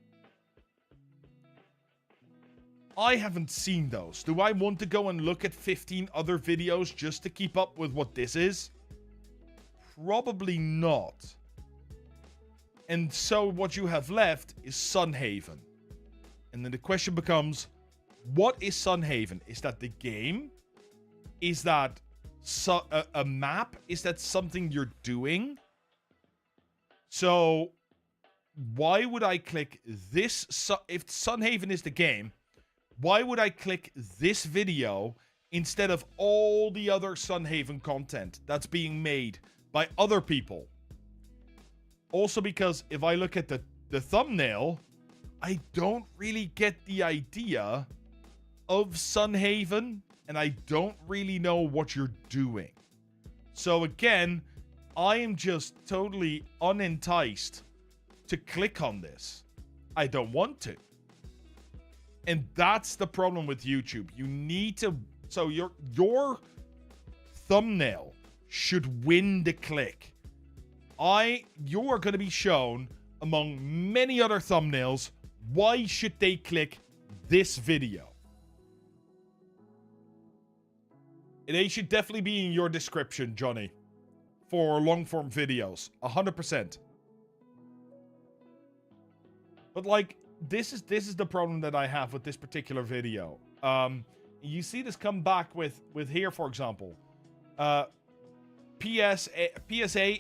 I haven't seen those. Do I want to go and look at 15 other videos just to keep up with what this is? Probably not. And so what you have left is Sunhaven. And then the question becomes, what is Sunhaven? Is that the game? Is that a map? Is that something you're doing? So, why would I click this? If Sunhaven is the game, why would I click this video instead of all the other Sunhaven content that's being made by other people? Also because if I look at the thumbnail, I don't really get the idea of Sunhaven. And I don't really know what you're doing. So again, I am just totally unenticed to click on this. I don't want to. And that's the problem with YouTube. You need to... So your thumbnail should win the click. You are going to be shown among many other thumbnails. Why should they click this video? They should definitely be in your description, Johnny, for long-form videos. 100%. But, like, this is the problem that I have with this particular video. You see this come back with here, for example. PSA,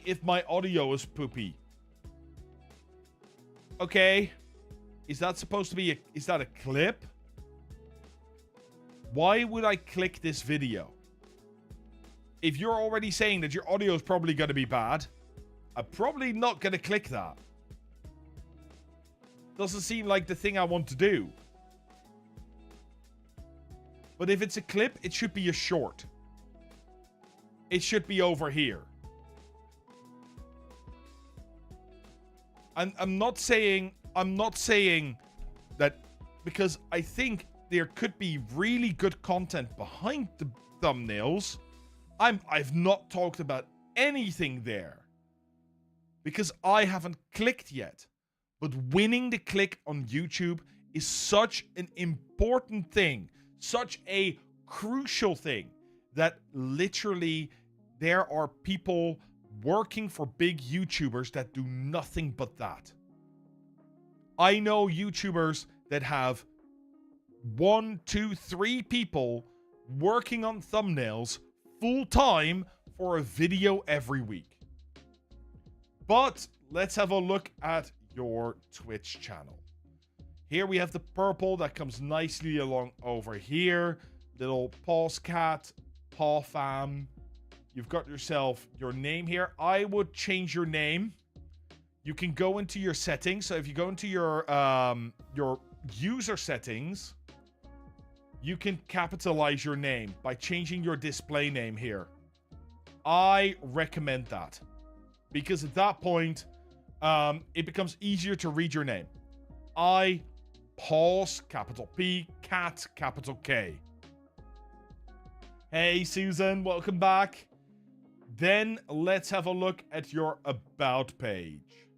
if my audio is poopy. Okay. Is that supposed to be is that a clip? Why would I click this video? If you're already saying that your audio is probably going to be bad, I'm probably not going to click that. Doesn't seem like the thing I want to do. But if it's a clip, it should be a short. It should be over here. And I'm not saying that, because I think there could be really good content behind the thumbnails. I've not talked about anything there because I haven't clicked yet. But winning the click on YouTube is such an important thing, such a crucial thing, that literally there are people working for big YouTubers that do nothing but that. I know YouTubers that have 1, 2, 3 people working on thumbnails full time for a video every week. But let's have a look at your Twitch channel. Here we have the purple that comes nicely along over here. Little Paw's Cat, Paw Fam. You've got yourself your name here. I would change your name. You can go into your settings. So if you go into your user settings, you can capitalize your name by changing your display name here. I recommend that. Because at that point, it becomes easier to read your name. Pause, capital P, Cat, capital K. Hey, Susan, welcome back. Then let's have a look at your About page.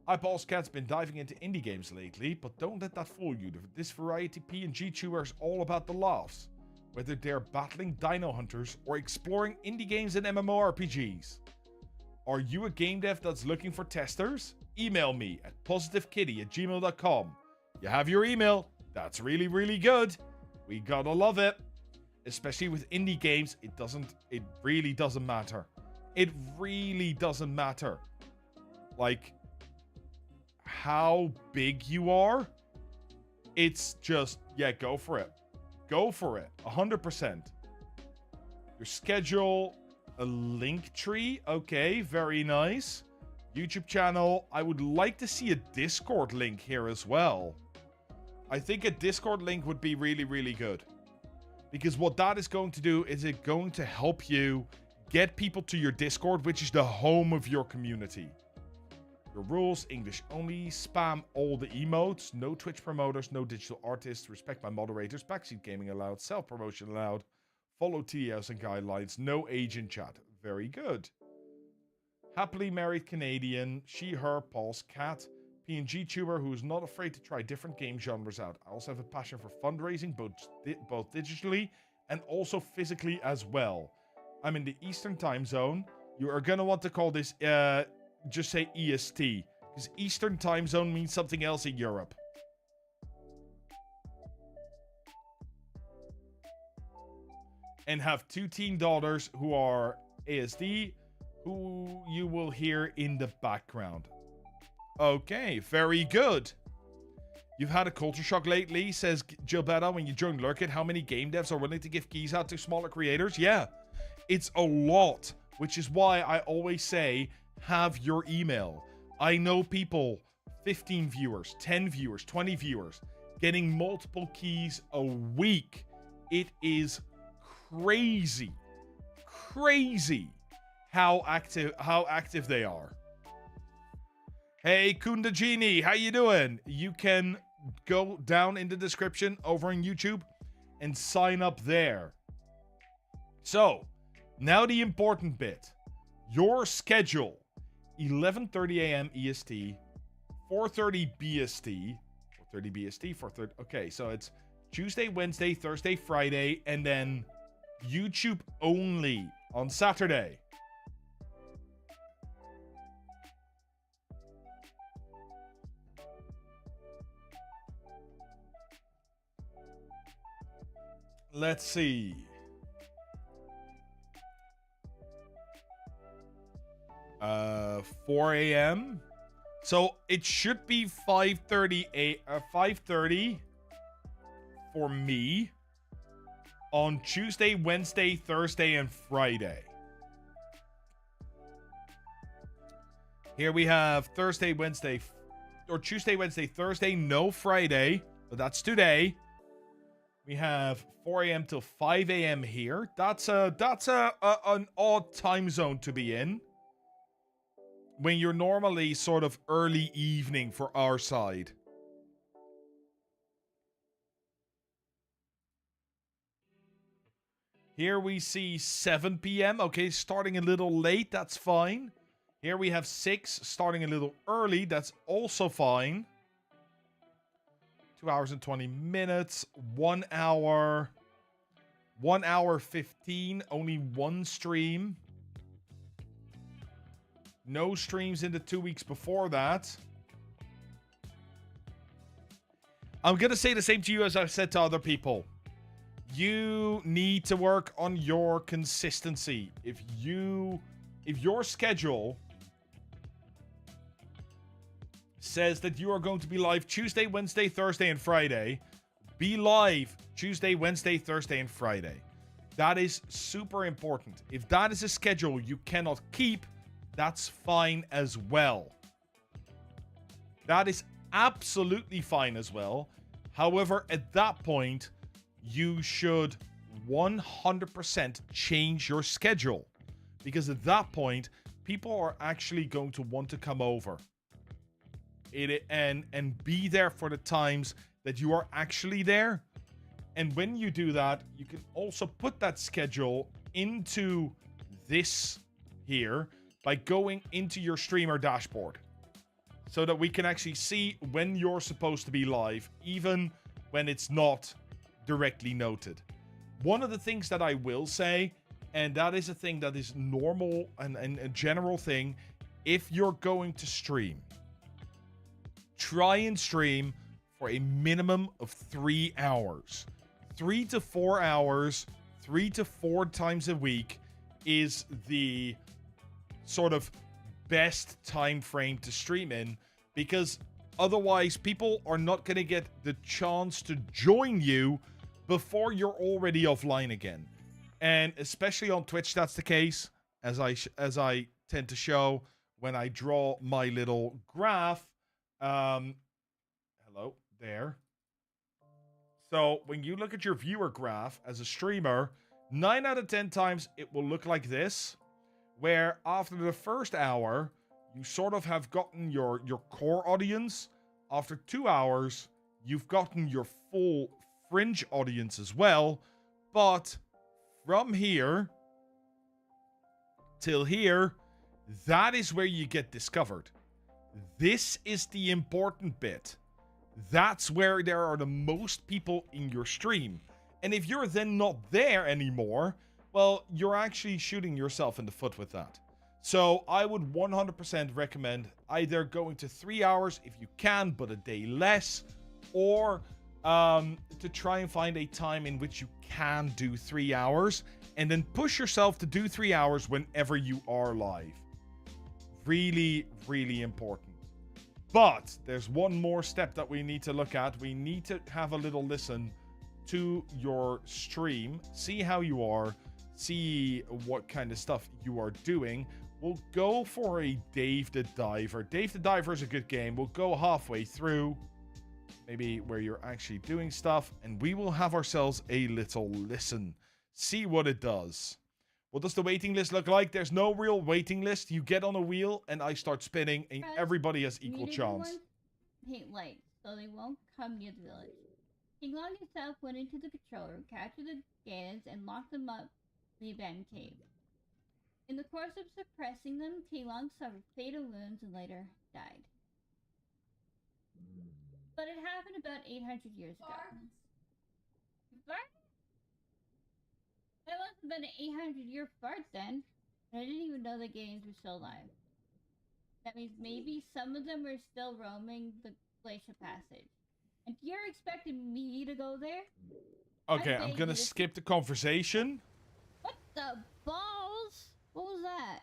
iPulseCat's been diving into indie games lately, but don't let that fool you. This variety PNG tuber is all about the laughs. Whether they're battling dino hunters or exploring indie games and MMORPGs. Are you a game dev that's looking for testers? Email me at positivekitty@gmail.com. You have your email. That's really, really good. We gotta love it. Especially with indie games, it really doesn't matter. It really doesn't matter. Like, how big you are. It's just, yeah, go for it. Go for it. 100%. Your schedule, a link tree. Okay, very nice. YouTube channel. I would like to see a Discord link here as well. I think a Discord link would be really, really good. Because what that is going to do is it's going to help you get people to your Discord, which is the home of your community. Your rules, English only, spam all the emotes, no Twitch promoters, no digital artists, respect my moderators, backseat gaming allowed, self-promotion allowed, follow TOs and guidelines, no agent chat. Very good. Happily married Canadian, she, her, Paul's cat, PNG tuber who is not afraid to try different game genres out. I also have a passion for fundraising, both digitally and also physically as well. I'm in the Eastern time zone. You are going to want to call this, just say EST, because Eastern time zone means something else in Europe. And have 2 teen daughters who are ASD, who you will hear in the background. Okay, very good. You've had a culture shock lately, says Gilberto when you joined Lurkit. How many game devs are willing to give keys out to smaller creators? Yeah, it's a lot, which is why I always say, have your email. I know people, 15 viewers, 10 viewers, 20 viewers, getting multiple keys a week. It is crazy how active they are. Hey, Kundajini, how you doing? You can go down in the description over on YouTube and sign up there. So, now the important bit. Your schedule. 11:30 a.m. EST, 4:30 BST, 4:30 BST, 4:30. Okay, so it's Tuesday, Wednesday, Thursday, Friday, and then YouTube only on Saturday. Let's see. Uh, 4 a.m. So it should be 5:30 for me on Tuesday, Wednesday, Thursday, and Friday. Here we have Thursday, Wednesday, or Tuesday, Wednesday, Thursday, no Friday, but that's today. We have 4 a.m. till 5 a.m. here. That's an odd time zone to be in, when you're normally sort of early evening for our side. Here we see 7 p.m. Okay, starting a little late, that's fine. Here we have 6, starting a little early, that's also fine. 2 hours and 20 minutes, 1 hour, 1 hour 15, only 1 stream. No streams in the 2 weeks before that. I'm going to say the same to you as I've said to other people. You need to work on your consistency. If your schedule says that you are going to be live Tuesday, Wednesday, Thursday, and Friday, be live Tuesday, Wednesday, Thursday, and Friday. That is super important. If that is a schedule you cannot keep, that's fine as well. That is absolutely fine as well. However, at that point, you should 100% change your schedule. Because at that point, people are actually going to want to come over. And be there for the times that you are actually there. And when you do that, you can also put that schedule into this here by going into your streamer dashboard. so that we can actually see when you're supposed to be live, even when it's not directly noted. One of the things that I will say, and that is a thing that is normal and a general thing, if you're going to stream, try and stream for a minimum of 3 hours. 3 to 4 hours, 3 to 4 times a week is the sort of best time frame to stream in, because otherwise people are not going to get the chance to join you before you're already offline again. And especially on Twitch, that's the case, as I tend to show when I draw my little graph. Hello there. So when you look at your viewer graph as a streamer, 9 out of 10 times it will look like this, where after the first hour, you sort of have gotten your core audience. After 2 hours, you've gotten your full fringe audience as well. But from here till here, that is where you get discovered. This is the important bit. That's where there are the most people in your stream. And if you're then not there anymore, well, you're actually shooting yourself in the foot with that. So I would 100% recommend either going to 3 hours if you can, but a day less, or to try and find a time in which you can do 3 hours, and then push yourself to do 3 hours whenever you are live. Really, really important. But there's one more step that we need to look at. We need to have a little listen to your stream, see how you are, see what kind of stuff you are doing. We'll go for a Dave the Diver. Dave the Diver is a good game. We'll go halfway through, maybe where you're actually doing stuff, and we will have ourselves a little listen. See what it does. What does the waiting list look like? There's no real waiting list. You get on a wheel, and I start spinning, and everybody has equal chance. Paint lights, so they won't come near the village. King Long himself went into the control room, captured the Ganons, and locked them up in the abandoned cave. In the course of suppressing them, King Long suffered fatal wounds and later died. But it happened about 800 years ago. That must have been an 800-year fart then. I didn't even know the Ganons were still alive. That means maybe some of them are still roaming the Glacial Passage. And you're expecting me to go there? Okay, I'm gonna skip the conversation. What the balls? What was that?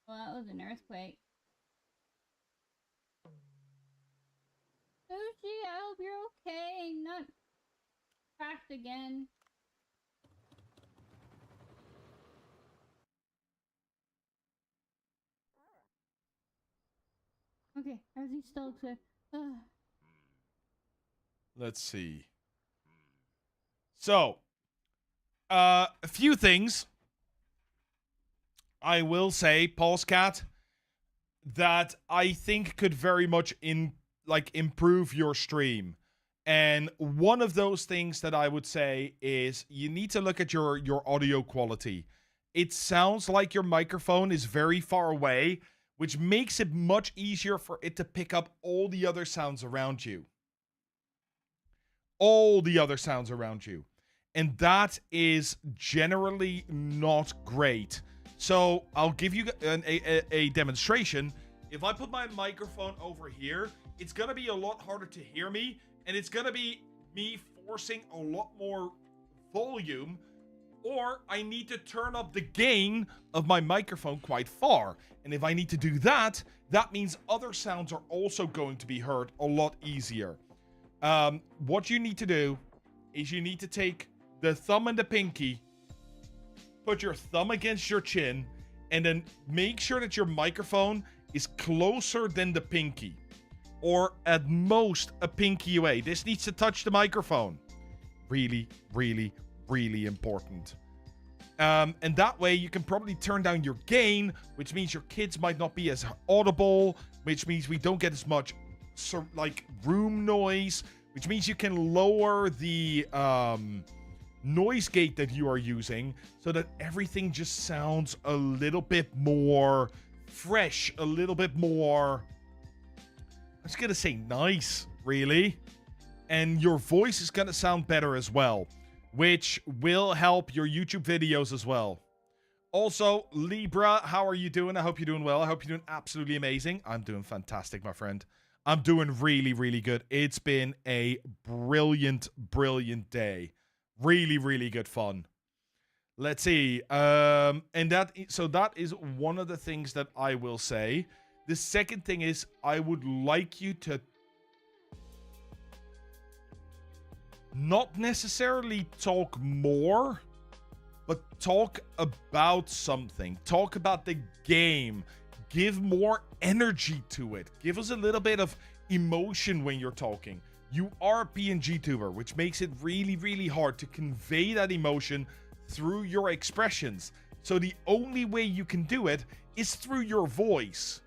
Well, that was an earthquake. Sushi, I hope you're okay. Not cracked again. Okay, everything's still good. Let's see. So, a few things. I will say, Pulse Cat, that I think could very much improve your stream. And one of those things that I would say is you need to look at your audio quality. It sounds like your microphone is very far away, which makes it much easier for it to pick up all the other sounds around you. All the other sounds around you. And that is generally not great. So I'll give you a demonstration. If I put my microphone over here, it's going to be a lot harder to hear me. And it's going to be me forcing a lot more volume. Or I need to turn up the gain of my microphone quite far. And if I need to do that, that means other sounds are also going to be heard a lot easier. What you need to do is you need to take the thumb and the pinky, put your thumb against your chin, and then make sure that your microphone is closer than the pinky. Or at most a pinky away. This needs to touch the microphone. Really, really, really important. And that way you can probably turn down your gain, which means your kids might not be as audible, which means we don't get as much room noise, which means you can lower the noise gate that you are using so that everything just sounds a little bit more fresh, a little bit more, I was going to say nice, really. And your voice is going to sound better as well, which will help your YouTube videos as well. Also, Libra, how are you doing? I hope you're doing well. I hope you're doing absolutely amazing. I'm doing fantastic, my friend. I'm doing really, really good. It's been a brilliant, brilliant day. Really, really good fun. Let's see. And that is one of the things that I will say. The second thing is I would like you to not necessarily talk more, but talk about something. Talk about the game. Give more energy to it. Give us a little bit of emotion when you're talking. You are a PNG tuber, which makes it really, really hard to convey that emotion through your expressions. So the only way you can do it is through your voice.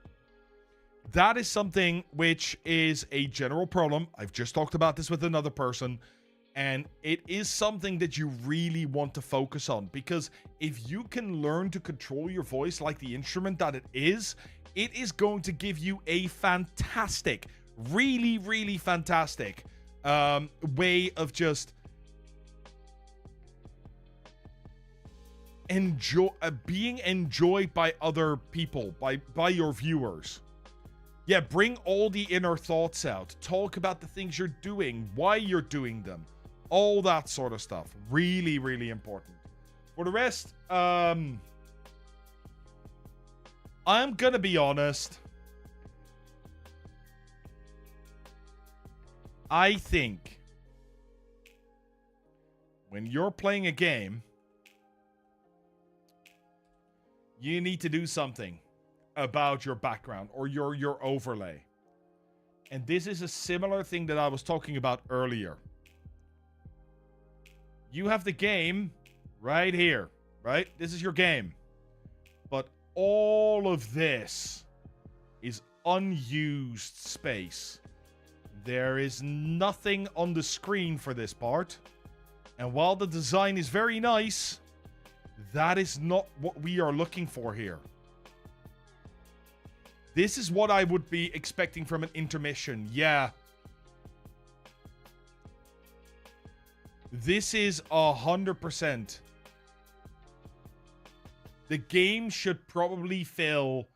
That is something which is a general problem. I've just talked about this with another person. And it is something that you really want to focus on, because if you can learn to control your voice like the instrument that it is going to give you a fantastic, really, really fantastic way of just being enjoyed by other people, by your viewers. Yeah, bring all the inner thoughts out. Talk about the things you're doing, why you're doing them. All that sort of stuff. Really, really important. For the rest, I'm gonna be honest. I think when you're playing a game, you need to do something about your background or your overlay. And this is a similar thing that I was talking about earlier. You have the game right here, right? This is your game. But all of this is unused space. There is nothing on the screen for this part. And while the design is very nice, that is not what we are looking for here. This is what I would be expecting from an intermission. Yeah. This is 100%. The game should probably fill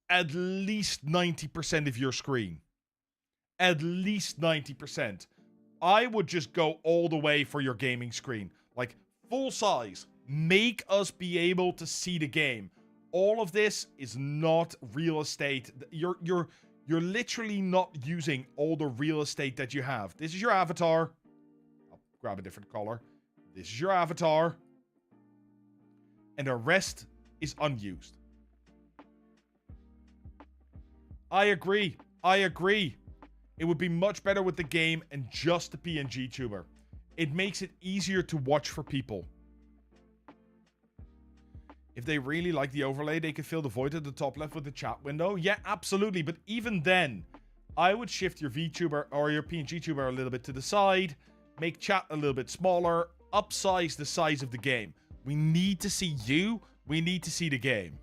at least 90% of your screen. At least 90%. I would just go all the way for your gaming screen. Like, full size. Make us be able to see the game. All of this is not real estate. You're literally not using all the real estate that you have. This is your avatar. I'll grab a different color. This is your avatar. And the rest is unused. I agree. I agree. It would be much better with the game and just the PNG tuber. It makes it easier to watch for people. If they really like the overlay, they could fill the void at the top left with the chat window. Yeah, absolutely. But even then, I would shift your VTuber or your PNG tuber a little bit to the side. Make chat a little bit smaller. Upsize the size of the game. We need to see you. We need to see the game.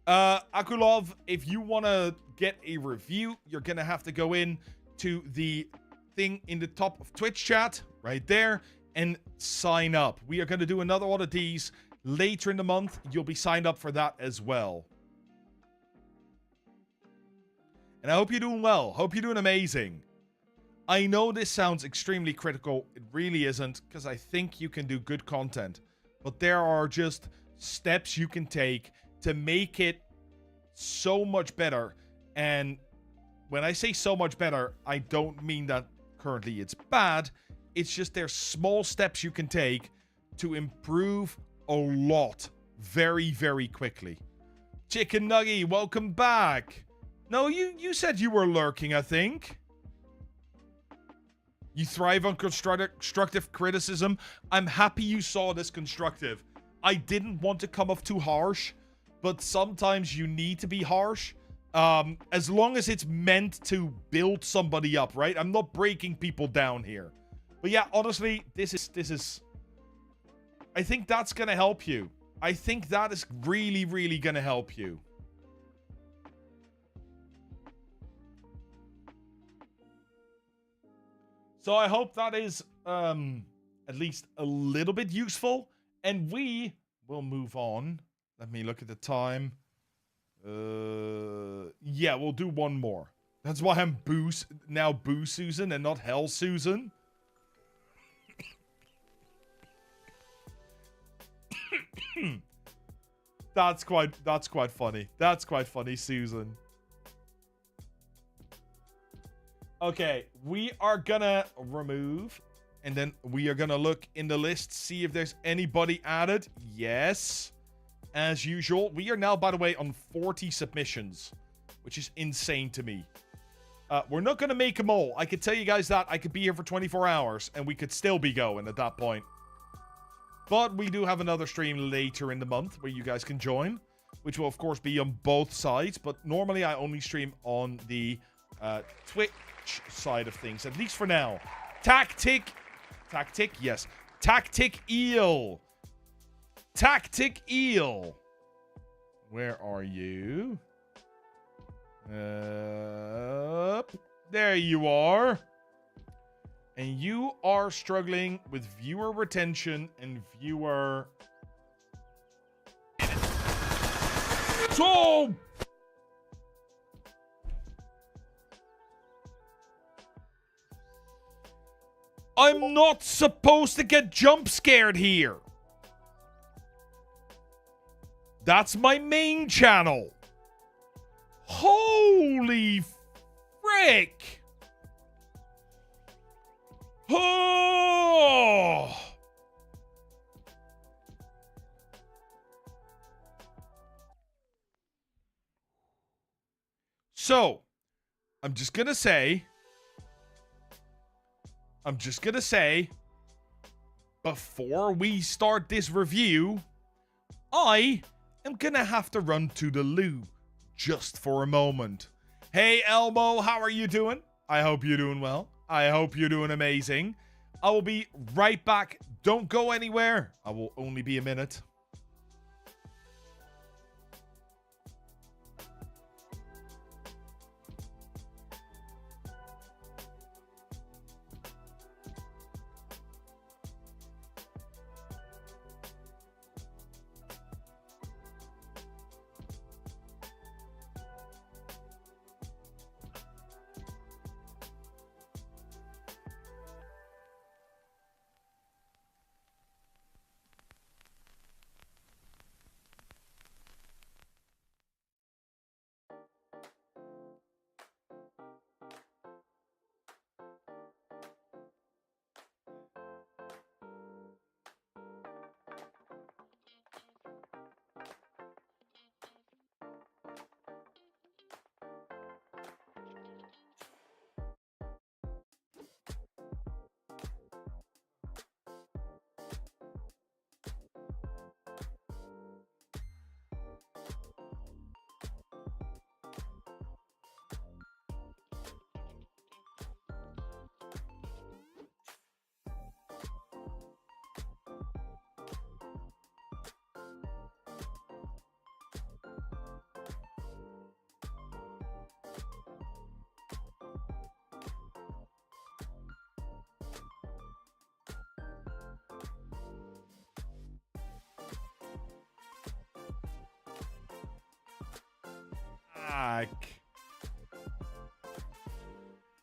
Akulov, if you want to get a review, you're going to have to go in to the thing in the top of Twitch chat right there and sign up. We are going to do another one of these later in the month. You'll be signed up for that as well. And I hope you're doing well. Hope you're doing amazing. I know this sounds extremely critical. It really isn't, because I think you can do good content. But there are just steps you can take to make it so much better. And when I say so much better, I don't mean that currently it's bad. It's just there's small steps you can take to improve a lot very, very quickly. Chicken Nuggy, welcome back. No, you said you were lurking, I think. You thrive on constructive criticism. I'm happy you saw this constructive. I didn't want to come off too harsh, but sometimes you need to be harsh. As long as it's meant to build somebody up, right? I'm not breaking people down here. But yeah, honestly, this is I think that's gonna help you. I think that is really, really going to help you. So I hope that is at least a little bit useful. And we will move on. Let me look at the time. Yeah, we'll do one more. That's why I'm now Boo Susan and not Hell Susan. That's quite funny. That's quite funny, Susan. Okay, we are gonna remove, and then we are gonna look in the list, see if there's anybody added. Yes, as usual. We are now, by the way, on 40 submissions, which is insane to me. We're not gonna make them all. I could tell you guys that. I could be here for 24 hours, and we could still be going at that point. But we do have another stream later in the month where you guys can join, which will, of course, be on both sides. But normally, I only stream on the Twitch side of things, at least for now. Tactic, yes. Tactic Eel. Where are you? There you are. And you are struggling with viewer retention and viewer... So... I'm not supposed to get jump scared here. That's my main channel. Holy frick. Oh. So, I'm just gonna say, before we start this review, I am gonna have to run to the loo just for a moment. Hey, Elmo, how are you doing? I hope you're doing well. I hope you're doing amazing. I will be right back. Don't go anywhere. I will only be a minute.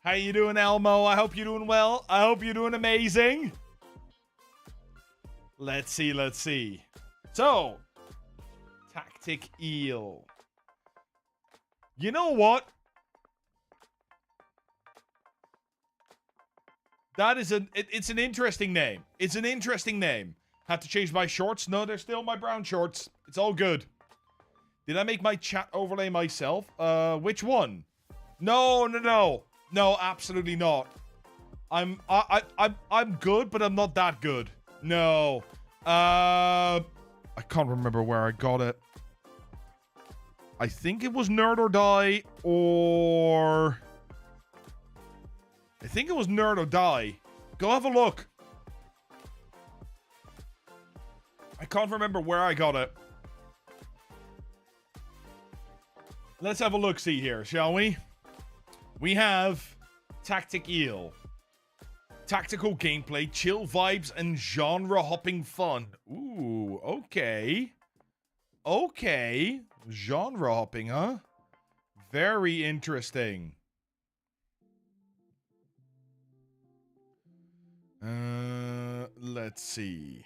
How you doing, Elmo? I hope you're doing well. I hope you're doing amazing. Let's see. So, Tactic Eel. You know what? That is it's an interesting name. It's an interesting name. Had to change my shorts. No, they're still my brown shorts. It's all good. Did I make my chat overlay myself? Which one? No. No, absolutely not. I'm good, but I'm not that good. No. I can't remember where I got it. I think it was Nerd or Die, or... I think it was Nerd or Die. Go have a look. I can't remember where I got it. Let's have a look-see here, shall we? We have Tactic Eel. Tactical gameplay, chill vibes, and genre-hopping fun. Ooh, okay. Okay. Genre-hopping, huh? Very interesting. Let's see.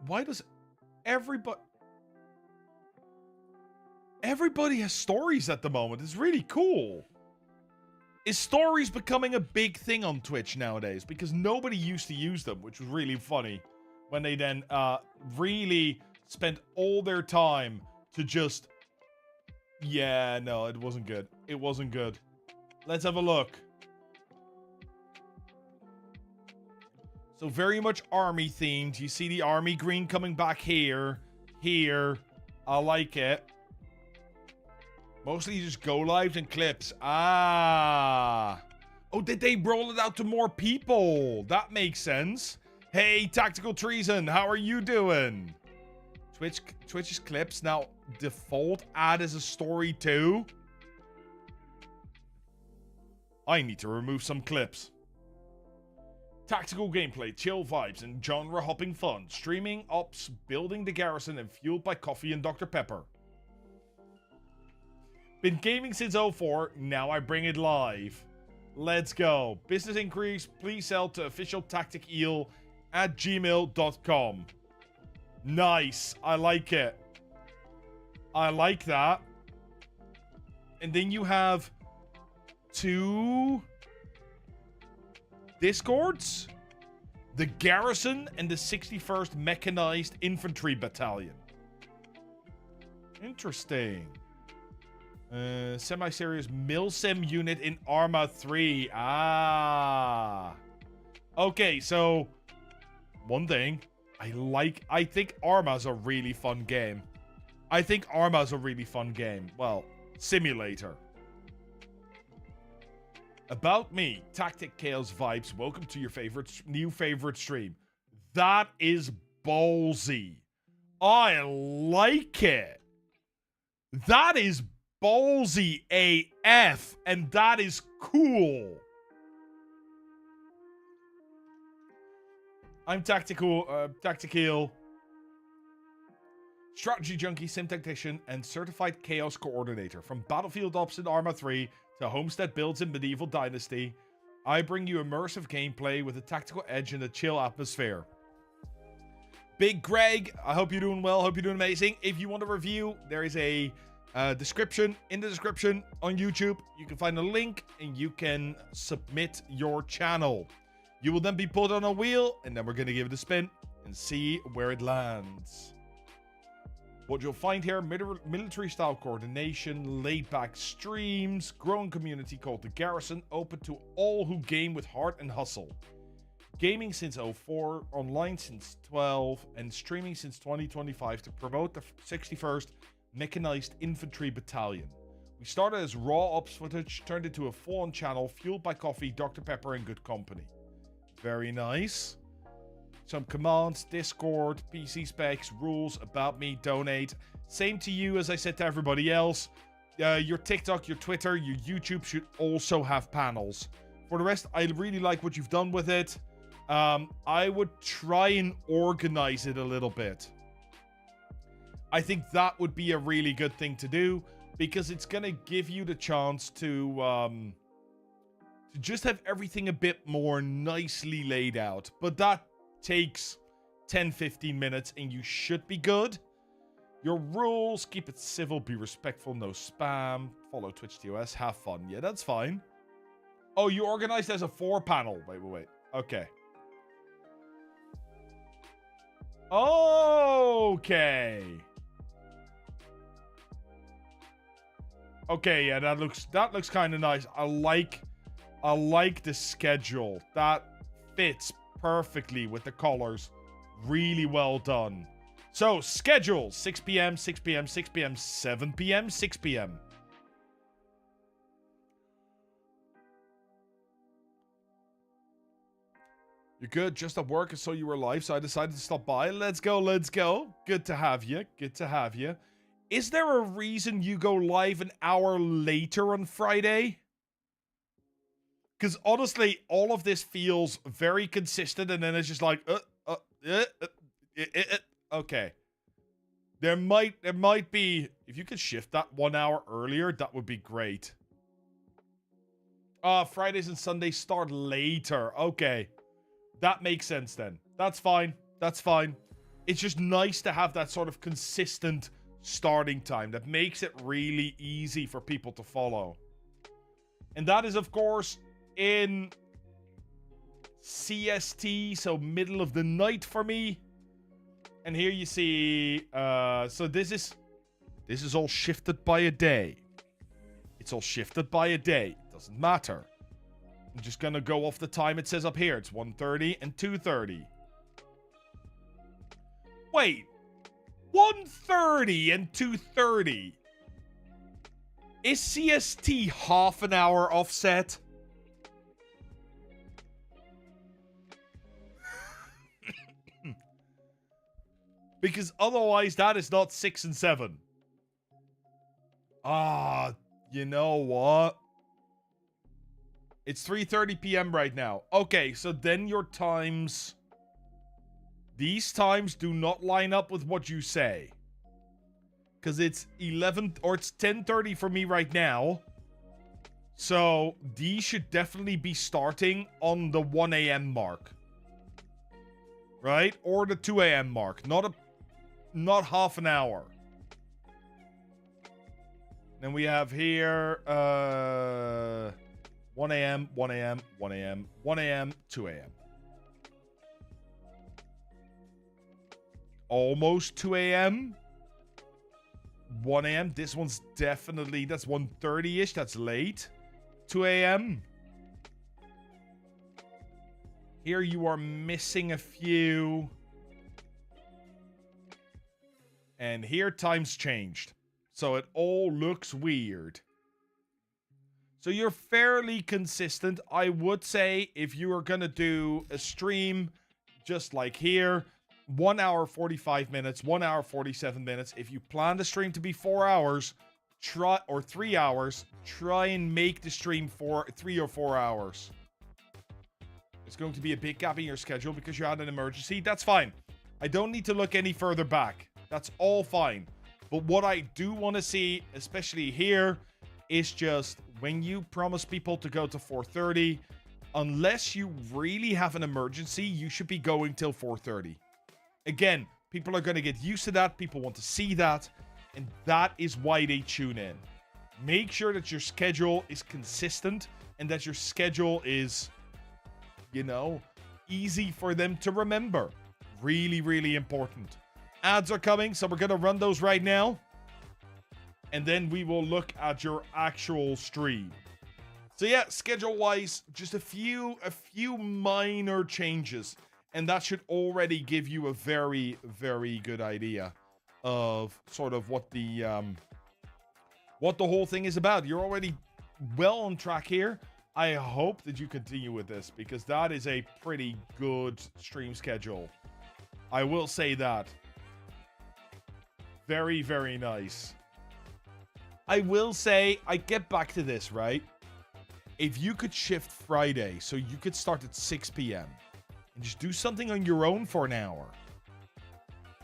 Why does everybody has stories at the moment? It's really cool. Is stories becoming a big thing on Twitch nowadays? Because nobody used to use them, which was really funny. When they then really spent all their time to just... Yeah, no, it wasn't good. It wasn't good. Let's have a look. So very much army themed. You see the army green coming back here. Here. I like it. Mostly just go lives and clips. Ah. Oh, did they roll it out to more people? That makes sense. Hey, Tactical Treason, how are you doing? Twitch's clips now default add as a story too. I need to remove some clips. Tactical gameplay, chill vibes, and genre-hopping fun. Streaming, ops, building the garrison, and fueled by coffee and Dr. Pepper. Been gaming since 04, now I bring it live. Let's go. Business inquiries, please sell to officialtacticeel@gmail.com. Nice. I like it. I like that. And then you have 2 Discords, the Garrison and the 61st Mechanized Infantry Battalion. Interesting. Semi-serious Milsim unit in Arma 3. Ah. Okay, so one thing. I think Arma's a really fun game. Well, simulator. About me, Tactic Chaos Vibes. Welcome to your new favorite stream. That is ballsy. I like it. That is ballsy AF, and that is cool. I'm Tactical, Strategy Junkie, Sim Tactician, and Certified Chaos Coordinator. From Battlefield Ops in Arma 3 to Homestead builds in Medieval Dynasty, I bring you immersive gameplay with a tactical edge and a chill atmosphere. Big Greg, I hope you're doing well. Hope you're doing amazing. If you want a review, there is a description in the description on YouTube. You can find a link and you can submit your channel. You will then be put on a wheel, and then we're going to give it a spin and see where it lands. What you'll find here, military-style coordination, laid-back streams, growing community called The Garrison, open to all who game with heart and hustle. Gaming since 04, online since 12, and streaming since 2025 to promote the 61st Mechanized Infantry Battalion. We started as raw ops footage, turned into a full-on channel, fueled by coffee, Dr. Pepper, and good company. Very nice. Some commands, Discord, PC specs, rules, about me, donate. Same to you as I said to everybody else. Your TikTok, your Twitter, your YouTube should also have panels. For the rest, I really like what you've done with it. I would try and organize it a little bit. I think that would be a really good thing to do, because it's going to give you the chance to just have everything a bit more nicely laid out. But that takes 10-15 minutes and you should be good. Your rules, keep it civil, be respectful, no spam, follow Twitch TOS, have fun. Yeah, that's fine. Oh, you organized as a 4-panel. Wait. Okay. Okay, yeah, that looks kind of nice. I like the schedule. That fits perfectly with the colors. Really well done. So, schedule 6 p.m., 6 p.m., 6 p.m., 7 p.m., 6 p.m. You're good. Just at work, I saw you were live, so I decided to stop by. Let's go, let's go. Good to have you. Good to have you. Is there a reason you go live an hour later on Friday? Because honestly, all of this feels very consistent, and then it's just like, okay. There might be, if you could shift that 1 hour earlier, that would be great. Fridays and Sundays start later. Okay. That makes sense then. That's fine. That's fine. It's just nice to have that sort of consistent starting time that makes it really easy for people to follow. And that is, of course, in CST, so middle of the night for me. And here you see, so this is all shifted by a day. It's all shifted by a day. It doesn't matter. I'm just gonna go off the time it says up here. It's 1:30 and 2:30. Wait. 1:30 and 2:30. Is CST half an hour offset? Because otherwise that is not 6 and 7. You know what? It's 3:30 p.m. right now. Okay, so then your times... These times do not line up with what you say. Because it's 11... Or it's 10:30 for me right now. So these should definitely be starting on the 1 a.m. mark. Right? Or the 2 a.m. mark. Not half an hour. Then we have here... 1 a.m., 1 a.m., 1 a.m., 1 a.m., 2 a.m. Almost 2 a.m. 1 a.m. This one's definitely... That's 1:30-ish. That's late. 2 a.m. Here you are missing a few. And here time's changed. So it all looks weird. So you're fairly consistent. I would say if you are going to do a stream just like here, 1 hour 45 minutes, 1 hour 47 minutes. If you plan the stream to be 4 hours, or 3 hours, try and make the stream 3 or 4 hours. It's going to be a big gap in your schedule because you had an emergency. That's fine. I don't need to look any further back. That's all fine. But what I do want to see, especially here, is just when you promise people to go to 4:30, unless you really have an emergency, you should be going till 4:30. Again, people are going to get used to that. People want to see that. And that is why they tune in. Make sure that your schedule is consistent and that your schedule is, easy for them to remember. Really, really important. Ads are coming, so we're going to run those right now. And then we will look at your actual stream. So yeah, schedule-wise, just a few minor changes. And that should already give you a very, very good idea of sort of what the whole thing is about. You're already well on track here. I hope that you continue with this because that is a pretty good stream schedule. I will say that. Very, very nice. I will say, I get back to this, right? If you could shift Friday, so you could start at 6 p.m. and just do something on your own for an hour.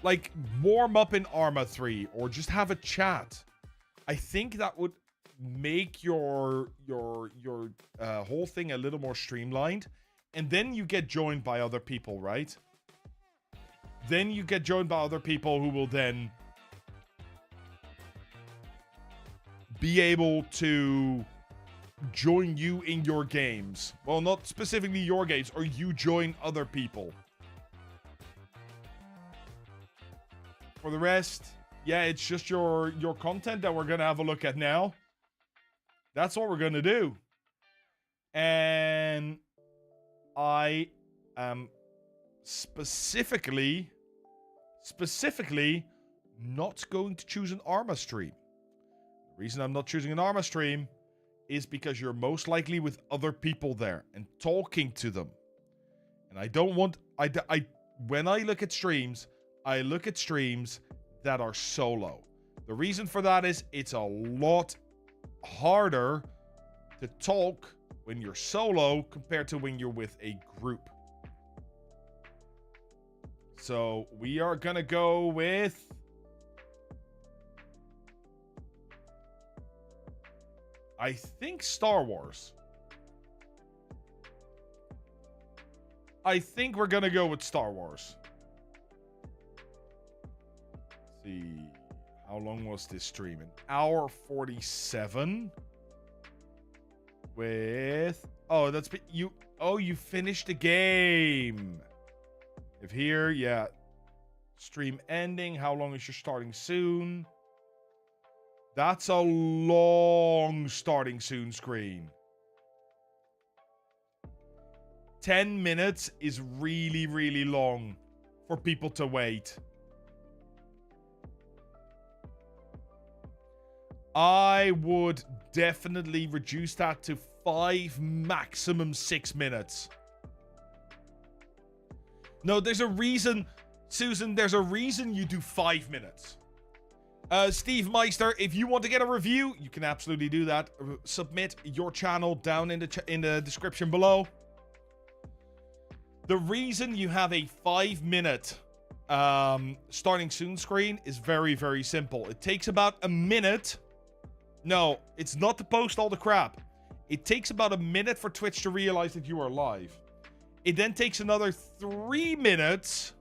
Like, warm up in Arma 3, or just have a chat. I think that would make your whole thing a little more streamlined. And then you get joined by other people, right? Then you get joined by other people who will then be able to join you in your games. Well, not specifically your games, or you join other people. For the rest, yeah, it's just your content that we're going to have a look at now. That's what we're going to do. And I am specifically not going to choose an Arma stream. The reason I'm not choosing an Arma stream is because you're most likely with other people there and talking to them. And I don't want... when I look at streams, I look at streams that are solo. The reason for that is it's a lot harder to talk when you're solo compared to when you're with a group. So we are gonna go with... I think Star Wars. I think we're gonna go with Star Wars. Let's see. How long was this stream? An hour 47. With... Oh, that's... You... Oh, you finished the game. If here, yeah. Stream ending. How long is your starting soon? That's a long starting soon screen. 10 minutes is really, really long for people to wait. I would definitely reduce that to 5, maximum 6 minutes. No, there's a reason, Susan, there's a reason you do 5 minutes. Steve Meister, if you want to get a review, you can absolutely do that. Submit your channel down in the description below. The reason you have a 5-minute starting soon screen is very, very simple. It takes about a minute. No, it's not to post all the crap. It takes about a minute for Twitch to realize that you are live. It then takes another 3 minutes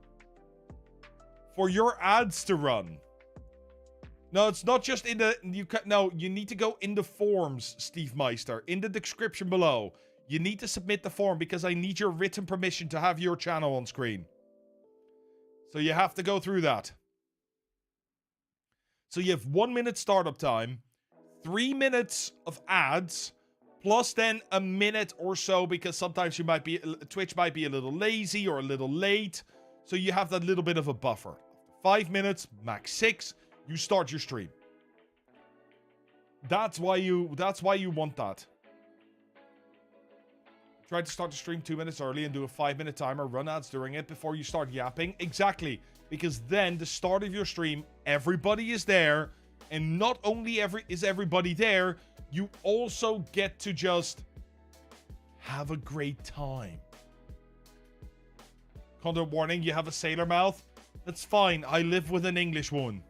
for your ads to run. No, it's not just in the... No, you need to go in the forms, Steve Meister. In the description below. You need to submit the form because I need your written permission to have your channel on screen. So you have to go through that. So you have 1 minute startup time, 3 minutes of ads, plus then a minute or so because sometimes you might be... Twitch might be a little lazy or a little late. So you have that little bit of a buffer. 5 minutes, max 6, you start your stream. That's why you want that. Try to start the stream 2 minutes early and do a 5-minute timer. Run ads during it before you start yapping. Exactly. Because then the start of your stream, everybody is there. And not only is everybody there, you also get to just have a great time. Content warning, you have a sailor mouth? That's fine. I live with an English one.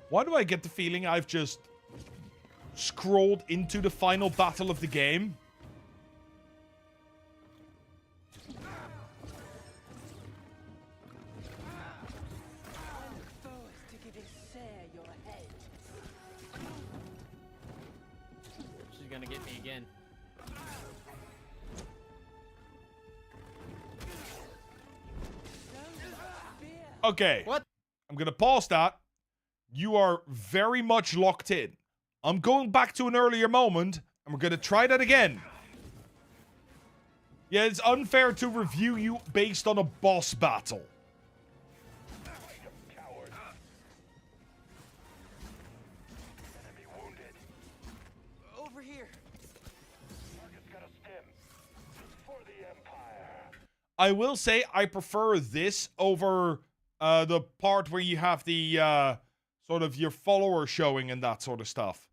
Why do I get the feeling I've just scrolled into the final battle of the game? She's gonna get me again. Okay. What? I'm gonna pause that. You are very much locked in. I'm going back to an earlier moment, and we're going to try that again. Yeah, it's unfair to review you based on a boss battle. Over here. I will say I prefer this over the part where you have the... sort of your follower showing and that sort of stuff.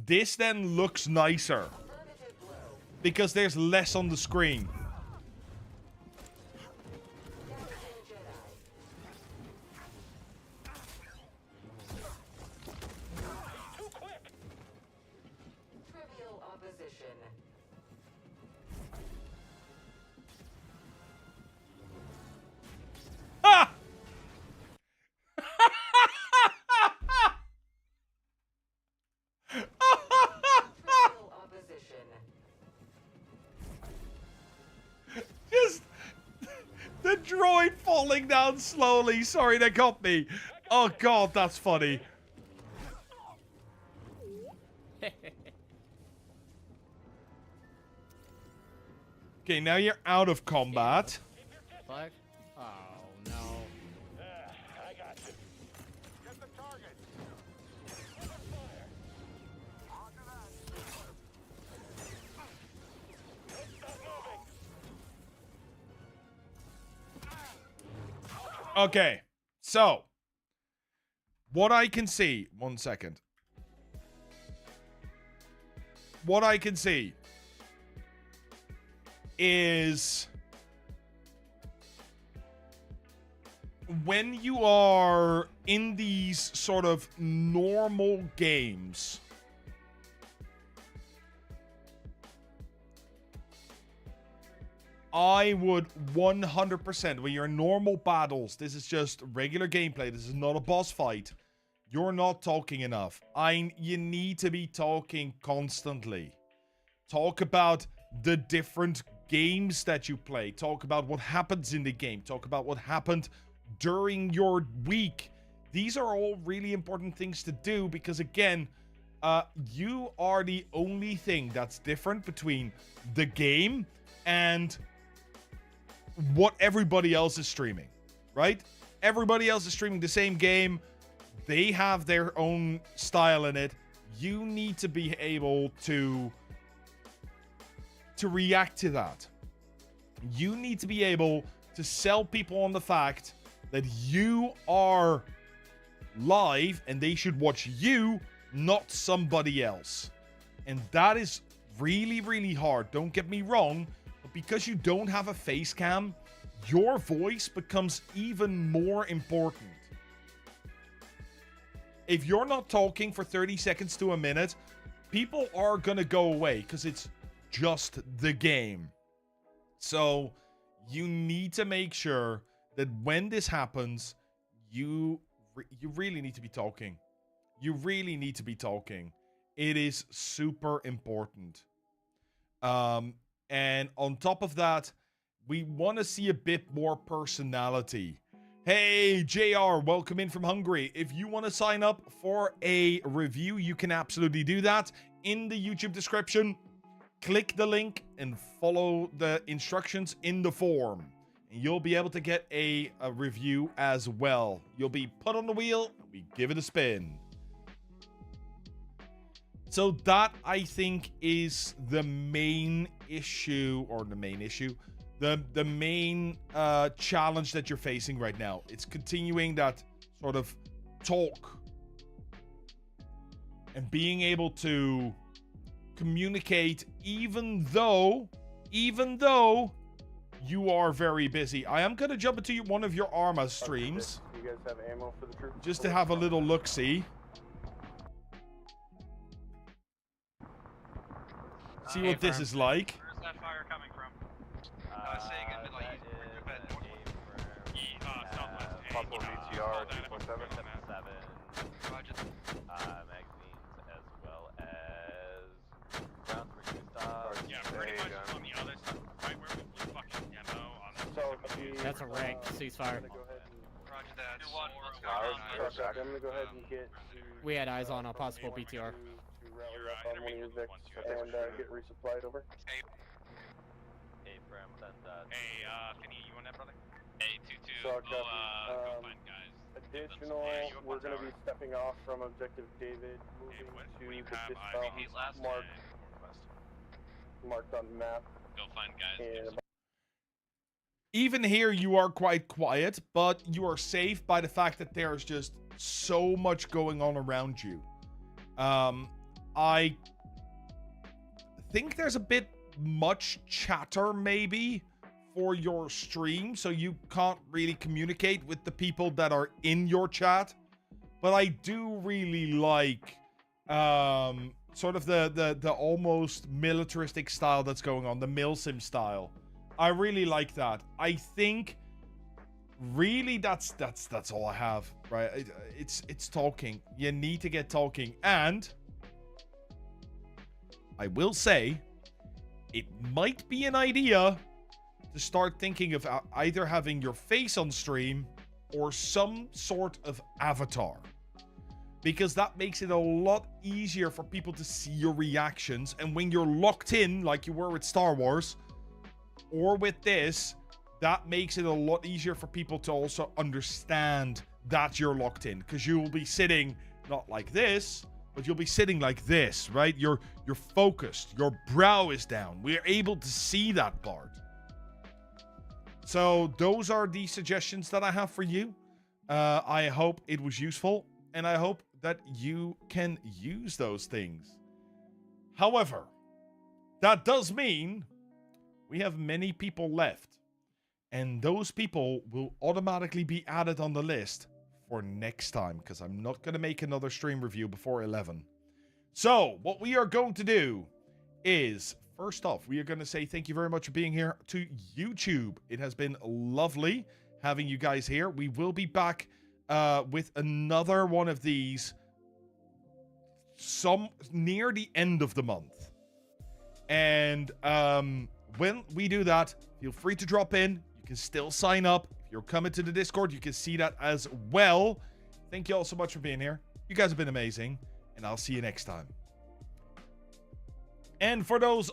This then looks nicer. Because there's less on the screen. Ah! Just the droid falling down slowly. Sorry, that got me. Oh god, that's funny. Okay, now you're out of combat. Fuck. Oh no. Okay, so what I can see, 1 second. What I can see is when you are in these sort of normal games, I would 100%, when you're in normal battles, this is just regular gameplay, this is not a boss fight, you're not talking enough. You need to be talking constantly. Talk about the different games that you play. Talk about what happens in the game. Talk about what happened during your week. These are all really important things to do because, again, you are the only thing that's different between the game and what everybody else is streaming, right? Everybody else is streaming the same game. They have their own style in it. You need to be able to react to that. You need to be able to sell people on the fact that you are live and they should watch you, not somebody else. And that is really, really hard. Don't get me wrong, but because you don't have a face cam, your voice becomes even more important. If you're not talking for 30 seconds to a minute, people are gonna go away because it's just the game. So you need to make sure that when this happens, you really need to be talking. You really need to be talking. It is super important. And on top of that, we want to see a bit more personality. Hey, JR, welcome in from Hungary. If you want to sign up for a review, you can absolutely do that in the YouTube description. Click the link and follow the instructions in the form. And you'll be able to get a review as well. You'll be put on the wheel, and we give it a spin. So that, I think, is the main issue, or the main issue, the main challenge that you're facing right now. It's continuing that sort of talk and being able to communicate even though you are very busy. I am going to jump into one of your Arma streams. You guys have ammo for the troops? Just to have a little look-see. See what this is like. Where's that fire coming from? Sagan, but like, southwest. Possible BTR 2.7. Roger. Magazines as well as rounds for two stars. Yeah, pretty much on the other side, right where we blew fucking demo on the That's a rank ceasefire. Roger that. I'm gonna go ahead and get. We had eyes on a possible BTR. On one of your Vics and get resupplied over. Hey, Bram, send hey, Finny, you on that, brother? Hey, 2-2, So, go find guys. Additional, we're going to be stepping off from Objective David, moving to the dispel marked on the map. Go find guys. Even here, you are quite quiet, but you are safe by the fact that there's just so much going on around you. I think there's a bit much chatter, maybe, for your stream, so you can't really communicate with the people that are in your chat. But I do really like sort of the almost militaristic style that's going on, the milsim style. I really like that. I think really that's all I have, right? It's talking. You need to get talking, and I will say it might be an idea to start thinking of either having your face on stream or some sort of avatar, because that makes it a lot easier for people to see your reactions. And when you're locked in, like you were with Star Wars, or with this, that makes it a lot easier for people to also understand that you're locked in, because you will be sitting not like this, but you'll be sitting like this, right? You're focused. Your brow is down. We're able to see that part. So those are the suggestions that I have for you. I hope it was useful, and I hope that you can use those things. However, that does mean we have many people left, and those people will automatically be added on the list for next time, because I'm not going to make another stream review before 11. So what we are going to do is, first off, we are going to say thank you very much for being here to YouTube. It has been lovely having you guys here. We will be back with another one of these near the end of the month. And when we do that, feel free to drop in. You can still sign up. If you're coming to the Discord, you can see that as well. Thank you all so much for being here. You guys have been amazing, and I'll see you next time. And for those